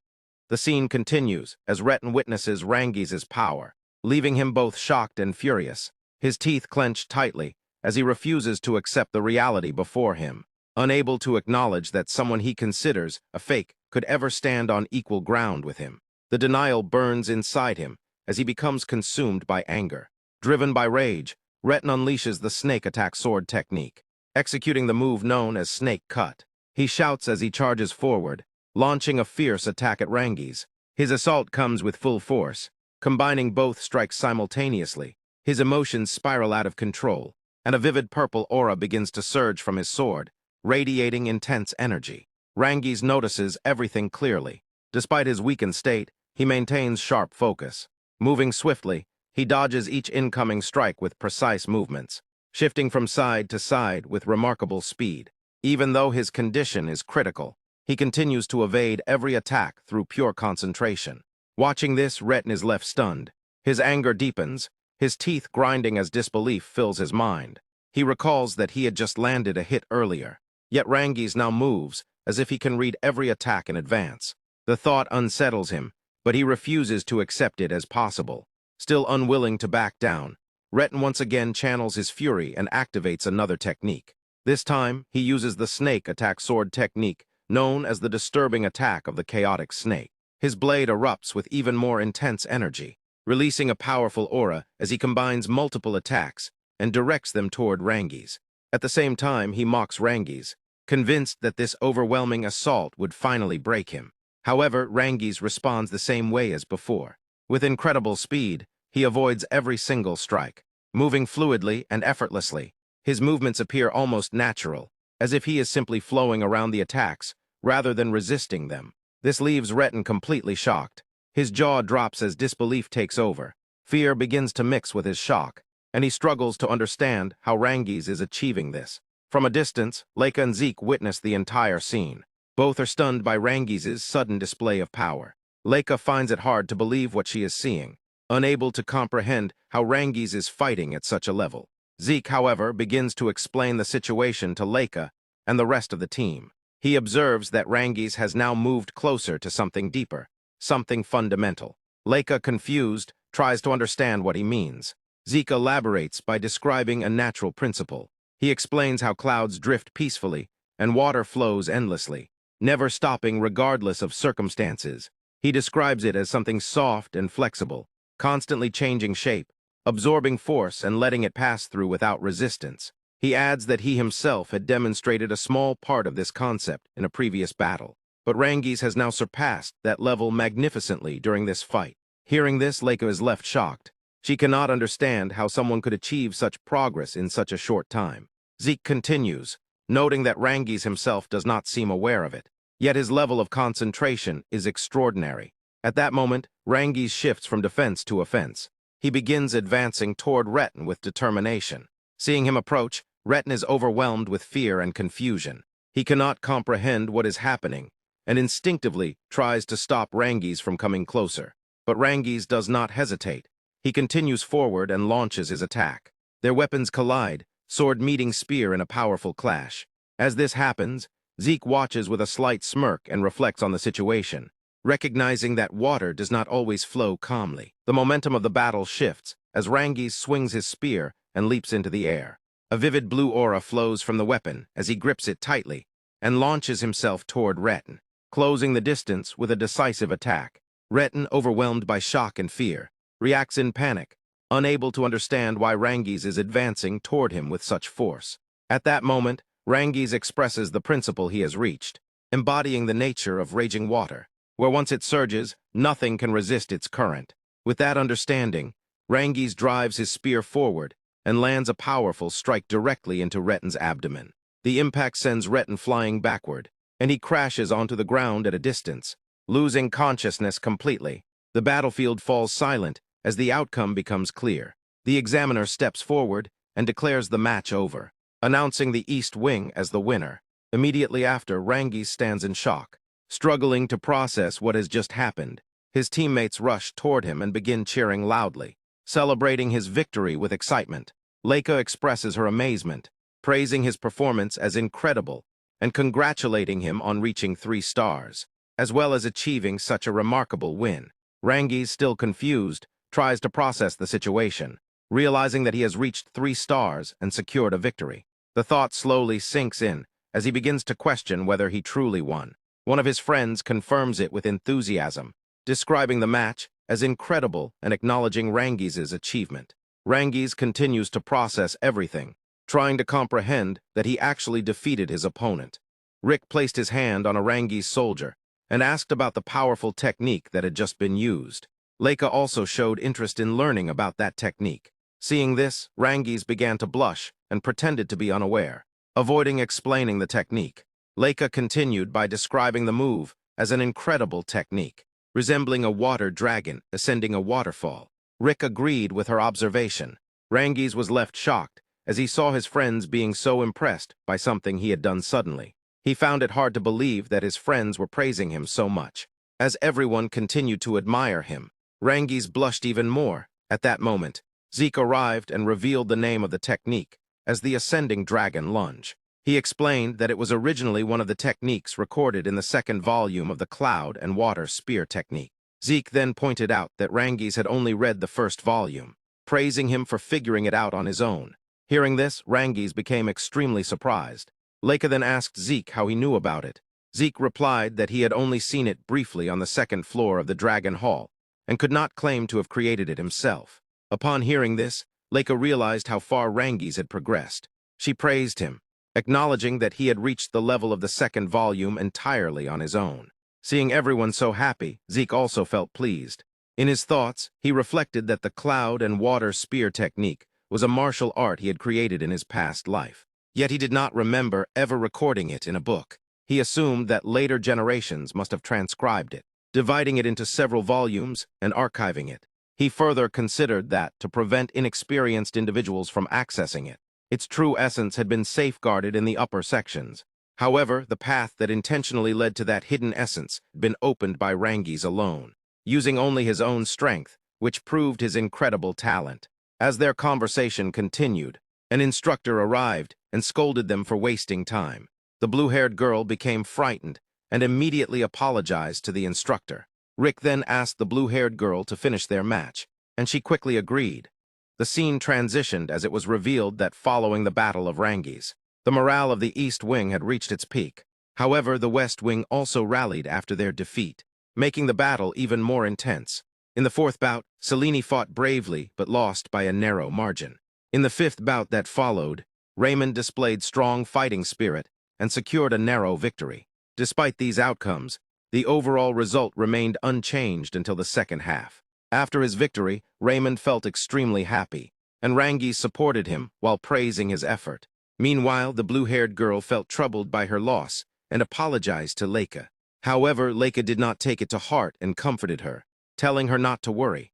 A: The scene continues as Letten witnesses Rangis's power, leaving him both shocked and furious. His teeth clenched tightly as he refuses to accept the reality before him, unable to acknowledge that someone he considers a fake could ever stand on equal ground with him. The denial burns inside him as he becomes consumed by anger. Driven by rage, Letten unleashes the snake attack sword technique, executing the move known as snake cut. He shouts as he charges forward, launching a fierce attack at Rangis. His assault comes with full force, combining both strikes simultaneously. His emotions spiral out of control, and a vivid purple aura begins to surge from his sword, radiating intense energy. Rangis notices everything clearly. Despite his weakened state, he maintains sharp focus. Moving swiftly, he dodges each incoming strike with precise movements, shifting from side to side with remarkable speed. Even though his condition is critical, he continues to evade every attack through pure concentration. Watching this, Letten is left stunned. His anger deepens, his teeth grinding as disbelief fills his mind. He recalls that he had just landed a hit earlier, yet Rangis now moves as if he can read every attack in advance. The thought unsettles him, but he refuses to accept it as possible. Still unwilling to back down, Letten once again channels his fury and activates another technique. This time, he uses the snake attack sword technique, known as the disturbing attack of the chaotic snake. His blade erupts with even more intense energy, releasing a powerful aura as he combines multiple attacks and directs them toward Rangis. At the same time, he mocks Rangis, convinced that this overwhelming assault would finally break him. However, Rangis responds the same way as before. With incredible speed, he avoids every single strike. Moving fluidly and effortlessly, his movements appear almost natural, as if he is simply flowing around the attacks rather than resisting them. This leaves Letten completely shocked. His jaw drops as disbelief takes over. Fear begins to mix with his shock, and he struggles to understand how Rangis is achieving this. From a distance, Leica and Sieg witness the entire scene. Both are stunned by Rangis's sudden display of power. Leica finds it hard to believe what she is seeing, unable to comprehend how Rangis is fighting at such a level. Sieg, however, begins to explain the situation to Leica and the rest of the team. He observes that Rangis has now moved closer to something deeper, something fundamental. Leica, confused, tries to understand what he means. Sieg elaborates by describing a natural principle. He explains how clouds drift peacefully and water flows endlessly, never stopping regardless of circumstances. He describes it as something soft and flexible, constantly changing shape, absorbing force and letting it pass through without resistance. He adds that he himself had demonstrated a small part of this concept in a previous battle, but Rangis has now surpassed that level magnificently during this fight. Hearing this, Leica is left shocked. She cannot understand how someone could achieve such progress in such a short time. Sieg continues, noting that Rangis himself does not seem aware of it. Yet his level of concentration is extraordinary. At that moment, Rangis shifts from defense to offense. He begins advancing toward Letten with determination. Seeing him approach, Letten is overwhelmed with fear and confusion. He cannot comprehend what is happening, and instinctively tries to stop Rangis from coming closer. But Rangis does not hesitate. He continues forward and launches his attack. Their weapons collide, sword meeting spear in a powerful clash. As this happens, Sieg watches with a slight smirk and reflects on the situation, recognizing that water does not always flow calmly. The momentum of the battle shifts as Rangis swings his spear and leaps into the air. A vivid blue aura flows from the weapon as he grips it tightly and launches himself toward Retin, closing the distance with a decisive attack. Retin, overwhelmed by shock and fear, reacts in panic, unable to understand why Rangiz is advancing toward him with such force. At that moment, Rangiz expresses the principle he has reached, embodying the nature of raging water, where once it surges, nothing can resist its current. With that understanding, Rangiz drives his spear forward and lands a powerful strike directly into Retin's abdomen. The impact sends Retin flying backward, and he crashes onto the ground at a distance, losing consciousness completely. The battlefield falls silent as the outcome becomes clear. The examiner steps forward and declares the match over, announcing the East Wing as the winner. Immediately after, Rangiz stands in shock, struggling to process what has just happened. His teammates rush toward him and begin cheering loudly, celebrating his victory with excitement. Leica expresses her amazement, praising his performance as incredible and congratulating him on reaching 3 stars, as well as achieving such a remarkable win. Rangiz, still confused, tries to process the situation, realizing that he has reached 3 stars and secured a victory. The thought slowly sinks in as he begins to question whether he truly won. One of his friends confirms it with enthusiasm, describing the match as incredible and acknowledging Rangiz's achievement. Rangiz continues to process everything, trying to comprehend that he actually defeated his opponent. Rick placed his hand on a Rangiz soldier and asked about the powerful technique that had just been used. Leica also showed interest in learning about that technique. Seeing this, Rangiz began to blush and pretended to be unaware, avoiding explaining the technique. Leica continued by describing the move as an incredible technique, resembling a water dragon ascending a waterfall. Rick agreed with her observation. Rangiz was left shocked as he saw his friends being so impressed by something he had done suddenly. He found it hard to believe that his friends were praising him so much. As everyone continued to admire him, Rangiz blushed even more. At that moment, Zeke arrived and revealed the name of the technique as the Ascending Dragon Lunge. He explained that it was originally one of the techniques recorded in the 2nd volume of the Cloud and Water Spear technique. Zeke then pointed out that Rangiz had only read the 1st volume, praising him for figuring it out on his own. Hearing this, Rangiz became extremely surprised. Leica then asked Zeke how he knew about it. Zeke replied that he had only seen it briefly on the 2nd floor of the Dragon Hall and could not claim to have created it himself. Upon hearing this, Leica realized how far Rangiz had progressed. She praised him, acknowledging that he had reached the level of the 2nd volume entirely on his own. Seeing everyone so happy, Zeke also felt pleased. In his thoughts, he reflected that the Cloud and Water Spear technique was a martial art he had created in his past life. Yet he did not remember ever recording it in a book. He assumed that later generations must have transcribed it, dividing it into several volumes and archiving it. He further considered that, to prevent inexperienced individuals from accessing it, its true essence had been safeguarded in the upper sections. However, the path that intentionally led to that hidden essence had been opened by Rangiz alone, using only his own strength, which proved his incredible talent. As their conversation continued, an instructor arrived and scolded them for wasting time. The blue-haired girl became frightened and immediately apologized to the instructor. Rick then asked the blue-haired girl to finish their match, and she quickly agreed. The scene transitioned as it was revealed that following the Battle of Rangiz, the morale of the East Wing had reached its peak. However, the West Wing also rallied after their defeat, making the battle even more intense. In the 4th bout, Selene fought bravely but lost by a narrow margin. In the 5th bout that followed, Raymond displayed strong fighting spirit and secured a narrow victory. Despite these outcomes, the overall result remained unchanged until the 2nd half. After his victory, Raymond felt extremely happy, and Rangiz supported him while praising his effort. Meanwhile, the blue-haired girl felt troubled by her loss and apologized to Leica. However, Leica did not take it to heart and comforted her, telling her not to worry.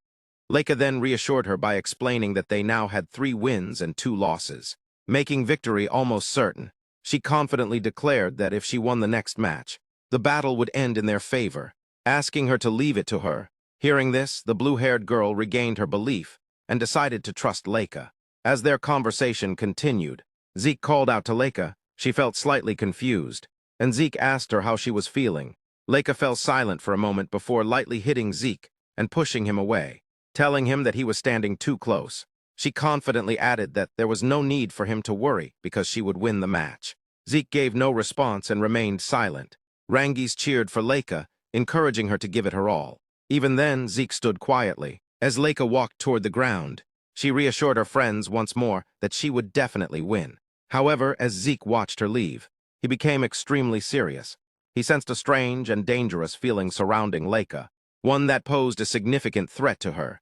A: Leica then reassured her by explaining that they now had 3 wins and 2 losses, making victory almost certain. She confidently declared that if she won the next match, the battle would end in their favor, asking her to leave it to her. Hearing this, the blue-haired girl regained her belief and decided to trust Leica. As their conversation continued, Zeke called out to Leica. She felt slightly confused, and Zeke asked her how she was feeling. Leica fell silent for a moment before lightly hitting Zeke and pushing him away, telling him that he was standing too close. She confidently added that there was no need for him to worry because she would win the match. Zeke gave no response and remained silent. Rangis cheered for Leica, encouraging her to give it her all. Even then, Zeke stood quietly. As Leica walked toward the ground, she reassured her friends once more that she would definitely win. However, as Zeke watched her leave, he became extremely serious. He sensed a strange and dangerous feeling surrounding Leica, one that posed a significant threat to her.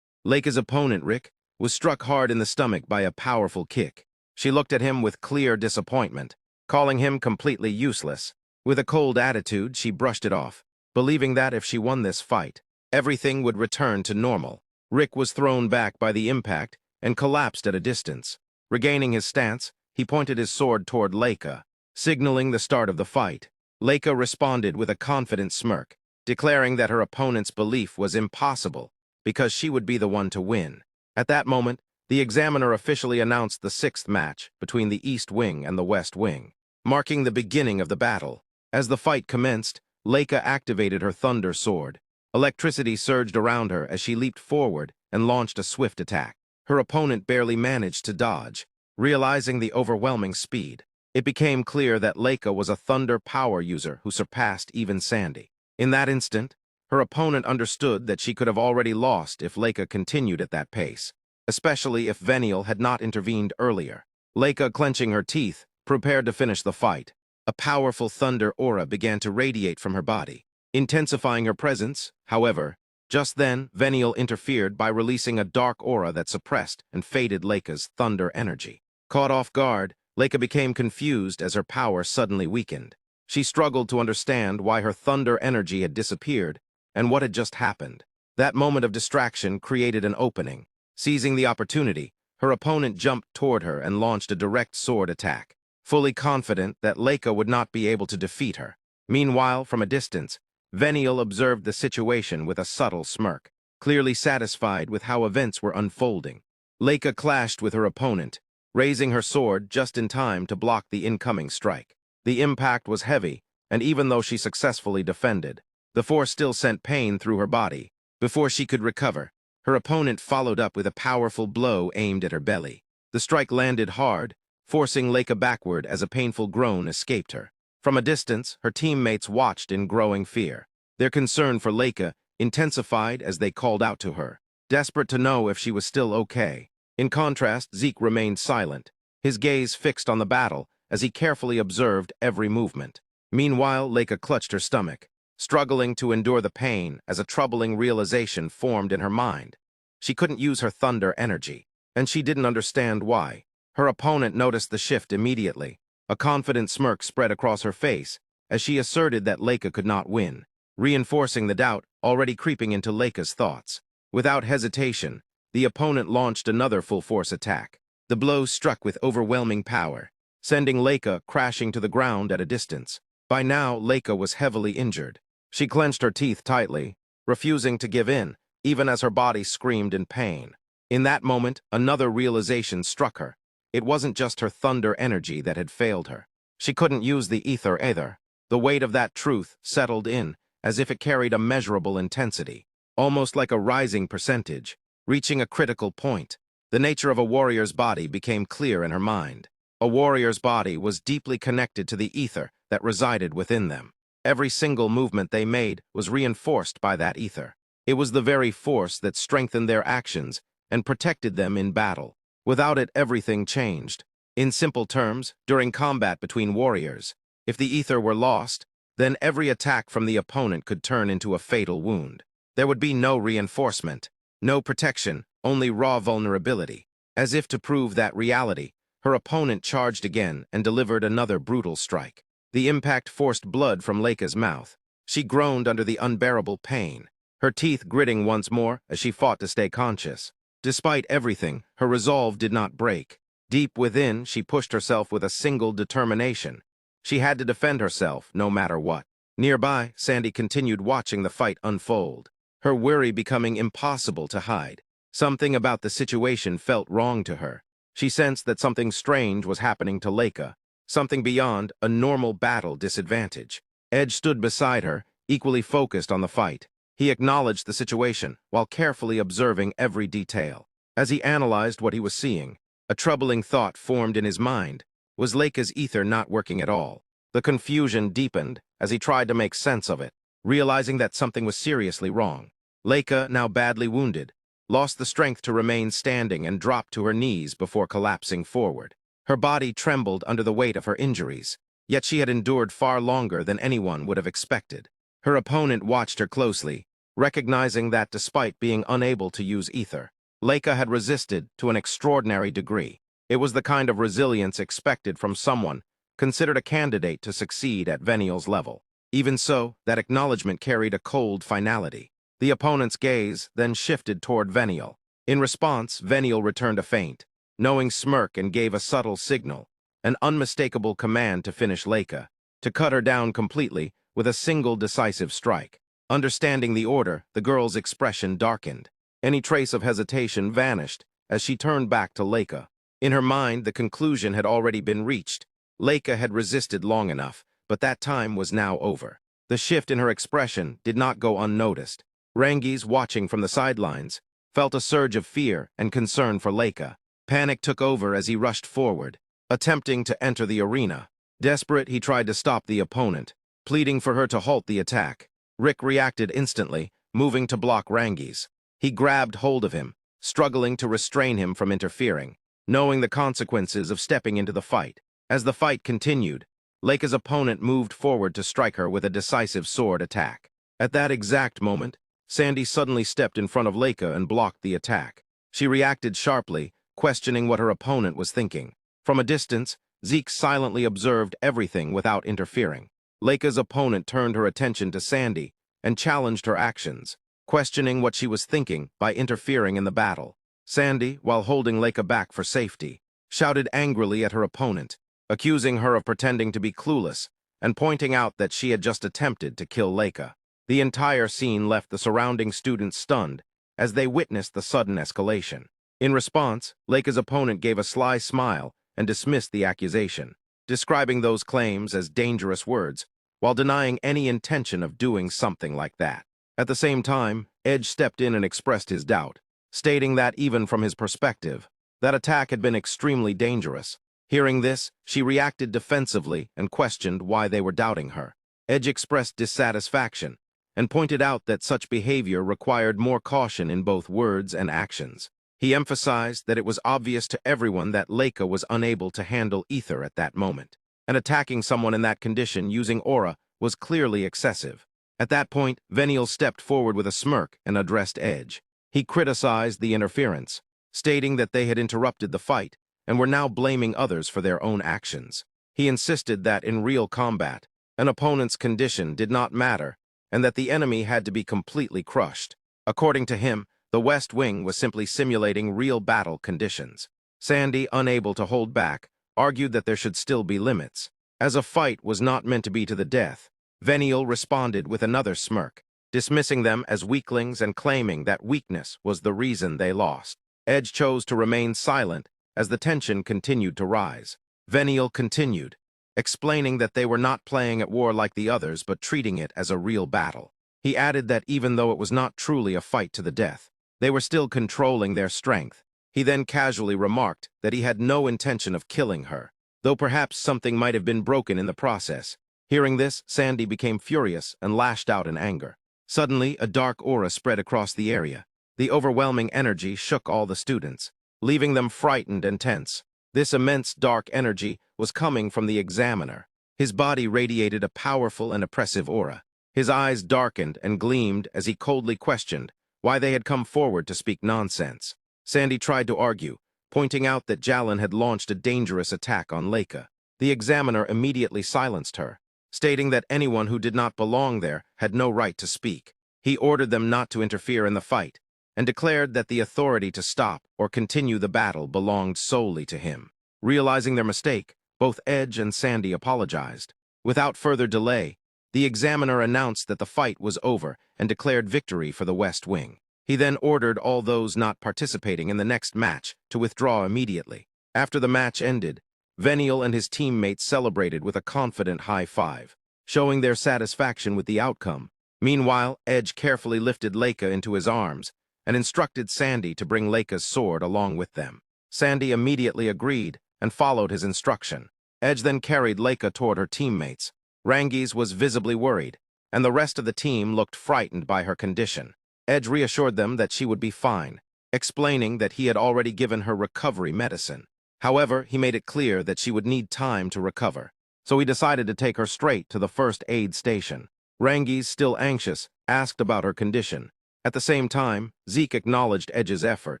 A: Leica's opponent, Rick, was struck hard in the stomach by a powerful kick. She looked at him with clear disappointment, calling him completely useless. With a cold attitude, she brushed it off, believing that if she won this fight, everything would return to normal. Rick was thrown back by the impact and collapsed at a distance. Regaining his stance, he pointed his sword toward Leica, signaling the start of the fight. Leica responded with a confident smirk, declaring that her opponent's belief was impossible because she would be the one to win. At that moment, the examiner officially announced the sixth match between the East Wing and the West Wing, marking the beginning of the battle. As the fight commenced, Leica activated her Thunder Sword. Electricity surged around her as she leaped forward and launched a swift attack. Her opponent barely managed to dodge. Realizing the overwhelming speed, it became clear that Leica was a Thunder power user who surpassed even Sandy. In that instant, her opponent understood that she could have already lost if Leica continued at that pace, especially if Veniel had not intervened earlier. Leica, clenching her teeth, prepared to finish the fight. A powerful thunder aura began to radiate from her body, intensifying her presence. However, just then, Veniel interfered by releasing a dark aura that suppressed and faded Leica's thunder energy. Caught off guard, Leica became confused as her power suddenly weakened. She struggled to understand why her thunder energy had disappeared and what had just happened. That moment of distraction created an opening. Seizing the opportunity, her opponent jumped toward her and launched a direct sword attack, fully confident that Leica would not be able to defeat her. Meanwhile, from a distance, Veniel observed the situation with a subtle smirk, clearly satisfied with how events were unfolding. Leica clashed with her opponent, raising her sword just in time to block the incoming strike. The impact was heavy, and even though she successfully defended, the force still sent pain through her body. Before she could recover, her opponent followed up with a powerful blow aimed at her belly. The strike landed hard, forcing Leica backward as a painful groan escaped her. From a distance, her teammates watched in growing fear. Their concern for Leica intensified as they called out to her, desperate to know if she was still okay. In contrast, Zeke remained silent, his gaze fixed on the battle as he carefully observed every movement. Meanwhile, Leica clutched her stomach, struggling to endure the pain as a troubling realization formed in her mind. She couldn't use her thunder energy, and she didn't understand why. Her opponent noticed the shift immediately. A confident smirk spread across her face as she asserted that Leica could not win, reinforcing the doubt already creeping into Leica's thoughts. Without hesitation, the opponent launched another full-force attack. The blow struck with overwhelming power, sending Leica crashing to the ground at a distance. By now, Leica was heavily injured. She clenched her teeth tightly, refusing to give in, even as her body screamed in pain. In that moment, another realization struck her. It wasn't just her thunder energy that had failed her. She couldn't use the ether either. The weight of that truth settled in, as if it carried a measurable intensity, almost like a rising percentage. Reaching a critical point, the nature of a warrior's body became clear in her mind. A warrior's body was deeply connected to the ether that resided within them. Every single movement they made was reinforced by that ether. It was the very force that strengthened their actions and protected them in battle. Without it, everything changed. In simple terms, during combat between warriors, if the ether were lost, then every attack from the opponent could turn into a fatal wound. There would be no reinforcement, no protection, only raw vulnerability. As if to prove that reality, her opponent charged again and delivered another brutal strike. The impact forced blood from Leica's mouth. She groaned under the unbearable pain, her teeth gritting once more as she fought to stay conscious. Despite everything, her resolve did not break. Deep within, she pushed herself with a single determination. She had to defend herself, no matter what. Nearby, Sandy continued watching the fight unfold, her worry becoming impossible to hide. Something about the situation felt wrong to her. She sensed that something strange was happening to Leica, something beyond a normal battle disadvantage. Edge stood beside her, equally focused on the fight. He acknowledged the situation while carefully observing every detail. As he analyzed what he was seeing, a troubling thought formed in his mind. Was Leica's ether not working at all? The confusion deepened as he tried to make sense of it, realizing that something was seriously wrong. Leica, now badly wounded, lost the strength to remain standing and dropped to her knees before collapsing forward. Her body trembled under the weight of her injuries, yet she had endured far longer than anyone would have expected. Her opponent watched her closely, recognizing that despite being unable to use ether, Leica had resisted to an extraordinary degree. It was the kind of resilience expected from someone considered a candidate to succeed at Venial's level. Even so, that acknowledgement carried a cold finality. The opponent's gaze then shifted toward Venial. In response, Venial returned a faint, knowing smirk and gave a subtle signal, an unmistakable command to finish Leica, to cut her down completely with a single decisive strike. Understanding the order, the girl's expression darkened. Any trace of hesitation vanished as she turned back to Leica. In her mind, the conclusion had already been reached. Leica had resisted long enough, but that time was now over. The shift in her expression did not go unnoticed. Rangis, watching from the sidelines, felt a surge of fear and concern for Leica. Panic took over as he rushed forward, attempting to enter the arena. Desperate, he tried to stop the opponent, pleading for her to halt the attack. Rick reacted instantly, moving to block Rangis. He grabbed hold of him, struggling to restrain him from interfering, knowing the consequences of stepping into the fight. As the fight continued, Leica's opponent moved forward to strike her with a decisive sword attack. At that exact moment, Sandy suddenly stepped in front of Leica and blocked the attack. She reacted sharply, questioning what her opponent was thinking. From a distance, Zeke silently observed everything without interfering. Leica's opponent turned her attention to Sandy and challenged her actions, questioning what she was thinking by interfering in the battle. Sandy, while holding Leica back for safety, shouted angrily at her opponent, accusing her of pretending to be clueless and pointing out that she had just attempted to kill Leica. The entire scene left the surrounding students stunned as they witnessed the sudden escalation. In response, Leica's opponent gave a sly smile and dismissed the accusation, describing those claims as dangerous words, while denying any intention of doing something like that. At the same time, Edge stepped in and expressed his doubt, stating that even from his perspective, that attack had been extremely dangerous. Hearing this, she reacted defensively and questioned why they were doubting her. Edge expressed dissatisfaction and pointed out that such behavior required more caution in both words and actions. He emphasized that it was obvious to everyone that Leica was unable to handle ether at that moment, and attacking someone in that condition using aura was clearly excessive. At that point, Venial stepped forward with a smirk and addressed Edge. He criticized the interference, stating that they had interrupted the fight and were now blaming others for their own actions. He insisted that in real combat, an opponent's condition did not matter and that the enemy had to be completely crushed. According to him, the West Wing was simply simulating real battle conditions. Sandy, unable to hold back, argued that there should still be limits, as a fight was not meant to be to the death. Venial responded with another smirk, dismissing them as weaklings and claiming that weakness was the reason they lost. Edge chose to remain silent as the tension continued to rise. Venial continued, explaining that they were not playing at war like the others but treating it as a real battle. He added that even though it was not truly a fight to the death, they were still controlling their strength. He then casually remarked that he had no intention of killing her, though perhaps something might have been broken in the process. Hearing this, Sandy became furious and lashed out in anger. Suddenly, a dark aura spread across the area. The overwhelming energy shook all the students, leaving them frightened and tense. This immense dark energy was coming from the examiner. His body radiated a powerful and oppressive aura. His eyes darkened and gleamed as he coldly questioned why they had come forward to speak nonsense. Sandy tried to argue, pointing out that Jalin had launched a dangerous attack on Leica. The examiner immediately silenced her, stating that anyone who did not belong there had no right to speak. He ordered them not to interfere in the fight, and declared that the authority to stop or continue the battle belonged solely to him. Realizing their mistake, both Edge and Sandy apologized. Without further delay, the examiner announced that the fight was over and declared victory for the West Wing. He then ordered all those not participating in the next match to withdraw immediately. After the match ended, Venial and his teammates celebrated with a confident high five, showing their satisfaction with the outcome. Meanwhile, Edge carefully lifted Leica into his arms and instructed Sandy to bring Leica's sword along with them. Sandy immediately agreed and followed his instruction. Edge then carried Leica toward her teammates. Rangis was visibly worried, and the rest of the team looked frightened by her condition. Edge reassured them that she would be fine, explaining that he had already given her recovery medicine. However, he made it clear that she would need time to recover, so he decided to take her straight to the first aid station. Rangis, still anxious, asked about her condition. At the same time, Zeke acknowledged Edge's effort,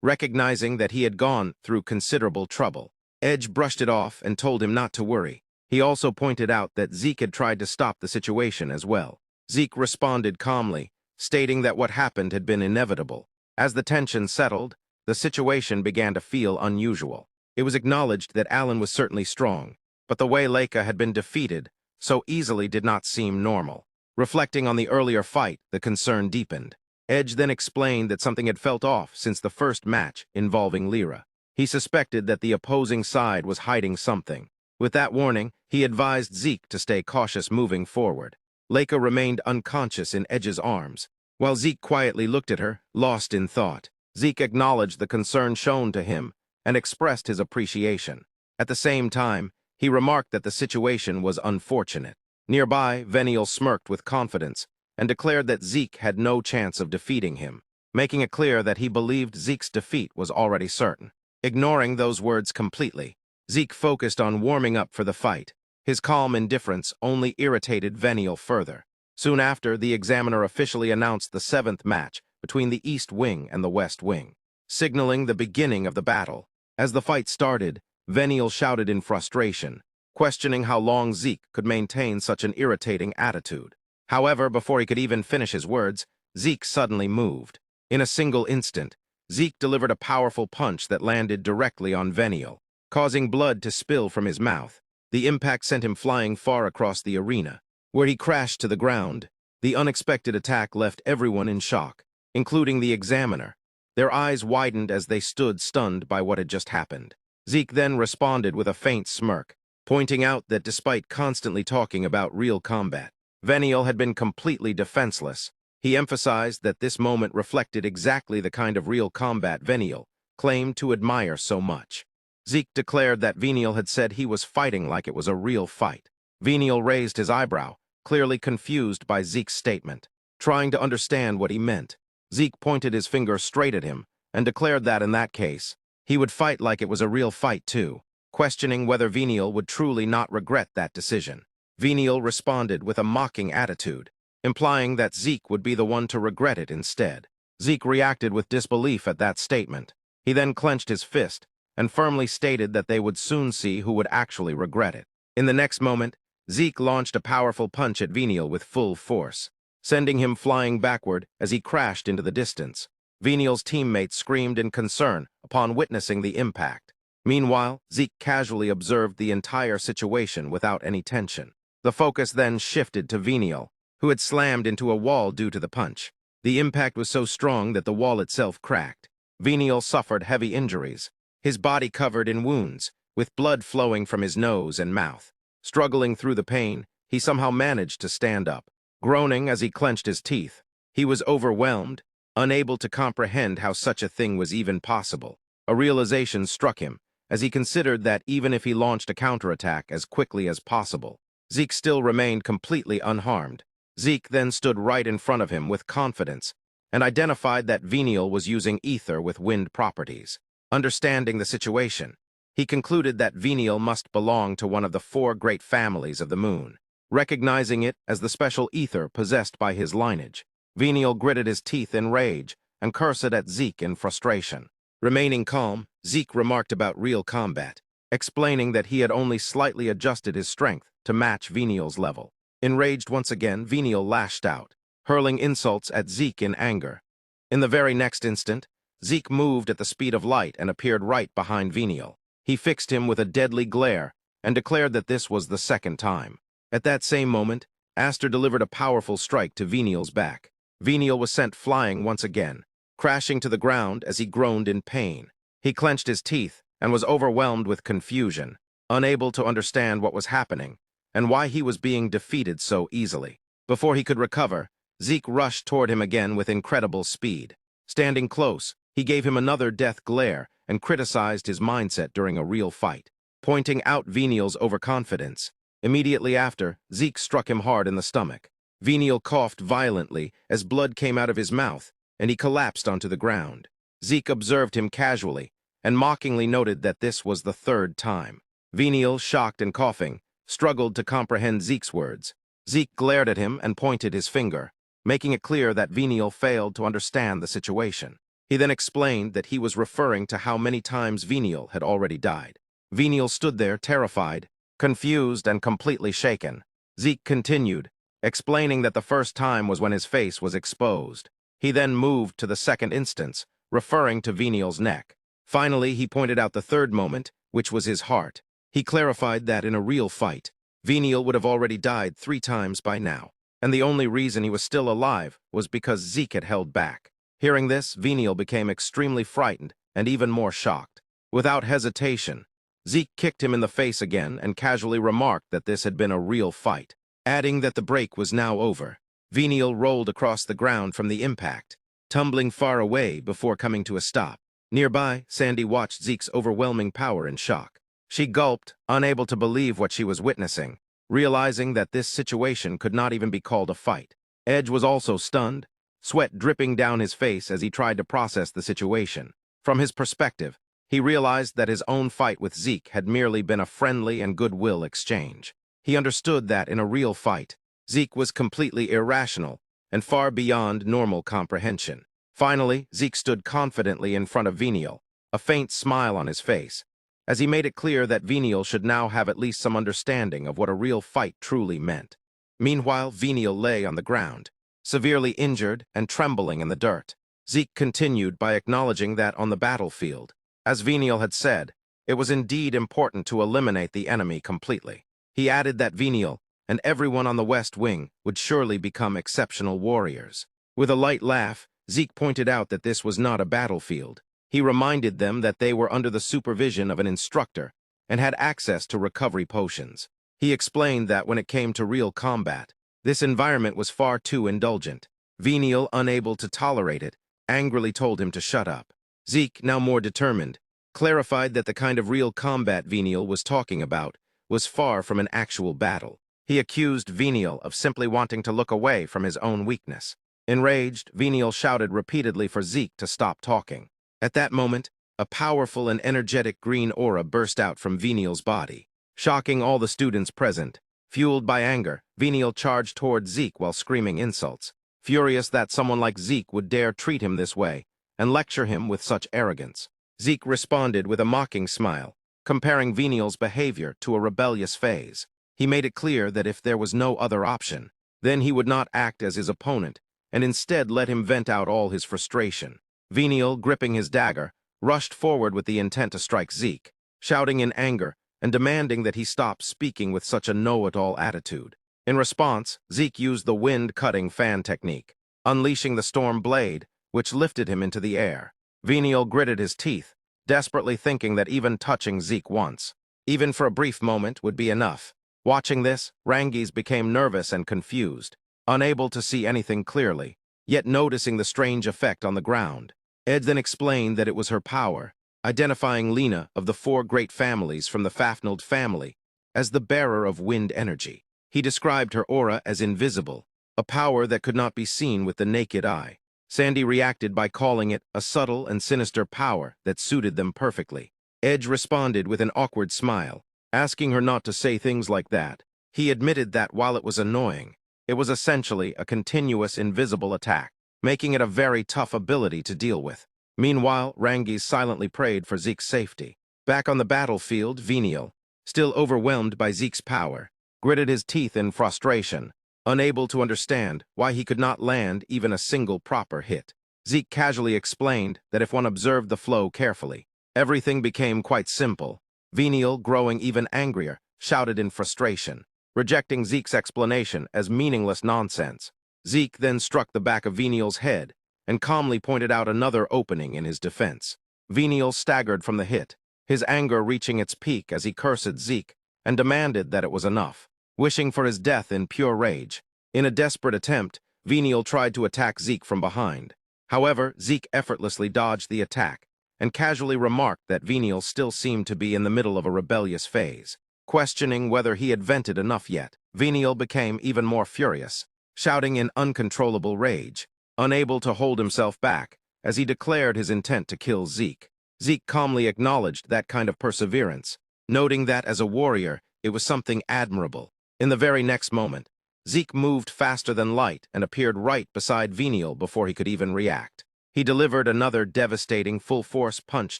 A: recognizing that he had gone through considerable trouble. Edge brushed it off and told him not to worry. He also pointed out that Zeke had tried to stop the situation as well. Zeke responded calmly, stating that what happened had been inevitable. As the tension settled, the situation began to feel unusual. It was acknowledged that Alan was certainly strong, but the way Leica had been defeated so easily did not seem normal. Reflecting on the earlier fight, the concern deepened. Edge then explained that something had felt off since the first match involving Lyra. He suspected that the opposing side was hiding something. With that warning, he advised Zeke to stay cautious moving forward. Leica remained unconscious in Edge's arms, while Zeke quietly looked at her, lost in thought. Zeke acknowledged the concern shown to him and expressed his appreciation. At the same time, he remarked that the situation was unfortunate. Nearby, Veniel smirked with confidence and declared that Zeke had no chance of defeating him, making it clear that he believed Zeke's defeat was already certain. Ignoring those words completely, Zeke focused on warming up for the fight. His calm indifference only irritated Veniel further. Soon after, the examiner officially announced the 7th match between the East Wing and the West Wing, signaling the beginning of the battle. As the fight started, Veniel shouted in frustration, questioning how long Zeke could maintain such an irritating attitude. However, before he could even finish his words, Zeke suddenly moved. In a single instant, Zeke delivered a powerful punch that landed directly on Veniel, causing blood to spill from his mouth. The impact sent him flying far across the arena, where he crashed to the ground. The unexpected attack left everyone in shock, including the examiner. Their eyes widened as they stood stunned by what had just happened. Zeke then responded with a faint smirk, pointing out that despite constantly talking about real combat, Veniel had been completely defenseless. He emphasized that this moment reflected exactly the kind of real combat Veniel claimed to admire so much. Zeke declared that Veniel had said he was fighting like it was a real fight. Veniel raised his eyebrow, clearly confused by Zeke's statement, trying to understand what he meant. Zeke pointed his finger straight at him and declared that in that case, he would fight like it was a real fight too, questioning whether Veniel would truly not regret that decision. Veniel responded with a mocking attitude, implying that Zeke would be the one to regret it instead. Zeke reacted with disbelief at that statement. He then clenched his fist and firmly stated that they would soon see who would actually regret it. In the next moment, Zeke launched a powerful punch at Veniel with full force, sending him flying backward as he crashed into the distance. Veniel's teammates screamed in concern upon witnessing the impact. Meanwhile, Zeke casually observed the entire situation without any tension. The focus then shifted to Veniel, who had slammed into a wall due to the punch. The impact was so strong that the wall itself cracked. Veniel suffered heavy injuries, his body covered in wounds, with blood flowing from his nose and mouth. Struggling through the pain, he somehow managed to stand up. Groaning as he clenched his teeth, he was overwhelmed, unable to comprehend how such a thing was even possible. A realization struck him as he considered that even if he launched a counterattack as quickly as possible, Zeke still remained completely unharmed. Zeke then stood right in front of him with confidence and identified that Veniel was using ether with wind properties. Understanding the situation, he concluded that Veniel must belong to one of the 4 great families of the moon. Recognizing it as the special ether possessed by his lineage, Veniel gritted his teeth in rage and cursed at Zeke in frustration. Remaining calm, Zeke remarked about real combat, explaining that he had only slightly adjusted his strength to match Veniel's level. Enraged once again, Veniel lashed out, hurling insults at Zeke in anger. In the very next instant, Zeke moved at the speed of light and appeared right behind Veniel. He fixed him with a deadly glare and declared that this was the 2nd time. At that same moment, Aster delivered a powerful strike to Veniel's back. Veniel was sent flying once again, crashing to the ground as he groaned in pain. He clenched his teeth and was overwhelmed with confusion, unable to understand what was happening and why he was being defeated so easily. Before he could recover, Zeke rushed toward him again with incredible speed. Standing close, he gave him another death glare and criticized his mindset during a real fight, pointing out Venial's overconfidence. Immediately after, Zeke struck him hard in the stomach. Venial coughed violently as blood came out of his mouth, and he collapsed onto the ground. Zeke observed him casually and mockingly noted that this was the third time. Venial, shocked and coughing, struggled to comprehend Zeke's words. Zeke glared at him and pointed his finger, making it clear that Venial failed to understand the situation. He then explained that he was referring to how many times Venial had already died. Venial stood there terrified, confused, and completely shaken. Zeke continued, explaining that the first time was when his face was exposed. He then moved to the second instance, referring to Venial's neck. Finally, he pointed out the third moment, which was his heart. He clarified that in a real fight, Venial would have already died 3 times by now, and the only reason he was still alive was because Zeke had held back. Hearing this, Venial became extremely frightened and even more shocked. Without hesitation, Zeke kicked him in the face again and casually remarked that this had been a real fight, adding that the break was now over. Venial rolled across the ground from the impact, tumbling far away before coming to a stop. Nearby, Sandy watched Zeke's overwhelming power in shock. She gulped, unable to believe what she was witnessing, realizing that this situation could not even be called a fight. Edge was also stunned, sweat dripping down his face as he tried to process the situation. From his perspective, he realized that his own fight with Zeke had merely been a friendly and goodwill exchange. He understood that in a real fight, Zeke was completely irrational and far beyond normal comprehension. Finally, Zeke stood confidently in front of Venial, a faint smile on his face, as he made it clear that Venial should now have at least some understanding of what a real fight truly meant. Meanwhile, Venial lay on the ground, severely injured and trembling in the dirt. Zeke continued by acknowledging that on the battlefield, as Venial had said, it was indeed important to eliminate the enemy completely. He added that Venial and everyone on the West Wing would surely become exceptional warriors. With a light laugh, Zeke pointed out that this was not a battlefield. He reminded them that they were under the supervision of an instructor and had access to recovery potions. He explained that when it came to real combat, this environment was far too indulgent. Venial, unable to tolerate it, angrily told him to shut up. Zeke, now more determined, clarified that the kind of real combat Venial was talking about was far from an actual battle. He accused Venial of simply wanting to look away from his own weakness. Enraged, Venial shouted repeatedly for Zeke to stop talking. At that moment, a powerful and energetic green aura burst out from Venial's body, shocking all the students present. Fueled by anger, Venial charged toward Zeke while screaming insults, furious that someone like Zeke would dare treat him this way and lecture him with such arrogance. Zeke responded with a mocking smile, comparing Venial's behavior to a rebellious phase. He made it clear that if there was no other option, then he would not act as his opponent and instead let him vent out all his frustration. Venial, gripping his dagger, rushed forward with the intent to strike Zeke, shouting in anger and demanding that he stop speaking with such a know-it-all attitude. In response, Zeke used the wind-cutting fan technique, unleashing the storm blade, which lifted him into the air. Venial gritted his teeth, desperately thinking that even touching Zeke once, even for a brief moment, would be enough. Watching this, Rangis became nervous and confused, unable to see anything clearly, yet noticing the strange effect on the ground. Ed then explained that it was her power, identifying Lena of the 4 great families from the Fafnald family as the bearer of wind energy. He described her aura as invisible, a power that could not be seen with the naked eye. Sandy reacted by calling it a subtle and sinister power that suited them perfectly. Edge responded with an awkward smile, asking her not to say things like that. He admitted that while it was annoying, it was essentially a continuous invisible attack, making it a very tough ability to deal with. Meanwhile, Rangis silently prayed for Zeke's safety. Back on the battlefield, Venial, still overwhelmed by Zeke's power, gritted his teeth in frustration, unable to understand why he could not land even a single proper hit. Zeke casually explained that if one observed the flow carefully, everything became quite simple. Venial, growing even angrier, shouted in frustration, rejecting Zeke's explanation as meaningless nonsense. Zeke then struck the back of Venial's head and calmly pointed out another opening in his defense. Venial staggered from the hit, his anger reaching its peak as he cursed Zeke and demanded that it was enough, wishing for his death in pure rage. In a desperate attempt, Venial tried to attack Zeke from behind. However, Zeke effortlessly dodged the attack and casually remarked that Venial still seemed to be in the middle of a rebellious phase. Questioning whether he had vented enough yet, Venial became even more furious, shouting in uncontrollable rage, unable to hold himself back, as he declared his intent to kill Zeke. Zeke calmly acknowledged that kind of perseverance, noting that as a warrior, it was something admirable. In the very next moment, Zeke moved faster than light and appeared right beside Venial before he could even react. He delivered another devastating full-force punch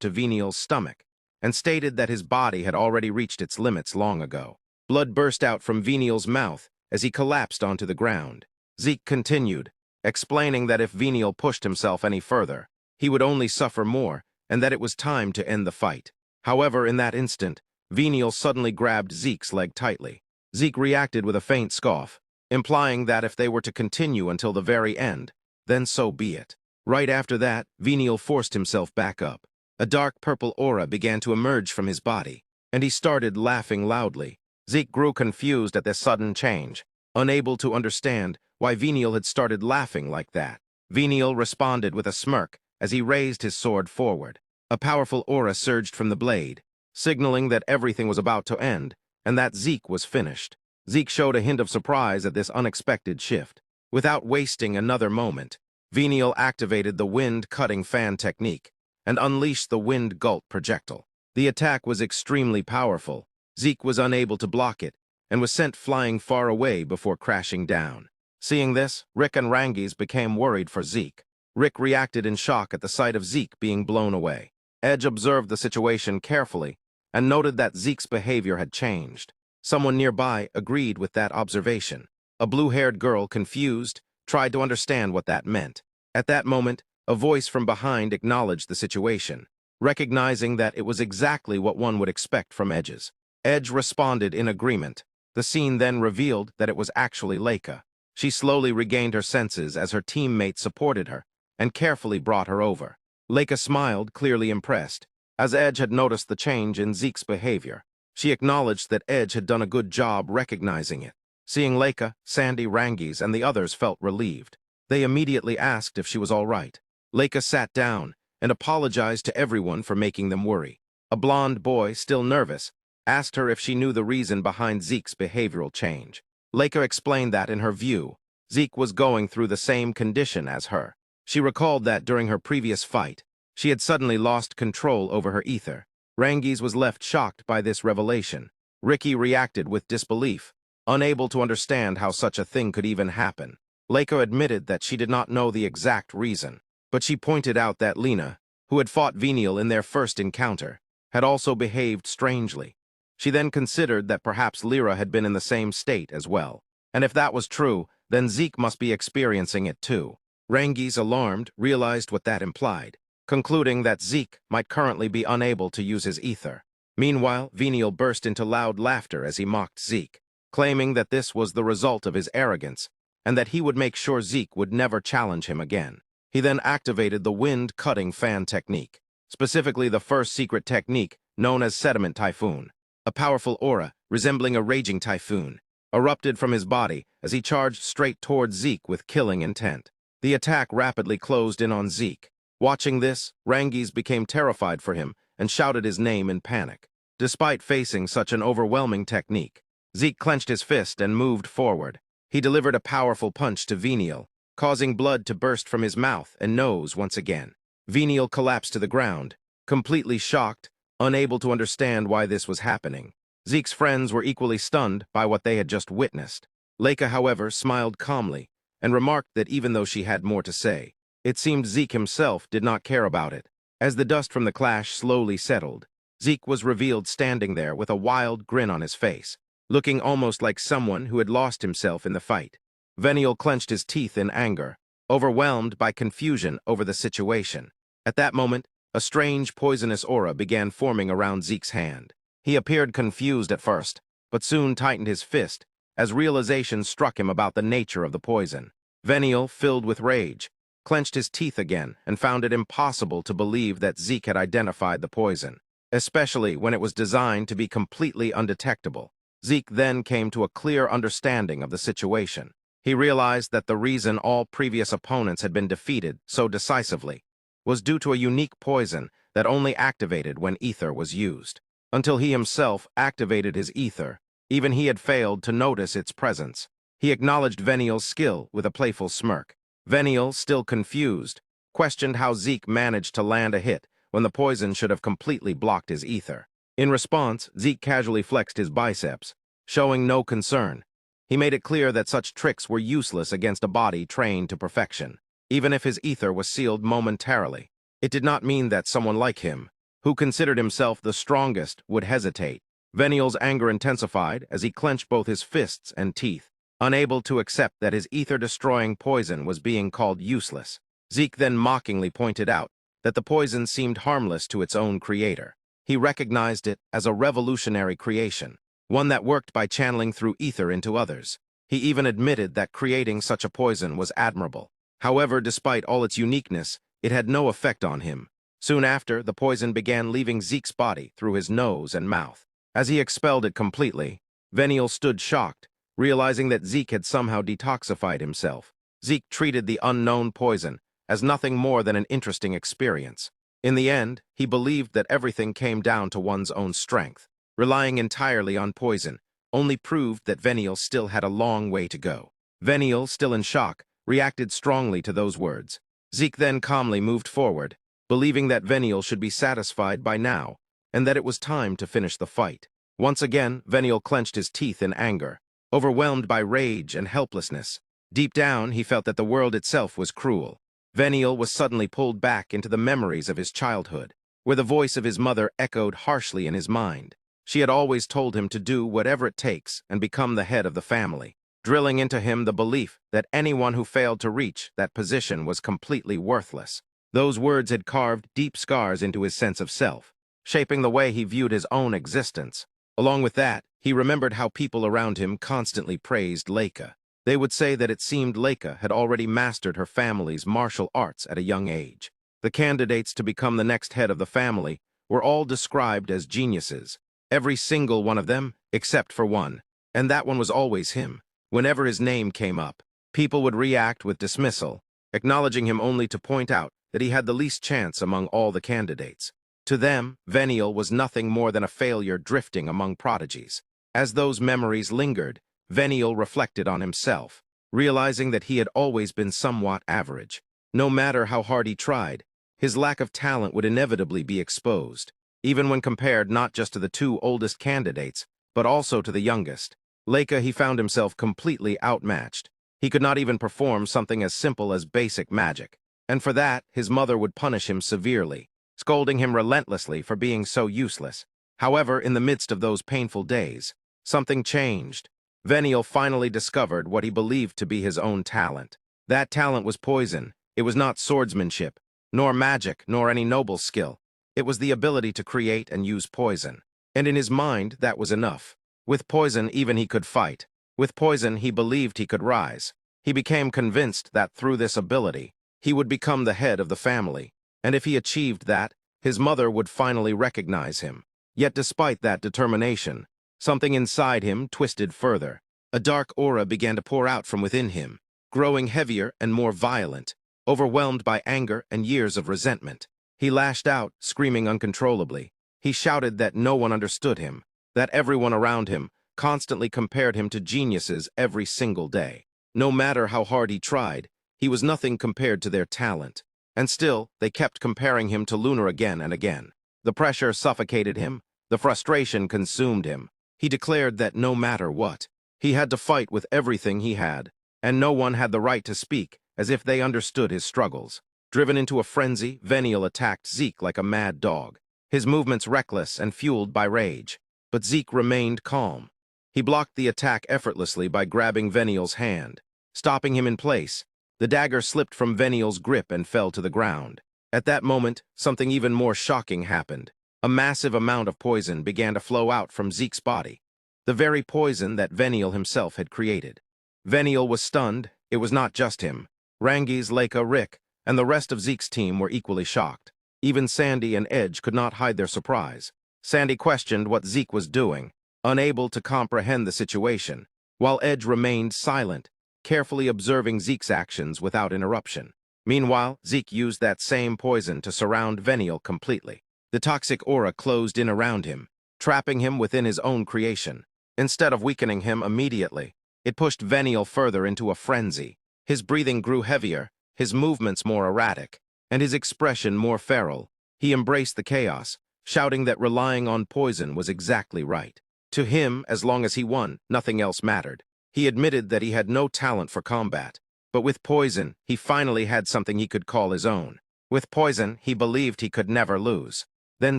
A: to Venial's stomach and stated that his body had already reached its limits long ago. Blood burst out from Venial's mouth as he collapsed onto the ground. Zeke continued, explaining that if Venial pushed himself any further, he would only suffer more and that it was time to end the fight. However, in that instant, Venial suddenly grabbed Zeke's leg tightly. Zeke reacted with a faint scoff, implying that if they were to continue until the very end, then so be it. Right after that, Venial forced himself back up. A dark purple aura began to emerge from his body, and he started laughing loudly. Zeke grew confused at this sudden change, unable to understand why Venial had started laughing like that. Venial responded with a smirk as he raised his sword forward. A powerful aura surged from the blade, signaling that everything was about to end, and that Zeke was finished. Zeke showed a hint of surprise at this unexpected shift. Without wasting another moment, Venial activated the wind-cutting fan technique and unleashed the wind gulp projectile. The attack was extremely powerful. Zeke was unable to block it and was sent flying far away before crashing down. Seeing this, Rick and Rangis became worried for Zeke. Rick reacted in shock at the sight of Zeke being blown away. Edge observed the situation carefully and noted that Zeke's behavior had changed. Someone nearby agreed with that observation. A blue-haired girl, confused, tried to understand what that meant. At that moment, a voice from behind acknowledged the situation, recognizing that it was exactly what one would expect from Edge's. Edge responded in agreement. The scene then revealed that it was actually Leica. She slowly regained her senses as her teammates supported her and carefully brought her over. Leica smiled, clearly impressed, as Edge had noticed the change in Zeke's behavior. She acknowledged that Edge had done a good job recognizing it. Seeing Leica, Sandy, Rangis, and the others felt relieved. They immediately asked if she was all right. Leica sat down and apologized to everyone for making them worry. A blonde boy, still nervous, asked her if she knew the reason behind Zeke's behavioral change. Leica explained that, in her view, Zeke was going through the same condition as her. She recalled that during her previous fight, she had suddenly lost control over her ether. Rangis was left shocked by this revelation. Ricky reacted with disbelief, unable to understand how such a thing could even happen. Leica admitted that she did not know the exact reason, but she pointed out that Lena, who had fought Venial in their first encounter, had also behaved strangely. She then considered that perhaps Lyra had been in the same state as well. And if that was true, then Zeke must be experiencing it too. Rangis, alarmed, realized what that implied, concluding that Zeke might currently be unable to use his ether. Meanwhile, Venial burst into loud laughter as he mocked Zeke, claiming that this was the result of his arrogance and that he would make sure Zeke would never challenge him again. He then activated the wind-cutting fan technique, specifically the first secret technique known as Sediment Typhoon. A powerful aura, resembling a raging typhoon, erupted from his body as he charged straight towards Zeke with killing intent. The attack rapidly closed in on Zeke. Watching this, Rangis became terrified for him and shouted his name in panic. Despite facing such an overwhelming technique, Zeke clenched his fist and moved forward. He delivered a powerful punch to Venial, causing blood to burst from his mouth and nose once again. Venial collapsed to the ground, completely shocked, unable to understand why this was happening. Zeke's friends were equally stunned by what they had just witnessed. Leica, however, smiled calmly and remarked that even though she had more to say, it seemed Zeke himself did not care about it. As the dust from the clash slowly settled, Zeke was revealed standing there with a wild grin on his face, looking almost like someone who had lost himself in the fight. Venial clenched his teeth in anger, overwhelmed by confusion over the situation. At that moment, a strange poisonous aura began forming around Zeke's hand. He appeared confused at first, but soon tightened his fist as realization struck him about the nature of the poison. Venial, filled with rage, clenched his teeth again and found it impossible to believe that Zeke had identified the poison, especially when it was designed to be completely undetectable. Zeke then came to a clear understanding of the situation. He realized that the reason all previous opponents had been defeated so decisively was due to a unique poison that only activated when ether was used. Until he himself activated his ether, even he had failed to notice its presence. He acknowledged Veniel's skill with a playful smirk. Veniel, still confused, questioned how Zeke managed to land a hit when the poison should have completely blocked his ether. In response, Zeke casually flexed his biceps, showing no concern. He made it clear that such tricks were useless against a body trained to perfection. Even if his ether was sealed momentarily, it did not mean that someone like him, who considered himself the strongest, would hesitate. Veniel's anger intensified as he clenched both his fists and teeth, unable to accept that his ether-destroying poison was being called useless. Zeke then mockingly pointed out that the poison seemed harmless to its own creator. He recognized it as a revolutionary creation, one that worked by channeling through ether into others. He even admitted that creating such a poison was admirable. However, despite all its uniqueness, it had no effect on him. Soon after, the poison began leaving Zeke's body through his nose and mouth. As he expelled it completely, Veniel stood shocked, realizing that Zeke had somehow detoxified himself. Zeke treated the unknown poison as nothing more than an interesting experience. In the end, he believed that everything came down to one's own strength. Relying entirely on poison only proved that Veniel still had a long way to go. Veniel, still in shock, reacted strongly to those words. Zeke then calmly moved forward, believing that Veniel should be satisfied by now, and that it was time to finish the fight. Once again, Veniel clenched his teeth in anger, overwhelmed by rage and helplessness. Deep down, he felt that the world itself was cruel. Veniel was suddenly pulled back into the memories of his childhood, where the voice of his mother echoed harshly in his mind. She had always told him to do whatever it takes and become the head of the family, drilling into him the belief that anyone who failed to reach that position was completely worthless. Those words had carved deep scars into his sense of self, shaping the way he viewed his own existence. Along with that, he remembered how people around him constantly praised Leica. They would say that it seemed Leica had already mastered her family's martial arts at a young age. The candidates to become the next head of the family were all described as geniuses, every single one of them except for one, and that one was always him. Whenever his name came up, people would react with dismissal, acknowledging him only to point out that he had the least chance among all the candidates. To them, Veniel was nothing more than a failure drifting among prodigies. As those memories lingered, Veniel reflected on himself, realizing that he had always been somewhat average. No matter how hard he tried, his lack of talent would inevitably be exposed, even when compared not just to the two oldest candidates, but also to the youngest. Leica, he found himself completely outmatched. He could not even perform something as simple as basic magic, and for that, his mother would punish him severely, scolding him relentlessly for being so useless. However, in the midst of those painful days, something changed. Veniel finally discovered what he believed to be his own talent. That talent was poison. It was not swordsmanship, nor magic, nor any noble skill. It was the ability to create and use poison. And in his mind, that was enough. With poison, even he could fight. With poison, he believed he could rise. He became convinced that through this ability, he would become the head of the family. And if he achieved that, his mother would finally recognize him. Yet despite that determination, something inside him twisted further. A dark aura began to pour out from within him, growing heavier and more violent, overwhelmed by anger and years of resentment. He lashed out, screaming uncontrollably. He shouted that no one understood him, that everyone around him constantly compared him to geniuses every single day. No matter how hard he tried, he was nothing compared to their talent. And still, they kept comparing him to Lunar again and again. The pressure suffocated him. The frustration consumed him. He declared that no matter what, he had to fight with everything he had, and no one had the right to speak as if they understood his struggles. Driven into a frenzy, Veniel attacked Zeke like a mad dog, his movements reckless and fueled by rage. But Zeke remained calm. He blocked the attack effortlessly by grabbing Veniel's hand, stopping him in place. The dagger slipped from Veniel's grip and fell to the ground. At that moment, something even more shocking happened. A massive amount of poison began to flow out from Zeke's body, the very poison that Veniel himself had created. Veniel was stunned. It was not just him. Rangis, Leica, Rick, and the rest of Zeke's team were equally shocked. Even Sandy and Edge could not hide their surprise. Sandy questioned what Zeke was doing, unable to comprehend the situation, while Edge remained silent, carefully observing Zeke's actions without interruption. Meanwhile, Zeke used that same poison to surround Veniel completely. The toxic aura closed in around him, trapping him within his own creation. Instead of weakening him immediately, it pushed Veniel further into a frenzy. His breathing grew heavier, his movements more erratic, and his expression more feral. He embraced the chaos, shouting that relying on poison was exactly right. To him, as long as he won, nothing else mattered. He admitted that he had no talent for combat, but with poison, he finally had something he could call his own. With poison, he believed he could never lose. Then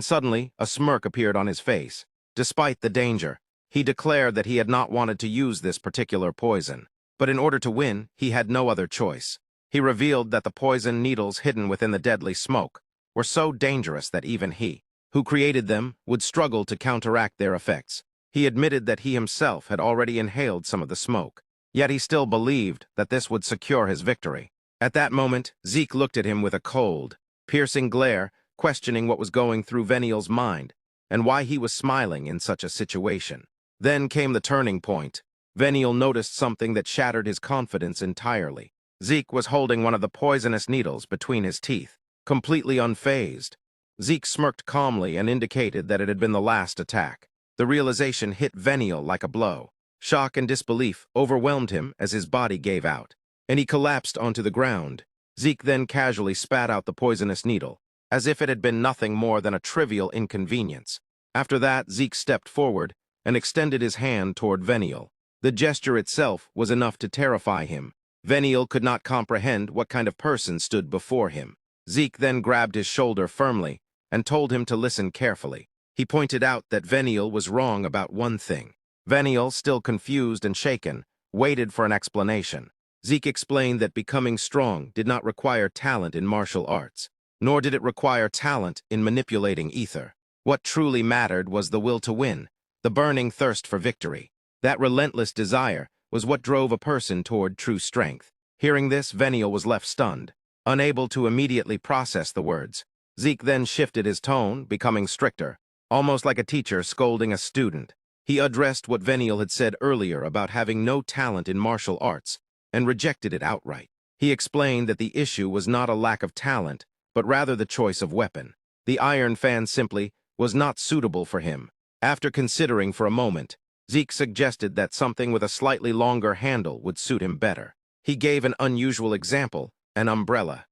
A: suddenly, a smirk appeared on his face. Despite the danger, he declared that he had not wanted to use this particular poison. But in order to win, he had no other choice. He revealed that the poison needles hidden within the deadly smoke were so dangerous that even he, who created them, would struggle to counteract their effects. He admitted that he himself had already inhaled some of the smoke, yet he still believed that this would secure his victory. At that moment, Zeke looked at him with a cold, piercing glare, questioning what was going through Veniel's mind and why he was smiling in such a situation. Then came the turning point. Veniel noticed something that shattered his confidence entirely. Zeke was holding one of the poisonous needles between his teeth, completely unfazed. Zeke smirked calmly and indicated that it had been the last attack. The realization hit Veniel like a blow. Shock and disbelief overwhelmed him as his body gave out, and he collapsed onto the ground. Zeke then casually spat out the poisonous needle, as if it had been nothing more than a trivial inconvenience. After that, Zeke stepped forward and extended his hand toward Veniel. The gesture itself was enough to terrify him. Veniel could not comprehend what kind of person stood before him. Zeke then grabbed his shoulder firmly and told him to listen carefully. He pointed out that Veniel was wrong about one thing. Veniel, still confused and shaken, waited for an explanation. Zeke explained that becoming strong did not require talent in martial arts, nor did it require talent in manipulating ether. What truly mattered was the will to win, the burning thirst for victory. That relentless desire was what drove a person toward true strength. Hearing this, Veniel was left stunned, unable to immediately process the words. Zeke then shifted his tone, becoming stricter, almost like a teacher scolding a student. He addressed what Veniel had said earlier about having no talent in martial arts, and rejected it outright. He explained that the issue was not a lack of talent, but rather the choice of weapon. The iron fan simply was not suitable for him. After considering for a moment, Zeke suggested that something with a slightly longer handle would suit him better. He gave an unusual example, an umbrella.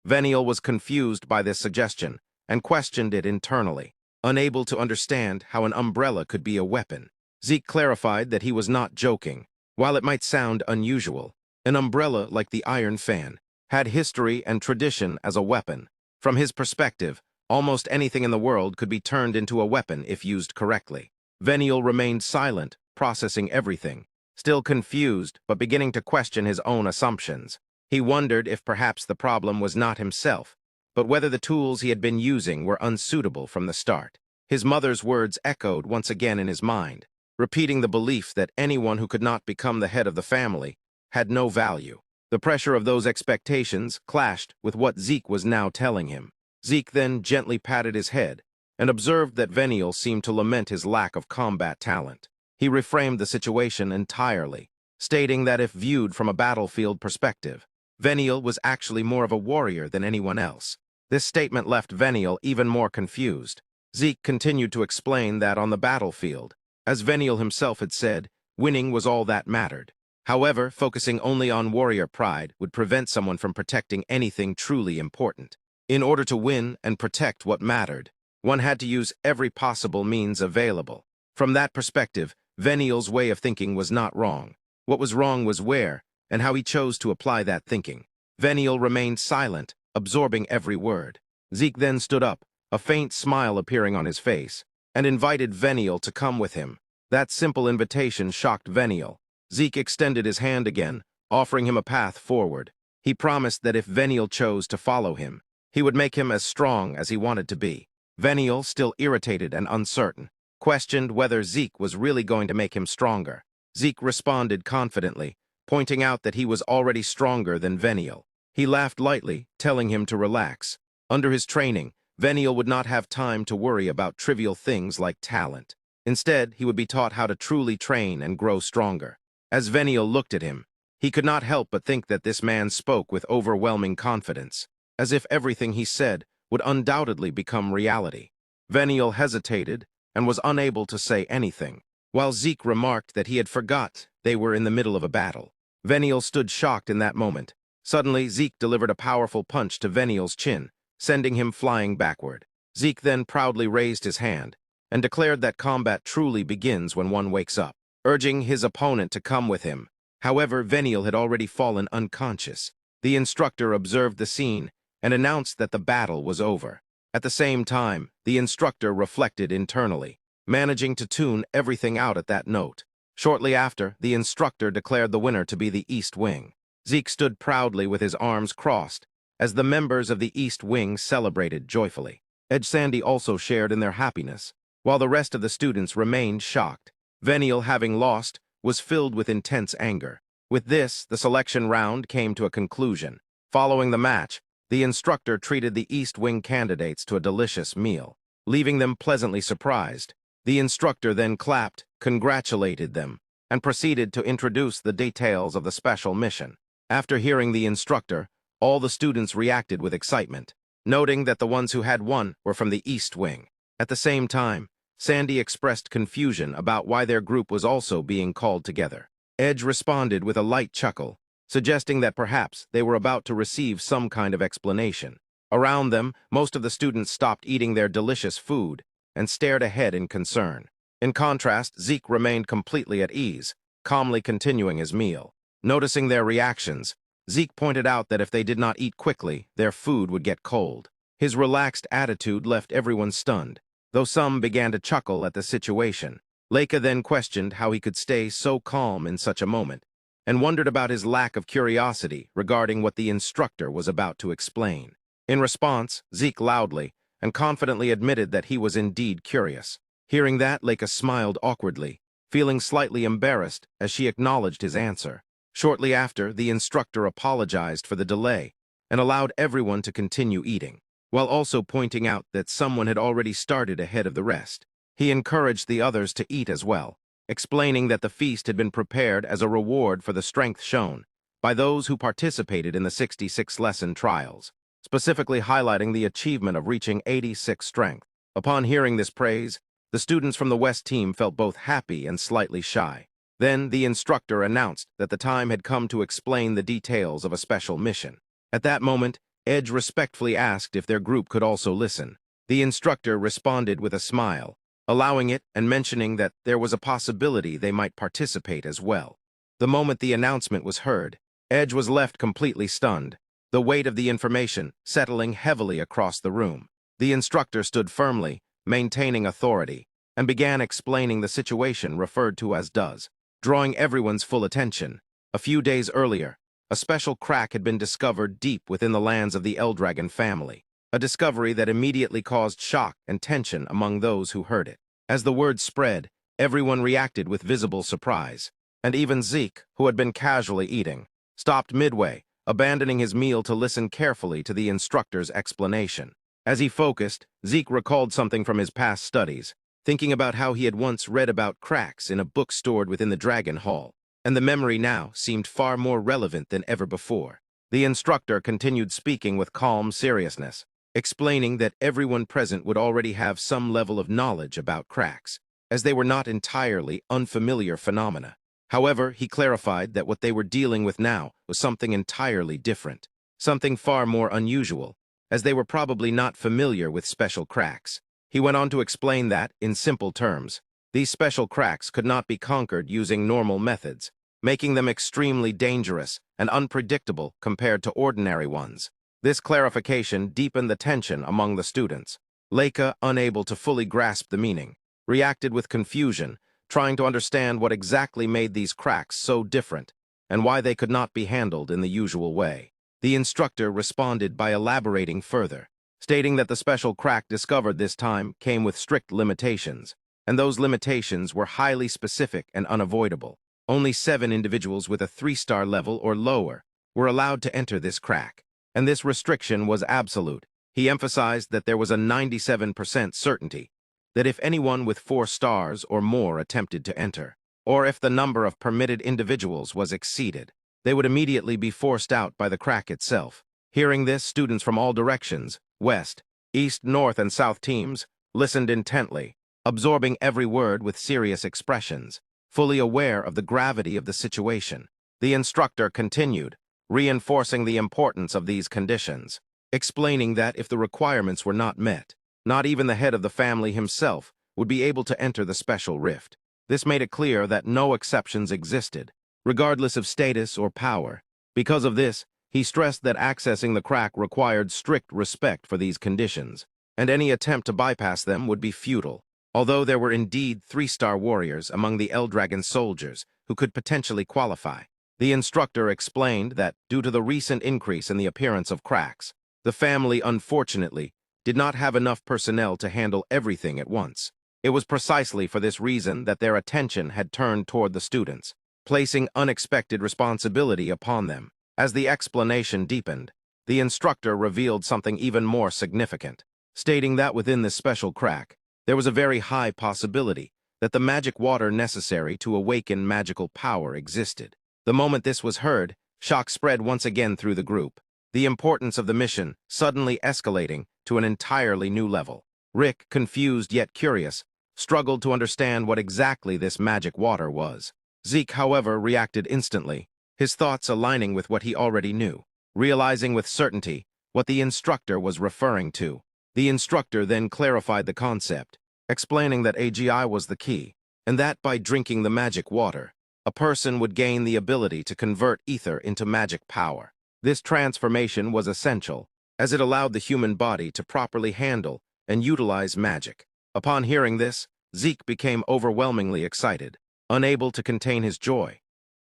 A: Veniel was confused by this suggestion and questioned it internally, unable to understand how an umbrella could be a weapon. Zeke clarified that he was not joking. While it might sound unusual, an umbrella like the iron fan had history and tradition as a weapon. From his perspective, almost anything in the world could be turned into a weapon if used correctly. Veniel remained silent, processing everything, still confused but beginning to question his own assumptions. He wondered if perhaps the problem was not himself, but whether the tools he had been using were unsuitable from the start. His mother's words echoed once again in his mind, repeating the belief that anyone who could not become the head of the family had no value. The pressure of those expectations clashed with what Zeke was now telling him. Zeke then gently patted his head and observed that Veniel seemed to lament his lack of combat talent. He reframed the situation entirely, stating that if viewed from a battlefield perspective, Veniel was actually more of a warrior than anyone else. This statement left Veniel even more confused. Zeke continued to explain that on the battlefield, as Veniel himself had said, winning was all that mattered. However, focusing only on warrior pride would prevent someone from protecting anything truly important. In order to win and protect what mattered, one had to use every possible means available. From that perspective, Veniel's way of thinking was not wrong. What was wrong was where and how he chose to apply that thinking. Veniel remained silent, absorbing every word. Zeke then stood up, a faint smile appearing on his face, and invited Veniel to come with him. That simple invitation shocked Veniel. Zeke extended his hand again, offering him a path forward. He promised that if Veniel chose to follow him, he would make him as strong as he wanted to be. Veniel, still irritated and uncertain, questioned whether Zeke was really going to make him stronger. Zeke responded confidently, pointing out that he was already stronger than Veniel. He laughed lightly, telling him to relax. Under his training, Veniel would not have time to worry about trivial things like talent. Instead, he would be taught how to truly train and grow stronger. As Veniel looked at him, He could not help but think that this man spoke with overwhelming confidence, as if everything he said would undoubtedly become reality. Veniel hesitated and was unable to say anything, while Zeke remarked that he had forgot they were in the middle of a battle. Veniel stood shocked in that moment. Suddenly, Zeke delivered a powerful punch to Veniel's chin, sending him flying backward. Zeke then proudly raised his hand and declared that combat truly begins when one wakes up, urging his opponent to come with him. However, Veniel had already fallen unconscious. The instructor observed the scene and announced that the battle was over. At the same time, the instructor reflected internally, managing to tune everything out at that note. Shortly after, the instructor declared the winner to be the East Wing. Zeke stood proudly with his arms crossed as the members of the East Wing celebrated joyfully. Edge Sandy also shared in their happiness, while the rest of the students remained shocked. Veniel, having lost, was filled with intense anger. With this, the selection round came to a conclusion. Following the match, the instructor treated the East Wing candidates to a delicious meal, leaving them pleasantly surprised. The instructor then clapped, congratulated them, and proceeded to introduce the details of the special mission. After hearing the instructor, all the students reacted with excitement, noting that the ones who had won were from the East Wing. At the same time, Sandy expressed confusion about why their group was also being called together. Edge responded with a light chuckle, suggesting that perhaps they were about to receive some kind of explanation. Around them, most of the students stopped eating their delicious food and stared ahead in concern. In contrast, Zeke remained completely at ease, calmly continuing his meal. Noticing their reactions, Zeke pointed out that if they did not eat quickly, their food would get cold. His relaxed attitude left everyone stunned, though some began to chuckle at the situation. Leica then questioned how he could stay so calm in such a moment, and wondered about his lack of curiosity regarding what the instructor was about to explain. In response, Zeke loudly and confidently admitted that he was indeed curious. Hearing that, Leica smiled awkwardly, feeling slightly embarrassed as she acknowledged his answer. Shortly after, the instructor apologized for the delay and allowed everyone to continue eating, while also pointing out that someone had already started ahead of the rest. He encouraged the others to eat as well, explaining that the feast had been prepared as a reward for the strength shown by those who participated in the 66-lesson trials, specifically highlighting the achievement of reaching 86 strength. Upon hearing this praise, the students from the West team felt both happy and slightly shy. Then the instructor announced that the time had come to explain the details of a special mission. At that moment, Edge respectfully asked if their group could also listen. The instructor responded with a smile, allowing it and mentioning that there was a possibility they might participate as well. The moment the announcement was heard, Edge was left completely stunned, the weight of the information settling heavily across the room. The instructor stood firmly, maintaining authority, and began explaining the situation referred to as does, drawing everyone's full attention. A few days earlier, a special crack had been discovered deep within the lands of the Eldragon family, a discovery that immediately caused shock and tension among those who heard it. As the word spread, everyone reacted with visible surprise, and even Zeke, who had been casually eating, stopped midway, abandoning his meal to listen carefully to the instructor's explanation. As he focused, Zeke recalled something from his past studies, thinking about how he had once read about cracks in a book stored within the Dragon Hall, and the memory now seemed far more relevant than ever before. The instructor continued speaking with calm seriousness, explaining that everyone present would already have some level of knowledge about cracks, as they were not entirely unfamiliar phenomena. However, he clarified that what they were dealing with now was something entirely different, something far more unusual, as they were probably not familiar with special cracks. He went on to explain that, in simple terms, these special cracks could not be conquered using normal methods, making them extremely dangerous and unpredictable compared to ordinary ones. This clarification deepened the tension among the students. Leica, unable to fully grasp the meaning, reacted with confusion, trying to understand what exactly made these cracks so different and why they could not be handled in the usual way. The instructor responded by elaborating further, stating that the special crack discovered this time came with strict limitations, and those limitations were highly specific and unavoidable. Only 7 individuals with a 3-star level or lower were allowed to enter this crack, and this restriction was absolute. He emphasized that there was a 97% certainty that if anyone with 4 stars or more attempted to enter, or if the number of permitted individuals was exceeded, they would immediately be forced out by the crack itself. Hearing this, students from all directions, west, east, north, and south teams, listened intently, absorbing every word with serious expressions, fully aware of the gravity of the situation. The instructor continued, reinforcing the importance of these conditions, explaining that if the requirements were not met, not even the head of the family himself would be able to enter the special rift. This made it clear that no exceptions existed, regardless of status or power. Because of this, he stressed that accessing the crack required strict respect for these conditions, and any attempt to bypass them would be futile. Although there were indeed 3-star warriors among the Eldragon soldiers who could potentially qualify, the instructor explained that, due to the recent increase in the appearance of cracks, the family, unfortunately, did not have enough personnel to handle everything at once. It was precisely for this reason that their attention had turned toward the students, placing unexpected responsibility upon them. As the explanation deepened, the instructor revealed something even more significant, stating that within this special crack, there was a very high possibility that the magic water necessary to awaken magical power existed. The moment this was heard, shock spread once again through the group, the importance of the mission suddenly escalating to an entirely new level. Rick, confused yet curious, struggled to understand what exactly this magic water was. Zeke, however, reacted instantly, his thoughts aligning with what he already knew, realizing with certainty what the instructor was referring to. The instructor then clarified the concept, explaining that AGI was the key, and that by drinking the magic water, a person would gain the ability to convert ether into magic power. This transformation was essential, as it allowed the human body to properly handle and utilize magic. Upon hearing this, Zeke became overwhelmingly excited, unable to contain his joy.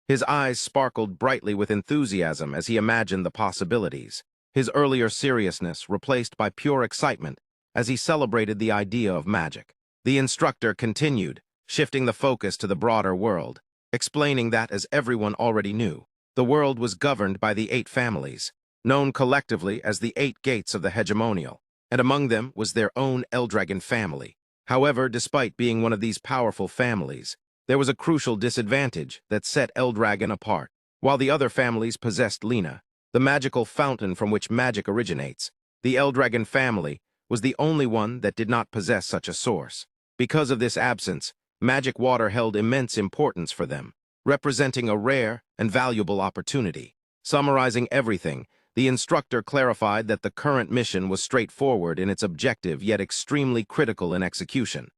A: His eyes sparkled brightly with enthusiasm as he imagined the possibilities, his earlier seriousness replaced by pure excitement as he celebrated the idea of magic. The instructor continued, shifting the focus to the broader world, explaining that, as everyone already knew, the world was governed by the 8 families, known collectively as the 8 gates of the hegemonial, and among them was their own Eldragon family. However, despite being one of these powerful families, there was a crucial disadvantage that set Eldragon apart. While the other families possessed Lena, the magical fountain from which magic originates, the Eldragon family was the only one that did not possess such a source. Because of this absence, magic water held immense importance for them, representing a rare and valuable opportunity. Summarizing everything, the instructor clarified that the current mission was straightforward in its objective yet extremely critical in execution.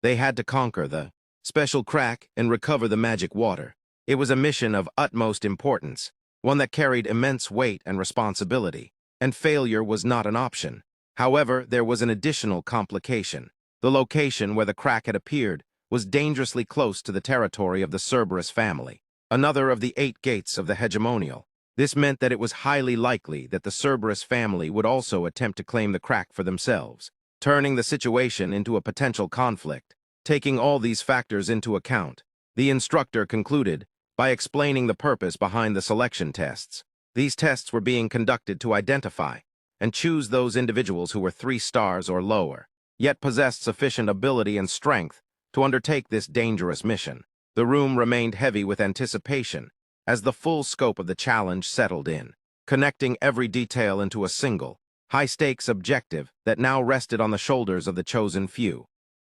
A: They had to conquer the special crack and recover the magic water. It was a mission of utmost importance, one that carried immense weight and responsibility, and failure was not an option. However, there was an additional complication. The location where the crack had appeared was dangerously close to the territory of the Cerberus family, another of the 8 gates of the hegemonial. This meant that it was highly likely that the Cerberus family would also attempt to claim the crack for themselves, turning the situation into a potential conflict. Taking all these factors into account, the instructor concluded by explaining the purpose behind the selection tests. These tests were being conducted to identify and choose those individuals who were 3 stars or lower, yet possessed sufficient ability and strength to undertake this dangerous mission. The room remained heavy with anticipation as the full scope of the challenge settled in, connecting every detail into a single, high-stakes objective that now rested on the shoulders of the chosen few.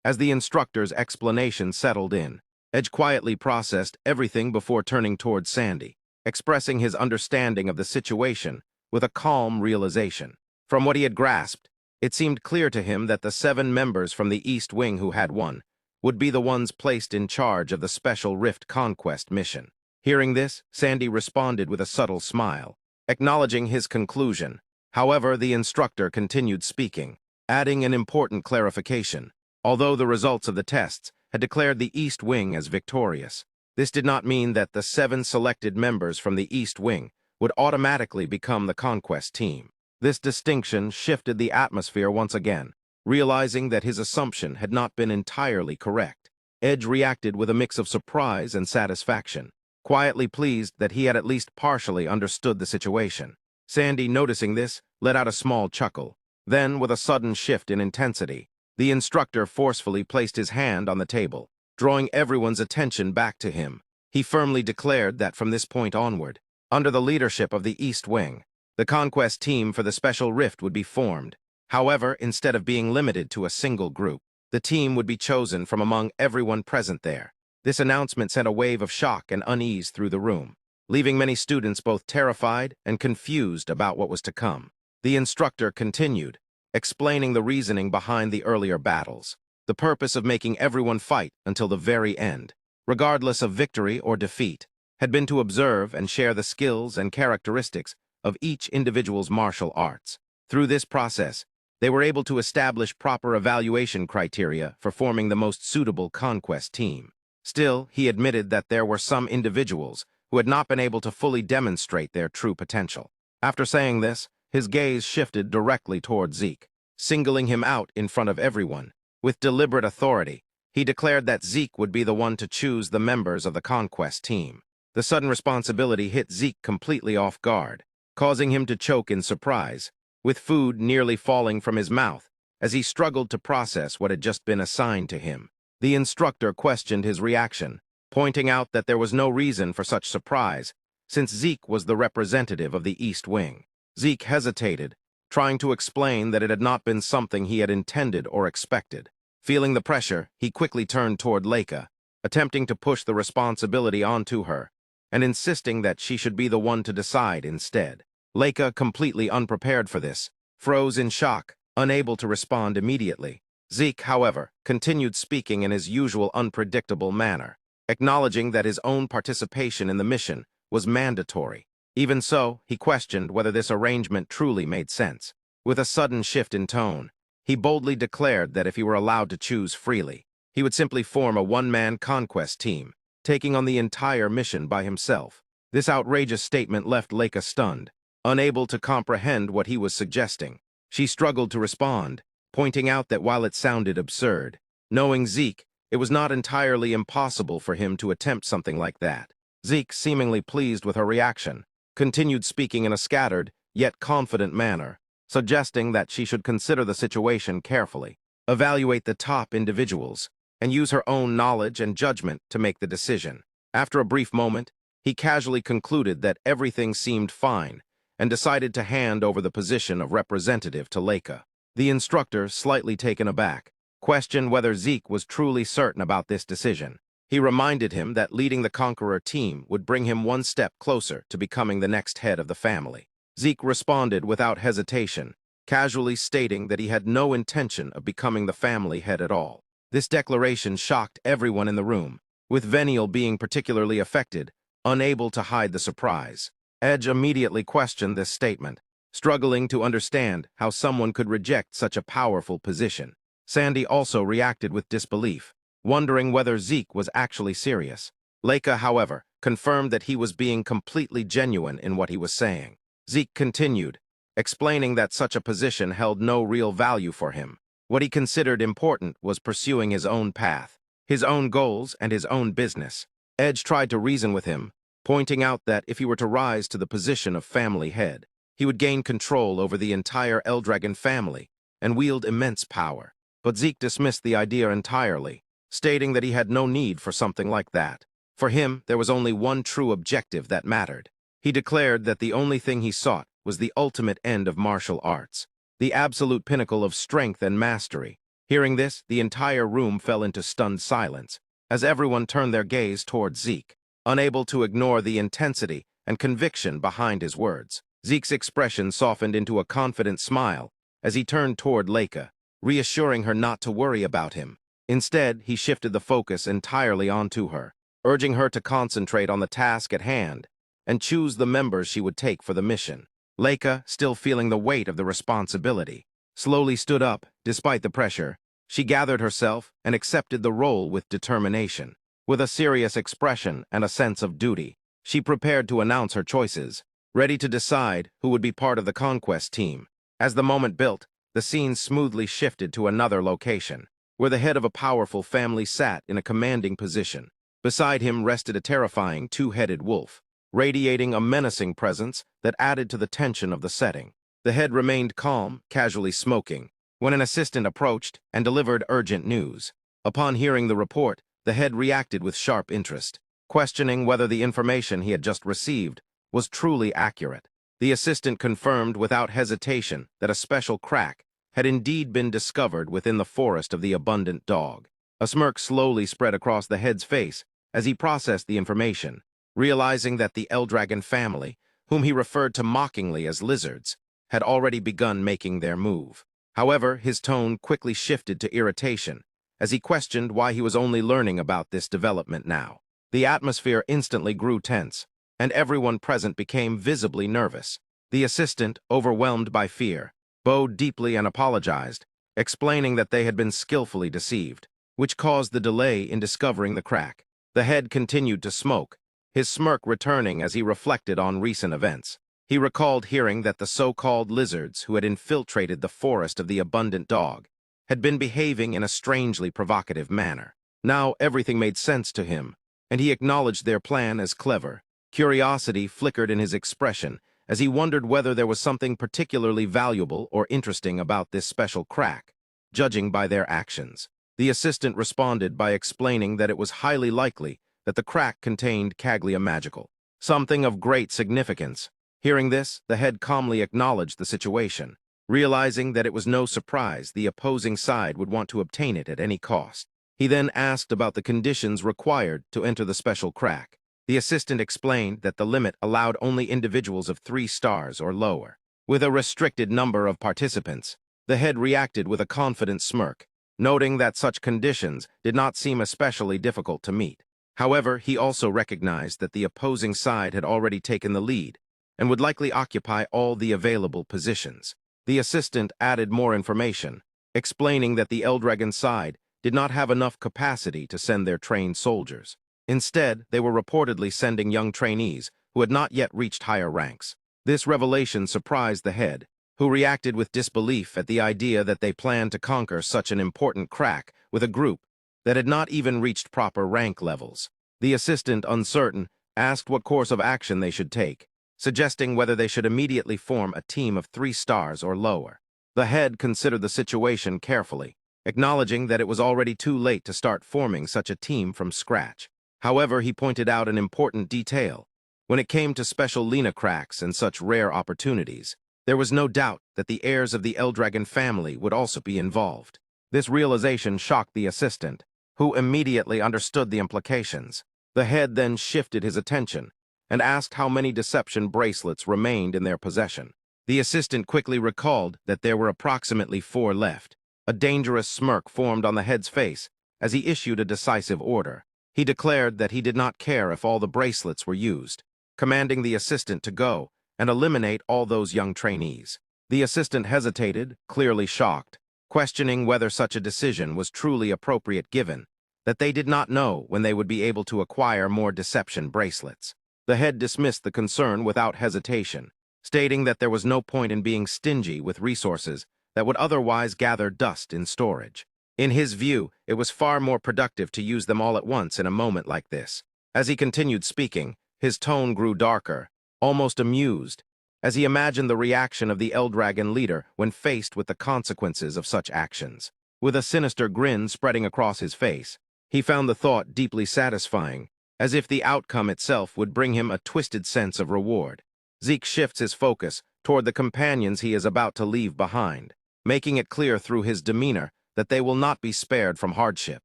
A: As the instructor's explanation settled in, Edge quietly processed everything before turning towards Sandy, expressing his understanding of the situation with a calm realization. From what he had grasped, it seemed clear to him that the 7 members from the East Wing who had won would be the ones placed in charge of the Special Rift Conquest mission. Hearing this, Sandy responded with a subtle smile, acknowledging his conclusion. However, the instructor continued speaking, adding an important clarification. Although the results of the tests had declared the East Wing as victorious, this did not mean that the 7 selected members from the East Wing would automatically become the conquest team. This distinction shifted the atmosphere once again, realizing that his assumption had not been entirely correct. Edge reacted with a mix of surprise and satisfaction, quietly pleased that he had at least partially understood the situation. Sandy, noticing this, let out a small chuckle. Then, with a sudden shift in intensity, the instructor forcefully placed his hand on the table, drawing everyone's attention back to him. He firmly declared that from this point onward, Under the leadership of the East Wing, the conquest team for the Special Rift would be formed. However, instead of being limited to a single group, the team would be chosen from among everyone present there. This announcement sent a wave of shock and unease through the room, leaving many students both terrified and confused about what was to come. The instructor continued, explaining the reasoning behind the earlier battles, the purpose of making everyone fight until the very end, regardless of victory or defeat, had been to observe and share the skills and characteristics of each individual's martial arts. Through this process, they were able to establish proper evaluation criteria for forming the most suitable conquest team. Still, he admitted that there were some individuals who had not been able to fully demonstrate their true potential. After saying this, his gaze shifted directly toward Sieg, singling him out in front of everyone. With deliberate authority, he declared that Sieg would be the one to choose the members of the conquest team. The sudden responsibility hit Sieg completely off guard, causing him to choke in surprise, with food nearly falling from his mouth as he struggled to process what had just been assigned to him. The instructor questioned his reaction, pointing out that there was no reason for such surprise, since Sieg was the representative of the East Wing. Sieg hesitated, trying to explain that it had not been something he had intended or expected. Feeling the pressure, he quickly turned toward Leica, attempting to push the responsibility onto her, and insisting that she should be the one to decide instead. Leica, completely unprepared for this, froze in shock, unable to respond immediately. Sieg, however, continued speaking in his usual unpredictable manner, acknowledging that his own participation in the mission was mandatory. Even so, he questioned whether this arrangement truly made sense. With a sudden shift in tone, he boldly declared that if he were allowed to choose freely, he would simply form a one-man conquest team, taking on the entire mission by himself. This outrageous statement left Leica stunned, unable to comprehend what he was suggesting. She struggled to respond, pointing out that while it sounded absurd, knowing Sieg, it was not entirely impossible for him to attempt something like that. Sieg, seemingly pleased with her reaction, continued speaking in a scattered, yet confident manner, suggesting that she should consider the situation carefully, evaluate the top individuals, and use her own knowledge and judgment to make the decision. After a brief moment, he casually concluded that everything seemed fine and decided to hand over the position of representative to Leica. The instructor, slightly taken aback, questioned whether Sieg was truly certain about this decision. He reminded him that leading the Conqueror team would bring him one step closer to becoming the next head of the family. Sieg responded without hesitation, casually stating that he had no intention of becoming the family head at all. This declaration shocked everyone in the room, with Veniel being particularly affected, unable to hide the surprise. Edge immediately questioned this statement, struggling to understand how someone could reject such a powerful position. Sandy also reacted with disbelief, wondering whether Sieg was actually serious. Leica, however, confirmed that he was being completely genuine in what he was saying. Sieg continued, explaining that such a position held no real value for him. What he considered important was pursuing his own path, his own goals, and his own business. Edge tried to reason with him, pointing out that if he were to rise to the position of family head, he would gain control over the entire Eldragon family and wield immense power. But Sieg dismissed the idea entirely, stating that he had no need for something like that. For him, there was only one true objective that mattered. He declared that the only thing he sought was the ultimate end of martial arts, the absolute pinnacle of strength and mastery. Hearing this, the entire room fell into stunned silence, as everyone turned their gaze toward Sieg, unable to ignore the intensity and conviction behind his words. Sieg's expression softened into a confident smile as he turned toward Leica, reassuring her not to worry about him. Instead, he shifted the focus entirely onto her, urging her to concentrate on the task at hand and choose the members she would take for the mission. Leica, still feeling the weight of the responsibility, slowly stood up. Despite the pressure, she gathered herself and accepted the role with determination. With a serious expression and a sense of duty, she prepared to announce her choices, ready to decide who would be part of the conquest team. As the moment built, the scene smoothly shifted to another location, where the head of a powerful family sat in a commanding position. Beside him rested a terrifying two-headed wolf, radiating a menacing presence that added to the tension of the setting. The head remained calm, casually smoking, when an assistant approached and delivered urgent news. Upon hearing the report, the head reacted with sharp interest, questioning whether the information he had just received was truly accurate. The assistant confirmed without hesitation that a special crack had indeed been discovered within the forest of the abundant dog. A smirk slowly spread across the head's face as he processed the information, realizing that the Eldragon family, whom he referred to mockingly as lizards, had already begun making their move. However, his tone quickly shifted to irritation as he questioned why he was only learning about this development now. The atmosphere instantly grew tense, and everyone present became visibly nervous. The assistant, overwhelmed by fear, bowed deeply and apologized, explaining that they had been skillfully deceived, which caused the delay in discovering the crack. The head continued to smoke, his smirk returning as he reflected on recent events. He recalled hearing that the so-called lizards who had infiltrated the forest of the abundant dog had been behaving in a strangely provocative manner. Now everything made sense to him, and he acknowledged their plan as clever. Curiosity flickered in his expression as he wondered whether there was something particularly valuable or interesting about this special crack, judging by their actions. The assistant responded by explaining that it was highly likely that the crack contained Caglia Magical, something of great significance. Hearing this, the head calmly acknowledged the situation, realizing that it was no surprise the opposing side would want to obtain it at any cost. He then asked about the conditions required to enter the special crack. The assistant explained that the limit allowed only individuals of 3 stars or lower. With a restricted number of participants, the head reacted with a confident smirk, noting that such conditions did not seem especially difficult to meet. However, he also recognized that the opposing side had already taken the lead and would likely occupy all the available positions. The assistant added more information, explaining that the Eldragon side did not have enough capacity to send their trained soldiers. Instead, they were reportedly sending young trainees who had not yet reached higher ranks. This revelation surprised the head, who reacted with disbelief at the idea that they planned to conquer such an important crack with a group that had not even reached proper rank levels. The assistant, uncertain, asked what course of action they should take, suggesting whether they should immediately form a team of 3 stars or lower. The head considered the situation carefully, acknowledging that it was already too late to start forming such a team from scratch. However, he pointed out an important detail. When it came to special Lena cracks and such rare opportunities, there was no doubt that the heirs of the Eldragon family would also be involved. This realization shocked the assistant, who immediately understood the implications. The head then shifted his attention and asked how many deception bracelets remained in their possession. The assistant quickly recalled that there were approximately 4 left. A dangerous smirk formed on the head's face as he issued a decisive order. He declared that he did not care if all the bracelets were used, commanding the assistant to go and eliminate all those young trainees. The assistant hesitated, clearly shocked, questioning whether such a decision was truly appropriate given that they did not know when they would be able to acquire more deception bracelets. The head dismissed the concern without hesitation, stating that there was no point in being stingy with resources that would otherwise gather dust in storage. In his view, it was far more productive to use them all at once in a moment like this. As he continued speaking, his tone grew darker, almost amused, as he imagined the reaction of the Eldragon leader when faced with the consequences of such actions. With a sinister grin spreading across his face, he found the thought deeply satisfying, as if the outcome itself would bring him a twisted sense of reward. Zeke shifts his focus toward the companions he is about to leave behind, making it clear through his demeanor that they will not be spared from hardship.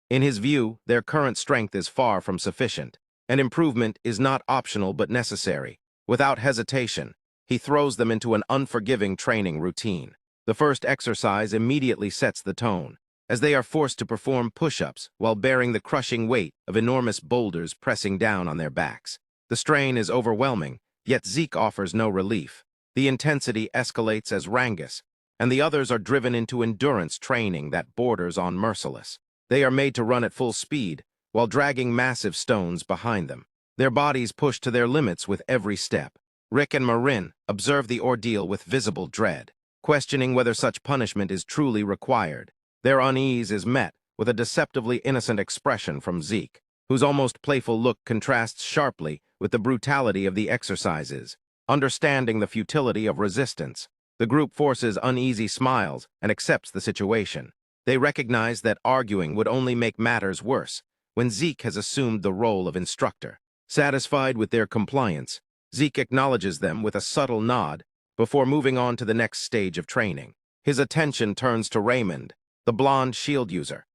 A: In his view, their current strength is far from sufficient, and improvement is not optional but necessary. Without hesitation, he throws them into an unforgiving training routine. The first exercise immediately sets the tone, as they are forced to perform push-ups while bearing the crushing weight of enormous boulders pressing down on their backs. The strain is overwhelming, yet Zeke offers no relief. The intensity escalates as Rangus, and the others are driven into endurance training that borders on merciless. They are made to run at full speed, while dragging massive stones behind them. Their bodies push to their limits with every step. Rick and Marin observe the ordeal with visible dread, questioning whether such punishment is truly required. Their unease is met with a deceptively innocent expression from Zeke, whose almost playful look contrasts sharply with the brutality of the exercises. Understanding the futility of resistance, the group forces uneasy smiles and accepts the situation. They recognize that arguing would only make matters worse when Zeke has assumed the role of instructor. Satisfied with their compliance, Zeke acknowledges them with a subtle nod before moving on to the next stage of training. His attention turns to Raymond, the blonde shield user.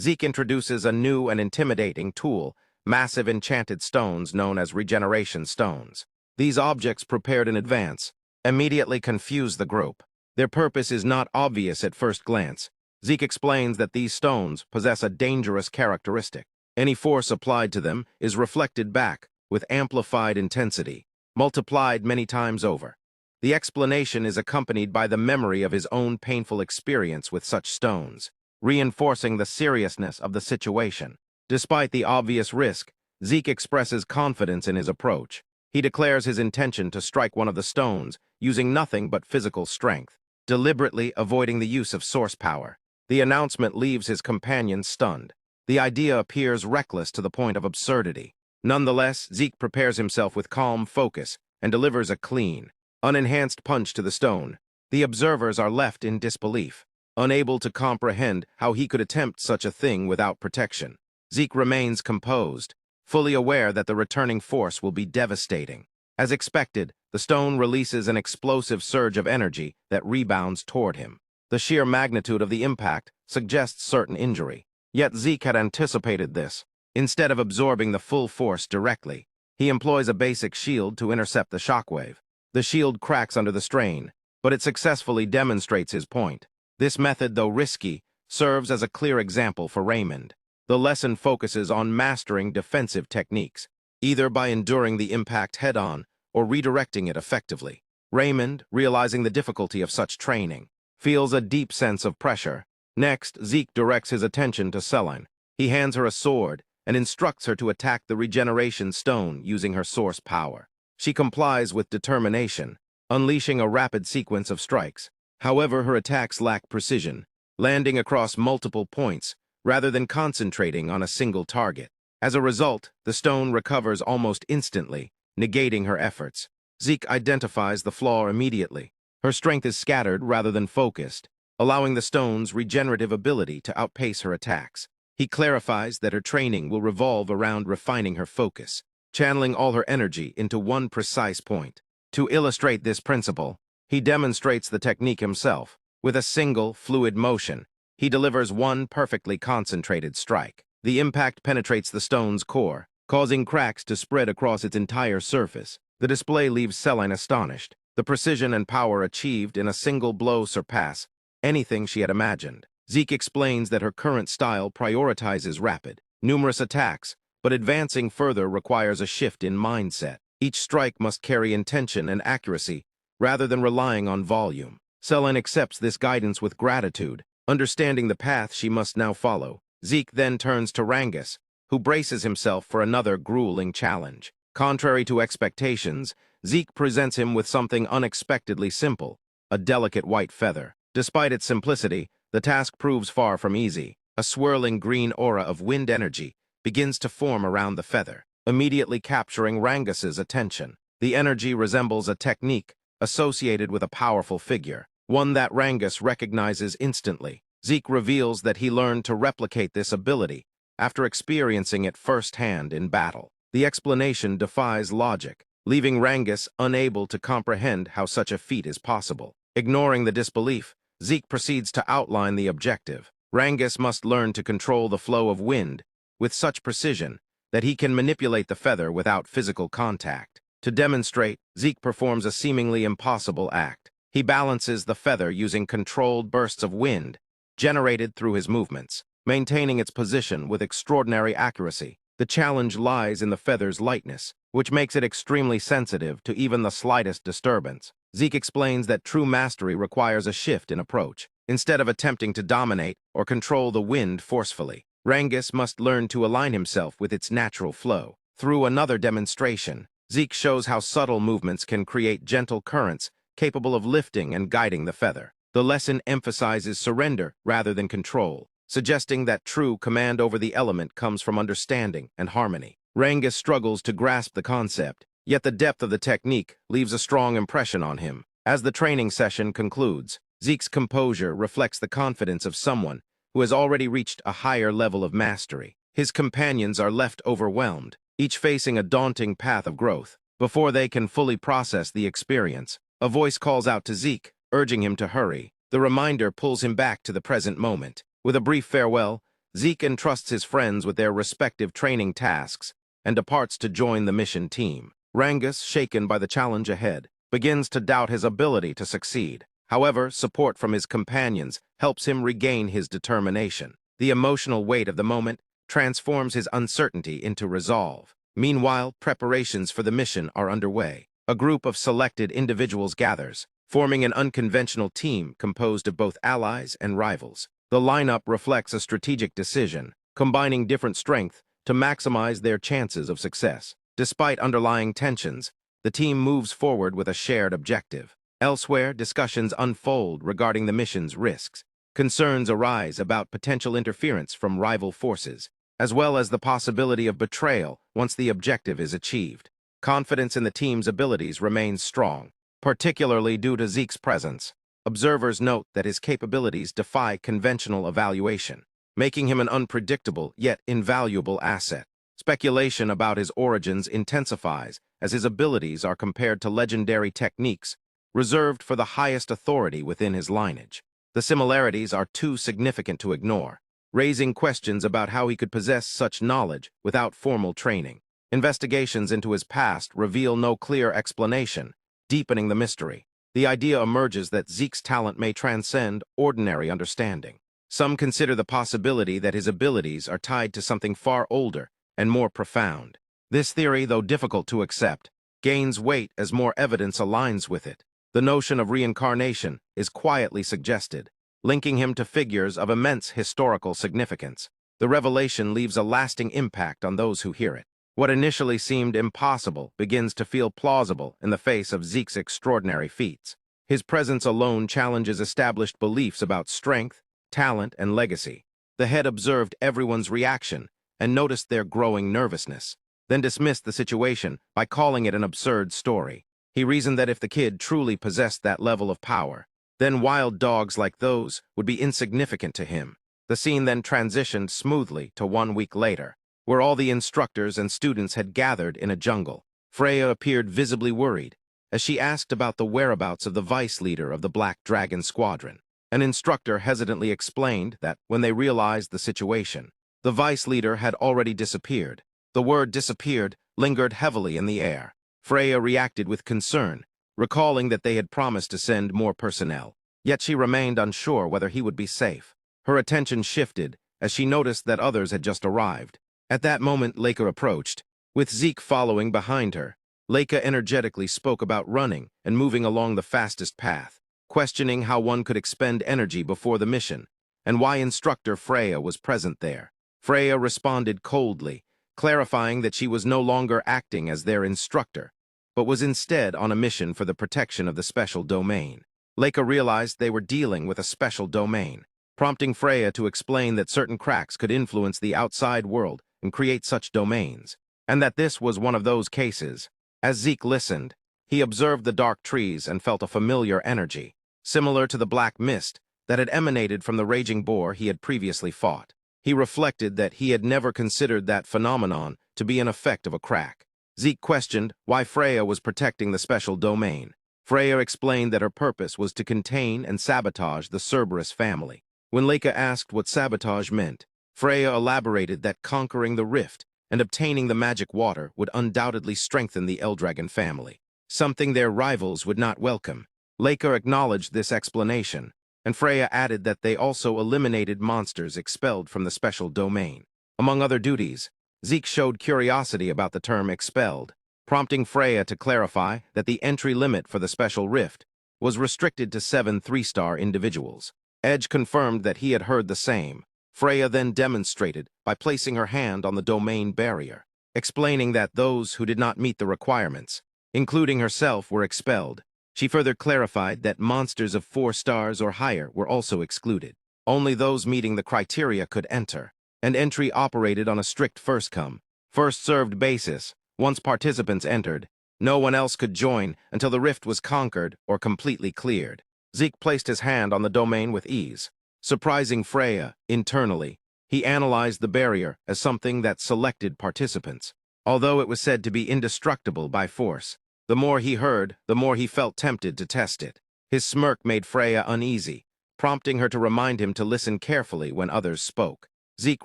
A: Zeke introduces a new and intimidating tool, massive enchanted stones known as regeneration stones. These objects, prepared in advance, immediately confuse the group. Their purpose is not obvious at first glance. Zeke explains that these stones possess a dangerous characteristic. Any force applied to them is reflected back with amplified intensity, multiplied many times over. The explanation is accompanied by the memory of his own painful experience with such stones, reinforcing the seriousness of the situation. Despite the obvious risk, Zeke expresses confidence in his approach. He declares his intention to strike one of the stones, using nothing but physical strength, deliberately avoiding the use of source power. The announcement leaves his companion stunned. The idea appears reckless to the point of absurdity. Nonetheless, Zeke prepares himself with calm focus and delivers a clean, unenhanced punch to the stone. The observers are left in disbelief, unable to comprehend how he could attempt such a thing without protection. Zeke remains composed, fully aware that the returning force will be devastating. As expected, the stone releases an explosive surge of energy that rebounds toward him. The sheer magnitude of the impact suggests certain injury. Yet Zeke had anticipated this. Instead of absorbing the full force directly, he employs a basic shield to intercept the shockwave. The shield cracks under the strain, but it successfully demonstrates his point. This method, though risky, serves as a clear example for Raymond. The lesson focuses on mastering defensive techniques, either by enduring the impact head-on or redirecting it effectively. Raymond, realizing the difficulty of such training, feels a deep sense of pressure. Next, Zeke directs his attention to Selene. He hands her a sword and instructs her to attack the regeneration stone using her source power. She complies with determination, unleashing a rapid sequence of strikes. However, her attacks lack precision, landing across multiple points rather than concentrating on a single target. As a result, the stone recovers almost instantly, negating her efforts. Zeke identifies the flaw immediately. Her strength is scattered rather than focused, allowing the stone's regenerative ability to outpace her attacks. He clarifies that her training will revolve around refining her focus, channeling all her energy into one precise point. To illustrate this principle, he demonstrates the technique himself. With a single, fluid motion, he delivers one perfectly concentrated strike. The impact penetrates the stone's core, causing cracks to spread across its entire surface. The display leaves Selene astonished. The precision and power achieved in a single blow surpass anything she had imagined. Zeke explains that her current style prioritizes rapid, numerous attacks, but advancing further requires a shift in mindset. Each strike must carry intention and accuracy, rather than relying on volume. Selene accepts this guidance with gratitude, understanding the path she must now follow. Zeke then turns to Rangus, who braces himself for another grueling challenge. Contrary to expectations, Zeke presents him with something unexpectedly simple, a delicate white feather. Despite its simplicity, the task proves far from easy. A swirling green aura of wind energy begins to form around the feather, immediately capturing Rangus's attention. The energy resembles a technique associated with a powerful figure, one that Rangus recognizes instantly. Zeke reveals that he learned to replicate this ability after experiencing it firsthand in battle. The explanation defies logic, leaving Rangus unable to comprehend how such a feat is possible. Ignoring the disbelief, Zeke proceeds to outline the objective. Rangus must learn to control the flow of wind with such precision that he can manipulate the feather without physical contact. To demonstrate, Zeke performs a seemingly impossible act. He balances the feather using controlled bursts of wind generated through his movements, maintaining its position with extraordinary accuracy. The challenge lies in the feather's lightness, which makes it extremely sensitive to even the slightest disturbance. Zeke explains that true mastery requires a shift in approach. Instead of attempting to dominate or control the wind forcefully, Rangus must learn to align himself with its natural flow. Through another demonstration, Zeke shows how subtle movements can create gentle currents capable of lifting and guiding the feather. The lesson emphasizes surrender rather than control, suggesting that true command over the element comes from understanding and harmony. Rangus struggles to grasp the concept, yet the depth of the technique leaves a strong impression on him. As the training session concludes, Zeke's composure reflects the confidence of someone who has already reached a higher level of mastery. His companions are left overwhelmed, each facing a daunting path of growth. Before they can fully process the experience, a voice calls out to Zeke, urging him to hurry. The reminder pulls him back to the present moment. With a brief farewell, Zeke entrusts his friends with their respective training tasks and departs to join the mission team. Rangus, shaken by the challenge ahead, begins to doubt his ability to succeed. However, support from his companions helps him regain his determination. The emotional weight of the moment transforms his uncertainty into resolve. Meanwhile, preparations for the mission are underway. A group of selected individuals gathers, forming an unconventional team composed of both allies and rivals. The lineup reflects a strategic decision, combining different strength to maximize their chances of success. Despite underlying tensions, the team moves forward with a shared objective. Elsewhere, discussions unfold regarding the mission's risks. Concerns arise about potential interference from rival forces, as well as the possibility of betrayal once the objective is achieved. Confidence in the team's abilities remains strong, particularly due to Zeke's presence. Observers note that his capabilities defy conventional evaluation, making him an unpredictable yet invaluable asset. Speculation about his origins intensifies as his abilities are compared to legendary techniques reserved for the highest authority within his lineage. The similarities are too significant to ignore, raising questions about how he could possess such knowledge without formal training. Investigations into his past reveal no clear explanation, deepening the mystery. The idea emerges that Zeke's talent may transcend ordinary understanding. Some consider the possibility that his abilities are tied to something far older and more profound. This theory, though difficult to accept, gains weight as more evidence aligns with it. The notion of reincarnation is quietly suggested, linking him to figures of immense historical significance. The revelation leaves a lasting impact on those who hear it. What initially seemed impossible begins to feel plausible in the face of Zeke's extraordinary feats. His presence alone challenges established beliefs about strength, talent, and legacy. The head observed everyone's reaction and noticed their growing nervousness, then dismissed the situation by calling it an absurd story. He reasoned that if the kid truly possessed that level of power, then wild dogs like those would be insignificant to him. The scene then transitioned smoothly to 1 week later, where all the instructors and students had gathered in a jungle. Freya appeared visibly worried as she asked about the whereabouts of the vice leader of the Black Dragon Squadron. An instructor hesitantly explained that when they realized the situation, the vice leader had already disappeared. The word disappeared lingered heavily in the air. Freya reacted with concern, recalling that they had promised to send more personnel. Yet she remained unsure whether he would be safe. Her attention shifted as she noticed that others had just arrived. At that moment, Leica approached, with Zeke following behind her. Leica energetically spoke about running and moving along the fastest path, questioning how one could expend energy before the mission, and why instructor Freya was present there. Freya responded coldly, clarifying that she was no longer acting as their instructor, but was instead on a mission for the protection of the special domain. Leica realized they were dealing with a special domain, prompting Freya to explain that certain cracks could influence the outside world and create such domains, and that this was one of those cases. As Zeke listened, he observed the dark trees and felt a familiar energy, similar to the black mist that had emanated from the raging boar he had previously fought. He reflected that he had never considered that phenomenon to be an effect of a crack. Zeke questioned why Freya was protecting the special domain. Freya explained that her purpose was to contain and sabotage the Cerberus family. When Leica asked what sabotage meant, Freya elaborated that conquering the rift and obtaining the magic water would undoubtedly strengthen the Eldragon family, something their rivals would not welcome. Leica acknowledged this explanation, and Freya added that they also eliminated monsters expelled from the special domain. Among other duties, Zeke showed curiosity about the term expelled, prompting Freya to clarify that the entry limit for the special rift was restricted to 7 3-star individuals. Edge confirmed that he had heard the same. Freya then demonstrated by placing her hand on the domain barrier, explaining that those who did not meet the requirements, including herself, were expelled. She further clarified that monsters of 4 stars or higher were also excluded. Only those meeting the criteria could enter, and entry operated on a strict first-come, first-served basis. Once participants entered, no one else could join until the rift was conquered or completely cleared. Zeke placed his hand on the domain with ease. Surprising Freya, internally, he analyzed the barrier as something that selected participants. although it was said to be indestructible by force. The more he heard, the more he felt tempted to test it. His smirk made Freya uneasy, prompting her to remind him to listen carefully when others spoke. Zeke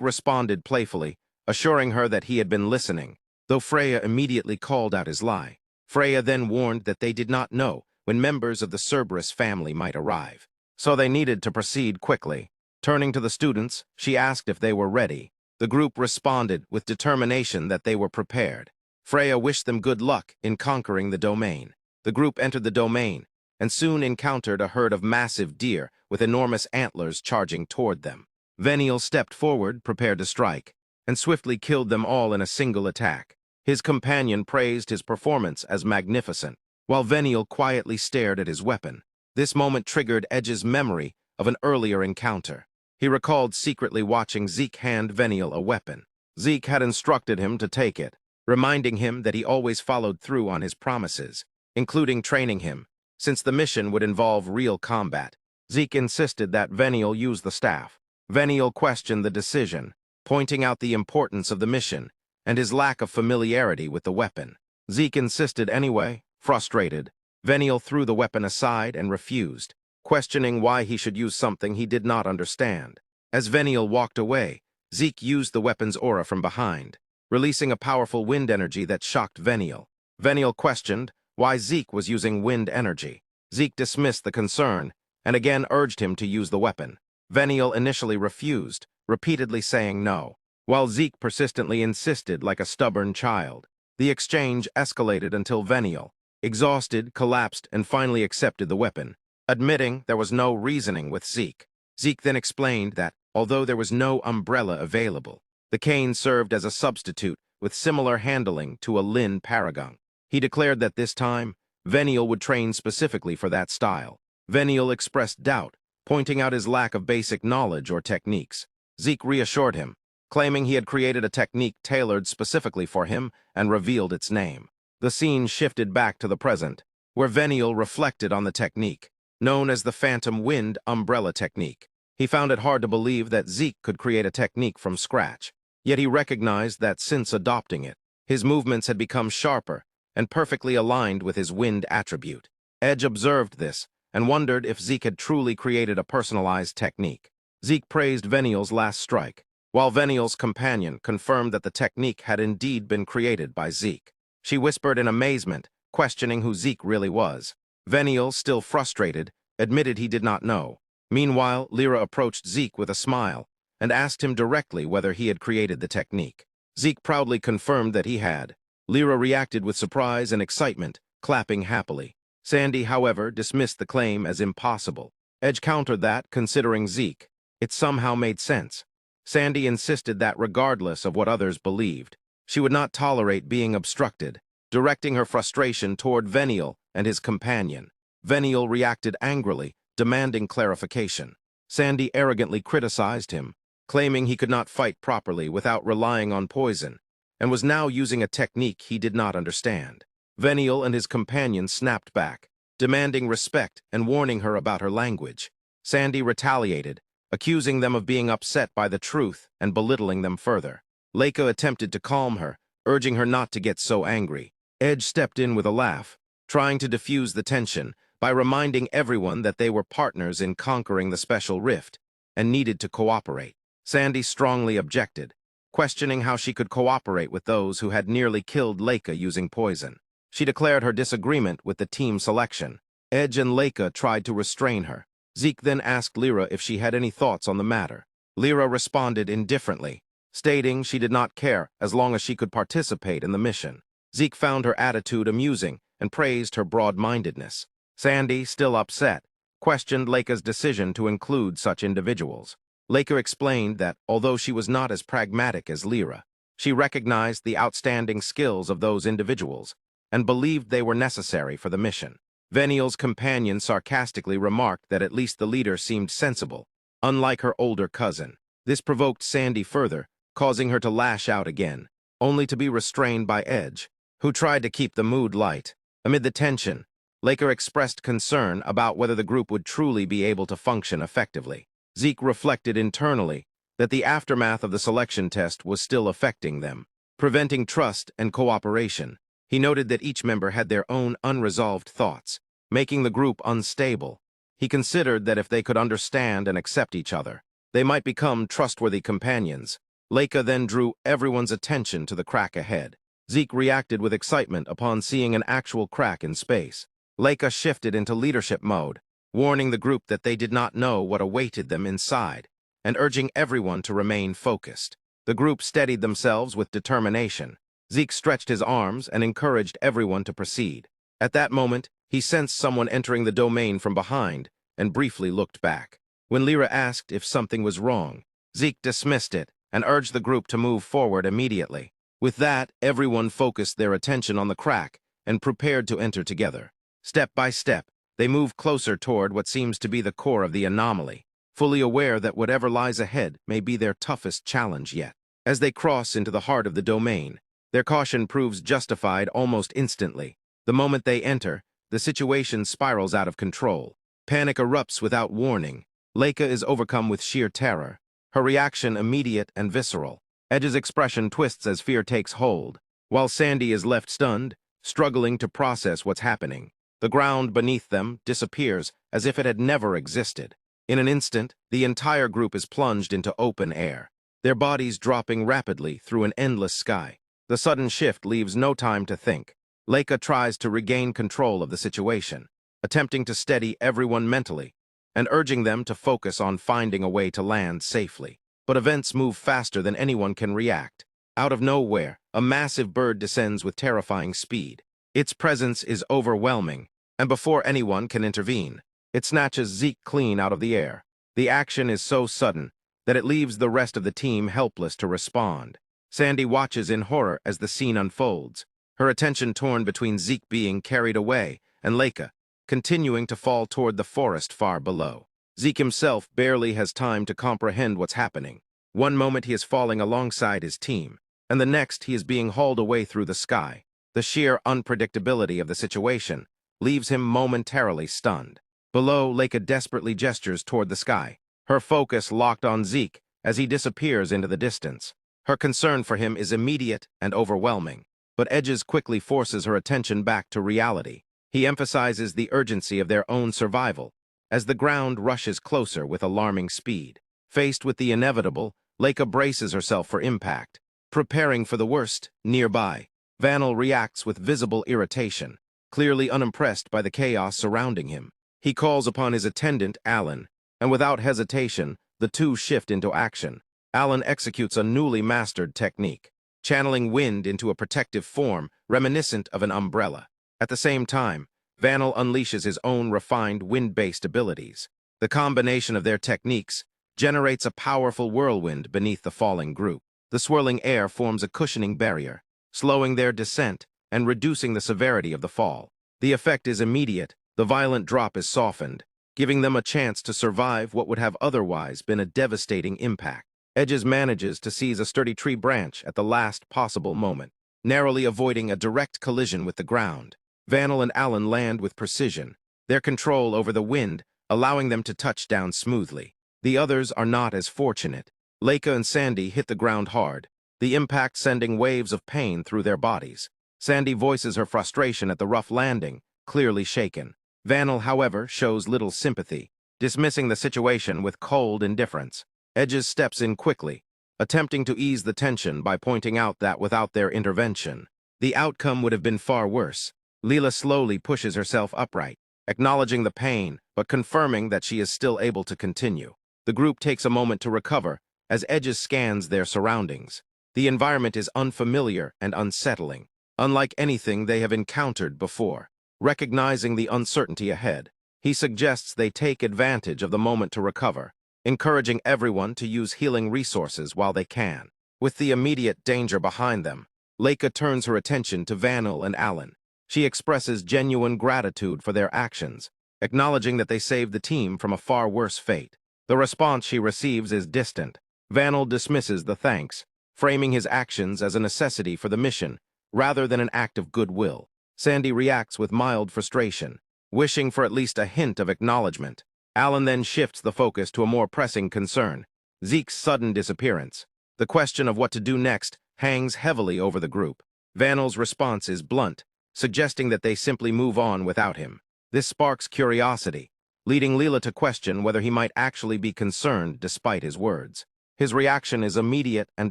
A: responded playfully, assuring her that he had been listening, though Freya immediately called out his lie. Freya then warned that they did not know when members of the Cerberus family might arrive, so they needed to proceed quickly. Turning to the students, she asked if they were ready. The group responded with determination that they were prepared. Freya wished them good luck in conquering the domain. The group entered the domain and soon encountered a herd of massive deer with enormous antlers charging toward them. Veniel stepped forward, prepared to strike, and swiftly killed them all in a single attack. His companion praised his performance as magnificent, while Veniel quietly stared at his weapon. This moment triggered Edge's memory of an earlier encounter. He recalled secretly watching Zeke hand Veniel a weapon. Zeke had instructed him to take it, reminding him that he always followed through on his promises, including training him, since the mission would involve real combat. Zeke insisted that Veniel use the staff. Veniel questioned the decision, pointing out the importance of the mission and his lack of familiarity with the weapon. Zeke insisted anyway, frustrated. Veniel threw the weapon aside and refused, questioning why he should use something he did not understand. As Veniel walked away, Zeke used the weapon's aura from behind, releasing a powerful wind energy that shocked Veniel. Veniel questioned why Zeke was using wind energy. Zeke dismissed the concern and again urged him to use the weapon. Veniel initially refused, repeatedly saying no, while Zeke persistently insisted like a stubborn child. The exchange escalated until Veniel, exhausted, collapsed, and finally accepted the weapon, admitting there was no reasoning with Zeke. Zeke then explained that, although there was no umbrella available, the cane served as a substitute with similar handling to a Lin Paragon. He declared that this time, Veniel would train specifically for that style. Veniel expressed doubt, pointing out his lack of basic knowledge or techniques. Zeke reassured him, claiming he had created a technique tailored specifically for him and revealed its name. The scene shifted back to the present, where Veniel reflected on the technique, known as the Phantom Wind Umbrella Technique. He found it hard to believe that Zeke could create a technique from scratch, yet he recognized that since adopting it, his movements had become sharper and perfectly aligned with his wind attribute. Edge observed this and wondered if Zeke had truly created a personalized technique. Zeke praised Veniel's last strike, while Veniel's companion confirmed that the technique had indeed been created by Zeke. She whispered in amazement, questioning who Zeke really was. Veniel, still frustrated, admitted he did not know. Meanwhile, Lyra approached Zeke with a smile and asked him directly whether he had created the technique. Zeke proudly confirmed that he had. Lyra reacted with surprise and excitement, clapping happily. Sandy, however, dismissed the claim as impossible. Edge countered that, considering Zeke, it somehow made sense. Sandy insisted that regardless of what others believed, she would not tolerate being obstructed, directing her frustration toward Veniel and his companion. Veniel reacted angrily, demanding clarification. Sandy arrogantly criticized him, claiming he could not fight properly without relying on poison, and was now using a technique he did not understand. Veniel and his companion snapped back, demanding respect and warning her about her language. Sandy retaliated, accusing them of being upset by the truth and belittling them further. Leica attempted to calm her, urging her not to get so angry. Edge stepped in with a laugh, trying to diffuse the tension by reminding everyone that they were partners in conquering the special rift and needed to cooperate. Sandy strongly objected, questioning how she could cooperate with those who had nearly killed Leica using poison. She declared her disagreement with the team selection. Edge and Leica tried to restrain her. Zeke then asked Lyra if she had any thoughts on the matter. Lyra responded indifferently, stating she did not care as long as she could participate in the mission. Zeke found her attitude amusing and praised her broad-mindedness. Sandy, still upset, questioned Leica's decision to include such individuals. Leica explained that, although she was not as pragmatic as Lyra, she recognized the outstanding skills of those individuals and believed they were necessary for the mission. Veniel's companion sarcastically remarked that at least the leader seemed sensible, unlike her older cousin. This provoked Sandy further, causing her to lash out again, only to be restrained by Edge, who tried to keep the mood light. Amid the tension, Leica expressed concern about whether the group would truly be able to function effectively. Zeke reflected internally that the aftermath of the selection test was still affecting them. preventing trust and cooperation. He noted that each member had their own unresolved thoughts, making the group unstable. He considered that if they could understand and accept each other, they might become trustworthy companions. Leica then drew everyone's attention to the crack ahead. Zeke reacted with excitement upon seeing an actual crack in space. Leica shifted into leadership mode, warning the group that they did not know what awaited them inside, and urging everyone to remain focused. The group steadied themselves with determination. Zeke stretched his arms and encouraged everyone to proceed. At that moment, he sensed someone entering the domain from behind and briefly looked back. When Lyra asked if something was wrong, Zeke dismissed it and urged the group to move forward immediately. With that, everyone focused their attention on the crack and prepared to enter together. Step by step, they moved closer toward what seems to be the core of the anomaly, fully aware that whatever lies ahead may be their toughest challenge yet. As they cross into the heart of the domain, their caution proves justified almost instantly. The moment they enter, the situation spirals out of control. Panic erupts without warning. Leica is overcome with sheer terror, her reaction immediate and visceral. Edge's expression twists as fear takes hold, while Sandy is left stunned, struggling to process what's happening. The ground beneath them disappears as if it had never existed. In an instant, the entire group is plunged into open air, their bodies dropping rapidly through an endless sky. The sudden shift leaves no time to think. Leica tries to regain control of the situation, attempting to steady everyone mentally and urging them to focus on finding a way to land safely. But events move faster than anyone can react. Out of nowhere, a massive bird descends with terrifying speed. Its presence is overwhelming, and before anyone can intervene, it snatches Zeke clean out of the air. The action is so sudden that it leaves the rest of the team helpless to respond. Sandy watches in horror as the scene unfolds, her attention torn between Zeke being carried away and Leica continuing to fall toward the forest far below. Zeke himself barely has time to comprehend what's happening. One moment he is falling alongside his team, and the next he is being hauled away through the sky. The sheer unpredictability of the situation leaves him momentarily stunned. Below, Leica desperately gestures toward the sky, her focus locked on Zeke as he disappears into the distance. Her concern for him is immediate and overwhelming, but Edges quickly forces her attention back to reality. He emphasizes the urgency of their own survival as the ground rushes closer with alarming speed. Faced with the inevitable, Leica braces herself for impact, preparing for the worst. Nearby, Vanel reacts with visible irritation, clearly unimpressed by the chaos surrounding him. He calls upon his attendant, Alan, and without hesitation, the two shift into action. Alan executes a newly mastered technique, channeling wind into a protective form reminiscent of an umbrella. At the same time, Vanel unleashes his own refined wind-based abilities. The combination of their techniques generates a powerful whirlwind beneath the falling group. The swirling air forms a cushioning barrier, slowing their descent and reducing the severity of the fall. The effect is immediate. The violent drop is softened, giving them a chance to survive what would have otherwise been a devastating impact. Edges manages to seize a sturdy tree branch at the last possible moment, narrowly avoiding a direct collision with the ground. Vanel and Alan land with precision, their control over the wind allowing them to touch down smoothly. The others are not as fortunate. Leica and Sandy hit the ground hard, the impact sending waves of pain through their bodies. Sandy voices her frustration at the rough landing, clearly shaken. Vanel, however, shows little sympathy, dismissing the situation with cold indifference. Edges steps in quickly, attempting to ease the tension by pointing out that without their intervention, the outcome would have been far worse. Leela slowly pushes herself upright, acknowledging the pain, but confirming that she is still able to continue. The group takes a moment to recover as Edges scans their surroundings. The environment is unfamiliar and unsettling, unlike anything they have encountered before. Recognizing the uncertainty ahead, he suggests they take advantage of the moment to recover, encouraging everyone to use healing resources while they can. With the immediate danger behind them, Leica turns her attention to Vanel and Alan. She expresses genuine gratitude for their actions, acknowledging that they saved the team from a far worse fate. The response she receives is distant. Vanel dismisses the thanks, framing his actions as a necessity for the mission, rather than an act of goodwill. Sandy reacts with mild frustration, wishing for at least a hint of acknowledgement. Alan then shifts the focus to a more pressing concern, Zeke's sudden disappearance. The question of what to do next hangs heavily over the group. Vanel's response is blunt, suggesting that they simply move on without him. This sparks curiosity, leading Leela to question whether he might actually be concerned despite his words. His reaction is immediate and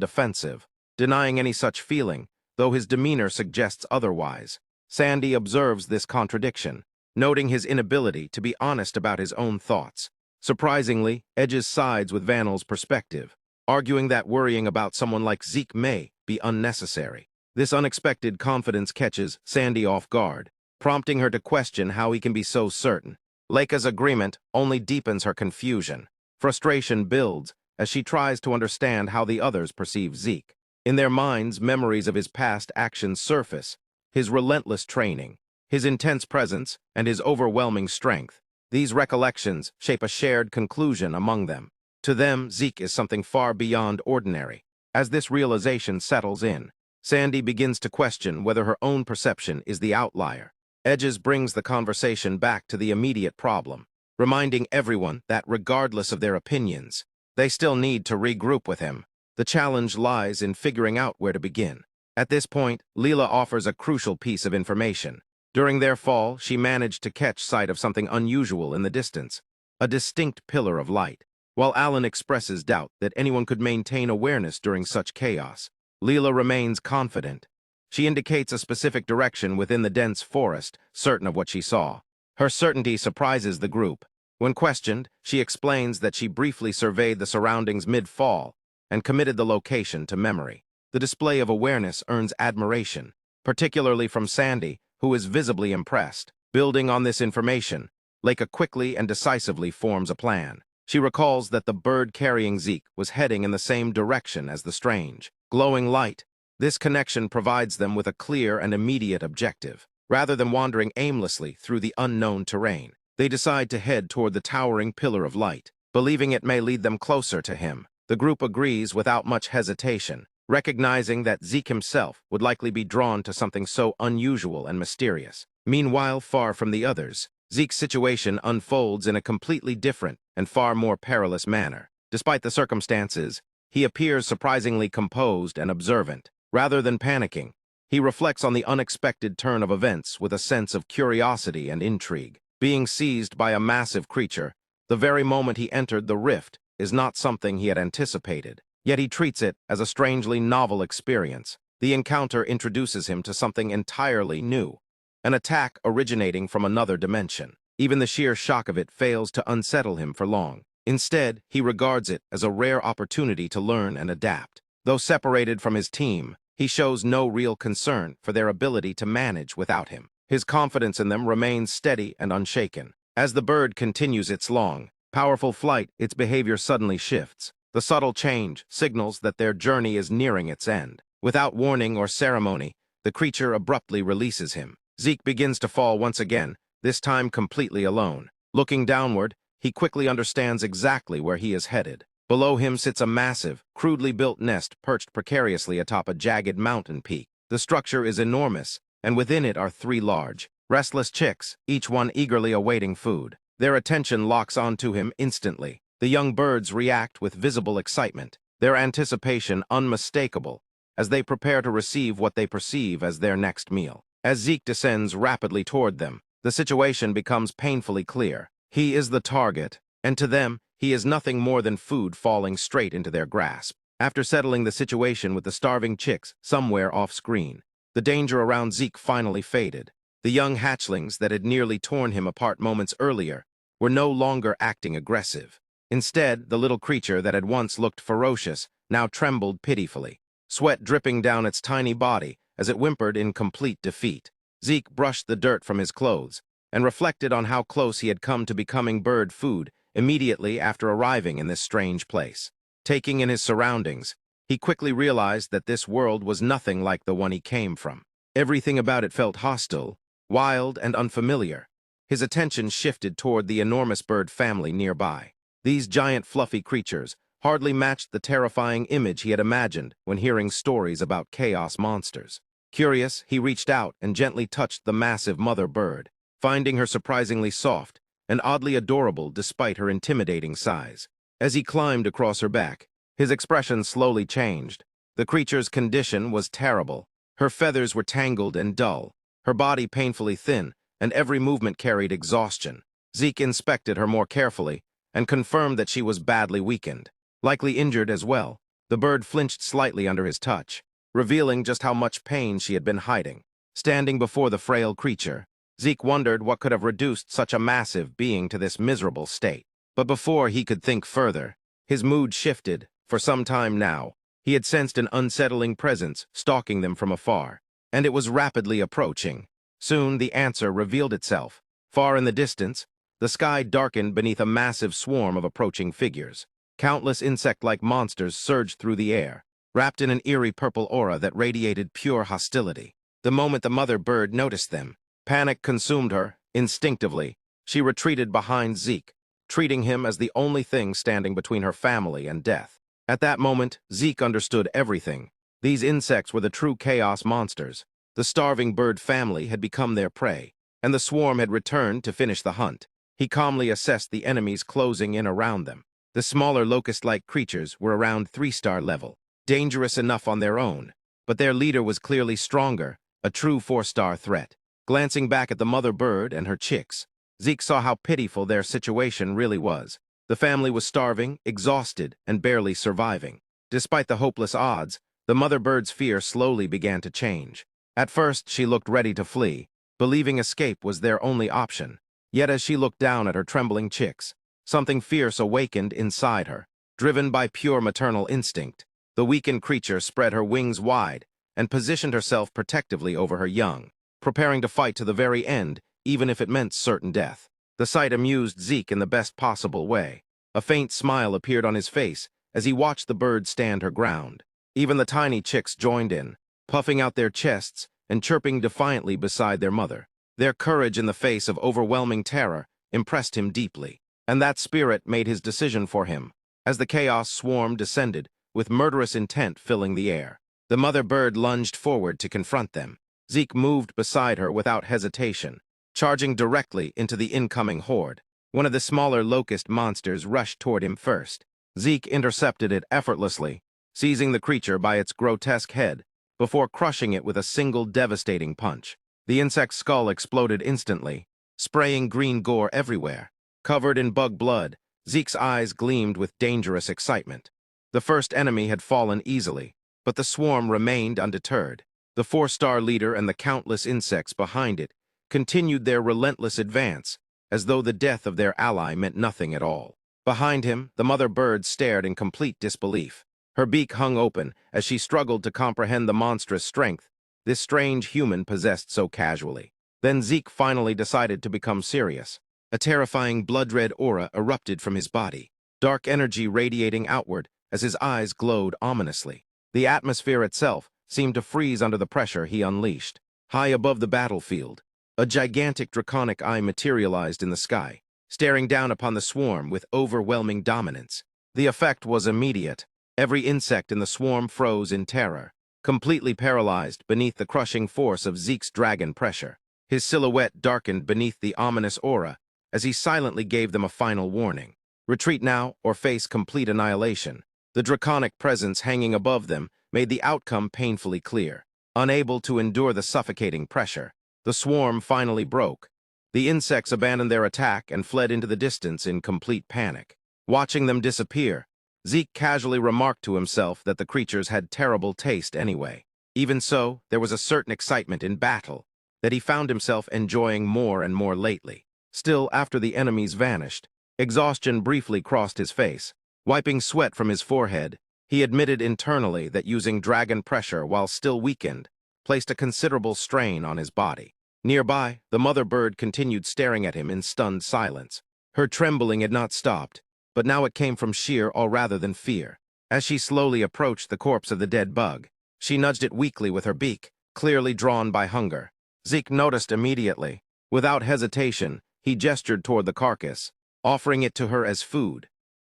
A: defensive, denying any such feeling, though his demeanor suggests otherwise. Sandy observes this contradiction, noting his inability to be honest about his own thoughts. Surprisingly, Edges sides with Vanel's perspective, arguing that worrying about someone like Zeke may be unnecessary. This unexpected confidence catches Sandy off guard, prompting her to question how he can be so certain. Leica's agreement only deepens her confusion. Frustration builds as she tries to understand how the others perceive Zeke. In their minds, memories of his past actions surface, his relentless training, his intense presence, and his overwhelming strength. These recollections shape a shared conclusion among them. To them, Zeke is something far beyond ordinary. As this realization settles in, Sandy begins to question whether her own perception is the outlier. Edges brings the conversation back to the immediate problem, reminding everyone that regardless of their opinions, they still need to regroup with him. The challenge lies in figuring out where to begin. At this point, Leela offers a crucial piece of information. During their fall, she managed to catch sight of something unusual in the distance, a distinct pillar of light. While Alan expresses doubt that anyone could maintain awareness during such chaos, Leela remains confident. She indicates a specific direction within the dense forest, certain of what she saw. Her certainty surprises the group. When questioned, she explains that she briefly surveyed the surroundings mid-fall and committed the location to memory. The display of awareness earns admiration, particularly from Sandy, who is visibly impressed. Building on this information, Leica quickly and decisively forms a plan. She recalls that the bird carrying Zeke was heading in the same direction as the strange, glowing light. This connection provides them with a clear and immediate objective. Rather than wandering aimlessly through the unknown terrain, they decide to head toward the towering pillar of light, believing it may lead them closer to him. The group agrees without much hesitation, recognizing that Zeke himself would likely be drawn to something so unusual and mysterious. Meanwhile, far from the others, Zeke's situation unfolds in a completely different and far more perilous manner. Despite the circumstances, he appears surprisingly composed and observant. Rather than panicking, he reflects on the unexpected turn of events with a sense of curiosity and intrigue. Being seized by a massive creature, the very moment he entered the rift, is not something he had anticipated. Yet he treats it as a strangely novel experience. The encounter introduces him to something entirely new, an attack originating from another dimension. Even the sheer shock of it fails to unsettle him for long. Instead, he regards it as a rare opportunity to learn and adapt. Though separated from his team, he shows no real concern for their ability to manage without him. His confidence in them remains steady and unshaken. As the bird continues its long, powerful flight, its behavior suddenly shifts. The subtle change signals that their journey is nearing its end. Without warning or ceremony, the creature abruptly releases him. Zeke begins to fall once again, this time completely alone. Looking downward, he quickly understands exactly where he is headed. Below him sits a massive, crudely built nest perched precariously atop a jagged mountain peak. The structure is enormous, and within it are 3 large, restless chicks, each one eagerly awaiting food. Their attention locks onto him instantly. The young birds react with visible excitement, their anticipation unmistakable, as they prepare to receive what they perceive as their next meal. As Zeke descends rapidly toward them, the situation becomes painfully clear. He is the target, and to them, he is nothing more than food falling straight into their grasp. After settling the situation with the starving chicks somewhere off-screen, the danger around Zeke finally faded. The young hatchlings that had nearly torn him apart moments earlier were no longer acting aggressive. Instead, the little creature that had once looked ferocious now trembled pitifully, sweat dripping down its tiny body as it whimpered in complete defeat. Zeke brushed the dirt from his clothes and reflected on how close he had come to becoming bird food immediately after arriving in this strange place. Taking in his surroundings, he quickly realized that this world was nothing like the one he came from. Everything about it felt hostile, wild, and unfamiliar. His attention shifted toward the enormous bird family nearby. These giant fluffy creatures hardly matched the terrifying image he had imagined when hearing stories about chaos monsters. Curious, he reached out and gently touched the massive mother bird, finding her surprisingly soft and oddly adorable despite her intimidating size. As he climbed across her back, his expression slowly changed. The creature's condition was terrible. Her feathers were tangled and dull, her body painfully thin, and every movement carried exhaustion. Zeke inspected her more carefully and confirmed that she was badly weakened, likely injured as well. The bird flinched slightly under his touch, revealing just how much pain she had been hiding. Standing before the frail creature, Zeke wondered what could have reduced such a massive being to this miserable state. But before he could think further, his mood shifted. For some time now, he had sensed an unsettling presence stalking them from afar, and it was rapidly approaching. Soon the answer revealed itself. Far in the distance, the sky darkened beneath a massive swarm of approaching figures. Countless insect-like monsters surged through the air, wrapped in an eerie purple aura that radiated pure hostility. The moment the mother bird noticed them, panic consumed her. Instinctively, she retreated behind Zeke, treating him as the only thing standing between her family and death. At that moment, Zeke understood everything. These insects were the true chaos monsters. The starving bird family had become their prey, and the swarm had returned to finish the hunt. He calmly assessed the enemies closing in around them. The smaller locust-like creatures were around 3-star level, dangerous enough on their own, but their leader was clearly stronger, a true 4-star threat. Glancing back at the mother bird and her chicks, Zeke saw how pitiful their situation really was. The family was starving, exhausted, and barely surviving. Despite the hopeless odds, the mother bird's fear slowly began to change. At first, she looked ready to flee, believing escape was their only option. Yet as she looked down at her trembling chicks, something fierce awakened inside her. Driven by pure maternal instinct, the weakened creature spread her wings wide and positioned herself protectively over her young, preparing to fight to the very end, even if it meant certain death. The sight amused Zeke in the best possible way. A faint smile appeared on his face as he watched the bird stand her ground. Even the tiny chicks joined in, puffing out their chests and chirping defiantly beside their mother. Their courage in the face of overwhelming terror impressed him deeply, and that spirit made his decision for him. As the chaos swarm descended, with murderous intent filling the air, the mother bird lunged forward to confront them. Zeke moved beside her without hesitation, charging directly into the incoming horde. One of the smaller locust monsters rushed toward him first. Zeke intercepted it effortlessly, seizing the creature by its grotesque head, before crushing it with a single devastating punch. The insect's skull exploded instantly, spraying green gore everywhere. Covered in bug blood, Zeke's eyes gleamed with dangerous excitement. The first enemy had fallen easily, but the swarm remained undeterred. The 4-star leader and the countless insects behind it continued their relentless advance, as though the death of their ally meant nothing at all. Behind him, the mother bird stared in complete disbelief. Her beak hung open as she struggled to comprehend the monstrous strength this strange human possessed so casually. Then Zeke finally decided to become serious. A terrifying blood-red aura erupted from his body, dark energy radiating outward as his eyes glowed ominously. The atmosphere itself seemed to freeze under the pressure he unleashed. High above the battlefield, a gigantic draconic eye materialized in the sky, staring down upon the swarm with overwhelming dominance. The effect was immediate. Every insect in the swarm froze in terror, completely paralyzed beneath the crushing force of Zeke's dragon pressure. His silhouette darkened beneath the ominous aura as he silently gave them a final warning. Retreat now or face complete annihilation. The draconic presence hanging above them made the outcome painfully clear. Unable to endure the suffocating pressure, the swarm finally broke. The insects abandoned their attack and fled into the distance in complete panic. Watching them disappear, Zeke casually remarked to himself that the creatures had terrible taste anyway. Even so, there was a certain excitement in battle that he found himself enjoying more and more lately. Still, after the enemies vanished, exhaustion briefly crossed his face. Wiping sweat from his forehead, he admitted internally that using dragon pressure while still weakened placed a considerable strain on his body. Nearby, the mother bird continued staring at him in stunned silence. Her trembling had not stopped, but now it came from sheer awe rather than fear. As she slowly approached the corpse of the dead bug, she nudged it weakly with her beak, clearly drawn by hunger. Zeke noticed immediately. Without hesitation, he gestured toward the carcass, offering it to her as food.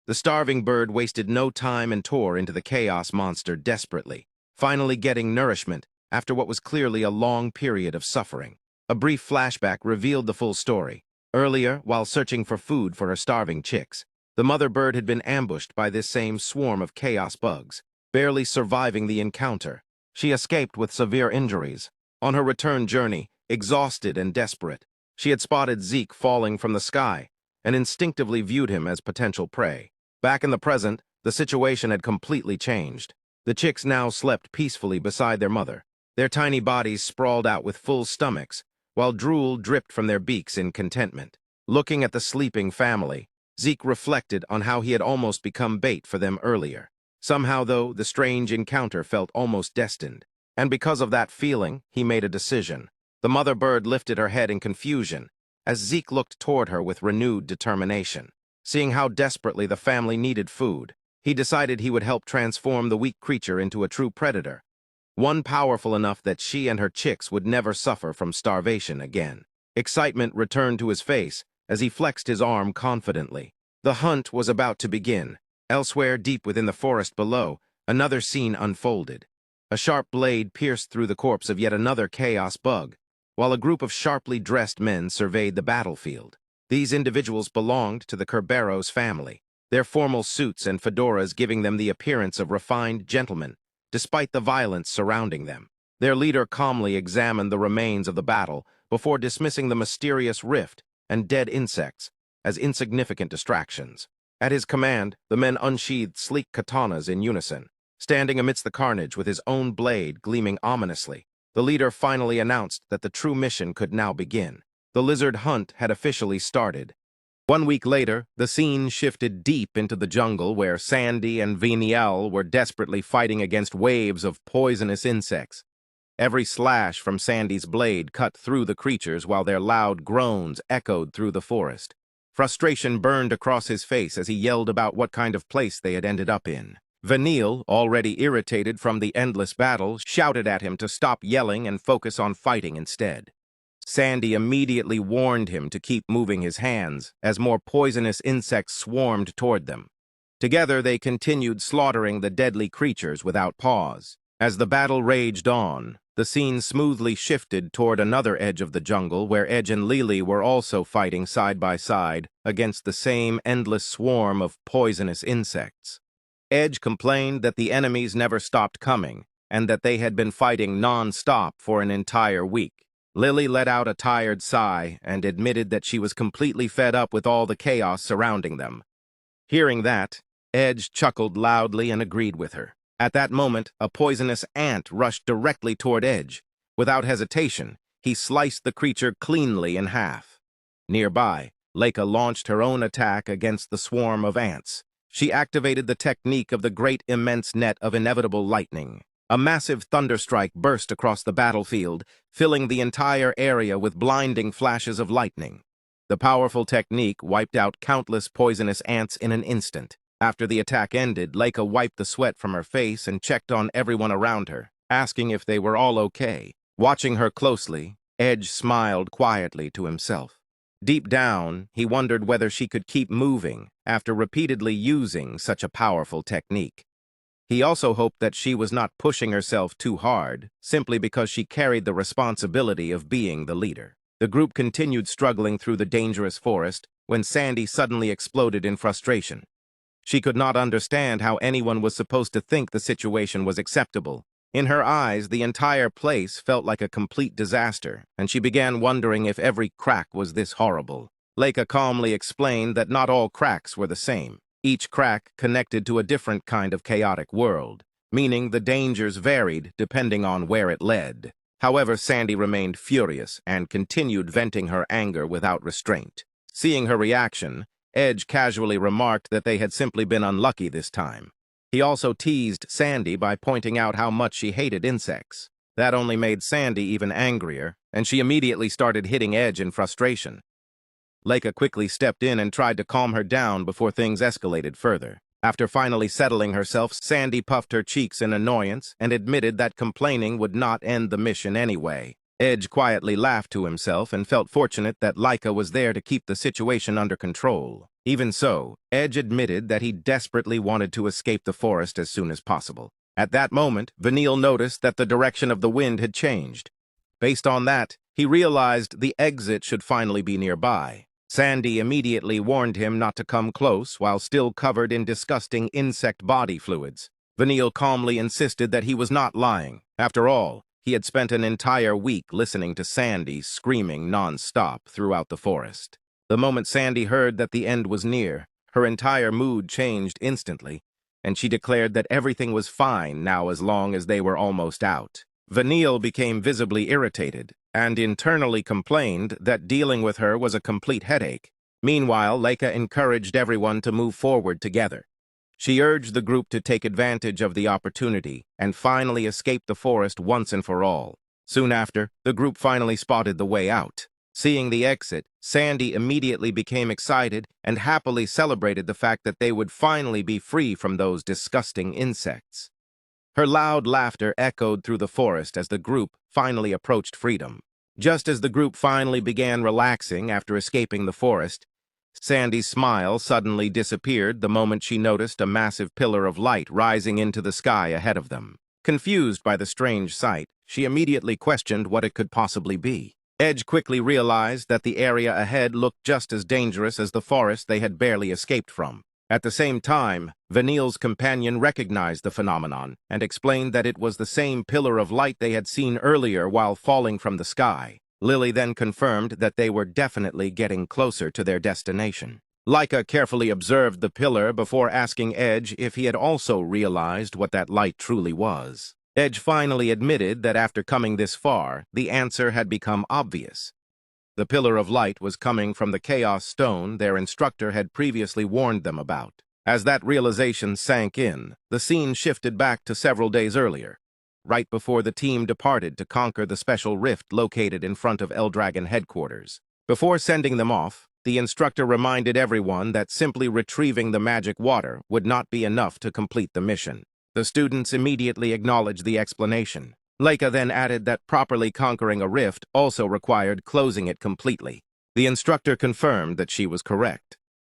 A: The starving bird wasted no time and tore into the chaos monster desperately, finally getting nourishment after what was clearly a long period of suffering. A brief flashback revealed the full story. Earlier, while searching for food for her starving chicks, the mother bird had been ambushed by this same swarm of chaos bugs. barely surviving the encounter. She escaped with severe injuries. On her return journey, exhausted and desperate, she had spotted Sieg falling from the sky and instinctively viewed him as potential prey. Back in the present, the situation had completely changed. The chicks now slept peacefully beside their mother, their tiny bodies sprawled out with full stomachs, while drool dripped from their beaks in contentment. Looking at the sleeping family, Sieg reflected on how he had almost become bait for them earlier. Somehow, though, the strange encounter felt almost destined. And because of that feeling, he made a decision. The mother bird lifted her head in confusion as Sieg looked toward her with renewed determination. Seeing how desperately the family needed food, he decided he would help transform the weak creature into a true predator, one powerful enough that she and her chicks would never suffer from starvation again. Excitement returned to his face as he flexed his arm confidently. The hunt was about to begin. Elsewhere, deep within the forest below, another scene unfolded. A sharp blade pierced through the corpse of yet another chaos bug, while a group of sharply dressed men surveyed the battlefield. These individuals belonged to the Kerberos family, their formal suits and fedoras giving them the appearance of refined gentlemen, despite the violence surrounding them. Their leader calmly examined the remains of the battle before dismissing the mysterious rift and dead insects as insignificant distractions. At his command, the men unsheathed sleek katanas in unison. Standing amidst the carnage with his own blade gleaming ominously, the leader finally announced that the true mission could now begin. The lizard hunt had officially started. 1 week later, the scene shifted deep into the jungle where Sandy and Veniel were desperately fighting against waves of poisonous insects. Every slash from Sandy's blade cut through the creatures while their loud groans echoed through the forest. Frustration burned across his face as he yelled about what kind of place they had ended up in. Veniel, already irritated from the endless battle, shouted at him to stop yelling and focus on fighting instead. Sandy immediately warned him to keep moving his hands as more poisonous insects swarmed toward them. Together they continued slaughtering the deadly creatures without pause. As the battle raged on, the scene smoothly shifted toward another edge of the jungle where Edge and Lily were also fighting side by side against the same endless swarm of poisonous insects. Edge complained that the enemies never stopped coming and that they had been fighting non-stop for an entire week. Lily let out a tired sigh and admitted that she was completely fed up with all the chaos surrounding them. Hearing that, Edge chuckled loudly and agreed with her. At that moment, a poisonous ant rushed directly toward Edge. Without hesitation, he sliced the creature cleanly in half. Nearby, Leica launched her own attack against the swarm of ants. She activated the technique of the great immense net of inevitable lightning. A massive thunderstrike burst across the battlefield, filling the entire area with blinding flashes of lightning. The powerful technique wiped out countless poisonous ants in an instant. After the attack ended, Leica wiped the sweat from her face and checked on everyone around her, asking if they were all okay. Watching her closely, Edge smiled quietly to himself. Deep down, he wondered whether she could keep moving after repeatedly using such a powerful technique. He also hoped that she was not pushing herself too hard, simply because she carried the responsibility of being the leader. The group continued struggling through the dangerous forest when Sandy suddenly exploded in frustration. She could not understand how anyone was supposed to think the situation was acceptable. In her eyes, the entire place felt like a complete disaster, and she began wondering if every crack was this horrible. Leica calmly explained that not all cracks were the same. Each crack connected to a different kind of chaotic world, meaning the dangers varied depending on where it led. However, Sandy remained furious and continued venting her anger without restraint. Seeing her reaction, Edge casually remarked that they had simply been unlucky this time. He also teased Sandy by pointing out how much she hated insects. That only made Sandy even angrier, and she immediately started hitting Edge in frustration. Leica quickly stepped in and tried to calm her down before things escalated further. After finally settling herself, Sandy puffed her cheeks in annoyance and admitted that complaining would not end the mission anyway. Edge quietly laughed to himself and felt fortunate that Leica was there to keep the situation under control. Even so, Edge admitted that he desperately wanted to escape the forest as soon as possible. At that moment, Veniel noticed that the direction of the wind had changed. Based on that, he realized the exit should finally be nearby. Sandy immediately warned him not to come close while still covered in disgusting insect body fluids. Vanille calmly insisted that he was not lying. After all, he had spent an entire week listening to Sandy screaming non-stop throughout the forest. The moment Sandy heard that the end was near, her entire mood changed instantly, and she declared that everything was fine now as long as they were almost out. Vanille became visibly irritated and internally complained that dealing with her was a complete headache. Meanwhile, Leica encouraged everyone to move forward together. She urged the group to take advantage of the opportunity and finally escape the forest once and for all. Soon after, the group finally spotted the way out. Seeing the exit, Sandy immediately became excited and happily celebrated the fact that they would finally be free from those disgusting insects. Her loud laughter echoed through the forest as the group finally approached freedom. Just as the group finally began relaxing after escaping the forest, Sandy's smile suddenly disappeared the moment she noticed a massive pillar of light rising into the sky ahead of them. Confused by the strange sight, she immediately questioned what it could possibly be. Edge quickly realized that the area ahead looked just as dangerous as the forest they had barely escaped from. At the same time, Vanille's companion recognized the phenomenon and explained that it was the same pillar of light they had seen earlier while falling from the sky. Lily then confirmed that they were definitely getting closer to their destination. Leica carefully observed the pillar before asking Edge if he had also realized what that light truly was. Edge finally admitted that after coming this far, the answer had become obvious. The pillar of light was coming from the Chaos Stone their instructor had previously warned them about. As that realization sank in, the scene shifted back to several days earlier, right before the team departed to conquer the special rift located in front of Eldragon headquarters. Before sending them off, the instructor reminded everyone that simply retrieving the magic water would not be enough to complete the mission. The students immediately acknowledged the explanation. Leica then added that properly conquering a rift also required closing it completely. The instructor confirmed that she was correct.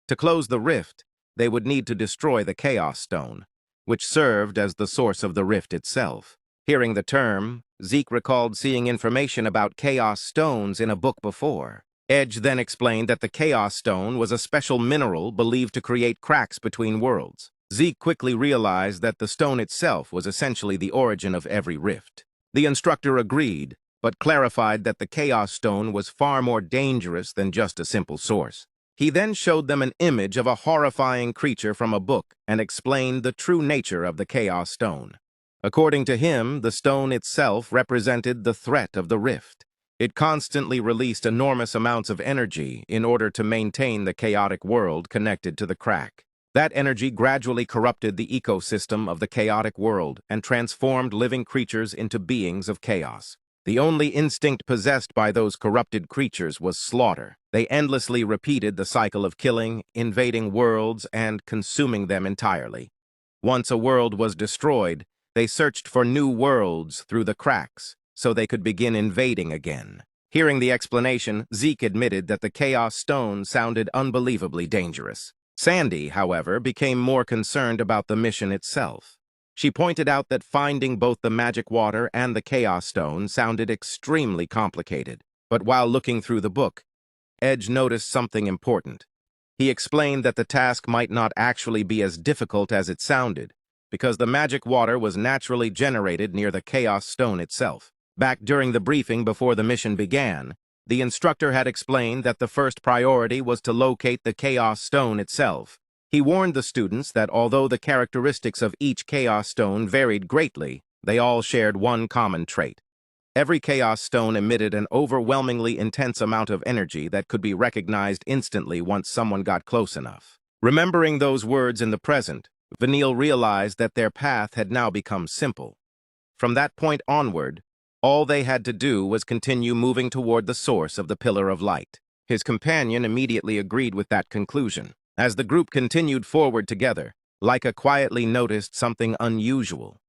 A: To close the rift, they would need to destroy the Chaos Stone, which served as the source of the rift itself. Hearing the term, Zeke recalled seeing information about Chaos Stones in a book before. Edge then explained that the Chaos Stone was a special mineral believed to create cracks between worlds. Zeke quickly realized that the stone itself was essentially the origin of every rift. The instructor agreed, but clarified that the Chaos Stone was far more dangerous than just a simple source. He then showed them an image of a horrifying creature from a book and explained the true nature of the Chaos Stone. According to him, the stone itself represented the threat of the rift. It constantly released enormous amounts of energy in order to maintain the chaotic world connected to the crack. That energy gradually corrupted the ecosystem of the chaotic world and transformed living creatures into beings of chaos. The only instinct possessed by those corrupted creatures was slaughter. They endlessly repeated the cycle of killing, invading worlds, and consuming them entirely. Once a world was destroyed, they searched for new worlds through the cracks, so they could begin invading again. Hearing the explanation, Zeke admitted that the Chaos Stone sounded unbelievably dangerous. Sandy, however, became more concerned about the mission itself. She pointed out that finding both the magic water and the Chaos Stone sounded extremely complicated. But while looking through the book, Edge noticed something important. He explained that the task might not actually be as difficult as it sounded, because the magic water was naturally generated near the Chaos Stone itself. Back during the briefing before the mission began, the instructor had explained that the first priority was to locate the Chaos Stone itself. He warned the students that although the characteristics of each Chaos Stone varied greatly, they all shared one common trait. Every Chaos Stone emitted an overwhelmingly intense amount of energy that could be recognized instantly once someone got close enough. Remembering those words in the present, Vanille realized that their path had now become simple. From that point onward, all they had to do was continue moving toward the source of the Pillar of Light. His companion immediately agreed with that conclusion. As the group continued forward together, Leica quietly noticed something unusual.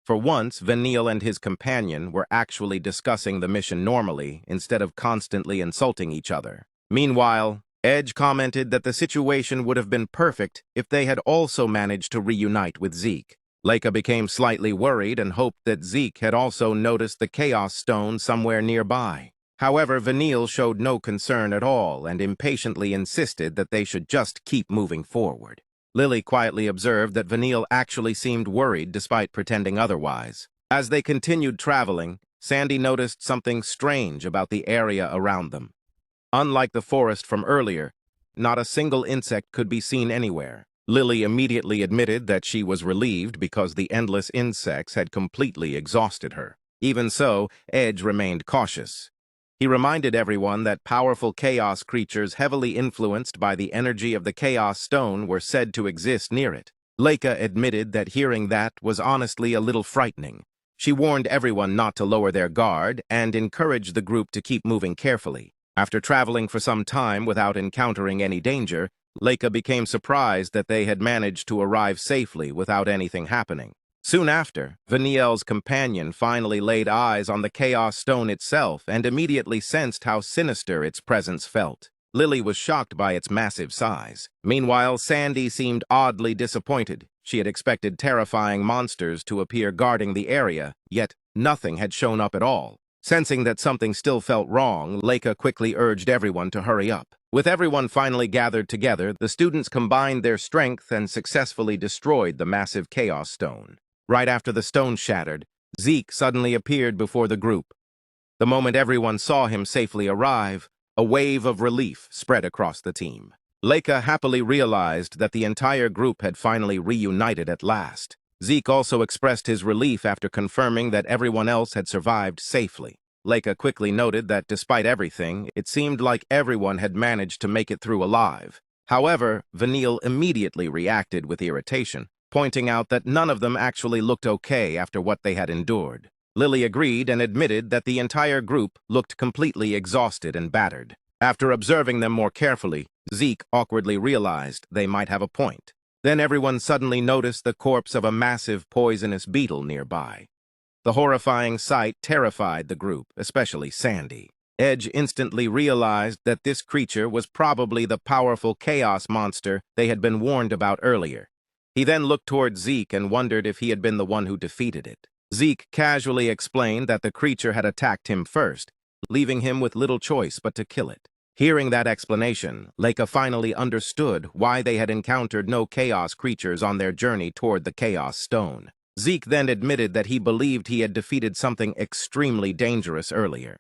A: For once, Vanille and his companion were actually discussing the mission normally instead of constantly insulting each other. Meanwhile, Edge commented that the situation would have been perfect if they had also managed to reunite with Zeke. Leica became slightly worried and hoped that Zeke had also noticed the Chaos Stone somewhere nearby. However, Vanille showed no concern at all and impatiently insisted that they should just keep moving forward. Lily quietly observed that Vanille actually seemed worried despite pretending otherwise. As they continued traveling, Sandy noticed something strange about the area around them. Unlike the forest from earlier, not a single insect could be seen anywhere. Lily immediately admitted that she was relieved because the endless insects had completely exhausted her. Even so, Edge remained cautious. He reminded everyone that powerful chaos creatures heavily influenced by the energy of the Chaos Stone were said to exist near it. Leica admitted that hearing that was honestly a little frightening. She warned everyone not to lower their guard and encouraged the group to keep moving carefully. After traveling for some time without encountering any danger, Leica became surprised that they had managed to arrive safely without anything happening. Soon after, Vanille's companion finally laid eyes on the Chaos Stone itself and immediately sensed how sinister its presence felt. Lily was shocked by its massive size. Meanwhile, Sandy seemed oddly disappointed. She had expected terrifying monsters to appear guarding the area, yet nothing had shown up at all. Sensing that something still felt wrong, Leica quickly urged everyone to hurry up. With everyone finally gathered together, the students combined their strength and successfully destroyed the massive Chaos Stone. Right after the stone shattered, Zeke suddenly appeared before the group. The moment everyone saw him safely arrive, a wave of relief spread across the team. Leica happily realized that the entire group had finally reunited at last. Zeke also expressed his relief after confirming that everyone else had survived safely. Leica quickly noted that despite everything, it seemed like everyone had managed to make it through alive. However, Vanille immediately reacted with irritation, pointing out that none of them actually looked okay after what they had endured. Lily agreed and admitted that the entire group looked completely exhausted and battered. After observing them more carefully, Zeke awkwardly realized they might have a point. Then everyone suddenly noticed the corpse of a massive poisonous beetle nearby. The horrifying sight terrified the group, especially Sandy. Edge instantly realized that this creature was probably the powerful chaos monster they had been warned about earlier. He then looked toward Zeke and wondered if he had been the one who defeated it. Zeke casually explained that the creature had attacked him first, leaving him with little choice but to kill it. Hearing that explanation, Leica finally understood why they had encountered no chaos creatures on their journey toward the Chaos Stone. Zeke then admitted that he believed he had defeated something extremely dangerous earlier.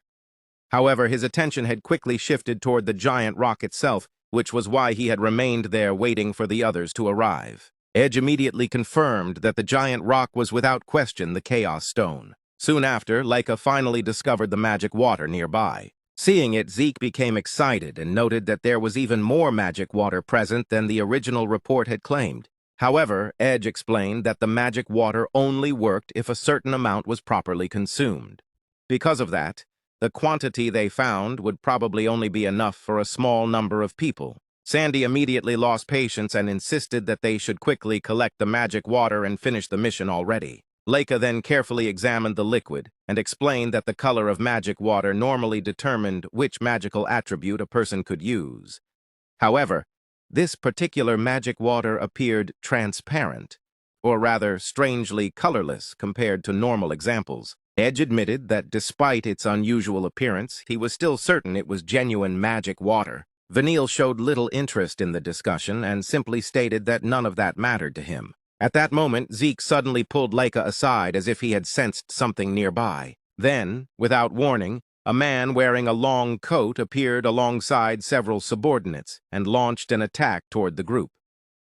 A: However, his attention had quickly shifted toward the giant rock itself, which was why he had remained there waiting for the others to arrive. Edge immediately confirmed that the giant rock was without question the Chaos Stone. Soon after, Leica finally discovered the magic water nearby. Seeing it, Zeke became excited and noted that there was even more magic water present than the original report had claimed. However, Edge explained that the magic water only worked if a certain amount was properly consumed. Because of that, the quantity they found would probably only be enough for a small number of people. Sandy immediately lost patience and insisted that they should quickly collect the magic water and finish the mission already. Leica then carefully examined the liquid and explained that the color of magic water normally determined which magical attribute a person could use. However, this particular magic water appeared transparent, or rather strangely colorless compared to normal examples. Edge admitted that despite its unusual appearance, he was still certain it was genuine magic water. Vanille showed little interest in the discussion and simply stated that none of that mattered to him. At that moment, Zeke suddenly pulled Leica aside as if he had sensed something nearby. Then, without warning, a man wearing a long coat appeared alongside several subordinates and launched an attack toward the group.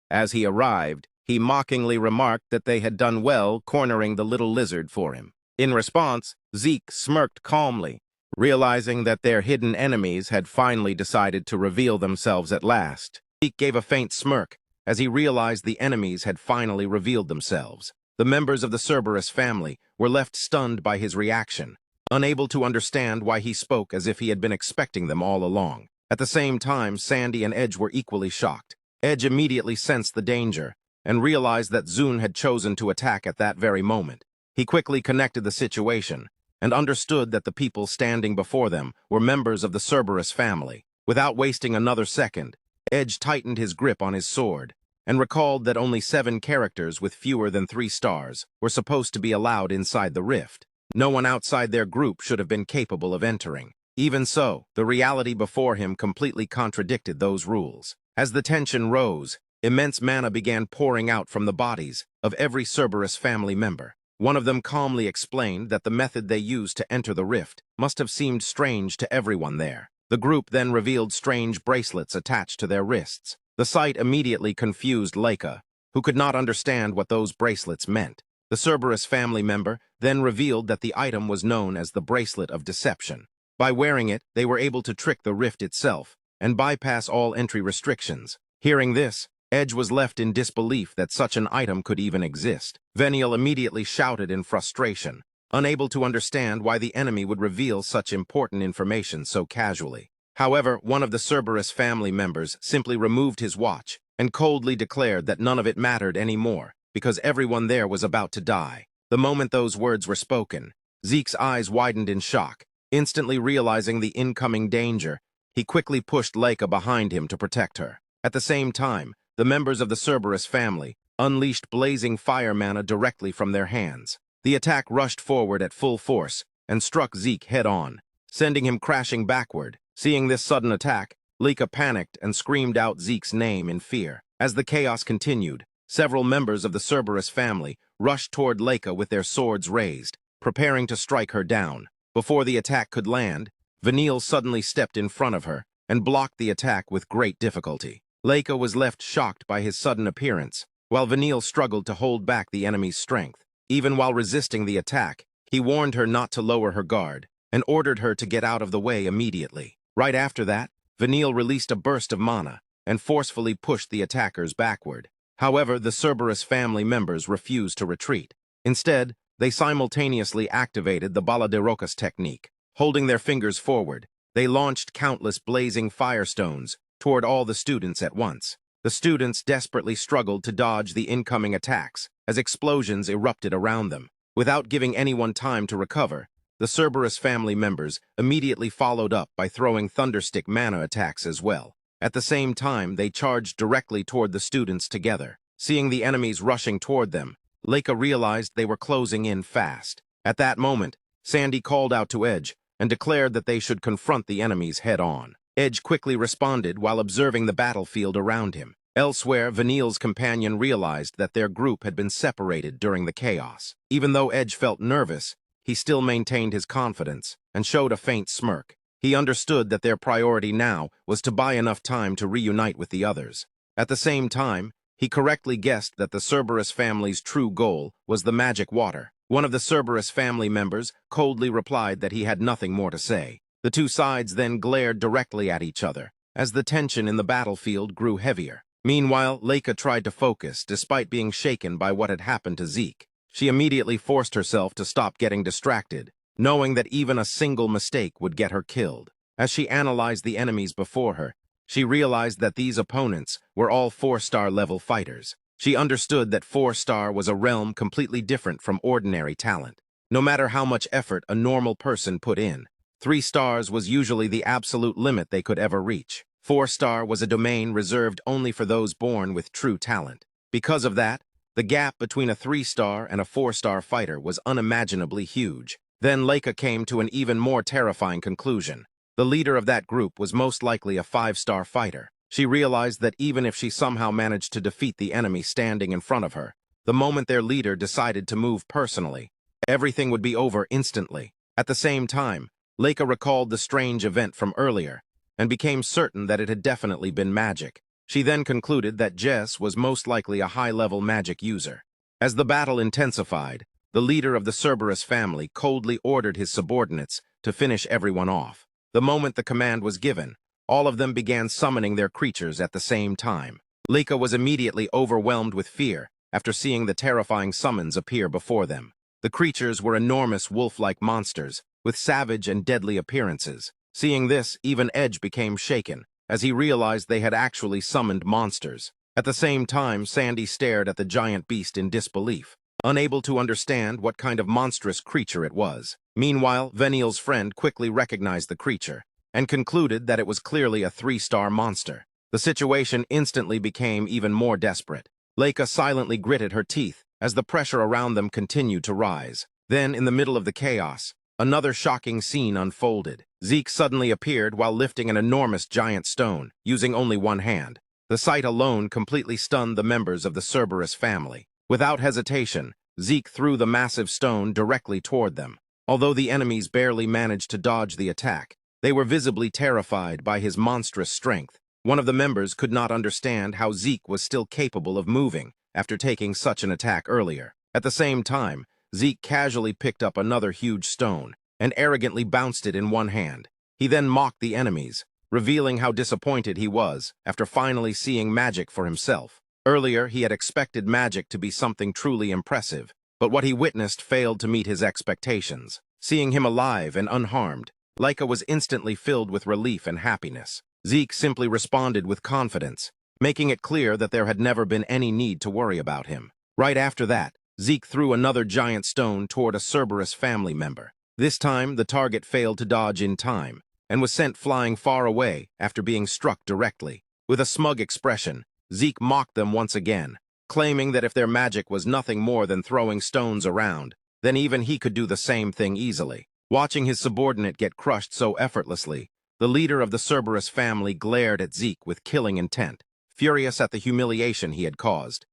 A: As he arrived, he mockingly remarked that they had done well cornering the little lizard for him. In response, Zeke smirked calmly, realizing that their hidden enemies had finally decided to reveal themselves at last. Zeke gave a faint smirk as he realized the enemies had finally revealed themselves. The members of the Cerberus family were left stunned by his reaction, unable to understand why he spoke as if he had been expecting them all along. At the same time, Sandy and Edge were equally shocked. Edge immediately sensed the danger and realized that Zune had chosen to attack at that very moment. He quickly connected the situation and understood that the people standing before them were members of the Cerberus family. Without wasting another second, Edge tightened his grip on his sword and recalled that only 7 characters with fewer than 3 stars were supposed to be allowed inside the rift. No one outside their group should have been capable of entering. Even so, the reality before him completely contradicted those rules. As the tension rose, Immense mana began pouring out from the bodies of every Cerberus family member. One of them calmly explained that the method they used to enter the rift must have seemed strange to everyone there. The group then revealed strange bracelets attached to their wrists. The sight immediately confused Leica, who could not understand what those bracelets meant. The Cerberus family member then revealed that the item was known as the Bracelet of Deception. By wearing it, they were able to trick the rift itself and bypass all entry restrictions. Hearing this, Edge was left in disbelief that such an item could even exist. Veniel immediately shouted in frustration, unable to understand why the enemy would reveal such important information so casually. However, one of the Cerberus family members simply removed his watch and coldly declared that none of it mattered anymore, because everyone there was about to die. The moment those words were spoken, Zeke's eyes widened in shock. Instantly realizing the incoming danger, he quickly pushed Leica behind him to protect her. At the same time, the members of the Cerberus family unleashed blazing fire mana directly from their hands. The attack rushed forward at full force and struck Zeke head-on, sending him crashing backward. Seeing this sudden attack, Leica panicked and screamed out Zeke's name in fear. As the chaos continued, several members of the Cerberus family rushed toward Leica with their swords raised, preparing to strike her down. Before the attack could land, Veniel suddenly stepped in front of her and blocked the attack with great difficulty. Leica was left shocked by his sudden appearance, while Veniel struggled to hold back the enemy's strength. Even while resisting the attack, he warned her not to lower her guard and ordered her to get out of the way immediately. Right after that, Veniel released a burst of mana and forcefully pushed the attackers backward. However, the Cerberus family members refused to retreat. Instead, they simultaneously activated the Bala de Rocas technique. Holding their fingers forward, they launched countless blazing firestones toward all the students at once. The students desperately struggled to dodge the incoming attacks as explosions erupted around them. Without giving anyone time to recover, the Cerberus family members immediately followed up by throwing thunderstick mana attacks as well. At the same time, they charged directly toward the students together. Seeing the enemies rushing toward them, Leica realized they were closing in fast. At that moment, Sandy called out to Edge and declared that they should confront the enemies head-on. Edge quickly responded while observing the battlefield around him. Elsewhere, Veniel's companion realized that their group had been separated during the chaos. Even though Edge felt nervous, he still maintained his confidence and showed a faint smirk. He understood that their priority now was to buy enough time to reunite with the others. At the same time, he correctly guessed that the Cerberus family's true goal was the magic water. One of the Cerberus family members coldly replied that he had nothing more to say. The two sides then glared directly at each other, as the tension in the battlefield grew heavier. Meanwhile, Leica tried to focus, despite being shaken by what had happened to Zeke. She immediately forced herself to stop getting distracted, knowing that even a single mistake would get her killed. As she analyzed the enemies before her, she realized that these opponents were all 4-star level fighters. She understood that 4-star was a realm completely different from ordinary talent. No matter how much effort a normal person put in, 3 stars was usually the absolute limit they could ever reach. 4-star was a domain reserved only for those born with true talent. Because of that, the gap between a 3-star and a 4-star fighter was unimaginably huge. Then Leica came to an even more terrifying conclusion. The leader of that group was most likely a 5-star fighter. She realized that even if she somehow managed to defeat the enemy standing in front of her, the moment their leader decided to move personally, everything would be over instantly. At the same time, Leica recalled the strange event from earlier and became certain that it had definitely been magic. She then concluded that Jess was most likely a high-level magic user. As the battle intensified, the leader of the Cerberus family coldly ordered his subordinates to finish everyone off. The moment the command was given, all of them began summoning their creatures at the same time. Leica was immediately overwhelmed with fear after seeing the terrifying summons appear before them. The creatures were enormous wolf-like monsters with savage and deadly appearances. Seeing this, even Edge became shaken as he realized they had actually summoned monsters. At the same time, Sandy stared at the giant beast in disbelief, unable to understand what kind of monstrous creature it was. Meanwhile, Veniel's friend quickly recognized the creature and concluded that it was clearly a 3-star monster. The situation instantly became even more desperate. Leica silently gritted her teeth as the pressure around them continued to rise. Then, in the middle of the chaos, another shocking scene unfolded. Zeke suddenly appeared while lifting an enormous giant stone, using only one hand. The sight alone completely stunned the members of the Cerberus family. Without hesitation, Zeke threw the massive stone directly toward them. Although the enemies barely managed to dodge the attack, they were visibly terrified by his monstrous strength. One of the members could not understand how Zeke was still capable of moving after taking such an attack earlier. At the same time, Zeke casually picked up another huge stone and arrogantly bounced it in one hand. He then mocked the enemies, revealing how disappointed he was after finally seeing magic for himself. Earlier, he had expected magic to be something truly impressive, but what he witnessed failed to meet his expectations. Seeing him alive and unharmed, Leica was instantly filled with relief and happiness. Zeke simply responded with confidence, making it clear that there had never been any need to worry about him. Right after that, Zeke threw another giant stone toward a Cerberus family member. This time, the target failed to dodge in time and was sent flying far away after being struck directly. With a smug expression, Zeke mocked them once again, claiming that if their magic was nothing more than throwing stones around, then even he could do the same thing easily. Watching his subordinate get crushed so effortlessly, the leader of the Cerberus family glared at Zeke with killing intent, furious at the humiliation he had caused.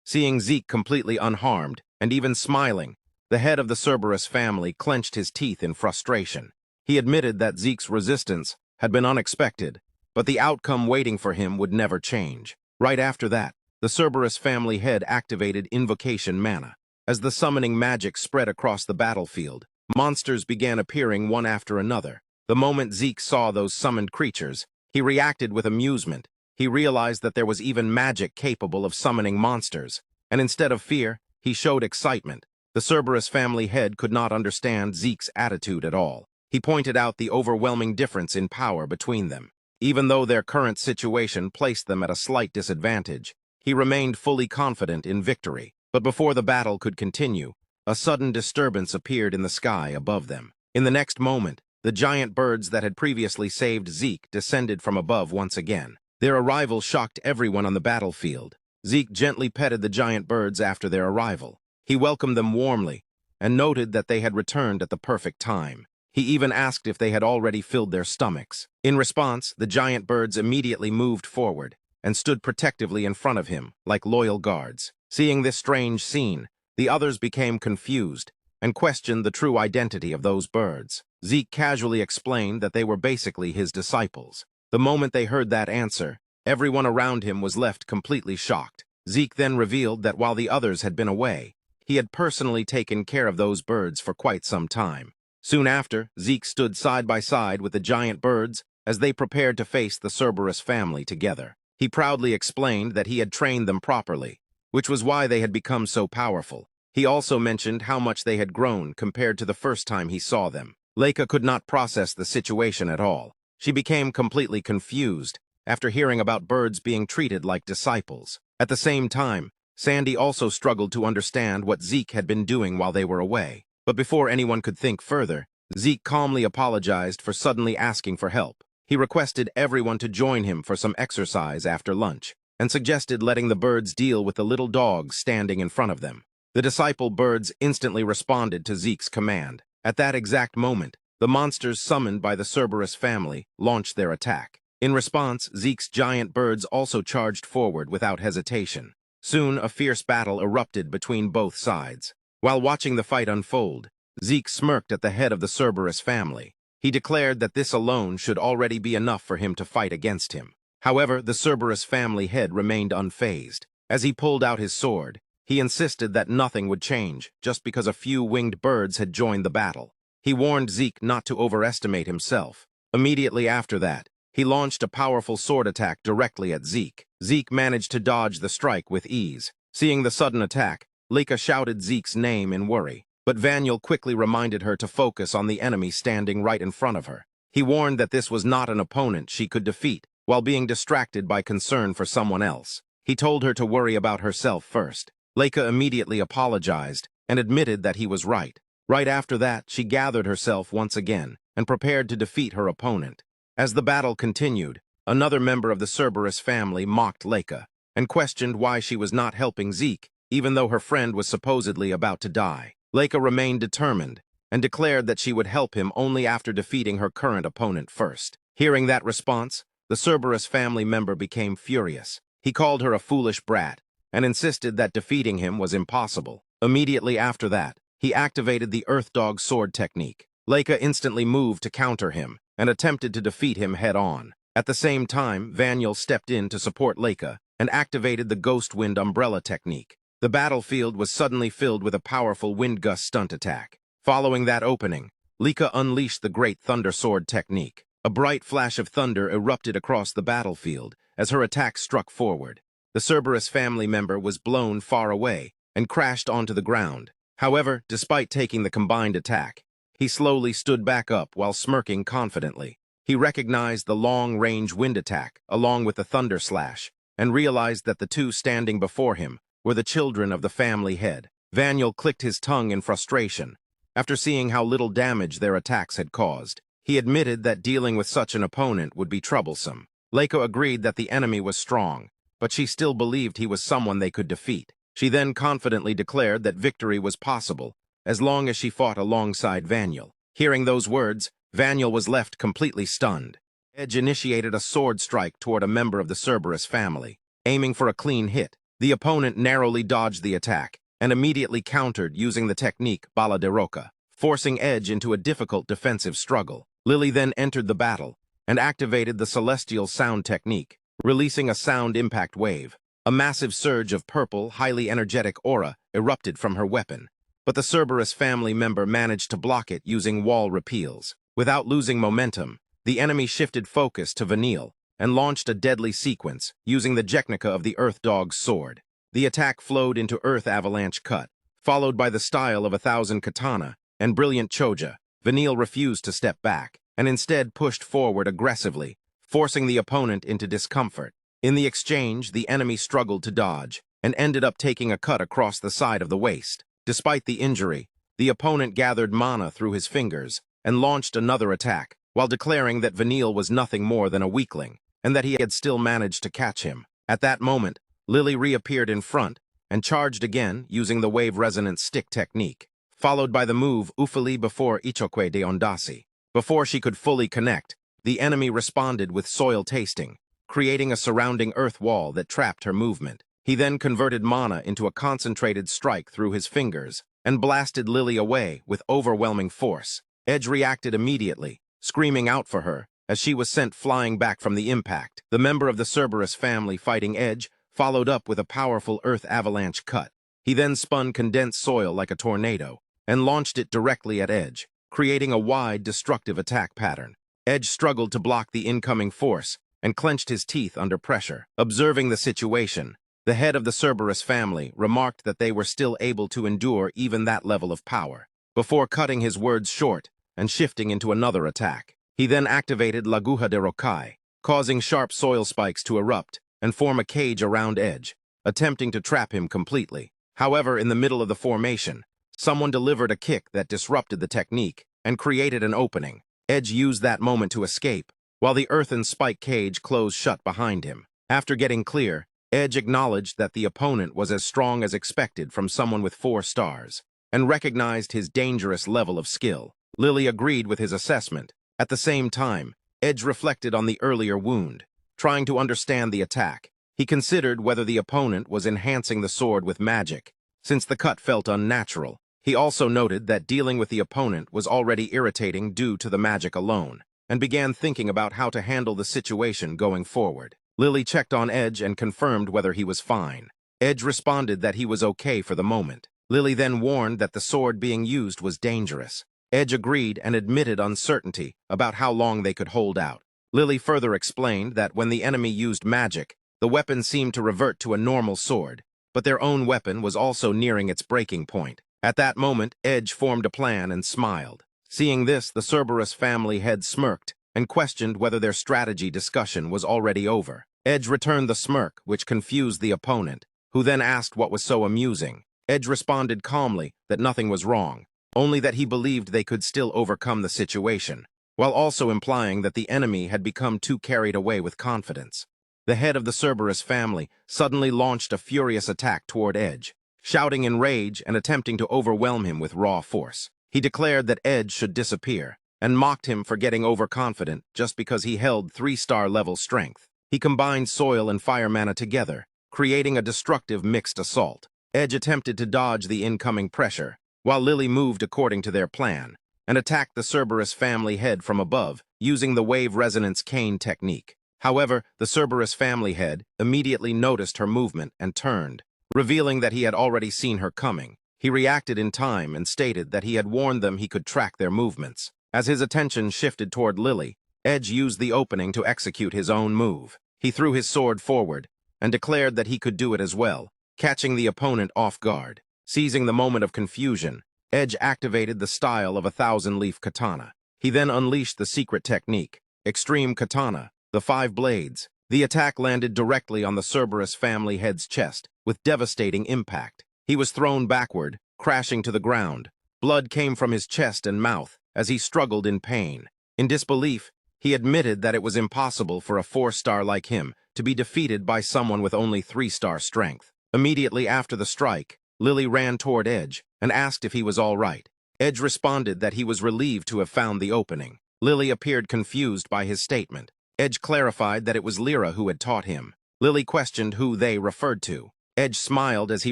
A: Seeing Zeke completely unharmed and even smiling, the head of the Cerberus family clenched his teeth in frustration. He admitted that Zeke's resistance had been unexpected, but the outcome waiting for him would never change. Right after that, the Cerberus family head activated Invocation Mana. As the summoning magic spread across the battlefield, monsters began appearing one after another. The moment Zeke saw those summoned creatures, he reacted with amusement. He realized that there was even magic capable of summoning monsters, and instead of fear, he showed excitement. The Cerberus family head could not understand Zeke's attitude at all. He pointed out the overwhelming difference in power between them. Even though their current situation placed them at a slight disadvantage, he remained fully confident in victory. But before the battle could continue, a sudden disturbance appeared in the sky above them. In the next moment, the giant birds that had previously saved Zeke descended from above once again. Their arrival shocked everyone on the battlefield. Zeke gently petted the giant birds after their arrival. He welcomed them warmly and noted that they had returned at the perfect time. He even asked if they had already filled their stomachs. In response, the giant birds immediately moved forward and stood protectively in front of him, like loyal guards. Seeing this strange scene, the others became confused and questioned the true identity of those birds. Zeke casually explained that they were basically his disciples. The moment they heard that answer, everyone around him was left completely shocked. Zeke then revealed that while the others had been away, he had personally taken care of those birds for quite some time. Soon after, Zeke stood side by side with the giant birds as they prepared to face the Cerberus family together. He proudly explained that he had trained them properly, which was why they had become so powerful. He also mentioned how much they had grown compared to the first time he saw them. Leica could not process the situation at all. She became completely confused after hearing about birds being treated like disciples. At the same time, Sandy also struggled to understand what Zeke had been doing while they were away. But before anyone could think further, Zeke calmly apologized for suddenly asking for help. He requested everyone to join him for some exercise after lunch, and suggested letting the birds deal with the little dogs standing in front of them. The disciple birds instantly responded to Zeke's command. At that exact moment, the monsters summoned by the Cerberus family launched their attack. In response, Zeke's giant birds also charged forward without hesitation. Soon, a fierce battle erupted between both sides. While watching the fight unfold, Zeke smirked at the head of the Cerberus family. He declared that this alone should already be enough for him to fight against him. However, the Cerberus family head remained unfazed. As he pulled out his sword, he insisted that nothing would change just because a few winged birds had joined the battle. He warned Zeke not to overestimate himself. Immediately after that, he launched a powerful sword attack directly at Zeke. Zeke managed to dodge the strike with ease. Seeing the sudden attack, Leica shouted Zeke's name in worry, but Vaniel quickly reminded her to focus on the enemy standing right in front of her. He warned that this was not an opponent she could defeat, while being distracted by concern for someone else. He told her to worry about herself first. Leica immediately apologized and admitted that he was right. Right after that, she gathered herself once again and prepared to defeat her opponent. As the battle continued, another member of the Cerberus family mocked Leica and questioned why she was not helping Zeke, even though her friend was supposedly about to die. Leica remained determined and declared that she would help him only after defeating her current opponent first. Hearing that response, The Cerberus family member became furious. He called her a foolish brat and insisted that defeating him was impossible. Immediately after that, he activated the Earth Dog Sword technique. Leica instantly moved to counter him and attempted to defeat him head-on. At the same time, Vaniel stepped in to support Leica and activated the Ghost Wind Umbrella technique. The battlefield was suddenly filled with a powerful wind gust stunt attack. Following that opening, Leica unleashed the Great Thunder Sword technique. A bright flash of thunder erupted across the battlefield as her attack struck forward. The Cerberus family member was blown far away and crashed onto the ground. However, despite taking the combined attack, he slowly stood back up while smirking confidently. He recognized the long-range wind attack along with the thunder slash and realized that the two standing before him were the children of the family head. Vaniel clicked his tongue in frustration. After seeing how little damage their attacks had caused, he admitted that dealing with such an opponent would be troublesome. Leica agreed that the enemy was strong, but she still believed he was someone they could defeat. She then confidently declared that victory was possible, as long as she fought alongside Vaniel. Hearing those words, Vaniel was left completely stunned. Edge initiated a sword strike toward a member of the Cerberus family, aiming for a clean hit. The opponent narrowly dodged the attack and immediately countered using the technique Bala de Roca, forcing Edge into a difficult defensive struggle. Lily then entered the battle and activated the Celestial Sound technique, releasing a sound impact wave. A massive surge of purple, highly energetic aura erupted from her weapon, but the Cerberus family member managed to block it using wall repeals. Without losing momentum, the enemy shifted focus to Vaniel and launched a deadly sequence using the Jeknica of the Earth Dog's sword. The attack flowed into Earth Avalanche Cut, followed by the style of 1,000 Katana and Brilliant Choja. Vaniel refused to step back and instead pushed forward aggressively, forcing the opponent into discomfort. In the exchange, the enemy struggled to dodge and ended up taking a cut across the side of the waist. Despite the injury, the opponent gathered mana through his fingers and launched another attack, while declaring that Vaniel was nothing more than a weakling and that he had still managed to catch him. At that moment, Lily reappeared in front and charged again using the Wave Resonance Stick technique, followed by the move Ufali before Ichokwe de Ondasi. Before she could fully connect, the enemy responded with Soil Tasting, creating a surrounding earth wall that trapped her movement. He then converted mana into a concentrated strike through his fingers and blasted Lily away with overwhelming force. Edge reacted immediately, screaming out for her as she was sent flying back from the impact. The member of the Cerberus family fighting Edge followed up with a powerful Earth Avalanche Cut. He then spun condensed soil like a tornado and launched it directly at Edge, creating a wide, destructive attack pattern. Edge struggled to block the incoming force and clenched his teeth under pressure. Observing the situation, the head of the Cerberus family remarked that they were still able to endure even that level of power, before cutting his words short and shifting into another attack. He then activated Laguha de Rokai, causing sharp soil spikes to erupt and form a cage around Edge, attempting to trap him completely. However, in the middle of the formation, someone delivered a kick that disrupted the technique and created an opening. Edge used that moment to escape, while the earthen spike cage closed shut behind him. After getting clear, Edge acknowledged that the opponent was as strong as expected from someone with 4 stars, and recognized his dangerous level of skill. Lily agreed with his assessment. At the same time, Edge reflected on the earlier wound, trying to understand the attack. He considered whether the opponent was enhancing the sword with magic, since the cut felt unnatural. He also noted that dealing with the opponent was already irritating due to the magic alone, and began thinking about how to handle the situation going forward. Lily checked on Edge and confirmed whether he was fine. Edge responded that he was okay for the moment. Lily then warned that the sword being used was dangerous. Edge agreed and admitted uncertainty about how long they could hold out. Lily further explained that when the enemy used magic, the weapon seemed to revert to a normal sword, but their own weapon was also nearing its breaking point. At that moment, Edge formed a plan and smiled. Seeing this, the Cerberus family head smirked and questioned whether their strategy discussion was already over. Edge returned the smirk, which confused the opponent, who then asked what was so amusing. Edge responded calmly that nothing was wrong, only that he believed they could still overcome the situation, while also implying that the enemy had become too carried away with confidence. The head of the Cerberus family suddenly launched a furious attack toward Edge, shouting in rage and attempting to overwhelm him with raw force. He declared that Edge should disappear, and mocked him for getting overconfident just because he held 3-star level strength. He combined soil and fire mana together, creating a destructive mixed assault. Edge attempted to dodge the incoming pressure, while Lily moved according to their plan, and attacked the Cerberus family head from above, using the wave resonance cane technique. However, the Cerberus family head immediately noticed her movement and turned, revealing that he had already seen her coming. He reacted in time and stated that he had warned them he could track their movements. As his attention shifted toward Lily, Edge used the opening to execute his own move. He threw his sword forward and declared that he could do it as well, catching the opponent off guard. Seizing the moment of confusion, Edge activated the style of a 1,000-leaf katana. He then unleashed the secret technique, Extreme Katana, the 5 blades. The attack landed directly on the Cerberus family head's chest, with devastating impact. He was thrown backward, crashing to the ground. Blood came from his chest and mouth as he struggled in pain. In disbelief, he admitted that it was impossible for a 4-star like him to be defeated by someone with only 3-star strength. Immediately after the strike, Lily ran toward Edge and asked if he was all right. Edge responded that he was relieved to have found the opening. Lily appeared confused by his statement. Edge clarified that it was Lyra who had taught him. Lily questioned who they referred to. Edge smiled as he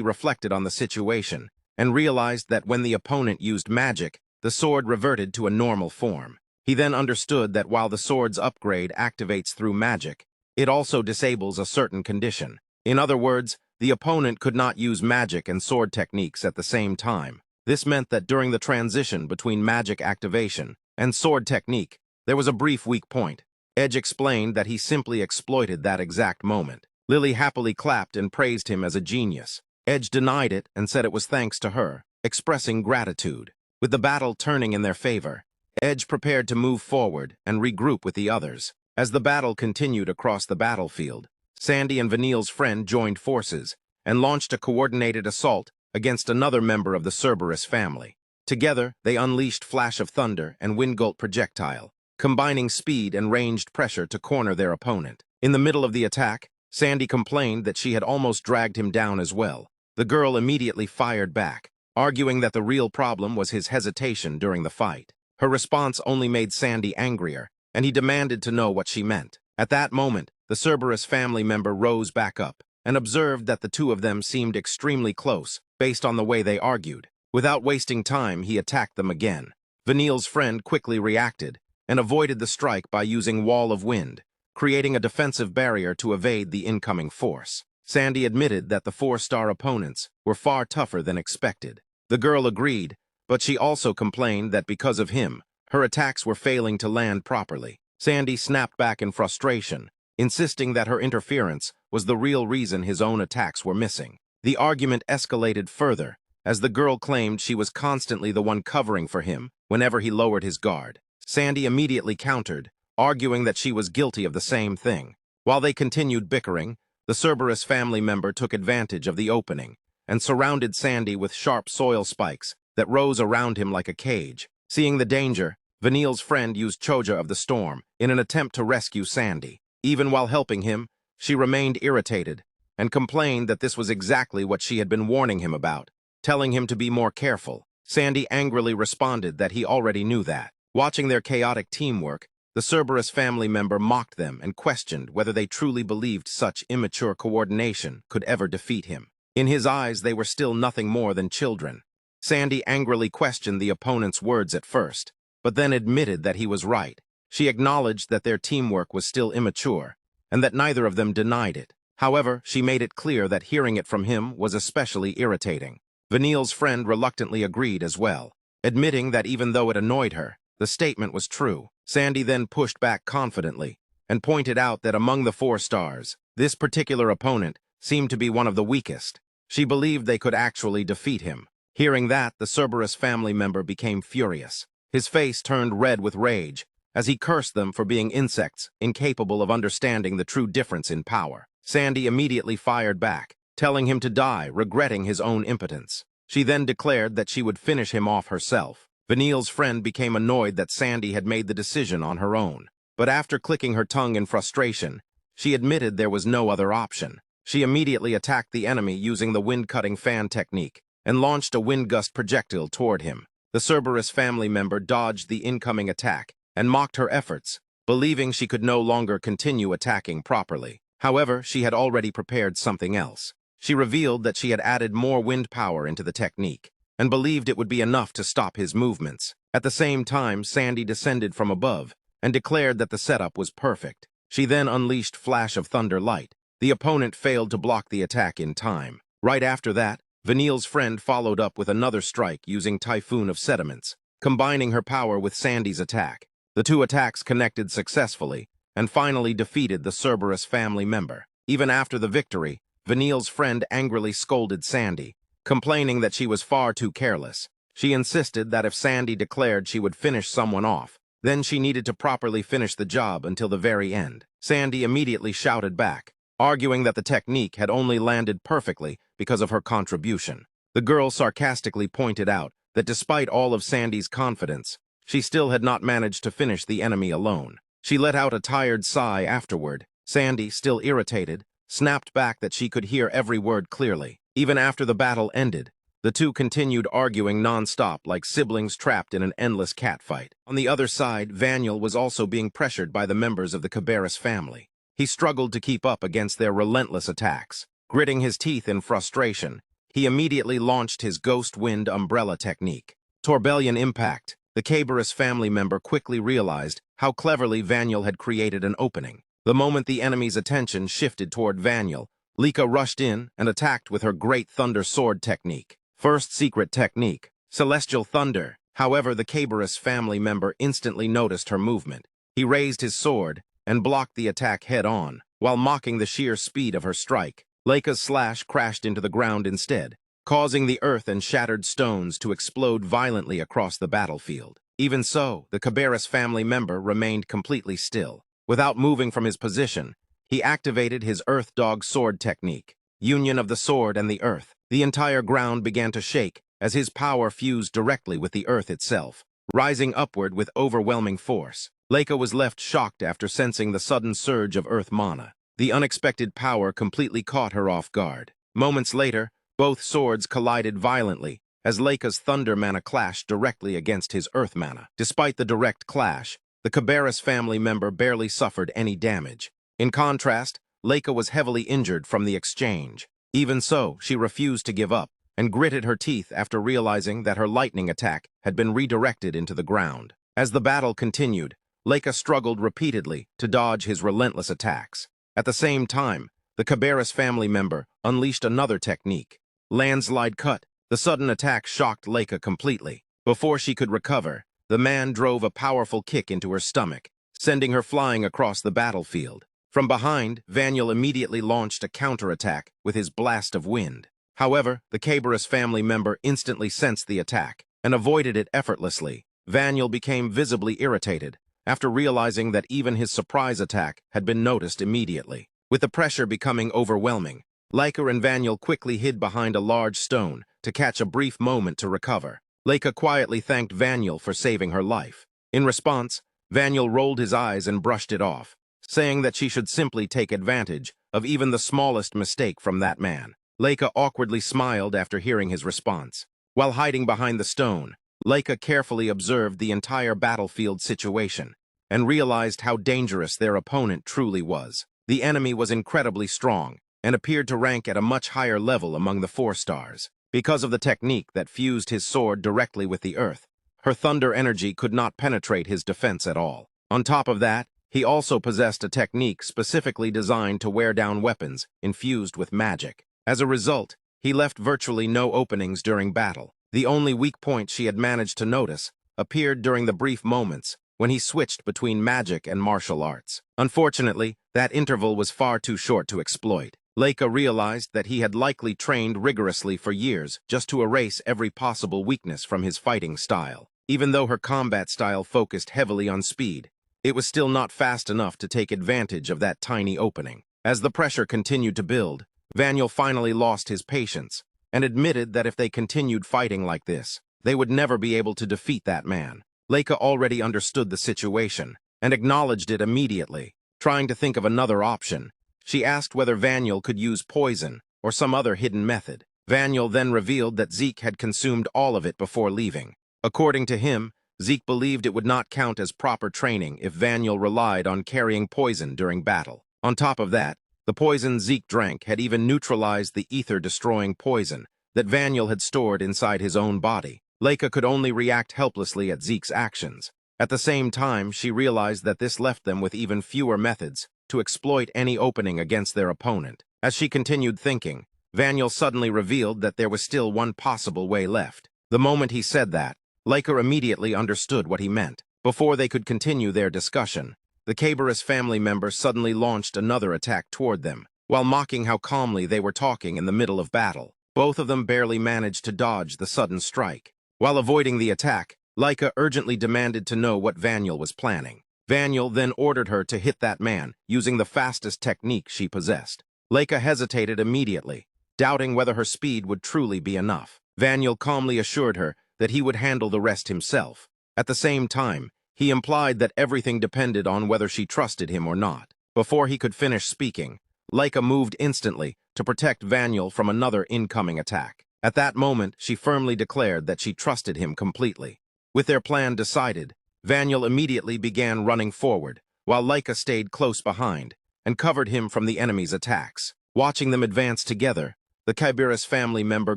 A: reflected on the situation and realized that when the opponent used magic, the sword reverted to a normal form. He then understood that while the sword's upgrade activates through magic, it also disables a certain condition. In other words, the opponent could not use magic and sword techniques at the same time. This meant that during the transition between magic activation and sword technique, there was a brief weak point. Edge explained that he simply exploited that exact moment. Lily happily clapped and praised him as a genius. Edge denied it and said it was thanks to her, expressing gratitude. With the battle turning in their favor, Edge prepared to move forward and regroup with the others. As the battle continued across the battlefield, Sandy and Vanille's friend joined forces and launched a coordinated assault against another member of the Cerberus family. Together, they unleashed Flash of Thunder and Windgolt Projectile, combining speed and ranged pressure to corner their opponent. In the middle of the attack, Sandy complained that she had almost dragged him down as well. The girl immediately fired back, arguing that the real problem was his hesitation during the fight. Her response only made Sandy angrier, and he demanded to know what she meant. At that moment, the Cerberus family member rose back up and observed that the two of them seemed extremely close based on the way they argued. Without wasting time, he attacked them again. Vanille's friend quickly reacted and avoided the strike by using Wall of Wind, creating a defensive barrier to evade the incoming force. Sandy admitted that the 4-star opponents were far tougher than expected. The girl agreed, but she also complained that because of him, her attacks were failing to land properly. Sandy snapped back in frustration, insisting that her interference was the real reason his own attacks were missing. The argument escalated further, as the girl claimed she was constantly the one covering for him whenever he lowered his guard. Sandy immediately countered, arguing that she was guilty of the same thing. While they continued bickering, the Cerberus family member took advantage of the opening and surrounded Sandy with sharp soil spikes that rose around him like a cage. Seeing the danger, Vanille's friend used Choja of the Storm in an attempt to rescue Sandy. Even while helping him, she remained irritated and complained that this was exactly what she had been warning him about, telling him to be more careful. Sandy angrily responded that he already knew that. Watching their chaotic teamwork, the Cerberus family member mocked them and questioned whether they truly believed such immature coordination could ever defeat him. In his eyes, they were still nothing more than children. Sandy angrily questioned the opponent's words at first, but then admitted that he was right. She acknowledged that their teamwork was still immature, and that neither of them denied it. However, she made it clear that hearing it from him was especially irritating. Vanille's friend reluctantly agreed as well, admitting that even though it annoyed her, the statement was true. Sandy then pushed back confidently and pointed out that among the 4 stars, this particular opponent seemed to be one of the weakest. She believed they could actually defeat him. Hearing that, the Cerberus family member became furious. His face turned red with rage as he cursed them for being insects incapable of understanding the true difference in power. Sandy immediately fired back, telling him to die, regretting his own impotence. She then declared that she would finish him off herself. Vanille's friend became annoyed that Sandy had made the decision on her own, but after clicking her tongue in frustration, she admitted there was no other option. She immediately attacked the enemy using the wind-cutting fan technique and launched a wind gust projectile toward him. the Cerberus family member dodged the incoming attack and mocked her efforts, believing she could no longer continue attacking properly. However, she had already prepared something else. She revealed that she had added more wind power into the technique, and believed it would be enough to stop his movements. At the same time, Sandy descended from above and declared that the setup was perfect. She then unleashed Flash of Thunder Light. The opponent failed to block the attack in time. Right after that, Vanille's friend followed up with another strike using Typhoon of Sediments, combining her power with Sandy's attack. The two attacks connected successfully and finally defeated the Cerberus family member. Even after the victory, Vanille's friend angrily scolded Sandy, complaining that she was far too careless. She insisted that if Sandy declared she would finish someone off, then she needed to properly finish the job until the very end. Sandy immediately shouted back, arguing that the technique had only landed perfectly because of her contribution. The girl sarcastically pointed out that despite all of Sandy's confidence, she still had not managed to finish the enemy alone. She let out a tired sigh afterward. Sandy, still irritated, snapped back that she could hear every word clearly. Even after the battle ended, the two continued arguing non-stop like siblings trapped in an endless catfight. On the other side, Vaniel was also being pressured by the members of the Cabarrus family. He struggled to keep up against their relentless attacks. Gritting his teeth in frustration, he immediately launched his Ghost Wind Umbrella technique. Torbellion Impact. The Cabarrus family member quickly realized how cleverly Vaniel had created an opening. The moment the enemy's attention shifted toward Vaniel, Lika rushed in and attacked with her Great Thunder Sword technique. First secret technique, Celestial Thunder. However, the Cabarrus family member instantly noticed her movement. He raised his sword and blocked the attack head-on, while mocking the sheer speed of her strike. Lika's slash crashed into the ground instead, causing the earth and shattered stones to explode violently across the battlefield. Even so, the Cabarrus family member remained completely still. Without moving from his position, he activated his Earth Dog Sword technique, Union of the Sword and the Earth. The entire ground began to shake as his power fused directly with the earth itself, rising upward with overwhelming force. Lika was left shocked after sensing the sudden surge of Earth mana. The unexpected power completely caught her off guard. Moments later, both swords collided violently as Lika's Thunder mana clashed directly against his Earth mana. Despite the direct clash, the Cabarrus family member barely suffered any damage. In contrast, Lika was heavily injured from the exchange. Even so, she refused to give up and gritted her teeth after realizing that her lightning attack had been redirected into the ground. As the battle continued, Lika struggled repeatedly to dodge his relentless attacks. At the same time, the Cabarrus family member unleashed another technique, Landslide Cut. The sudden attack shocked Lika completely. Before she could recover, the man drove a powerful kick into her stomach, sending her flying across the battlefield. From behind, Vaniel immediately launched a counterattack with his Blast of Wind. However, the Cabarrus family member instantly sensed the attack and avoided it effortlessly. Vaniel became visibly irritated after realizing that even his surprise attack had been noticed immediately. With the pressure becoming overwhelming, Lika and Vaniel quickly hid behind a large stone to catch a brief moment to recover. Lika quietly thanked Vaniel for saving her life. In response, Vaniel rolled his eyes and brushed it off, saying that she should simply take advantage of even the smallest mistake from that man. Lika awkwardly smiled after hearing his response. While hiding behind the stone, Lika carefully observed the entire battlefield situation and realized how dangerous their opponent truly was. The enemy was incredibly strong and appeared to rank at a much higher level among the 4 stars. Because of the technique that fused his sword directly with the earth, her thunder energy could not penetrate his defense at all. On top of that, he also possessed a technique specifically designed to wear down weapons infused with magic. As a result, he left virtually no openings during battle. The only weak point she had managed to notice appeared during the brief moments when he switched between magic and martial arts. Unfortunately, that interval was far too short to exploit. Lika realized that he had likely trained rigorously for years just to erase every possible weakness from his fighting style. Even though her combat style focused heavily on speed, it was still not fast enough to take advantage of that tiny opening. As the pressure continued to build, Vaniel finally lost his patience and admitted that if they continued fighting like this, they would never be able to defeat that man. Lika already understood the situation and acknowledged it immediately. Trying to think of another option, she asked whether Vaniel could use poison or some other hidden method. Vaniel then revealed that Zeke had consumed all of it before leaving. According to him, Zeke believed it would not count as proper training if Vaniel relied on carrying poison during battle. On top of that, the poison Zeke drank had even neutralized the ether-destroying poison that Vaniel had stored inside his own body. Leica could only react helplessly at Zeke's actions. At the same time, she realized that this left them with even fewer methods to exploit any opening against their opponent. As she continued thinking, Vaniel suddenly revealed that there was still one possible way left. The moment he said that, Leica immediately understood what he meant. Before they could continue their discussion, the Cabarrus family member suddenly launched another attack toward them, while mocking how calmly they were talking in the middle of battle. Both of them barely managed to dodge the sudden strike. While avoiding the attack, Leica urgently demanded to know what Vaniel was planning. Vaniel then ordered her to hit that man, using the fastest technique she possessed. Leica hesitated immediately, doubting whether her speed would truly be enough. Vaniel calmly assured her that he would handle the rest himself. At the same time, he implied that everything depended on whether she trusted him or not. Before he could finish speaking, Leica moved instantly to protect Vaniel from another incoming attack. At that moment, she firmly declared that she trusted him completely. With their plan decided, Vaniel immediately began running forward, while Leica stayed close behind and covered him from the enemy's attacks. Watching them advance together, the Cabarrus family member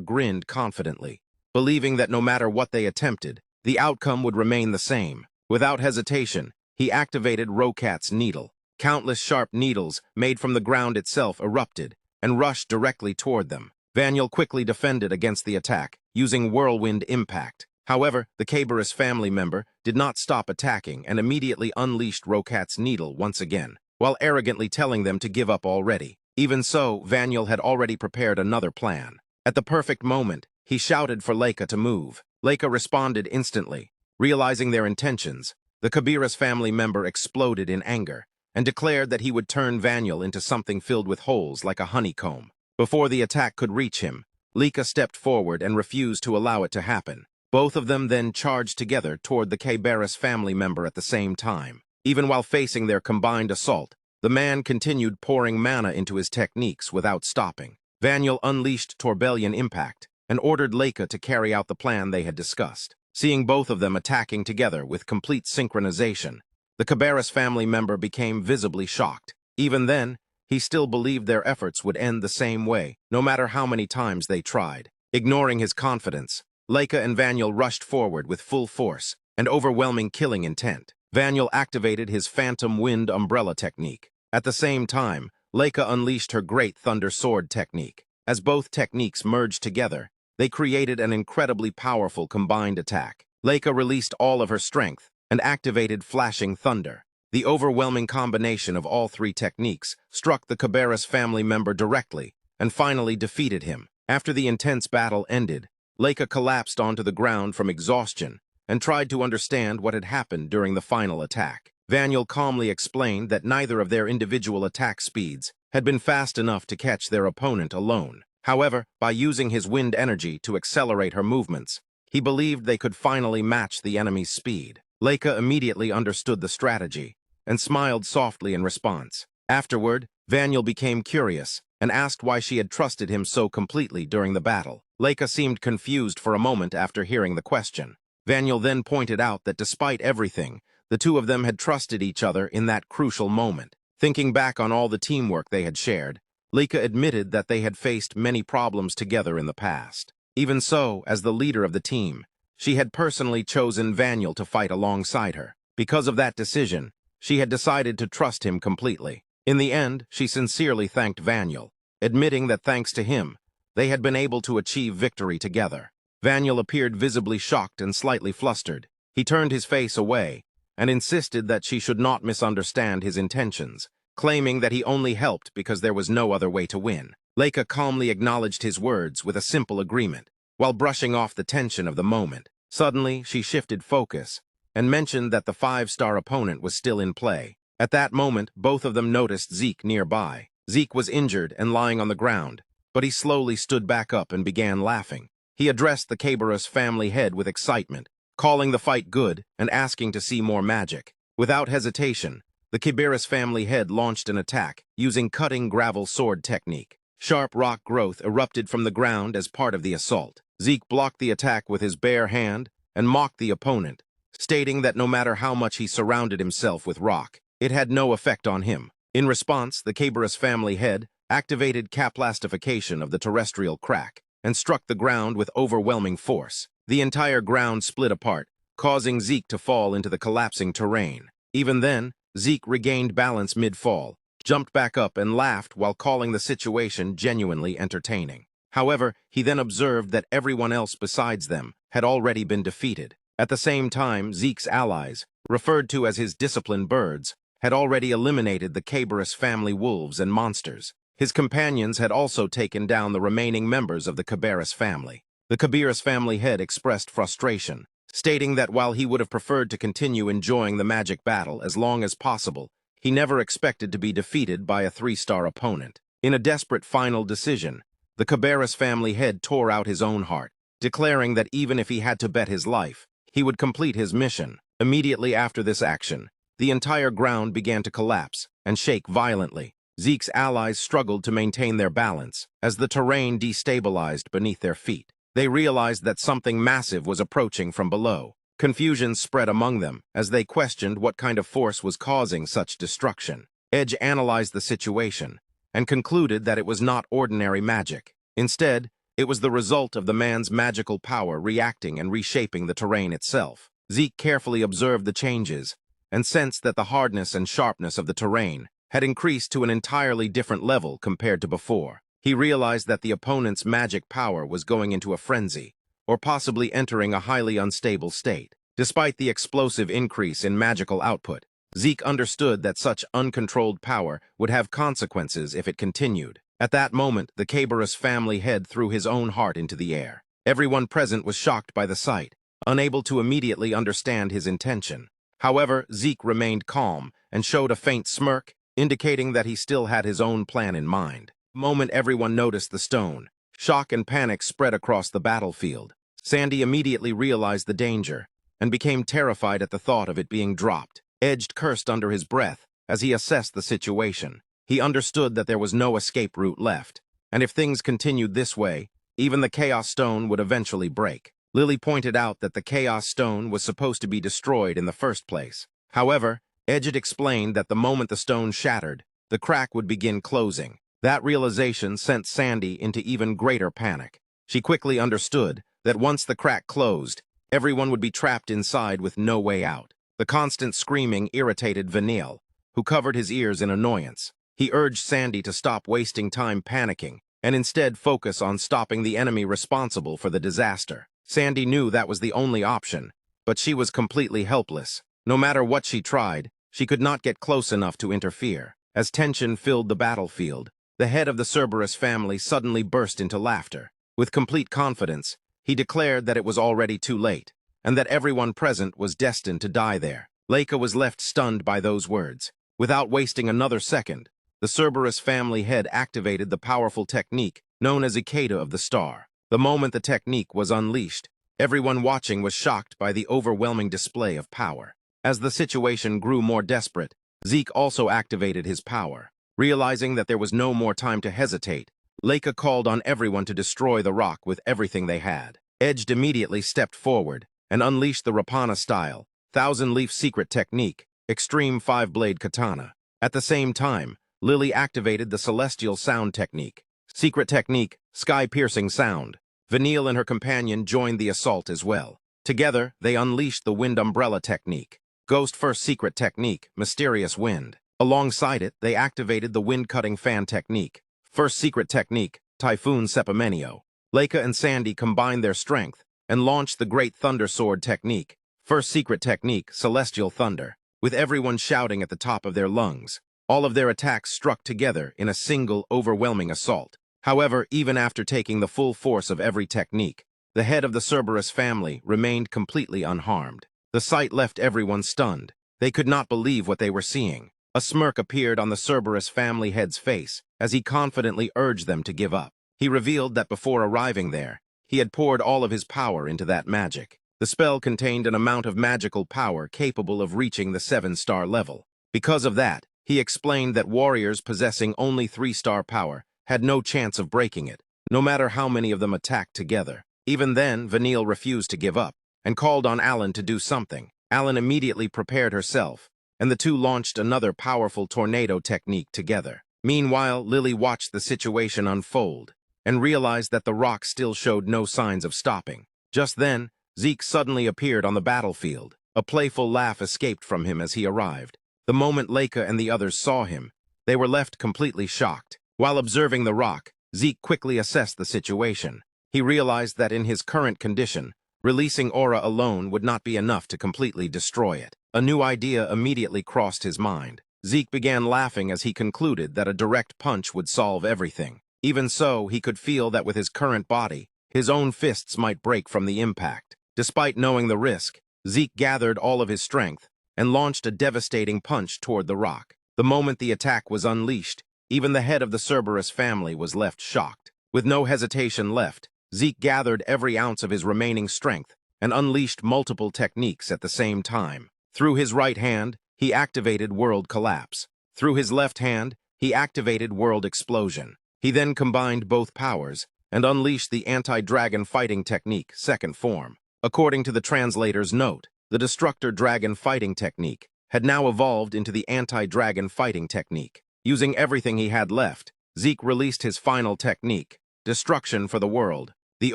A: grinned confidently, believing that no matter what they attempted, the outcome would remain the same. Without hesitation, he activated Rokat's needle. Countless sharp needles made from the ground itself erupted and rushed directly toward them. Vaniel quickly defended against the attack, using whirlwind impact. However, the Cabarrus family member did not stop attacking and immediately unleashed Rokat's needle once again, while arrogantly telling them to give up already. Even so, Vaniel had already prepared another plan. At the perfect moment, he shouted for Leica to move. Leica responded instantly. Realizing their intentions, the Cabarrus family member exploded in anger and declared that he would turn Vaniel into something filled with holes like a honeycomb. Before the attack could reach him, Leica stepped forward and refused to allow it to happen. Both of them then charged together toward the Cabarrus family member at the same time. Even while facing their combined assault, the man continued pouring mana into his techniques without stopping. Vaniel unleashed Torbellion Impact and ordered Leica to carry out the plan they had discussed. Seeing both of them attacking together with complete synchronization, the Cabarrus family member became visibly shocked. Even then, he still believed their efforts would end the same way, no matter how many times they tried. Ignoring his confidence, Leica and Vaniel rushed forward with full force and overwhelming killing intent. Vaniel activated his Phantom Wind Umbrella technique. At the same time, Leica unleashed her Great Thunder Sword technique. As both techniques merged together, they created an incredibly powerful combined attack. Leica released all of her strength and activated Flashing Thunder. The overwhelming combination of all three techniques struck the Cabarrus family member directly and finally defeated him. After the intense battle ended, Leica collapsed onto the ground from exhaustion and tried to understand what had happened during the final attack. Vaniel calmly explained that neither of their individual attack speeds had been fast enough to catch their opponent alone. However, by using his wind energy to accelerate her movements, he believed they could finally match the enemy's speed. Leica immediately understood the strategy and smiled softly in response. Afterward, Vaniel became curious and asked why she had trusted him so completely during the battle. Leica seemed confused for a moment after hearing the question. Vaniel then pointed out that despite everything, the two of them had trusted each other in that crucial moment. Thinking back on all the teamwork they had shared, Leica admitted that they had faced many problems together in the past. Even so, as the leader of the team, she had personally chosen Vaniel to fight alongside her. Because of that decision, she had decided to trust him completely. In the end, she sincerely thanked Vaniel, admitting that thanks to him, they had been able to achieve victory together. Vaniel appeared visibly shocked and slightly flustered. He turned his face away and insisted that she should not misunderstand his intentions, claiming that he only helped because there was no other way to win. Leica calmly acknowledged his words with a simple agreement, while brushing off the tension of the moment. Suddenly, she shifted focus and mentioned that the 5-star opponent was still in play. At that moment, both of them noticed Zeke nearby. Zeke was injured and lying on the ground, but he slowly stood back up and began laughing. He addressed the Cabarrus family head with excitement, calling the fight good and asking to see more magic. Without hesitation, the Cabarrus family head launched an attack using cutting gravel sword technique. Sharp rock growth erupted from the ground as part of the assault. Zeke blocked the attack with his bare hand and mocked the opponent, stating that no matter how much he surrounded himself with rock, it had no effect on him. In response, the Kerberos family head activated caplastification of the terrestrial crack and struck the ground with overwhelming force. The entire ground split apart, causing Zeke to fall into the collapsing terrain. Even then, Zeke regained balance mid-fall, jumped back up and laughed while calling the situation genuinely entertaining. However, he then observed that everyone else besides them had already been defeated. At the same time, Zeke's allies, referred to as his disciplined birds, had already eliminated the Kerberos family wolves and monsters. His companions had also taken down the remaining members of the Kerberos family. The Kerberos family head expressed frustration, stating that while he would have preferred to continue enjoying the magic battle as long as possible, he never expected to be defeated by a 3-star opponent. In a desperate final decision, the Kerberos family head tore out his own heart, declaring that even if he had to bet his life, he would complete his mission. Immediately after this action, the entire ground began to collapse and shake violently. Zeke's allies struggled to maintain their balance as the terrain destabilized beneath their feet. They realized that something massive was approaching from below. Confusion spread among them as they questioned what kind of force was causing such destruction. Edge analyzed the situation and concluded that it was not ordinary magic. Instead, it was the result of the man's magical power reacting and reshaping the terrain itself. Zeke carefully observed the changes and sensed that the hardness and sharpness of the terrain had increased to an entirely different level compared to before. He realized that the opponent's magic power was going into a frenzy, or possibly entering a highly unstable state. Despite the explosive increase in magical output, Zeke understood that such uncontrolled power would have consequences if it continued. At that moment, the Kerberos family head threw his own heart into the air. Everyone present was shocked by the sight, unable to immediately understand his intention. However, Zeke remained calm and showed a faint smirk, indicating that he still had his own plan in mind. The moment everyone noticed the stone, shock and panic spread across the battlefield. Sandy immediately realized the danger and became terrified at the thought of it being dropped. Edge cursed under his breath as he assessed the situation. He understood that there was no escape route left, and if things continued this way, even the Chaos Stone would eventually break. Lily pointed out that the Chaos Stone was supposed to be destroyed in the first place. However, Edge had explained that the moment the stone shattered, the crack would begin closing. That realization sent Sandy into even greater panic. She quickly understood that once the crack closed, everyone would be trapped inside with no way out. The constant screaming irritated Vanille, who covered his ears in annoyance. He urged Sandy to stop wasting time panicking and instead focus on stopping the enemy responsible for the disaster. Sandy knew that was the only option, but she was completely helpless. No matter what she tried, she could not get close enough to interfere. As tension filled the battlefield, the head of the Kerberos family suddenly burst into laughter. With complete confidence, he declared that it was already too late, and that everyone present was destined to die there. Leica was left stunned by those words. Without wasting another second, the Kerberos family head activated the powerful technique known as Ikeda of the Star. The moment the technique was unleashed, everyone watching was shocked by the overwhelming display of power. As the situation grew more desperate, Zeke also activated his power. Realizing that there was no more time to hesitate, Leica called on everyone to destroy the rock with everything they had. Edge immediately stepped forward and unleashed the Rapana-style, thousand-leaf secret technique, extreme 5-blade katana. At the same time, Lily activated the celestial sound technique, secret technique, sky-piercing sound. Vanille and her companion joined the assault as well. Together, they unleashed the wind umbrella technique, Ghost First secret technique, mysterious wind. Alongside it, they activated the wind-cutting fan technique, first secret technique, typhoon sepimenio. Leica and Sandy combined their strength and launched the great thunder sword technique, first secret technique, celestial thunder. With everyone shouting at the top of their lungs, all of their attacks struck together in a single, overwhelming assault. However, even after taking the full force of every technique, the head of the Kerberos family remained completely unharmed. The sight left everyone stunned. They could not believe what they were seeing. A smirk appeared on the Kerberos family head's face as he confidently urged them to give up. He revealed that before arriving there, he had poured all of his power into that magic. The spell contained an amount of magical power capable of reaching the 7-star level. Because of that, he explained that warriors possessing only 3-star power had no chance of breaking it, no matter how many of them attacked together. Even then, Vanille refused to give up, and called on Alan to do something. Alan immediately prepared herself, and the two launched another powerful tornado technique together. Meanwhile, Lily watched the situation unfold and realized that the rock still showed no signs of stopping. Just then, Zeke suddenly appeared on the battlefield. A playful laugh escaped from him as he arrived. The moment Leica and the others saw him, they were left completely shocked. While observing the rock, Zeke quickly assessed the situation. He realized that in his current condition, releasing aura alone would not be enough to completely destroy it. A new idea immediately crossed his mind. Zeke began laughing as he concluded that a direct punch would solve everything. Even so, he could feel that with his current body, his own fists might break from the impact. Despite knowing the risk, Zeke gathered all of his strength and launched a devastating punch toward the rock. The moment the attack was unleashed, even the head of the Cerberus family was left shocked. With no hesitation left, Zeke gathered every ounce of his remaining strength and unleashed multiple techniques at the same time. Through his right hand, he activated World Collapse. Through his left hand, he activated World Explosion. He then combined both powers and unleashed the anti-dragon fighting technique, second form. According to the translator's note, the Destructor Dragon fighting technique had now evolved into the anti-dragon fighting technique. Using everything he had left, Zeke released his final technique, Destruction for the World. The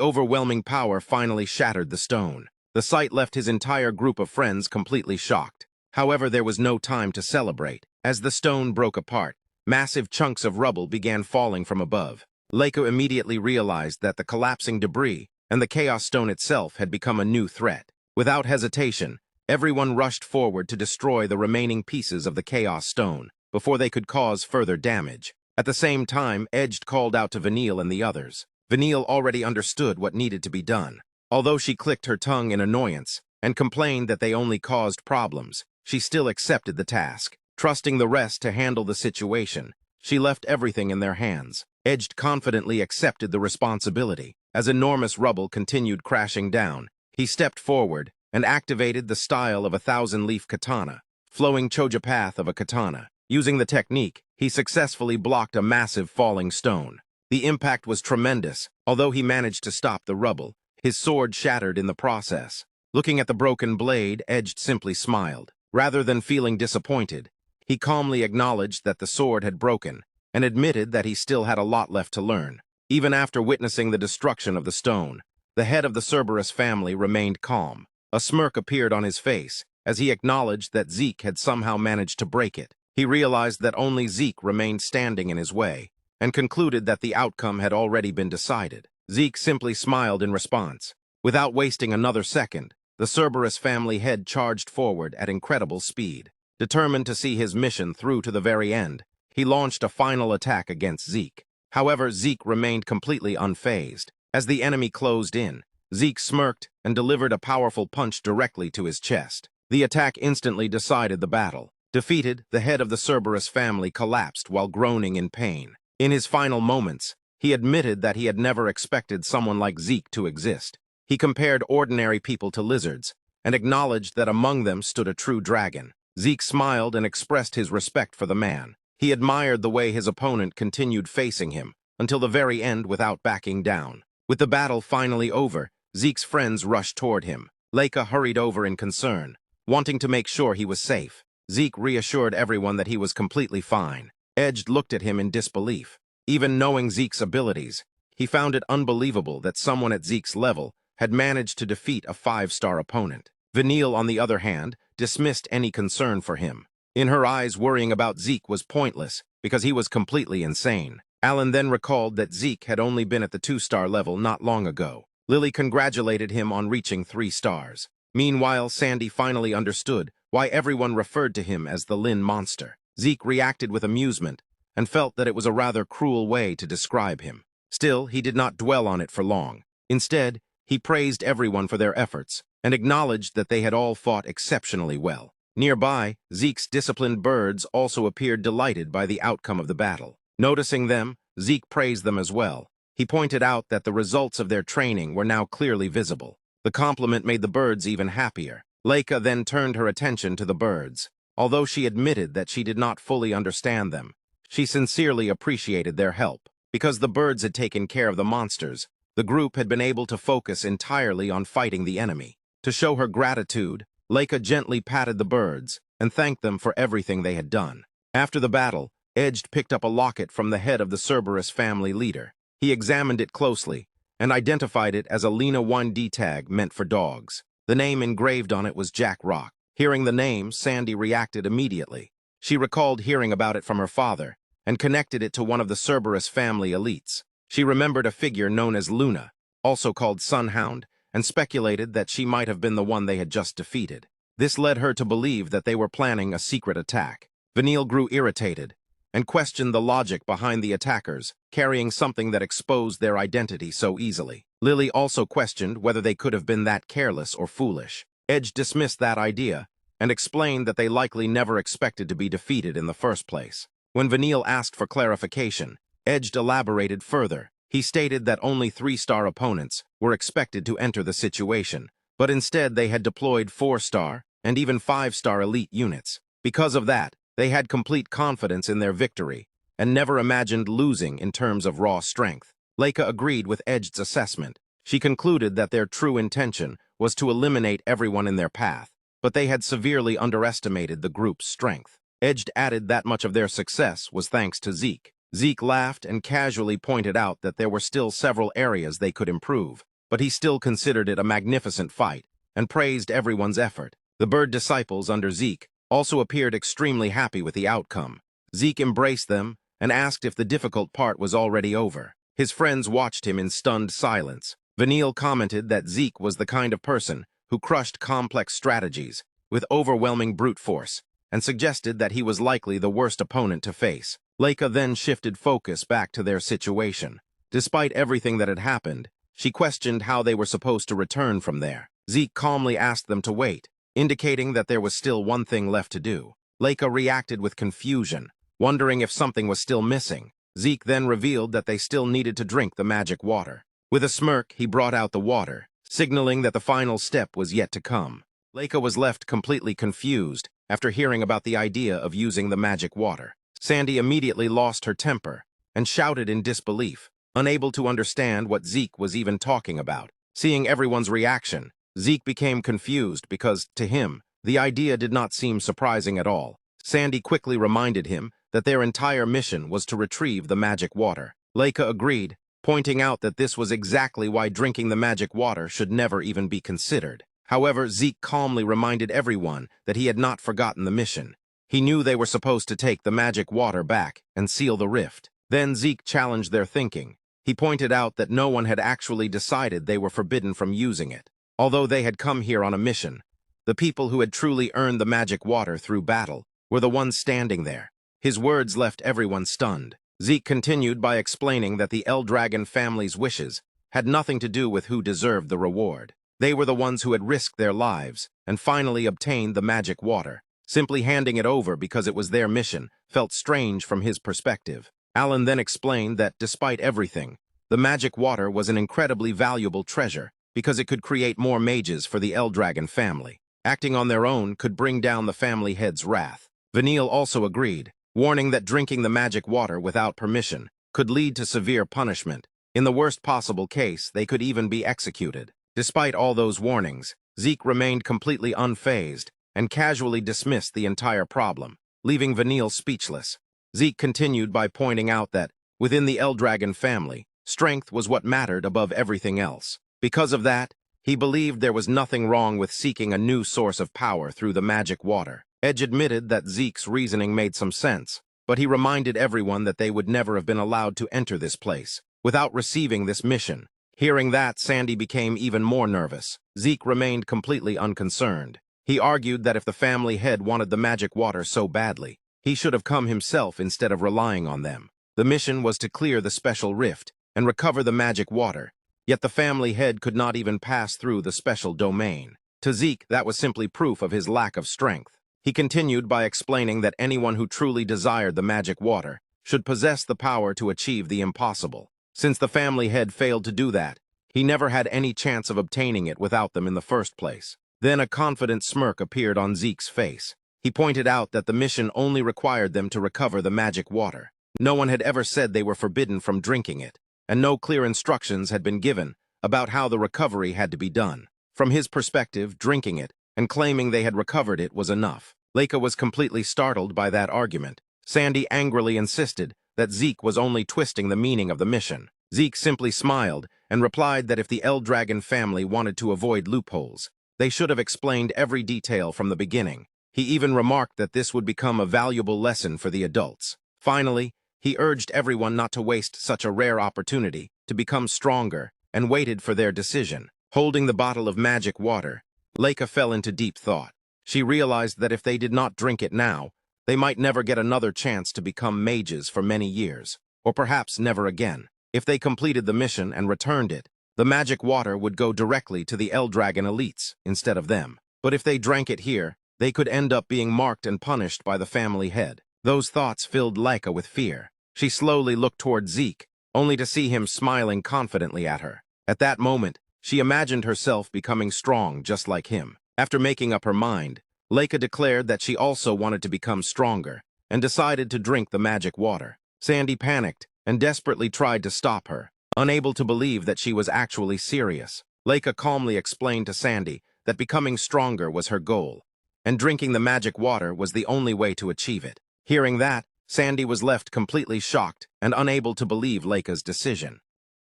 A: overwhelming power finally shattered the stone. The sight left his entire group of friends completely shocked. However, there was no time to celebrate. As the stone broke apart, massive chunks of rubble began falling from above. Leica immediately realized that the collapsing debris and the Chaos Stone itself had become a new threat. Without hesitation, everyone rushed forward to destroy the remaining pieces of the Chaos Stone before they could cause further damage. At the same time, Edged called out to Vanille and the others. Vanille already understood what needed to be done. Although she clicked her tongue in annoyance and complained that they only caused problems, she still accepted the task. Trusting the rest to handle the situation, she left everything in their hands. Edged confidently accepted the responsibility. As enormous rubble continued crashing down, he stepped forward and activated the style of a 1,000-leaf katana, flowing choja path of a katana. Using the technique, he successfully blocked a massive falling stone. The impact was tremendous. Although he managed to stop the rubble, his sword shattered in the process. Looking at the broken blade, Edged simply smiled. Rather than feeling disappointed, he calmly acknowledged that the sword had broken and admitted that he still had a lot left to learn. Even after witnessing the destruction of the stone, the head of the Cerberus family remained calm. A smirk appeared on his face as he acknowledged that Zeke had somehow managed to break it. He realized that only Zeke remained standing in his way and concluded that the outcome had already been decided. Zeke simply smiled in response. Without wasting another second, the Cerberus family head charged forward at incredible speed. Determined to see his mission through to the very end, he launched a final attack against Zeke. However, Zeke remained completely unfazed. As the enemy closed in, Zeke smirked and delivered a powerful punch directly to his chest. The attack instantly decided the battle. Defeated, the head of the Cerberus family collapsed while groaning in pain. In his final moments, he admitted that he had never expected someone like Zeke to exist. He compared ordinary people to lizards and acknowledged that among them stood a true dragon. Zeke smiled and expressed his respect for the man. He admired the way his opponent continued facing him until the very end without backing down. With the battle finally over, Zeke's friends rushed toward him. Leica hurried over in concern, wanting to make sure he was safe. Zeke reassured everyone that he was completely fine. Edged looked at him in disbelief. Even knowing Zeke's abilities, he found it unbelievable that someone at Zeke's level had managed to defeat a 5-star opponent. Vanille, on the other hand, dismissed any concern for him. In her eyes, worrying about Zeke was pointless because he was completely insane. Alan then recalled that Zeke had only been at the 2-star level not long ago. Lily congratulated him on reaching 3 stars. Meanwhile, Sandy finally understood why everyone referred to him as the Lin Monster. Zeke reacted with amusement and felt that it was a rather cruel way to describe him. Still, he did not dwell on it for long. Instead, he praised everyone for their efforts and acknowledged that they had all fought exceptionally well. Nearby, Zeke's disciplined birds also appeared delighted by the outcome of the battle. Noticing them, Zeke praised them as well. He pointed out that the results of their training were now clearly visible. The compliment made the birds even happier. Leica then turned her attention to the birds. Although she admitted that she did not fully understand them, she sincerely appreciated their help. Because the birds had taken care of the monsters, the group had been able to focus entirely on fighting the enemy. To show her gratitude, Leica gently patted the birds and thanked them for everything they had done. After the battle, Edged picked up a locket from the head of the Cerberus family leader. He examined it closely and identified it as a Lena 1D tag meant for dogs. The name engraved on it was Jack Rock. Hearing the name, Sandy reacted immediately. She recalled hearing about it from her father and connected it to one of the Cerberus family elites. She remembered a figure known as Luna, also called Sunhound, and speculated that she might have been the one they had just defeated. This led her to believe that they were planning a secret attack. Vanille grew irritated and questioned the logic behind the attackers, carrying something that exposed their identity so easily. Lily also questioned whether they could have been that careless or foolish. Edge dismissed that idea and explained that they likely never expected to be defeated in the first place. When Vanille asked for clarification, Edge elaborated further. He stated that only 3-star opponents were expected to enter the situation, but instead they had deployed 4-star and even 5-star elite units. Because of that, they had complete confidence in their victory and never imagined losing in terms of raw strength. Leica agreed with Edge's assessment. She concluded that their true intention was to eliminate everyone in their path, but they had severely underestimated the group's strength. Edge added that much of their success was thanks to Zeke. Zeke laughed and casually pointed out that there were still several areas they could improve, but he still considered it a magnificent fight and praised everyone's effort. The bird disciples under Zeke also appeared extremely happy with the outcome. Zeke embraced them and asked if the difficult part was already over. His friends watched him in stunned silence. Vanille commented that Zeke was the kind of person who crushed complex strategies with overwhelming brute force and suggested that he was likely the worst opponent to face. Leica then shifted focus back to their situation. Despite everything that had happened, she questioned how they were supposed to return from there. Zeke calmly asked them to wait, indicating that there was still one thing left to do. Leica reacted with confusion, wondering if something was still missing. Zeke then revealed that they still needed to drink the magic water. With a smirk, he brought out the water, signaling that the final step was yet to come. Leica was left completely confused after hearing about the idea of using the magic water. Sandy immediately lost her temper and shouted in disbelief, unable to understand what Zeke was even talking about. Seeing everyone's reaction, Zeke became confused because, to him, the idea did not seem surprising at all. Sandy quickly reminded him that their entire mission was to retrieve the magic water. Leica agreed, pointing out that this was exactly why drinking the magic water should never even be considered. However, Zeke calmly reminded everyone that he had not forgotten the mission. He knew they were supposed to take the magic water back and seal the rift. Then Zeke challenged their thinking. He pointed out that no one had actually decided they were forbidden from using it. Although they had come here on a mission, the people who had truly earned the magic water through battle were the ones standing there. His words left everyone stunned. Zeke continued by explaining that the Eldragon family's wishes had nothing to do with who deserved the reward. They were the ones who had risked their lives and finally obtained the magic water. Simply handing it over because it was their mission felt strange from his perspective. Alan then explained that, despite everything, the magic water was an incredibly valuable treasure because it could create more mages for the Eldragon family. Acting on their own could bring down the family head's wrath. Vanille also agreed, warning that drinking the magic water without permission could lead to severe punishment. In the worst possible case, they could even be executed. Despite all those warnings, Zeke remained completely unfazed and casually dismissed the entire problem, leaving Vanille speechless. Zeke continued by pointing out that, within the Eldragon family, strength was what mattered above everything else. Because of that, he believed there was nothing wrong with seeking a new source of power through the magic water. Edge admitted that Zeke's reasoning made some sense, but he reminded everyone that they would never have been allowed to enter this place without receiving this mission. Hearing that, Sandy became even more nervous. Zeke remained completely unconcerned. He argued that if the family head wanted the magic water so badly, he should have come himself instead of relying on them. The mission was to clear the special rift and recover the magic water, yet the family head could not even pass through the special domain. To Zeke, that was simply proof of his lack of strength. He continued by explaining that anyone who truly desired the magic water should possess the power to achieve the impossible. Since the family head failed to do that, he never had any chance of obtaining it without them in the first place. Then a confident smirk appeared on Zeke's face. He pointed out that the mission only required them to recover the magic water. No one had ever said they were forbidden from drinking it, and no clear instructions had been given about how the recovery had to be done. From his perspective, drinking it and claiming they had recovered it was enough. Leica was completely startled by that argument. Sandy angrily insisted that Zeke was only twisting the meaning of the mission. Zeke simply smiled and replied that if the Eldragon family wanted to avoid loopholes, they should have explained every detail from the beginning. He even remarked that this would become a valuable lesson for the adults. Finally, he urged everyone not to waste such a rare opportunity to become stronger and waited for their decision. Holding the bottle of magic water, Leica fell into deep thought. She realized that if they did not drink it now, they might never get another chance to become mages for many years, or perhaps never again. If they completed the mission and returned it, the magic water would go directly to the Eldragon elites instead of them. But if they drank it here, they could end up being marked and punished by the family head. Those thoughts filled Leica with fear. She slowly looked toward Zeke, only to see him smiling confidently at her. At that moment, she imagined herself becoming strong just like him. After making up her mind, Leica declared that she also wanted to become stronger and decided to drink the magic water. Sandy panicked and desperately tried to stop her, unable to believe that she was actually serious. Leica calmly explained to Sandy that becoming stronger was her goal, and drinking the magic water was the only way to achieve it. Hearing that, Sandy was left completely shocked and unable to believe Leica's decision.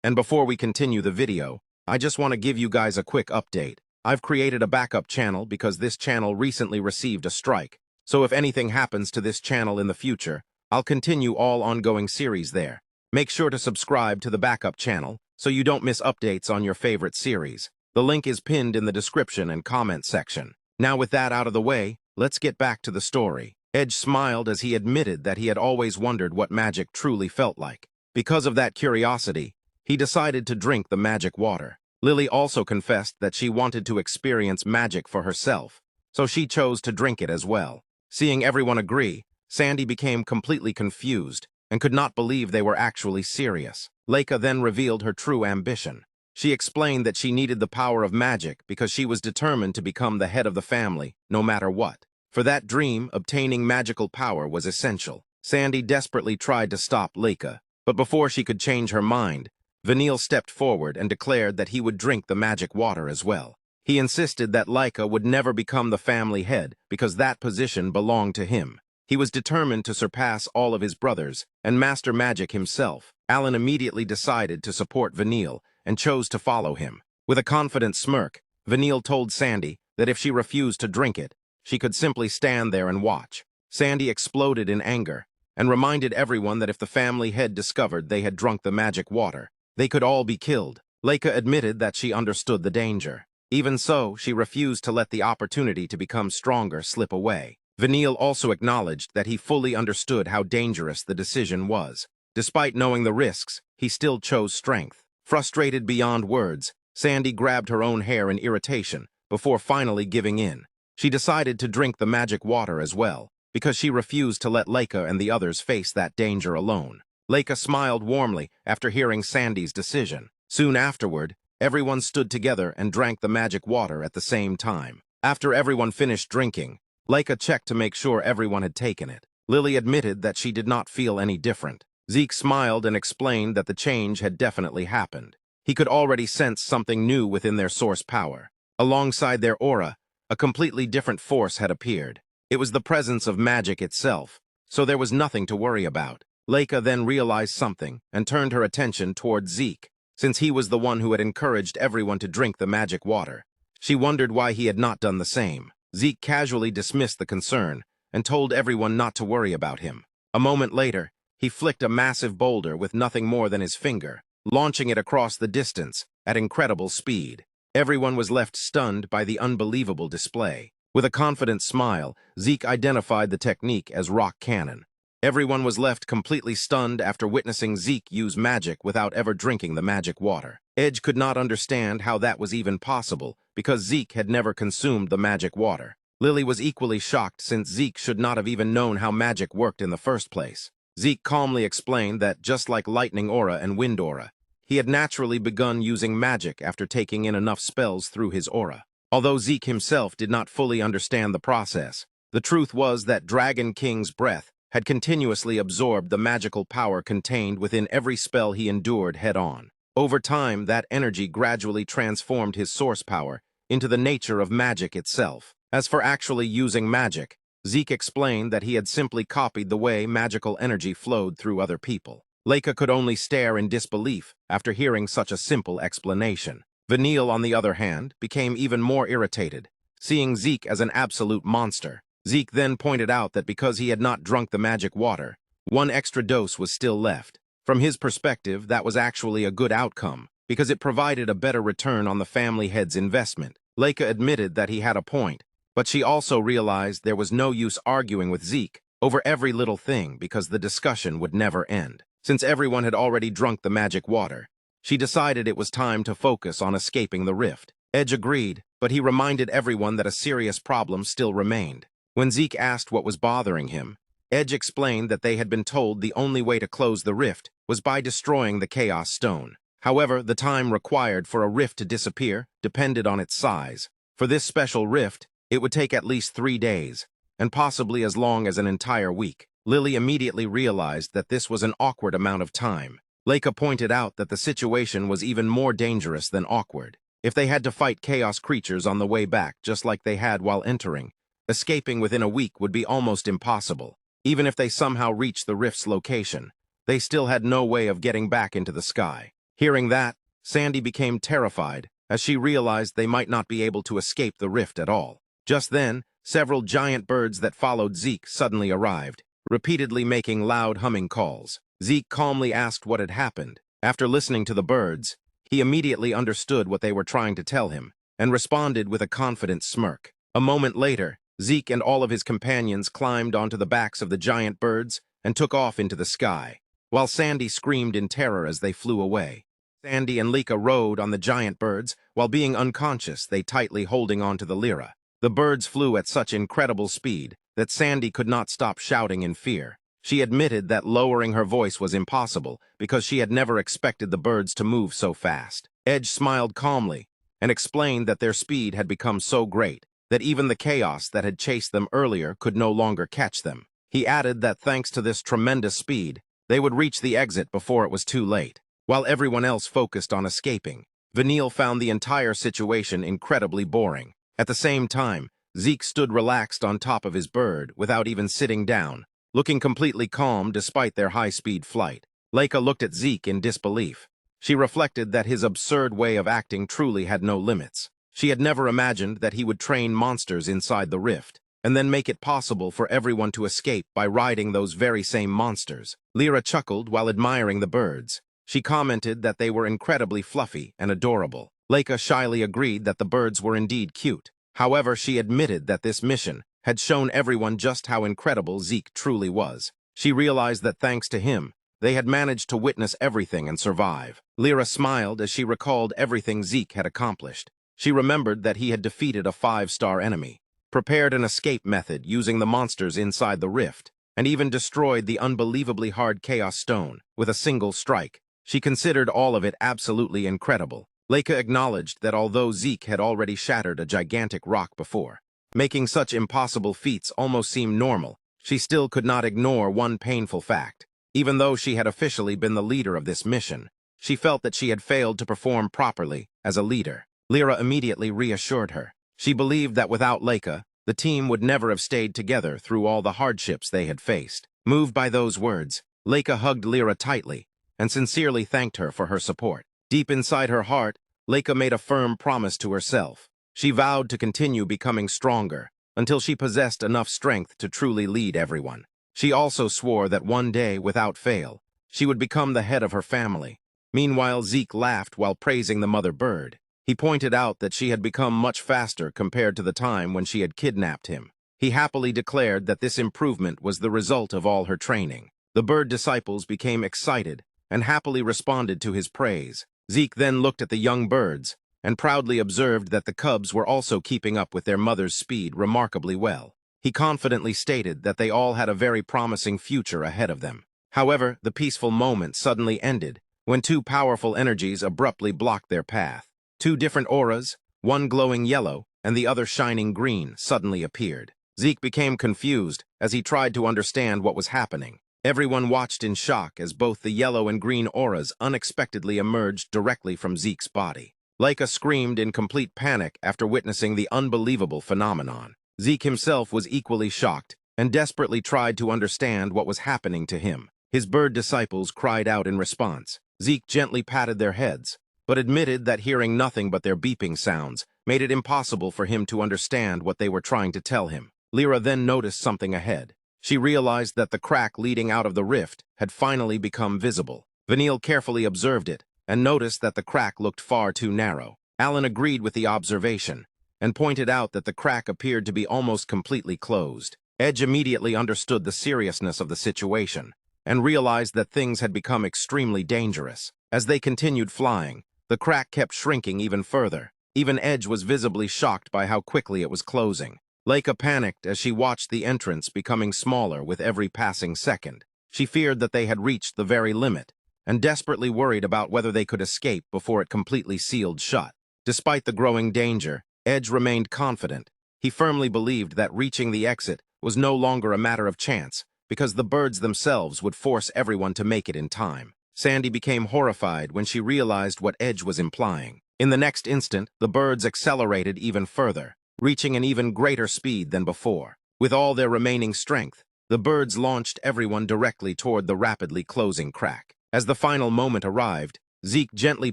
A: And before we continue the video, I just want to give you guys a quick update. I've created a backup channel because this channel recently received a strike. So if anything happens to this channel in the future, I'll continue all ongoing series there. Make sure to subscribe to the backup channel so you don't miss updates on your favorite series. The link is pinned in the description and comment section. Now with that out of the way, let's get back to the story. Edge smiled as he admitted that he had always wondered what magic truly felt like. Because of that curiosity, he decided to drink the magic water. Lily also confessed that she wanted to experience magic for herself, so she chose to drink it as well. Seeing everyone agree, Sandy became completely confused and could not believe they were actually serious. Leica then revealed her true ambition. She explained that she needed the power of magic because she was determined to become the head of the family, no matter what. For that dream, obtaining magical power was essential. Sandy desperately tried to stop Leica, but before she could change her mind, Vanille stepped forward and declared that he would drink the magic water as well. He insisted that Leica would never become the family head because that position belonged to him. He was determined to surpass all of his brothers and master magic himself. Alan immediately decided to support Vanille and chose to follow him. With a confident smirk, Vanille told Sandy that if she refused to drink it, she could simply stand there and watch. Sandy exploded in anger and reminded everyone that if the family head discovered they had drunk the magic water, they could all be killed. Leica admitted that she understood the danger. Even so, she refused to let the opportunity to become stronger slip away. Vanille also acknowledged that he fully understood how dangerous the decision was. Despite knowing the risks, he still chose strength. Frustrated beyond words, Sandy grabbed her own hair in irritation before finally giving in. She decided to drink the magic water as well, because she refused to let Leica and the others face that danger alone. Leica smiled warmly after hearing Sandy's decision. Soon afterward, everyone stood together and drank the magic water at the same time. After everyone finished drinking, Leica checked to make sure everyone had taken it. Lily admitted that she did not feel any different. Zeke smiled and explained that the change had definitely happened. He could already sense something new within their source power. Alongside their aura, a completely different force had appeared. It was the presence of magic itself, so there was nothing to worry about. Leica then realized something and turned her attention toward Zeke, since he was the one who had encouraged everyone to drink the magic water. She wondered why he had not done the same. Zeke casually dismissed the concern and told everyone not to worry about him. A moment later, he flicked a massive boulder with nothing more than his finger, launching it across the distance at incredible speed. Everyone was left stunned by the unbelievable display. With a confident smile, Zeke identified the technique as rock cannon. Everyone was left completely stunned after witnessing Zeke use magic without ever drinking the magic water. Edge could not understand how that was even possible because Zeke had never consumed the magic water. Lily was equally shocked since Zeke should not have even known how magic worked in the first place. Zeke calmly explained that just like lightning aura and wind aura, he had naturally begun using magic after taking in enough spells through his aura. Although Zeke himself did not fully understand the process, the truth was that Dragon King's breath had continuously absorbed the magical power contained within every spell he endured head-on. Over time, that energy gradually transformed his source power into the nature of magic itself. As for actually using magic, Zeke explained that he had simply copied the way magical energy flowed through other people. Leica could only stare in disbelief after hearing such a simple explanation. Vanille, on the other hand, became even more irritated, seeing Zeke as an absolute monster. Zeke then pointed out that because he had not drunk the magic water, one extra dose was still left. From his perspective, that was actually a good outcome, because it provided a better return on the family head's investment. Leica admitted that he had a point, but she also realized there was no use arguing with Zeke over every little thing because the discussion would never end. Since everyone had already drunk the magic water, she decided it was time to focus on escaping the rift. Edge agreed, but he reminded everyone that a serious problem still remained. When Zeke asked what was bothering him, Edge explained that they had been told the only way to close the rift was by destroying the Chaos Stone. However, the time required for a rift to disappear depended on its size. For this special rift, it would take at least 3 days, and possibly as long as an entire week. Lily immediately realized that this was an awkward amount of time. Leica pointed out that the situation was even more dangerous than awkward. If they had to fight chaos creatures on the way back just like they had while entering, escaping within a week would be almost impossible. Even if they somehow reached the rift's location, they still had no way of getting back into the sky. Hearing that, Sandy became terrified as she realized they might not be able to escape the rift at all. Just then, several giant birds that followed Zeke suddenly arrived, repeatedly making loud humming calls. Zeke calmly asked what had happened. After listening to the birds, he immediately understood what they were trying to tell him and responded with a confident smirk. A moment later, Zeke and all of his companions climbed onto the backs of the giant birds and took off into the sky, while Sandy screamed in terror as they flew away. Sandy and Leica rode on the giant birds. While being unconscious, they tightly holding onto the lyra. The birds flew at such incredible speed that Sandy could not stop shouting in fear. She admitted that lowering her voice was impossible because she had never expected the birds to move so fast. Edge smiled calmly and explained that their speed had become so great that even the chaos that had chased them earlier could no longer catch them. He added that thanks to this tremendous speed, they would reach the exit before it was too late. While everyone else focused on escaping, Vanille found the entire situation incredibly boring. At the same time, Zeke stood relaxed on top of his bird without even sitting down, looking completely calm despite their high-speed flight. Leica looked at Zeke in disbelief. She reflected that his absurd way of acting truly had no limits. She had never imagined that he would train monsters inside the rift, and then make it possible for everyone to escape by riding those very same monsters. Lyra chuckled while admiring the birds. She commented that they were incredibly fluffy and adorable. Leica shyly agreed that the birds were indeed cute. However, she admitted that this mission had shown everyone just how incredible Zeke truly was. She realized that thanks to him, they had managed to witness everything and survive. Lyra smiled as she recalled everything Zeke had accomplished. She remembered that he had defeated a 5-star enemy, prepared an escape method using the monsters inside the rift, and even destroyed the unbelievably hard Chaos Stone with a single strike. She considered all of it absolutely incredible. Leica acknowledged that although Zeke had already shattered a gigantic rock before, making such impossible feats almost seem normal, she still could not ignore one painful fact. Even though she had officially been the leader of this mission, she felt that she had failed to perform properly as a leader. Lyra immediately reassured her. She believed that without Leica, the team would never have stayed together through all the hardships they had faced. Moved by those words, Leica hugged Lyra tightly and sincerely thanked her for her support. Deep inside her heart, Leica made a firm promise to herself. She vowed to continue becoming stronger until she possessed enough strength to truly lead everyone. She also swore that one day, without fail, she would become the head of her family. Meanwhile, Zeke laughed while praising the mother bird. He pointed out that she had become much faster compared to the time when she had kidnapped him. He happily declared that this improvement was the result of all her training. The bird disciples became excited and happily responded to his praise. Zeke then looked at the young birds and proudly observed that the cubs were also keeping up with their mother's speed remarkably well. He confidently stated that they all had a very promising future ahead of them. However, the peaceful moment suddenly ended when 2 powerful energies abruptly blocked their path. 2 different auras, one glowing yellow and the other shining green, suddenly appeared. Zeke became confused as he tried to understand what was happening. Everyone watched in shock as both the yellow and green auras unexpectedly emerged directly from Zeke's body. Leica screamed in complete panic after witnessing the unbelievable phenomenon. Sieg himself was equally shocked and desperately tried to understand what was happening to him. His bird disciples cried out in response. Sieg gently patted their heads, but admitted that hearing nothing but their beeping sounds made it impossible for him to understand what they were trying to tell him. Lyra then noticed something ahead. She realized that the crack leading out of the rift had finally become visible. Vanille carefully observed it and noticed that the crack looked far too narrow. Alan agreed with the observation and pointed out that the crack appeared to be almost completely closed. Edge immediately understood the seriousness of the situation and realized that things had become extremely dangerous. As they continued flying, the crack kept shrinking even further. Even Edge was visibly shocked by how quickly it was closing. Leica panicked as she watched the entrance becoming smaller with every passing second. She feared that they had reached the very limit and desperately worried about whether they could escape before it completely sealed shut. Despite the growing danger, Edge remained confident. He firmly believed that reaching the exit was no longer a matter of chance because the birds themselves would force everyone to make it in time. Sandy became horrified when she realized what Edge was implying. In the next instant, the birds accelerated even further, reaching an even greater speed than before. With all their remaining strength, the birds launched everyone directly toward the rapidly closing crack. As the final moment arrived, Sieg gently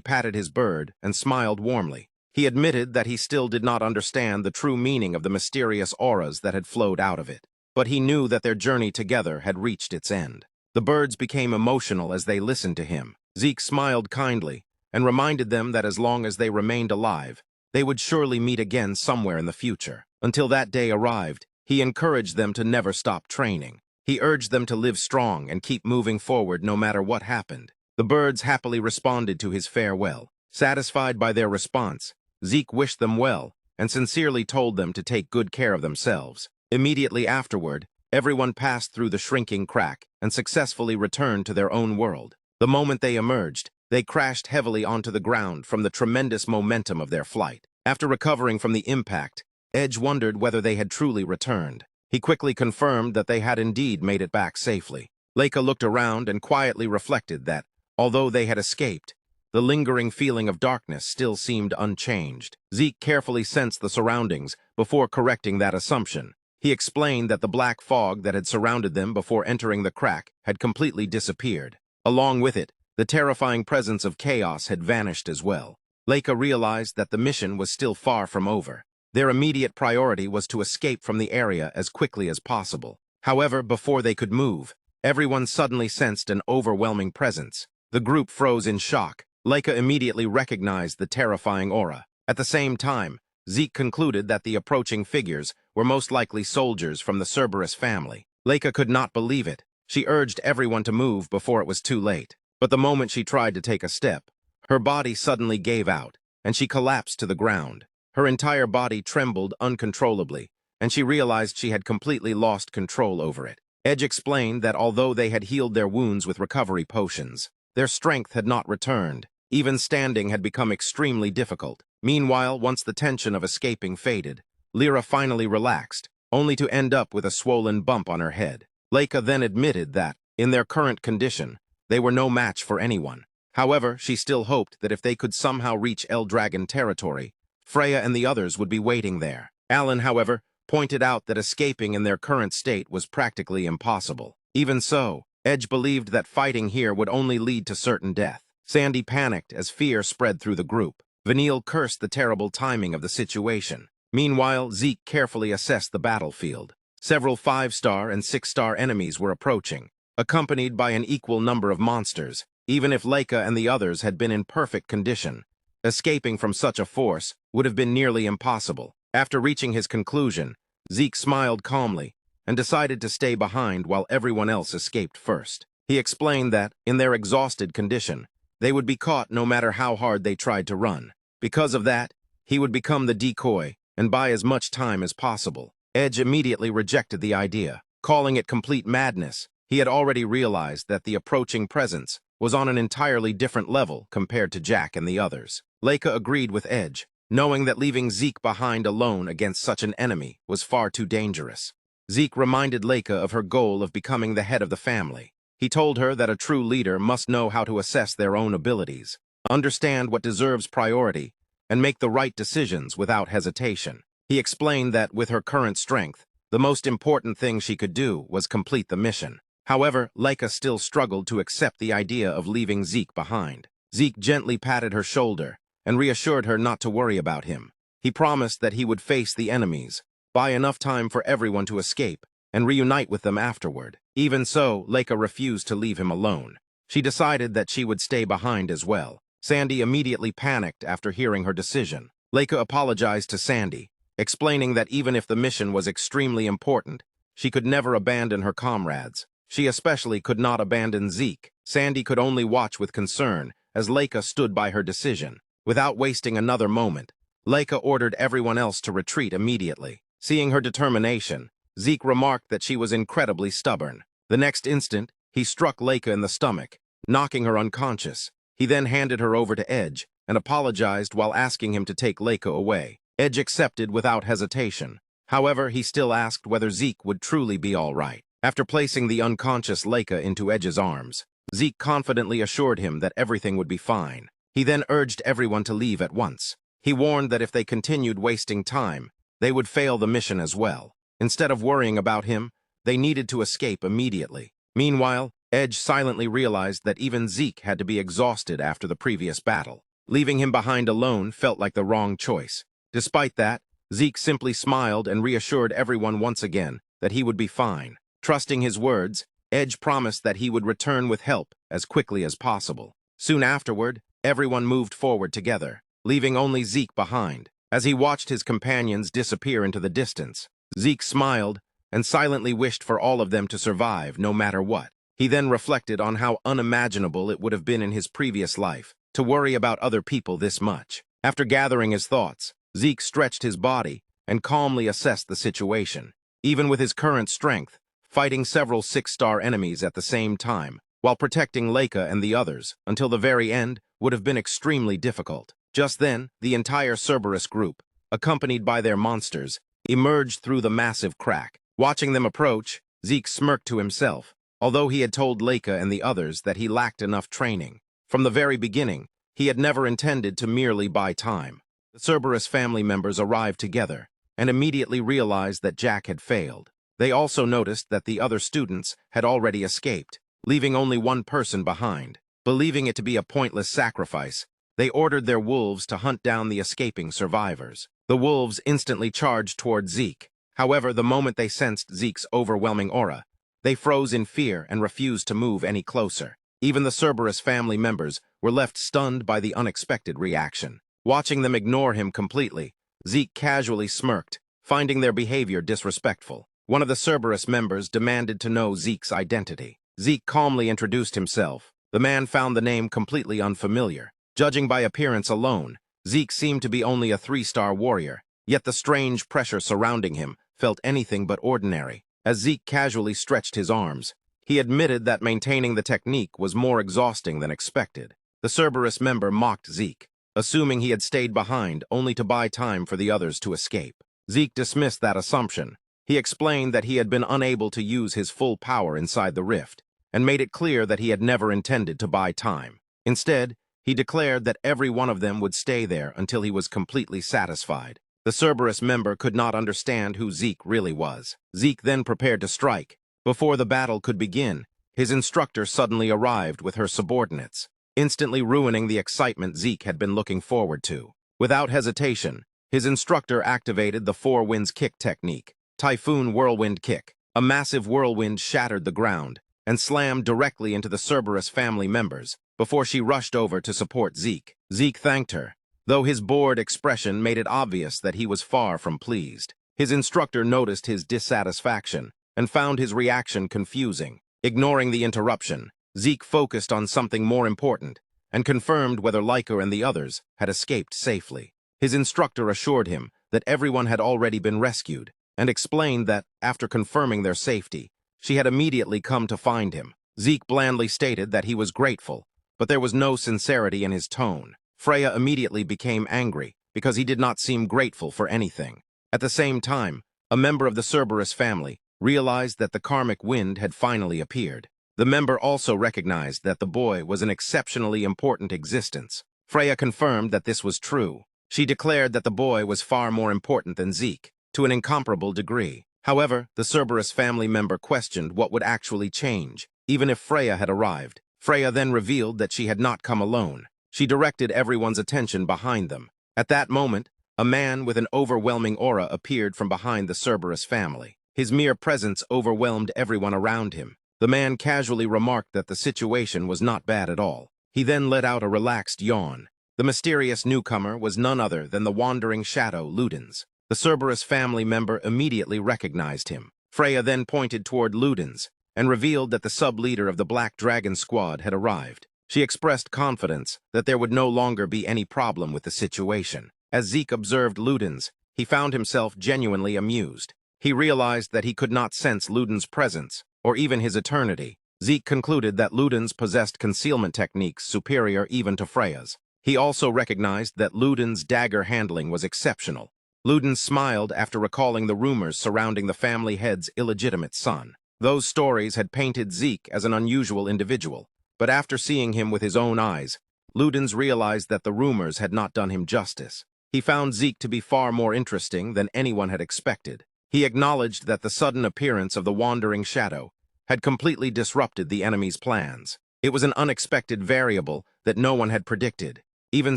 A: patted his bird and smiled warmly. He admitted that he still did not understand the true meaning of the mysterious auras that had flowed out of it, but he knew that their journey together had reached its end. The birds became emotional as they listened to him. Sieg smiled kindly and reminded them that as long as they remained alive, they would surely meet again somewhere in the future. Until that day arrived, he encouraged them to never stop training. He urged them to live strong and keep moving forward no matter what happened. The birds happily responded to his farewell. Satisfied by their response, Sieg wished them well and sincerely told them to take good care of themselves. Immediately afterward, everyone passed through the shrinking crack and successfully returned to their own world. The moment they emerged, they crashed heavily onto the ground from the tremendous momentum of their flight. After recovering from the impact, Edge wondered whether they had truly returned. He quickly confirmed that they had indeed made it back safely. Leica looked around and quietly reflected that, although they had escaped, the lingering feeling of darkness still seemed unchanged. Sieg carefully sensed the surroundings before correcting that assumption. He explained that the black fog that had surrounded them before entering the crack had completely disappeared. Along with it, the terrifying presence of chaos had vanished as well. Leica realized that the mission was still far from over. Their immediate priority was to escape from the area as quickly as possible. However, before they could move, everyone suddenly sensed an overwhelming presence. The group froze in shock. Leica immediately recognized the terrifying aura. At the same time, Sieg concluded that the approaching figures were most likely soldiers from the Cerberus family. Leica could not believe it. She urged everyone to move before it was too late. But the moment she tried to take a step, her body suddenly gave out, and she collapsed to the ground. Her entire body trembled uncontrollably, and she realized she had completely lost control over it. Edge explained that although they had healed their wounds with recovery potions, their strength had not returned. Even standing had become extremely difficult. Meanwhile, once the tension of escaping faded, Lyra finally relaxed, only to end up with a swollen bump on her head. Leica then admitted that, in their current condition, they were no match for anyone. However, she still hoped that if they could somehow reach Eldragon territory, Freya and the others would be waiting there. Alan, however, pointed out that escaping in their current state was practically impossible. Even so, Edge believed that fighting here would only lead to certain death. Sandy panicked as fear spread through the group. Vanille cursed the terrible timing of the situation. Meanwhile, Sieg carefully assessed the battlefield. Several 5-star and 6-star enemies were approaching, accompanied by an equal number of monsters. Even if Leica and the others had been in perfect condition, escaping from such a force would have been nearly impossible. After reaching his conclusion, Sieg smiled calmly and decided to stay behind while everyone else escaped first. He explained that, in their exhausted condition, they would be caught no matter how hard they tried to run. Because of that, he would become the decoy and buy as much time as possible. Edge immediately rejected the idea, calling it complete madness. He had already realized that the approaching presence was on an entirely different level compared to Jack and the others. Leica agreed with Edge, knowing that leaving Sieg behind alone against such an enemy was far too dangerous. Sieg reminded Leica of her goal of becoming the head of the family. He told her that a true leader must know how to assess their own abilities, understand what deserves priority, and make the right decisions without hesitation. He explained that with her current strength, the most important thing she could do was complete the mission. However, Leica still struggled to accept the idea of leaving Zeke behind. Zeke gently patted her shoulder and reassured her not to worry about him. He promised that he would face the enemies, buy enough time for everyone to escape, and reunite with them afterward. Even so, Leica refused to leave him alone. She decided that she would stay behind as well. Sandy immediately panicked after hearing her decision. Leica apologized to Sandy, explaining that even if the mission was extremely important, she could never abandon her comrades. She especially could not abandon Zeke. Sandy could only watch with concern as Leica stood by her decision. Without wasting another moment, Leica ordered everyone else to retreat immediately. Seeing her determination, Zeke remarked that she was incredibly stubborn. The next instant, he struck Leica in the stomach, knocking her unconscious. He then handed her over to Edge and apologized while asking him to take Leica away. Edge accepted without hesitation. However, he still asked whether Zeke would truly be all right. After placing the unconscious Leica into Edge's arms, Zeke confidently assured him that everything would be fine. He then urged everyone to leave at once. He warned that if they continued wasting time, they would fail the mission as well. Instead of worrying about him, they needed to escape immediately. Meanwhile, Edge silently realized that even Zeke had to be exhausted after the previous battle. Leaving him behind alone felt like the wrong choice. Despite that, Zeke simply smiled and reassured everyone once again that he would be fine. Trusting his words, Edge promised that he would return with help as quickly as possible. Soon afterward, everyone moved forward together, leaving only Zeke behind. As he watched his companions disappear into the distance, Zeke smiled and silently wished for all of them to survive no matter what. He then reflected on how unimaginable it would have been in his previous life to worry about other people this much. After gathering his thoughts, Zeke stretched his body and calmly assessed the situation. Even with his current strength, fighting several 6-star enemies at the same time, while protecting Leica and the others until the very end would have been extremely difficult. Just then, the entire Cerberus group, accompanied by their monsters, emerged through the massive crack. Watching them approach, Zeke smirked to himself, although he had told Leica and the others that he lacked enough training. From the very beginning, he had never intended to merely buy time. The Cerberus family members arrived together and immediately realized that Jack had failed. They also noticed that the other students had already escaped, leaving only one person behind. Believing it to be a pointless sacrifice, they ordered their wolves to hunt down the escaping survivors. The wolves instantly charged toward Zeke. However, the moment they sensed Zeke's overwhelming aura, they froze in fear and refused to move any closer. Even the Cerberus family members were left stunned by the unexpected reaction. Watching them ignore him completely, Zeke casually smirked, finding their behavior disrespectful. One of the Cerberus members demanded to know Zeke's identity. Zeke calmly introduced himself. The man found the name completely unfamiliar. Judging by appearance alone, Zeke seemed to be only a 3-star warrior, yet the strange pressure surrounding him felt anything but ordinary. As Zeke casually stretched his arms, he admitted that maintaining the technique was more exhausting than expected. The Cerberus member mocked Zeke, assuming he had stayed behind only to buy time for the others to escape. Zeke dismissed that assumption. He explained that he had been unable to use his full power inside the rift, and made it clear that he had never intended to buy time. Instead, he declared that every one of them would stay there until he was completely satisfied. The Cerberus member could not understand who Zeke really was. Zeke then prepared to strike. Before the battle could begin, his instructor suddenly arrived with her subordinates, instantly ruining the excitement Zeke had been looking forward to. Without hesitation, his instructor activated the Four Winds Kick technique, Typhoon Whirlwind Kick. A massive whirlwind shattered the ground and slammed directly into the Cerberus family members before she rushed over to support Zeke. Zeke thanked her, though his bored expression made it obvious that he was far from pleased. His instructor noticed his dissatisfaction and found his reaction confusing. Ignoring the interruption, Zeke focused on something more important and confirmed whether Leica and the others had escaped safely. His instructor assured him that everyone had already been rescued and explained that, after confirming their safety, she had immediately come to find him. Zeke blandly stated that he was grateful, but there was no sincerity in his tone. Freya immediately became angry because he did not seem grateful for anything. At the same time, a member of the Cerberus family realized that the karmic wind had finally appeared. The member also recognized that the boy was an exceptionally important existence. Freya confirmed that this was true. She declared that the boy was far more important than Zeke, to an incomparable degree. However, the Cerberus family member questioned what would actually change, even if Freya had arrived. Freya then revealed that she had not come alone. She directed everyone's attention behind them. At that moment, a man with an overwhelming aura appeared from behind the Cerberus family. His mere presence overwhelmed everyone around him. The man casually remarked that the situation was not bad at all. He then let out a relaxed yawn. The mysterious newcomer was none other than the wandering shadow Ludens. The Cerberus family member immediately recognized him. Freya then pointed toward Ludens and revealed that the sub-leader of the Black Dragon squad had arrived. She expressed confidence that there would no longer be any problem with the situation. As Zeke observed Ludens, he found himself genuinely amused. He realized that he could not sense Ludens' presence, or even his eternity. Zeke concluded that Ludens possessed concealment techniques superior even to Freya's. He also recognized that Ludens' dagger handling was exceptional. Ludens smiled after recalling the rumors surrounding the family head's illegitimate son. Those stories had painted Zeke as an unusual individual, but after seeing him with his own eyes, Ludens realized that the rumors had not done him justice. He found Zeke to be far more interesting than anyone had expected. He acknowledged that the sudden appearance of the wandering shadow had completely disrupted the enemy's plans. It was an unexpected variable that no one had predicted. Even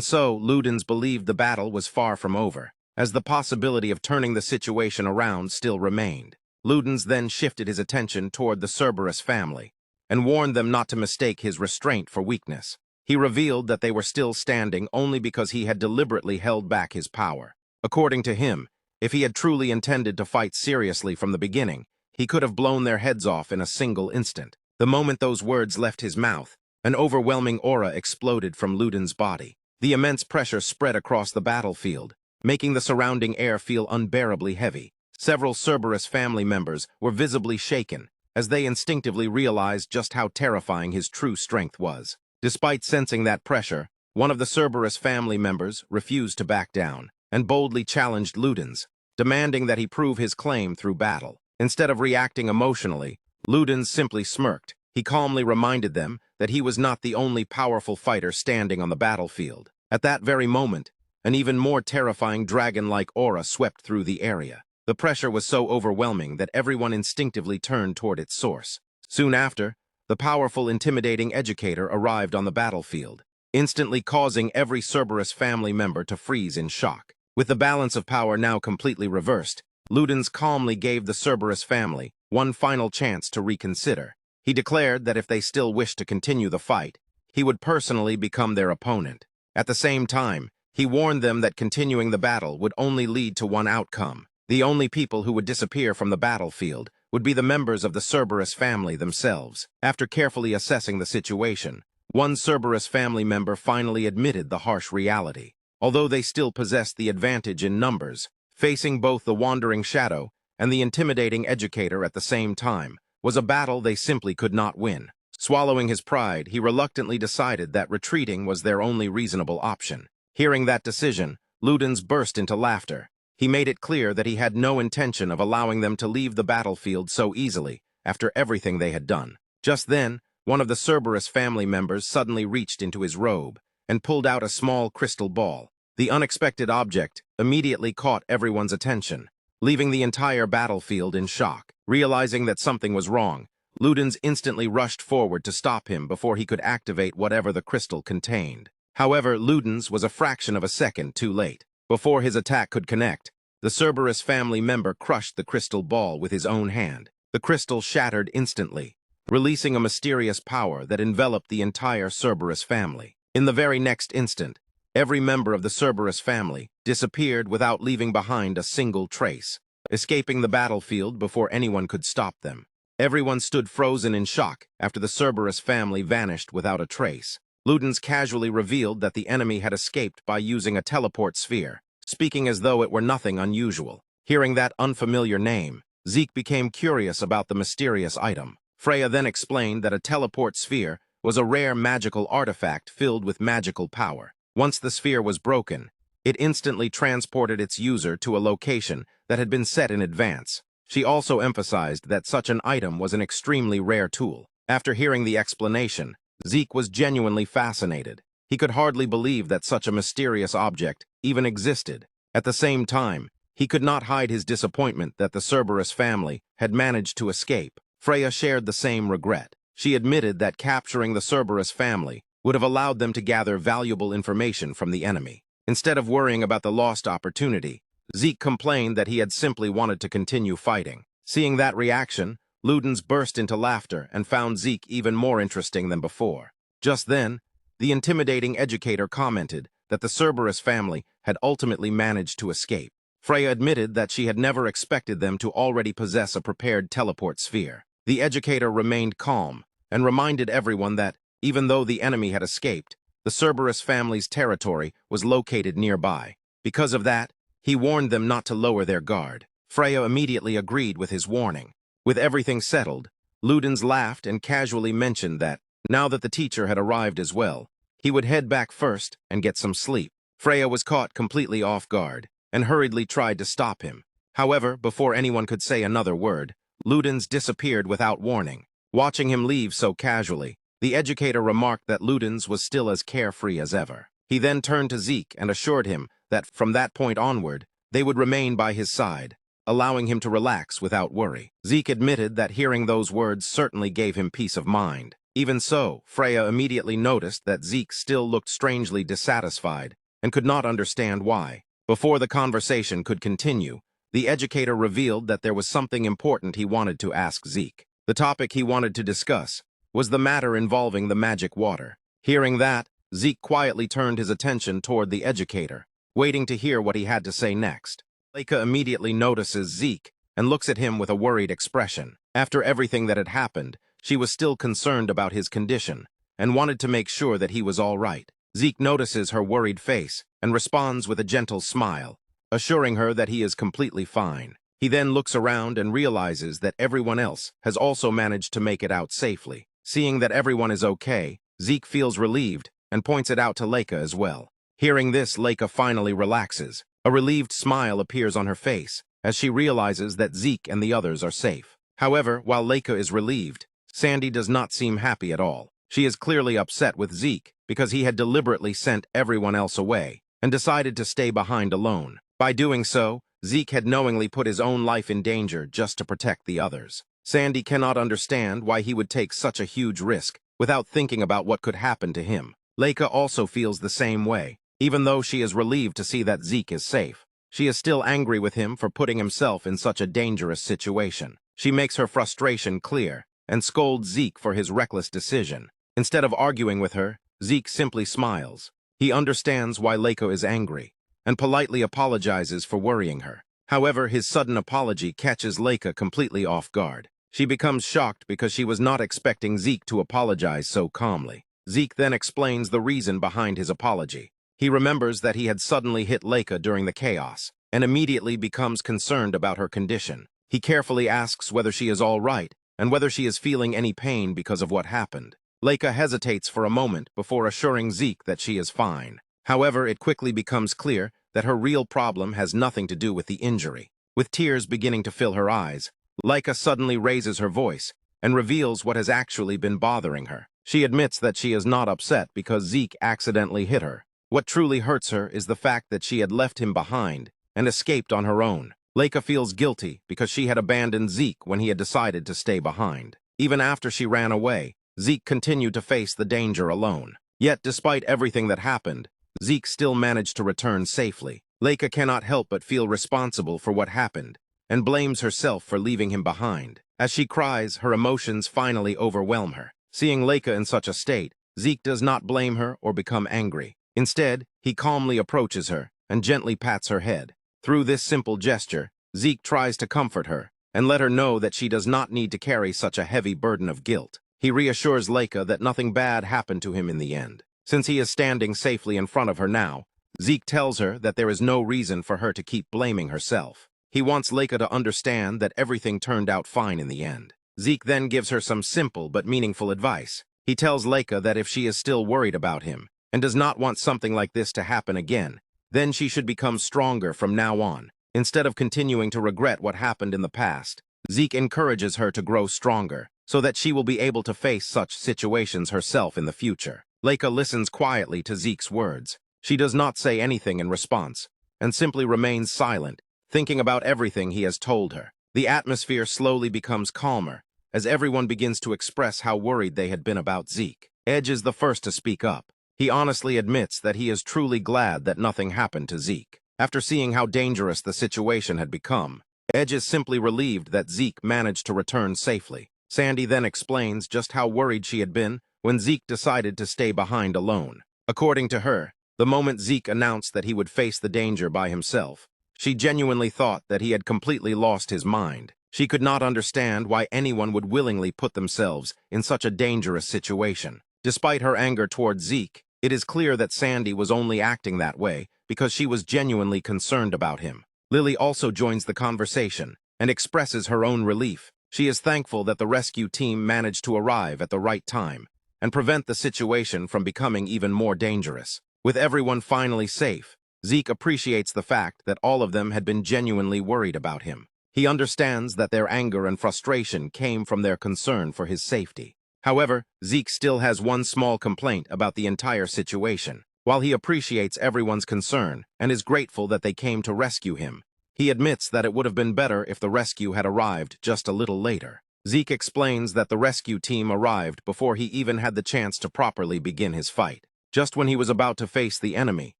A: so, Ludens believed the battle was far from over, as the possibility of turning the situation around still remained. Ludens then shifted his attention toward the Cerberus family and warned them not to mistake his restraint for weakness. He revealed that they were still standing only because he had deliberately held back his power. According to him, if he had truly intended to fight seriously from the beginning, he could have blown their heads off in a single instant. The moment those words left his mouth, an overwhelming aura exploded from Ludens' body. The immense pressure spread across the battlefield, making the surrounding air feel unbearably heavy. Several Cerberus family members were visibly shaken, as they instinctively realized just how terrifying his true strength was. Despite sensing that pressure, one of the Cerberus family members refused to back down and boldly challenged Ludens, demanding that he prove his claim through battle. Instead of reacting emotionally, Ludens simply smirked. He calmly reminded them that he was not the only powerful fighter standing on the battlefield. At that very moment, an even more terrifying dragon-like aura swept through the area. The pressure was so overwhelming that everyone instinctively turned toward its source. Soon after, the powerful, intimidating educator arrived on the battlefield, instantly causing every Cerberus family member to freeze in shock. With the balance of power now completely reversed, Ludens calmly gave the Cerberus family one final chance to reconsider. He declared that if they still wished to continue the fight, he would personally become their opponent. At the same time, he warned them that continuing the battle would only lead to one outcome. The only people who would disappear from the battlefield would be the members of the Cerberus family themselves. After carefully assessing the situation, one Cerberus family member finally admitted the harsh reality. Although they still possessed the advantage in numbers, facing both the wandering shadow and the intimidating educator at the same time was a battle they simply could not win. Swallowing his pride, he reluctantly decided that retreating was their only reasonable option. Hearing that decision, Ludens burst into laughter. He made it clear that he had no intention of allowing them to leave the battlefield so easily after everything they had done. Just then, one of the Cerberus family members suddenly reached into his robe and pulled out a small crystal ball. The unexpected object immediately caught everyone's attention, leaving the entire battlefield in shock. Realizing that something was wrong, Ludens instantly rushed forward to stop him before he could activate whatever the crystal contained. However, Ludens was a fraction of a second too late. Before his attack could connect, the Cerberus family member crushed the crystal ball with his own hand. The crystal shattered instantly, releasing a mysterious power that enveloped the entire Cerberus family. In the very next instant, every member of the Cerberus family disappeared without leaving behind a single trace, escaping the battlefield before anyone could stop them. Everyone stood frozen in shock after the Cerberus family vanished without a trace. Ludens casually revealed that the enemy had escaped by using a teleport sphere, speaking as though it were nothing unusual. Hearing that unfamiliar name, Zeke became curious about the mysterious item. Freya then explained that a teleport sphere was a rare magical artifact filled with magical power. Once the sphere was broken, it instantly transported its user to a location that had been set in advance. She also emphasized that such an item was an extremely rare tool. After hearing the explanation, Zeke was genuinely fascinated. He could hardly believe that such a mysterious object even existed. At the same time, he could not hide his disappointment that the Cerberus family had managed to escape. Freya shared the same regret. She admitted that capturing the Cerberus family would have allowed them to gather valuable information from the enemy. Instead of worrying about the lost opportunity, Sieg complained that he had simply wanted to continue fighting. Seeing that reaction, Ludens burst into laughter and found Sieg even more interesting than before. Just then, the intimidating educator commented that the Cerberus family had ultimately managed to escape. Freya admitted that she had never expected them to already possess a prepared teleport sphere. The educator remained calm and reminded everyone that, even though the enemy had escaped, the Cerberus family's territory was located nearby. Because of that, he warned them not to lower their guard. Freya immediately agreed with his warning. With everything settled, Ludens laughed and casually mentioned that, now that the teacher had arrived as well, he would head back first and get some sleep. Freya was caught completely off guard and hurriedly tried to stop him. However, before anyone could say another word, Ludens disappeared without warning. Watching him leave so casually, the educator remarked that Ludens was still as carefree as ever. He then turned to Sieg and assured him that from that point onward, they would remain by his side, allowing him to relax without worry. Sieg admitted that hearing those words certainly gave him peace of mind. Even so, Freya immediately noticed that Sieg still looked strangely dissatisfied and could not understand why. Before the conversation could continue, the educator revealed that there was something important he wanted to ask Sieg. The topic he wanted to discuss was the matter involving the magic water. Hearing that, Sieg quietly turned his attention toward the educator, waiting to hear what he had to say next. Leica immediately notices Sieg and looks at him with a worried expression. After everything that had happened, she was still concerned about his condition and wanted to make sure that he was all right. Sieg notices her worried face and responds with a gentle smile, assuring her that he is completely fine. He then looks around and realizes that everyone else has also managed to make it out safely. Seeing that everyone is okay, Sieg feels relieved and points it out to Leica as well. Hearing this, Leica finally relaxes. A relieved smile appears on her face as she realizes that Sieg and the others are safe. However, while Leica is relieved, Sandy does not seem happy at all. She is clearly upset with Sieg because he had deliberately sent everyone else away and decided to stay behind alone. By doing so, Sieg had knowingly put his own life in danger just to protect the others. Sandy cannot understand why he would take such a huge risk without thinking about what could happen to him. Leica also feels the same way. Even though she is relieved to see that Sieg is safe, she is still angry with him for putting himself in such a dangerous situation. She makes her frustration clear and scolds Sieg for his reckless decision. Instead of arguing with her, Sieg simply smiles. He understands why Leica is angry and politely apologizes for worrying her. However, his sudden apology catches Leica completely off guard. She becomes shocked because she was not expecting Sieg to apologize so calmly. Sieg then explains the reason behind his apology. He remembers that he had suddenly hit Leica during the chaos and immediately becomes concerned about her condition. He carefully asks whether she is all right and whether she is feeling any pain because of what happened. Leica hesitates for a moment before assuring Sieg that she is fine. However, it quickly becomes clear that her real problem has nothing to do with the injury. With tears beginning to fill her eyes, Leica suddenly raises her voice and reveals what has actually been bothering her. She admits that she is not upset because Sieg accidentally hit her. What truly hurts her is the fact that she had left him behind and escaped on her own. Leica feels guilty because she had abandoned Sieg when he had decided to stay behind. Even after she ran away, Sieg continued to face the danger alone. Yet, despite everything that happened, Sieg still managed to return safely. Leica cannot help but feel responsible for what happened and blames herself for leaving him behind. As she cries, her emotions finally overwhelm her. Seeing Leica in such a state, Sieg does not blame her or become angry. Instead, he calmly approaches her and gently pats her head. Through this simple gesture, Sieg tries to comfort her and let her know that she does not need to carry such a heavy burden of guilt. He reassures Leica that nothing bad happened to him in the end. Since he is standing safely in front of her now, Sieg tells her that there is no reason for her to keep blaming herself. He wants Leica to understand that everything turned out fine in the end. Sieg then gives her some simple but meaningful advice. He tells Leica that if she is still worried about him and does not want something like this to happen again, then she should become stronger from now on. Instead of continuing to regret what happened in the past, Sieg encourages her to grow stronger so that she will be able to face such situations herself in the future. Leica listens quietly to Zeke's words. She does not say anything in response, and simply remains silent, thinking about everything he has told her. The atmosphere slowly becomes calmer, as everyone begins to express how worried they had been about Zeke. Edge is the first to speak up. He honestly admits that he is truly glad that nothing happened to Zeke. After seeing how dangerous the situation had become, Edge is simply relieved that Zeke managed to return safely. Sandy then explains just how worried she had been when Zeke decided to stay behind alone. According to her, the moment Zeke announced that he would face the danger by himself, she genuinely thought that he had completely lost his mind. She could not understand why anyone would willingly put themselves in such a dangerous situation. Despite her anger toward Zeke, it is clear that Sandy was only acting that way because she was genuinely concerned about him. Lily also joins the conversation and expresses her own relief. She is thankful that the rescue team managed to arrive at the right time and prevent the situation from becoming even more dangerous. With everyone finally safe, Zeke appreciates the fact that all of them had been genuinely worried about him. He understands that their anger and frustration came from their concern for his safety. However, Zeke still has one small complaint about the entire situation. While he appreciates everyone's concern and is grateful that they came to rescue him, he admits that it would have been better if the rescue had arrived just a little later. Zeke explains that the rescue team arrived before he even had the chance to properly begin his fight. Just when he was about to face the enemy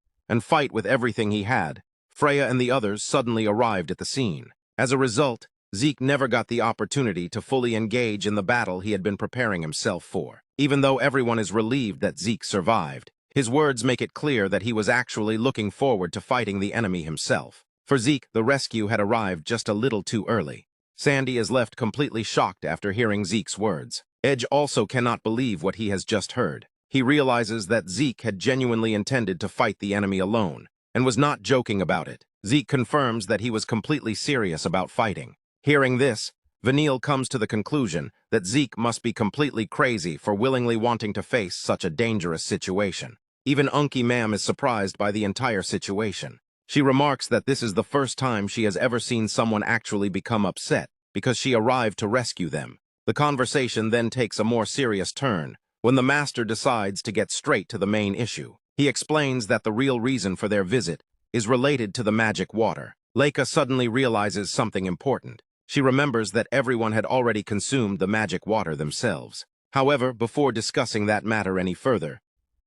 A: and fight with everything he had, Freya and the others suddenly arrived at the scene. As a result, Zeke never got the opportunity to fully engage in the battle he had been preparing himself for. Even though everyone is relieved that Zeke survived, his words make it clear that he was actually looking forward to fighting the enemy himself. For Zeke, the rescue had arrived just a little too early. Sandy is left completely shocked after hearing Zeke's words. Edge also cannot believe what he has just heard. He realizes that Zeke had genuinely intended to fight the enemy alone, and was not joking about it. Zeke confirms that he was completely serious about fighting. Hearing this, Vanille comes to the conclusion that Zeke must be completely crazy for willingly wanting to face such a dangerous situation. Even Unky Ma'am is surprised by the entire situation. She remarks that this is the first time she has ever seen someone actually become upset because she arrived to rescue them. The conversation then takes a more serious turn when the Master decides to get straight to the main issue. He explains that the real reason for their visit is related to the magic water. Leica suddenly realizes something important. She remembers that everyone had already consumed the magic water themselves. However, before discussing that matter any further,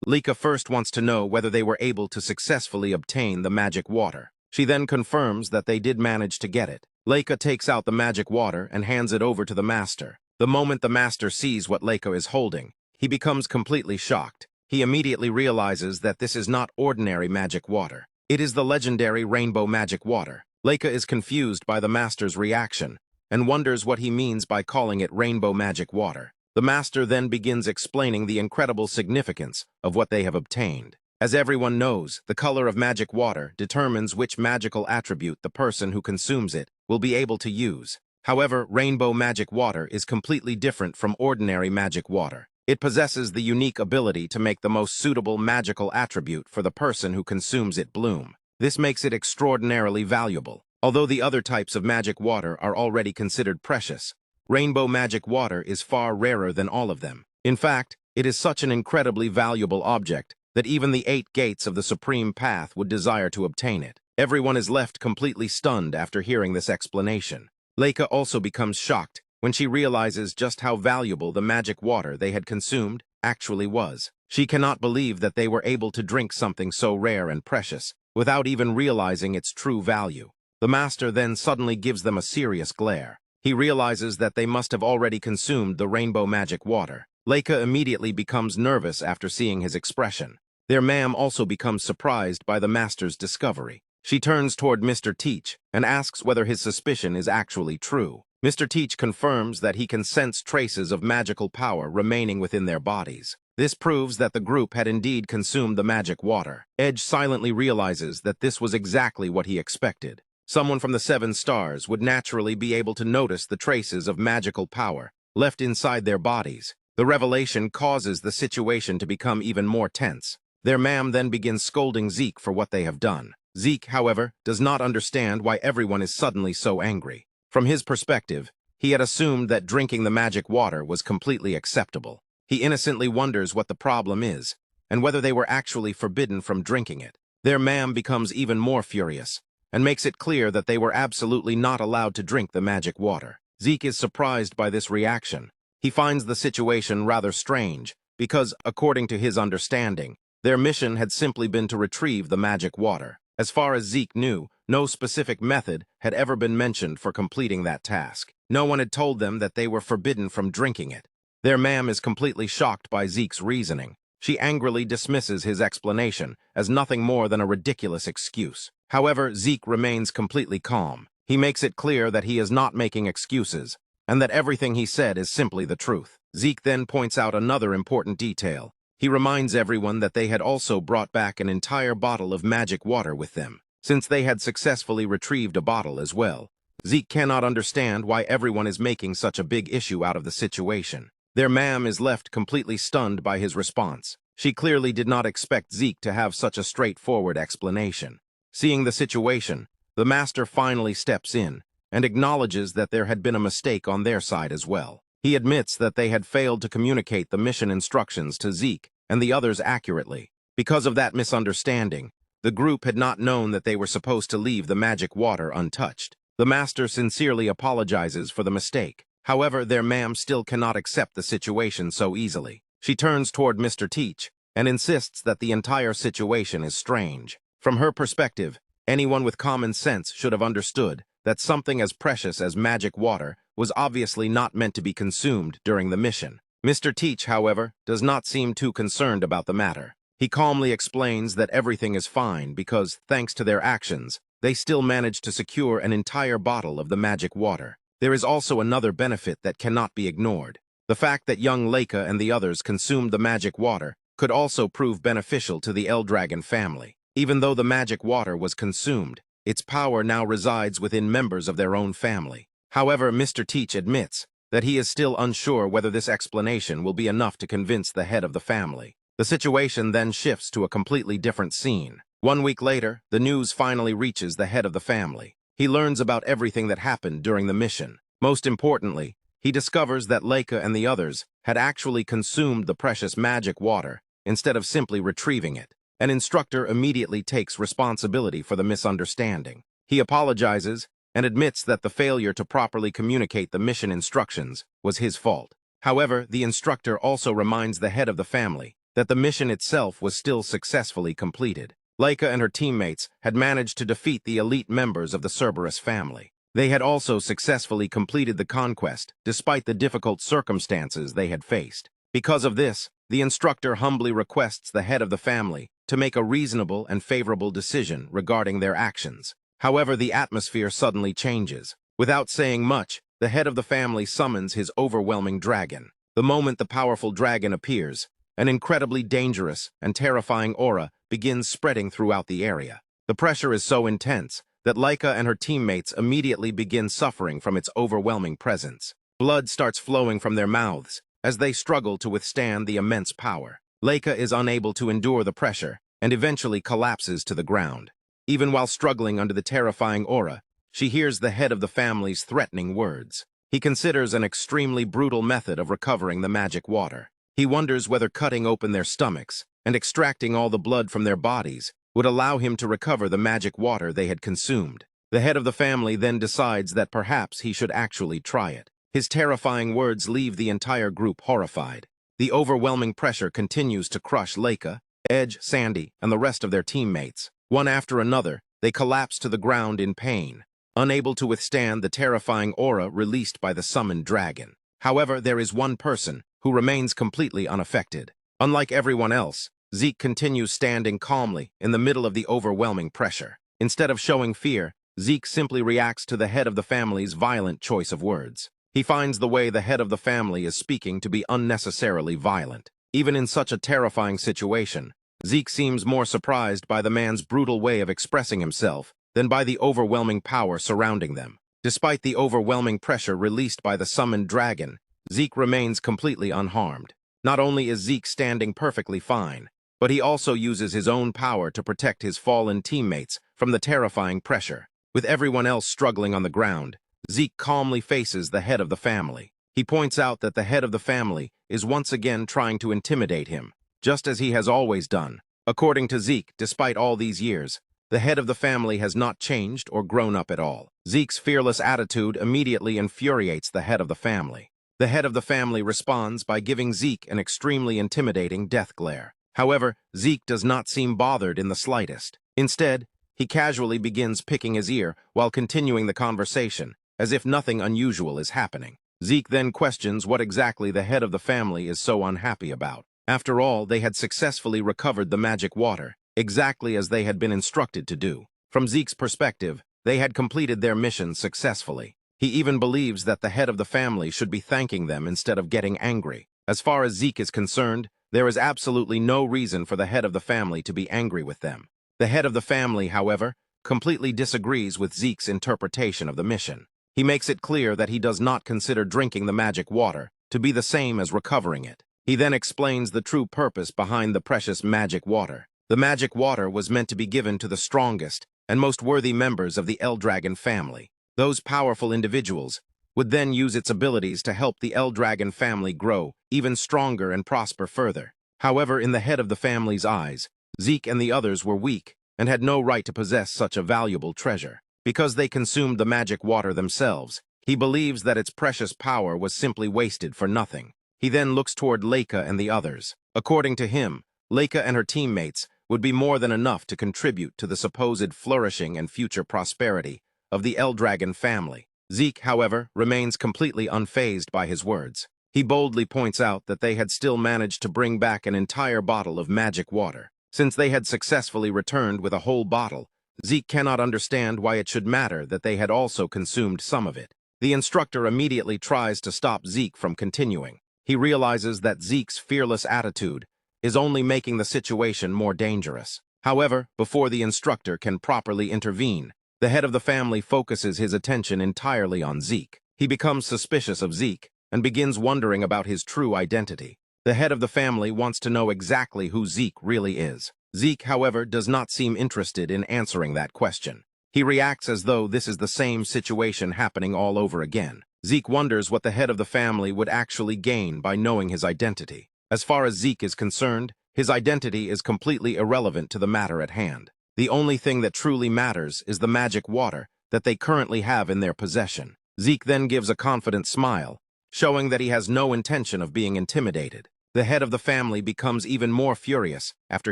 A: Leica first wants to know whether they were able to successfully obtain the magic water. She then confirms that they did manage to get it. Leica takes out the magic water and hands it over to the Master. The moment the Master sees what Leica is holding, he becomes completely shocked. He immediately realizes that this is not ordinary magic water. It is the legendary rainbow magic water. Leica is confused by the Master's reaction and wonders what he means by calling it rainbow magic water. The Master then begins explaining the incredible significance of what they have obtained. As everyone knows, the color of magic water determines which magical attribute the person who consumes it will be able to use. However, rainbow magic water is completely different from ordinary magic water. It possesses the unique ability to make the most suitable magical attribute for the person who consumes it bloom. This makes it extraordinarily valuable. Although the other types of magic water are already considered precious, rainbow magic water is far rarer than all of them. In fact, it is such an incredibly valuable object that even the 8 gates of the Supreme Path would desire to obtain it. Everyone is left completely stunned after hearing this explanation. Leica also becomes shocked when she realizes just how valuable the magic water they had consumed actually was. She cannot believe that they were able to drink something so rare and precious without even realizing its true value. The Master then suddenly gives them a serious glare. He realizes that they must have already consumed the rainbow magic water. Leica immediately becomes nervous after seeing his expression. Their ma'am also becomes surprised by the Master's discovery. She turns toward Mr. Teach and asks whether his suspicion is actually true. Mr. Teach confirms that he can sense traces of magical power remaining within their bodies. This proves that the group had indeed consumed the magic water. Edge silently realizes that this was exactly what he expected. Someone from the 7 stars would naturally be able to notice the traces of magical power left inside their bodies. The revelation causes the situation to become even more tense. Their ma'am then begins scolding Zeke for what they have done. Zeke, however, does not understand why everyone is suddenly so angry. From his perspective, he had assumed that drinking the magic water was completely acceptable. He innocently wonders what the problem is, and whether they were actually forbidden from drinking it. Their ma'am becomes even more furious, and makes it clear that they were absolutely not allowed to drink the magic water. Zeke is surprised by this reaction. He finds the situation rather strange, because, according to his understanding, their mission had simply been to retrieve the magic water. As far as Zeke knew, no specific method had ever been mentioned for completing that task. No one had told them that they were forbidden from drinking it. Their ma'am is completely shocked by Zeke's reasoning. She angrily dismisses his explanation as nothing more than a ridiculous excuse. However, Zeke remains completely calm. He makes it clear that he is not making excuses, and that everything he said is simply the truth. Zeke then points out another important detail. He reminds everyone that they had also brought back an entire bottle of magic water with them, since they had successfully retrieved a bottle as well. Zeke cannot understand why everyone is making such a big issue out of the situation. Their ma'am is left completely stunned by his response. She clearly did not expect Zeke to have such a straightforward explanation. Seeing the situation, the master finally steps in and acknowledges that there had been a mistake on their side as well. He admits that they had failed to communicate the mission instructions to Zeke and the others accurately. Because of that misunderstanding, the group had not known that they were supposed to leave the magic water untouched. The master sincerely apologizes for the mistake. However, their ma'am still cannot accept the situation so easily. She turns toward Mr. Teach and insists that the entire situation is strange. From her perspective, anyone with common sense should have understood that something as precious as magic water was obviously not meant to be consumed during the mission. Mr. Teach, however, does not seem too concerned about the matter. He calmly explains that everything is fine because, thanks to their actions, they still managed to secure an entire bottle of the magic water. There is also another benefit that cannot be ignored. The fact that young Leica and the others consumed the magic water could also prove beneficial to the Eldragon family. Even though the magic water was consumed, its power now resides within members of their own family. However, Mr. Teach admits that he is still unsure whether this explanation will be enough to convince the head of the family. The situation then shifts to a completely different scene. 1 week later, the news finally reaches the head of the family. He learns about everything that happened during the mission. Most importantly, he discovers that Leica and the others had actually consumed the precious magic water instead of simply retrieving it. An instructor immediately takes responsibility for the misunderstanding. He apologizes and admits that the failure to properly communicate the mission instructions was his fault. However, the instructor also reminds the head of the family that the mission itself was still successfully completed. Leica and her teammates had managed to defeat the elite members of the Cerberus family. They had also successfully completed the conquest, despite the difficult circumstances they had faced. Because of this, the instructor humbly requests the head of the family to make a reasonable and favorable decision regarding their actions. However, the atmosphere suddenly changes. Without saying much, the head of the family summons his overwhelming dragon. The moment the powerful dragon appears, an incredibly dangerous and terrifying aura begins spreading throughout the area. The pressure is so intense that Leica and her teammates immediately begin suffering from its overwhelming presence. Blood starts flowing from their mouths as they struggle to withstand the immense power. Leica is unable to endure the pressure and eventually collapses to the ground. Even while struggling under the terrifying aura, she hears the head of the family's threatening words. He considers an extremely brutal method of recovering the magic water. He wonders whether cutting open their stomachs and extracting all the blood from their bodies would allow him to recover the magic water they had consumed. The head of the family then decides that perhaps he should actually try it. His terrifying words leave the entire group horrified. The overwhelming pressure continues to crush Leica, Edge, Sandy, and the rest of their teammates. One after another, they collapse to the ground in pain, unable to withstand the terrifying aura released by the summoned dragon. However, there is one person who remains completely unaffected. Unlike everyone else, Zeke continues standing calmly in the middle of the overwhelming pressure. Instead of showing fear, Zeke simply reacts to the head of the family's violent choice of words. He finds the way the head of the family is speaking to be unnecessarily violent. Even in such a terrifying situation, Zeke seems more surprised by the man's brutal way of expressing himself than by the overwhelming power surrounding them. Despite the overwhelming pressure released by the summoned dragon, Zeke remains completely unharmed. Not only is Zeke standing perfectly fine, but he also uses his own power to protect his fallen teammates from the terrifying pressure. With everyone else struggling on the ground, Zeke calmly faces the head of the family. He points out that the head of the family is once again trying to intimidate him, just as he has always done. According to Sieg, despite all these years, the head of the family has not changed or grown up at all. Sieg's fearless attitude immediately infuriates the head of the family. The head of the family responds by giving Sieg an extremely intimidating death glare. However, Sieg does not seem bothered in the slightest. Instead, he casually begins picking his ear while continuing the conversation, as if nothing unusual is happening. Sieg then questions what exactly the head of the family is so unhappy about. After all, they had successfully recovered the magic water, exactly as they had been instructed to do. From Sieg's perspective, they had completed their mission successfully. He even believes that the head of the family should be thanking them instead of getting angry. As far as Sieg is concerned, there is absolutely no reason for the head of the family to be angry with them. The head of the family, however, completely disagrees with Sieg's interpretation of the mission. He makes it clear that he does not consider drinking the magic water to be the same as recovering it. He then explains the true purpose behind the precious magic water. The magic water was meant to be given to the strongest and most worthy members of the Eldragon family. Those powerful individuals would then use its abilities to help the Eldragon family grow even stronger and prosper further. However, in the head of the family's eyes, Sieg and the others were weak and had no right to possess such a valuable treasure. Because they consumed the magic water themselves, he believes that its precious power was simply wasted for nothing. He then looks toward Leica and the others. According to him, Leica and her teammates would be more than enough to contribute to the supposed flourishing and future prosperity of the Eldragon family. Sieg, however, remains completely unfazed by his words. He boldly points out that they had still managed to bring back an entire bottle of magic water. Since they had successfully returned with a whole bottle, Sieg cannot understand why it should matter that they had also consumed some of it. The instructor immediately tries to stop Sieg from continuing. He realizes that Sieg's fearless attitude is only making the situation more dangerous. However, before the instructor can properly intervene, the head of the family focuses his attention entirely on Sieg. He becomes suspicious of Sieg and begins wondering about his true identity. The head of the family wants to know exactly who Sieg really is. Sieg, however, does not seem interested in answering that question. He reacts as though this is the same situation happening all over again. Sieg wonders what the head of the family would actually gain by knowing his identity. As far as Sieg is concerned, his identity is completely irrelevant to the matter at hand. The only thing that truly matters is the magic water that they currently have in their possession. Sieg then gives a confident smile, showing that he has no intention of being intimidated. The head of the family becomes even more furious after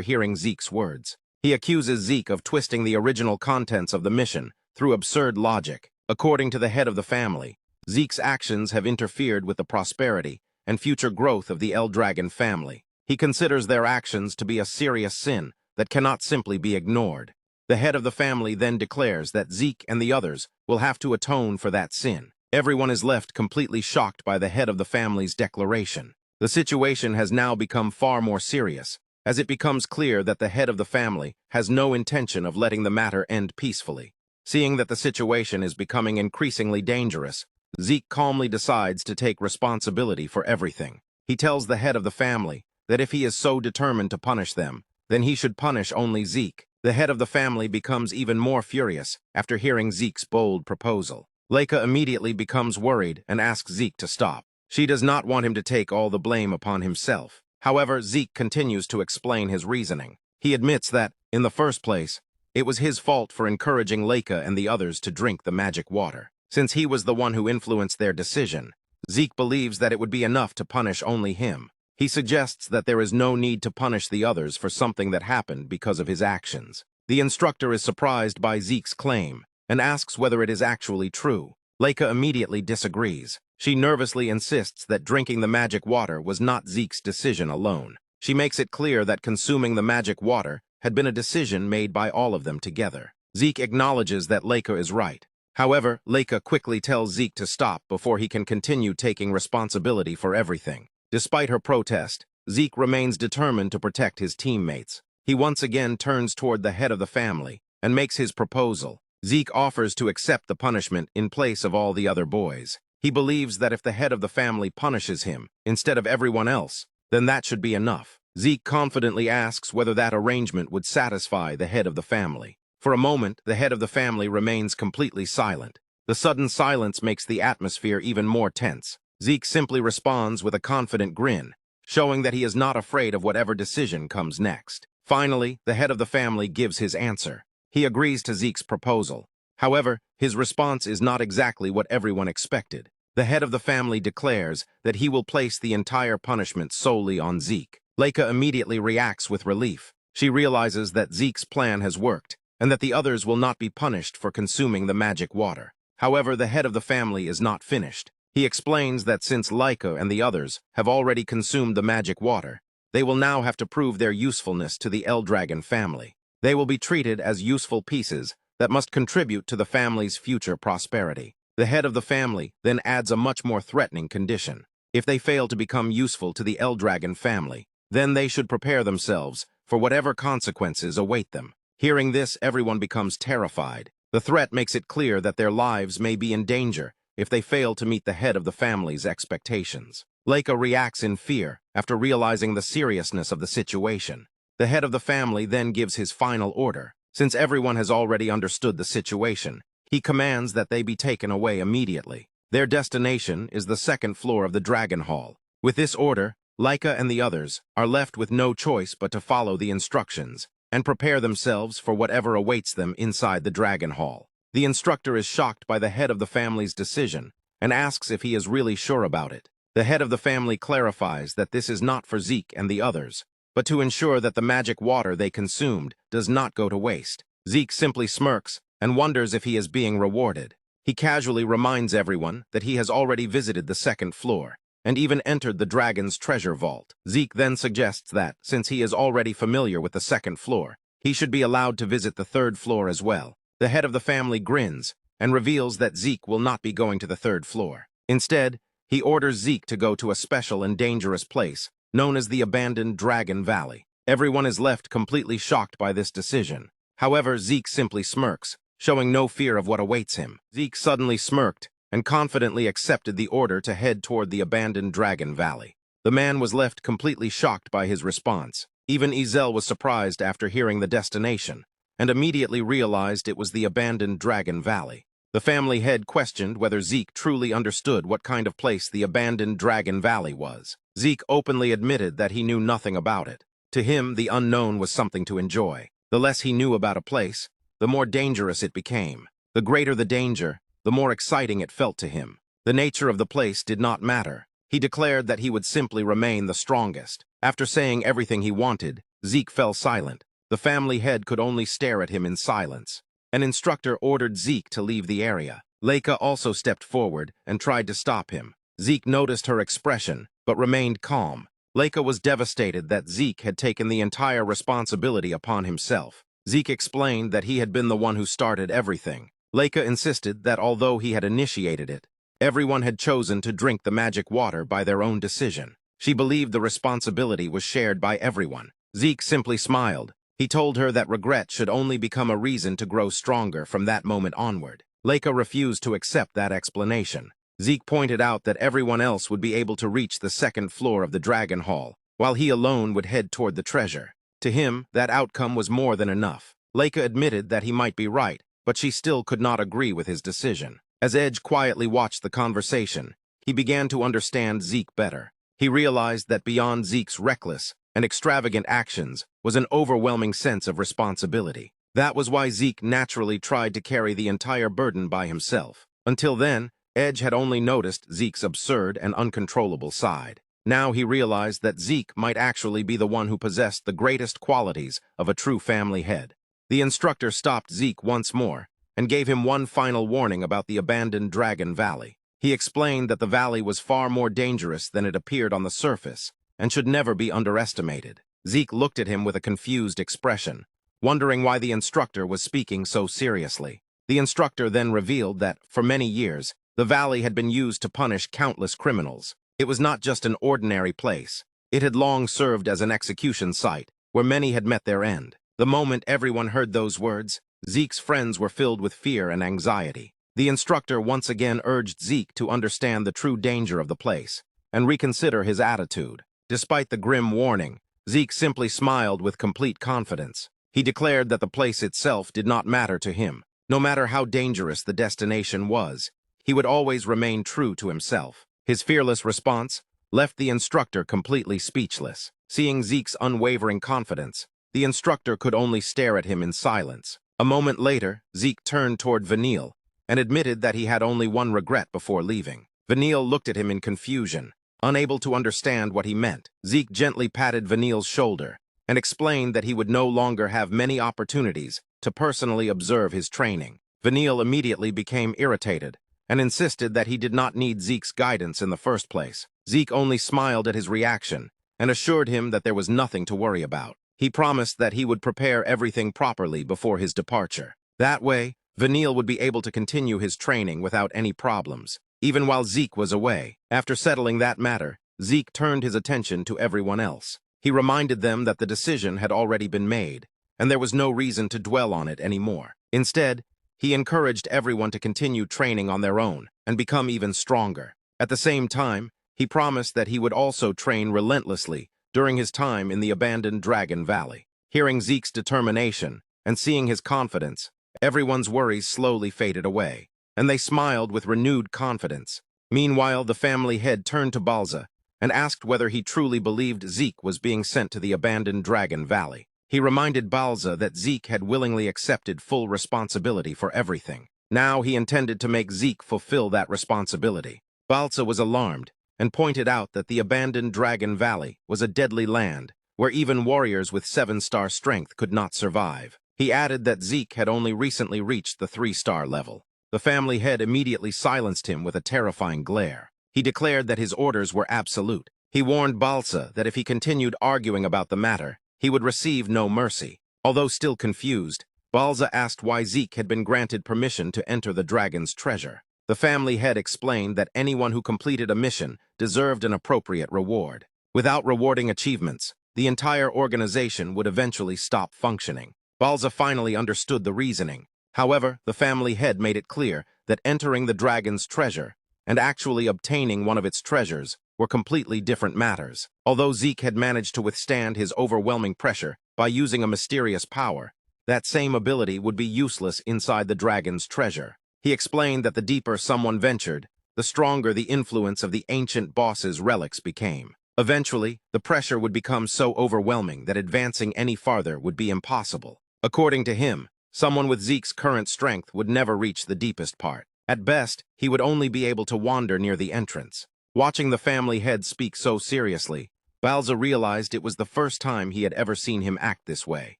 A: hearing Sieg's words. He accuses Sieg of twisting the original contents of the mission through absurd logic. According to the head of the family, Sieg's actions have interfered with the prosperity and future growth of the Eldragon family. He considers their actions to be a serious sin that cannot simply be ignored. The head of the family then declares that Sieg and the others will have to atone for that sin. Everyone is left completely shocked by the head of the family's declaration. The situation has now become far more serious, as it becomes clear that the head of the family has no intention of letting the matter end peacefully. Seeing that the situation is becoming increasingly dangerous, Sieg calmly decides to take responsibility for everything. He tells the head of the family that if he is so determined to punish them, then he should punish only Sieg. The head of the family becomes even more furious after hearing Sieg's bold proposal. Leica immediately becomes worried and asks Sieg to stop. She does not want him to take all the blame upon himself. However, Sieg continues to explain his reasoning. He admits that, in the first place, it was his fault for encouraging Leica and the others to drink the magic water. Since he was the one who influenced their decision, Sieg believes that it would be enough to punish only him. He suggests that there is no need to punish the others for something that happened because of his actions. The instructor is surprised by Sieg's claim and asks whether it is actually true. Leica immediately disagrees. She nervously insists that drinking the magic water was not Sieg's decision alone. She makes it clear that consuming the magic water had been a decision made by all of them together. Sieg acknowledges that Leica is right. However, Leica quickly tells Sieg to stop before he can continue taking responsibility for everything. Despite her protest, Sieg remains determined to protect his teammates. He once again turns toward the head of the family and makes his proposal. Sieg offers to accept the punishment in place of all the other boys. He believes that if the head of the family punishes him instead of everyone else, then that should be enough. Sieg confidently asks whether that arrangement would satisfy the head of the family. For a moment, the head of the family remains completely silent. The sudden silence makes the atmosphere even more tense. Sieg simply responds with a confident grin, showing that he is not afraid of whatever decision comes next. Finally, the head of the family gives his answer. He agrees to Sieg's proposal. However, his response is not exactly what everyone expected. The head of the family declares that he will place the entire punishment solely on Sieg. Leica immediately reacts with relief. She realizes that Sieg's plan has worked, and that the others will not be punished for consuming the magic water. However, the head of the family is not finished. He explains that since Leica and the others have already consumed the magic water, they will now have to prove their usefulness to the Eldragon family. They will be treated as useful pieces that must contribute to the family's future prosperity. The head of the family then adds a much more threatening condition. If they fail to become useful to the Eldragon family, then they should prepare themselves for whatever consequences await them. Hearing this, everyone becomes terrified. The threat makes it clear that their lives may be in danger if they fail to meet the head of the family's expectations. Leica reacts in fear after realizing the seriousness of the situation. The head of the family then gives his final order. Since everyone has already understood the situation, he commands that they be taken away immediately. Their destination is the second floor of the Dragon Hall. With this order, Leica and the others are left with no choice but to follow the instructions and prepare themselves for whatever awaits them inside the Dragon Hall. The instructor is shocked by the head of the family's decision and asks if he is really sure about it. The head of the family clarifies that this is not for Sieg and the others, but to ensure that the magic water they consumed does not go to waste. Sieg simply smirks and wonders if he is being rewarded. He casually reminds everyone that he has already visited the second floor and even entered the dragon's treasure vault. Sieg then suggests that, since he is already familiar with the second floor, he should be allowed to visit the third floor as well. The head of the family grins and reveals that Sieg will not be going to the third floor. Instead, he orders Sieg to go to a special and dangerous place known as the abandoned Dragon Valley. Everyone is left completely shocked by this decision. However, Sieg simply smirks, showing no fear of what awaits him. Sieg suddenly smirked and confidently accepted the order to head toward the abandoned Dragon Valley. The man was left completely shocked by his response. Even Izel was surprised after hearing the destination, and immediately realized it was the abandoned Dragon Valley. The family head questioned whether Sieg truly understood what kind of place the abandoned Dragon Valley was. Sieg openly admitted that he knew nothing about it. To him, the unknown was something to enjoy. The less he knew about a place, the more dangerous it became. The greater the danger, the more exciting it felt to him. The nature of the place did not matter. He declared that he would simply remain the strongest. After saying everything he wanted, Sieg fell silent. The family head could only stare at him in silence. An instructor ordered Sieg to leave the area. Leica also stepped forward and tried to stop him. Sieg noticed her expression, but remained calm. Leica was devastated that Sieg had taken the entire responsibility upon himself. Sieg explained that he had been the one who started everything. Leica insisted that although he had initiated it, everyone had chosen to drink the magic water by their own decision. She believed the responsibility was shared by everyone. Sieg simply smiled. He told her that regret should only become a reason to grow stronger from that moment onward. Leica refused to accept that explanation. Sieg pointed out that everyone else would be able to reach the second floor of the Dragon Hall, while he alone would head toward the treasure. To him, that outcome was more than enough. Leica admitted that he might be right, but she still could not agree with his decision. As Edge quietly watched the conversation, he began to understand Sieg better. He realized that beyond Sieg's reckless and extravagant actions was an overwhelming sense of responsibility. That was why Sieg naturally tried to carry the entire burden by himself. Until then, Edge had only noticed Sieg's absurd and uncontrollable side. Now he realized that Sieg might actually be the one who possessed the greatest qualities of a true family head. The instructor stopped Sieg once more and gave him one final warning about the abandoned Dragon Valley. He explained that the valley was far more dangerous than it appeared on the surface and should never be underestimated. Sieg looked at him with a confused expression, wondering why the instructor was speaking so seriously. The instructor then revealed that, for many years, the valley had been used to punish countless criminals. It was not just an ordinary place. It had long served as an execution site, where many had met their end. The moment everyone heard those words, Sieg's friends were filled with fear and anxiety. The instructor once again urged Sieg to understand the true danger of the place and reconsider his attitude. Despite the grim warning, Sieg simply smiled with complete confidence. He declared that the place itself did not matter to him. No matter how dangerous the destination was, he would always remain true to himself. His fearless response left the instructor completely speechless. Seeing Zeke's unwavering confidence, the instructor could only stare at him in silence. A moment later, Zeke turned toward Vanille and admitted that he had only one regret before leaving. Vanille looked at him in confusion, unable to understand what he meant. Zeke gently patted Vanille's shoulder and explained that he would no longer have many opportunities to personally observe his training. Vanille immediately became irritated and insisted that he did not need Zeke's guidance in the first place. Zeke only smiled at his reaction and assured him that there was nothing to worry about. He promised that he would prepare everything properly before his departure. That way, Vanille would be able to continue his training without any problems, even while Zeke was away. After settling that matter, Zeke turned his attention to everyone else. He reminded them that the decision had already been made, and there was no reason to dwell on it anymore. Instead, he encouraged everyone to continue training on their own and become even stronger. At the same time, he promised that he would also train relentlessly during his time in the abandoned Dragon Valley. Hearing Zeke's determination and seeing his confidence, everyone's worries slowly faded away, and they smiled with renewed confidence. Meanwhile, the family head turned to Balza and asked whether he truly believed Zeke was being sent to the abandoned Dragon Valley. He reminded Balza that Zeke had willingly accepted full responsibility for everything. Now he intended to make Zeke fulfill that responsibility. Balza was alarmed and pointed out that the abandoned Dragon Valley was a deadly land where even warriors with 7-star strength could not survive. He added that Zeke had only recently reached the 3-star level. The family head immediately silenced him with a terrifying glare. He declared that his orders were absolute. He warned Balza that if he continued arguing about the matter, he would receive no mercy. Although still confused, Balza asked why Zeke had been granted permission to enter the dragon's treasure. The family head explained that anyone who completed a mission deserved an appropriate reward. Without rewarding achievements, the entire organization would eventually stop functioning. Balza finally understood the reasoning. However, the family head made it clear that entering the dragon's treasure and actually obtaining one of its treasures were completely different matters. Although Zeke had managed to withstand his overwhelming pressure by using a mysterious power, that same ability would be useless inside the dragon's treasure. He explained that the deeper someone ventured, the stronger the influence of the ancient boss's relics became. Eventually, the pressure would become so overwhelming that advancing any farther would be impossible. According to him, someone with Zeke's current strength would never reach the deepest part. At best, he would only be able to wander near the entrance. Watching the family head speak so seriously, Balza realized it was the first time he had ever seen him act this way.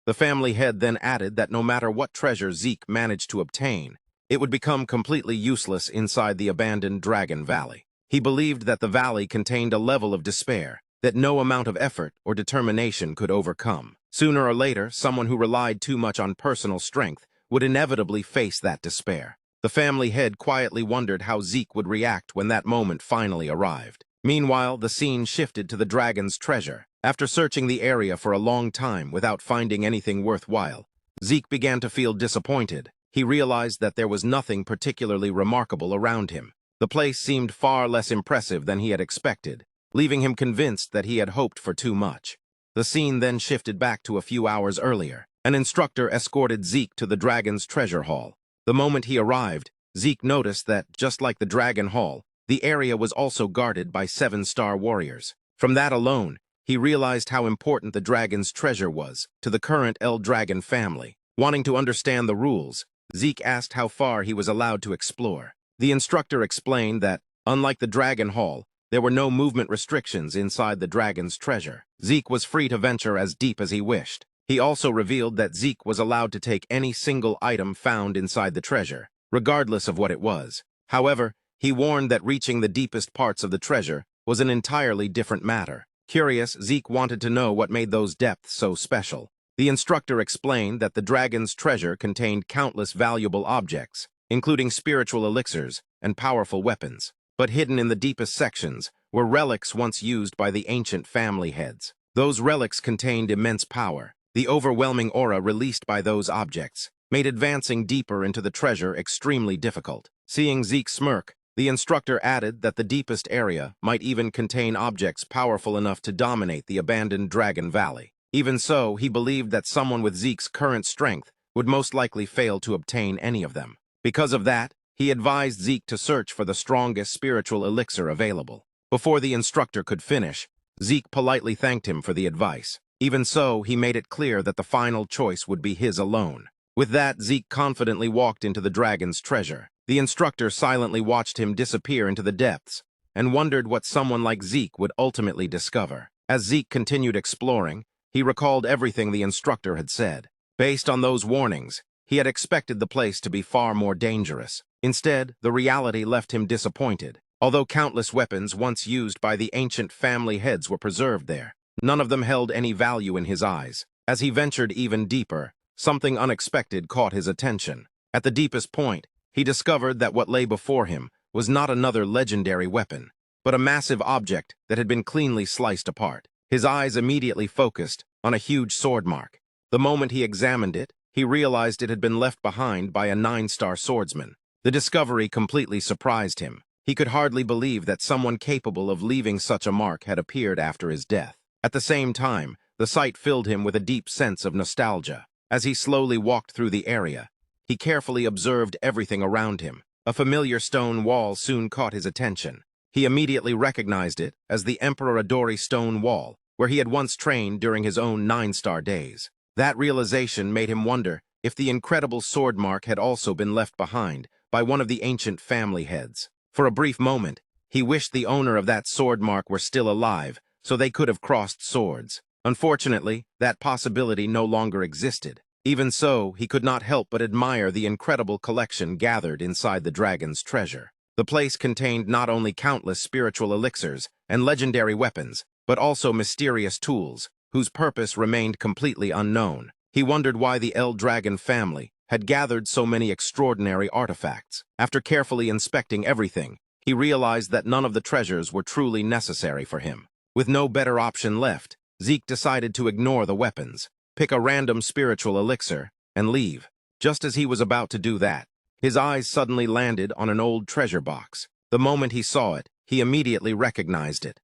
A: The family head then added that no matter what treasure Zeke managed to obtain, it would become completely useless inside the abandoned Dragon Valley. He believed that the valley contained a level of despair that no amount of effort or determination could overcome. Sooner or later, someone who relied too much on personal strength would inevitably face that despair. The family head quietly wondered how Zeke would react when that moment finally arrived. Meanwhile, the scene shifted to the dragon's treasure. After searching the area for a long time without finding anything worthwhile, Zeke began to feel disappointed. He realized that there was nothing particularly remarkable around him. The place seemed far less impressive than he had expected, leaving him convinced that he had hoped for too much. The scene then shifted back to a few hours earlier. An instructor escorted Zeke to the dragon's treasure hall. The moment he arrived, Zeke noticed that, just like the dragon hall, the area was also guarded by 7-star warriors. From that alone, he realized how important the dragon's treasure was to the current Eldragon family. Wanting to understand the rules, Zeke asked how far he was allowed to explore. The instructor explained that, unlike the Dragon Hall, there were no movement restrictions inside the dragon's treasure. Zeke was free to venture as deep as he wished. He also revealed that Zeke was allowed to take any single item found inside the treasure, regardless of what it was. However, he warned that reaching the deepest parts of the treasure was an entirely different matter. Curious, Zeke wanted to know what made those depths so special. The instructor explained that the dragon's treasure contained countless valuable objects, including spiritual elixirs and powerful weapons. But hidden in the deepest sections were relics once used by the ancient family heads. Those relics contained immense power. The overwhelming aura released by those objects made advancing deeper into the treasure extremely difficult. Seeing Zeke smirk, the instructor added that the deepest area might even contain objects powerful enough to dominate the abandoned Dragon Valley. Even so, he believed that someone with Zeke's current strength would most likely fail to obtain any of them. Because of that, he advised Zeke to search for the strongest spiritual elixir available. Before the instructor could finish, Zeke politely thanked him for the advice. Even so, he made it clear that the final choice would be his alone. With that, Zeke confidently walked into the dragon's treasure. The instructor silently watched him disappear into the depths and wondered what someone like Zeke would ultimately discover. As Zeke continued exploring, he recalled everything the instructor had said. Based on those warnings, he had expected the place to be far more dangerous. Instead, the reality left him disappointed. Although countless weapons once used by the ancient family heads were preserved there, none of them held any value in his eyes. As he ventured even deeper, something unexpected caught his attention. At the deepest point, he discovered that what lay before him was not another legendary weapon, but a massive object that had been cleanly sliced apart. His eyes immediately focused on a huge sword mark. The moment he examined it, he realized it had been left behind by a 9-star swordsman. The discovery completely surprised him. He could hardly believe that someone capable of leaving such a mark had appeared after his death. At the same time, the sight filled him with a deep sense of nostalgia. As he slowly walked through the area, he carefully observed everything around him. A familiar stone wall soon caught his attention. He immediately recognized it as the Emperor Adori stone wall, where he had once trained during his own 9-star days. That realization made him wonder if the incredible sword mark had also been left behind by one of the ancient family heads. For a brief moment, he wished the owner of that sword mark were still alive, so they could have crossed swords. Unfortunately, that possibility no longer existed. Even so, he could not help but admire the incredible collection gathered inside the dragon's treasure. The place contained not only countless spiritual elixirs and legendary weapons, but also mysterious tools, whose purpose remained completely unknown. He wondered why the Eldragon family had gathered so many extraordinary artifacts. After carefully inspecting everything, he realized that none of the treasures were truly necessary for him. With no better option left, Zeke decided to ignore the weapons, pick a random spiritual elixir, and leave. Just as he was about to do that, his eyes suddenly landed on an old treasure box. The moment he saw it, he immediately recognized it.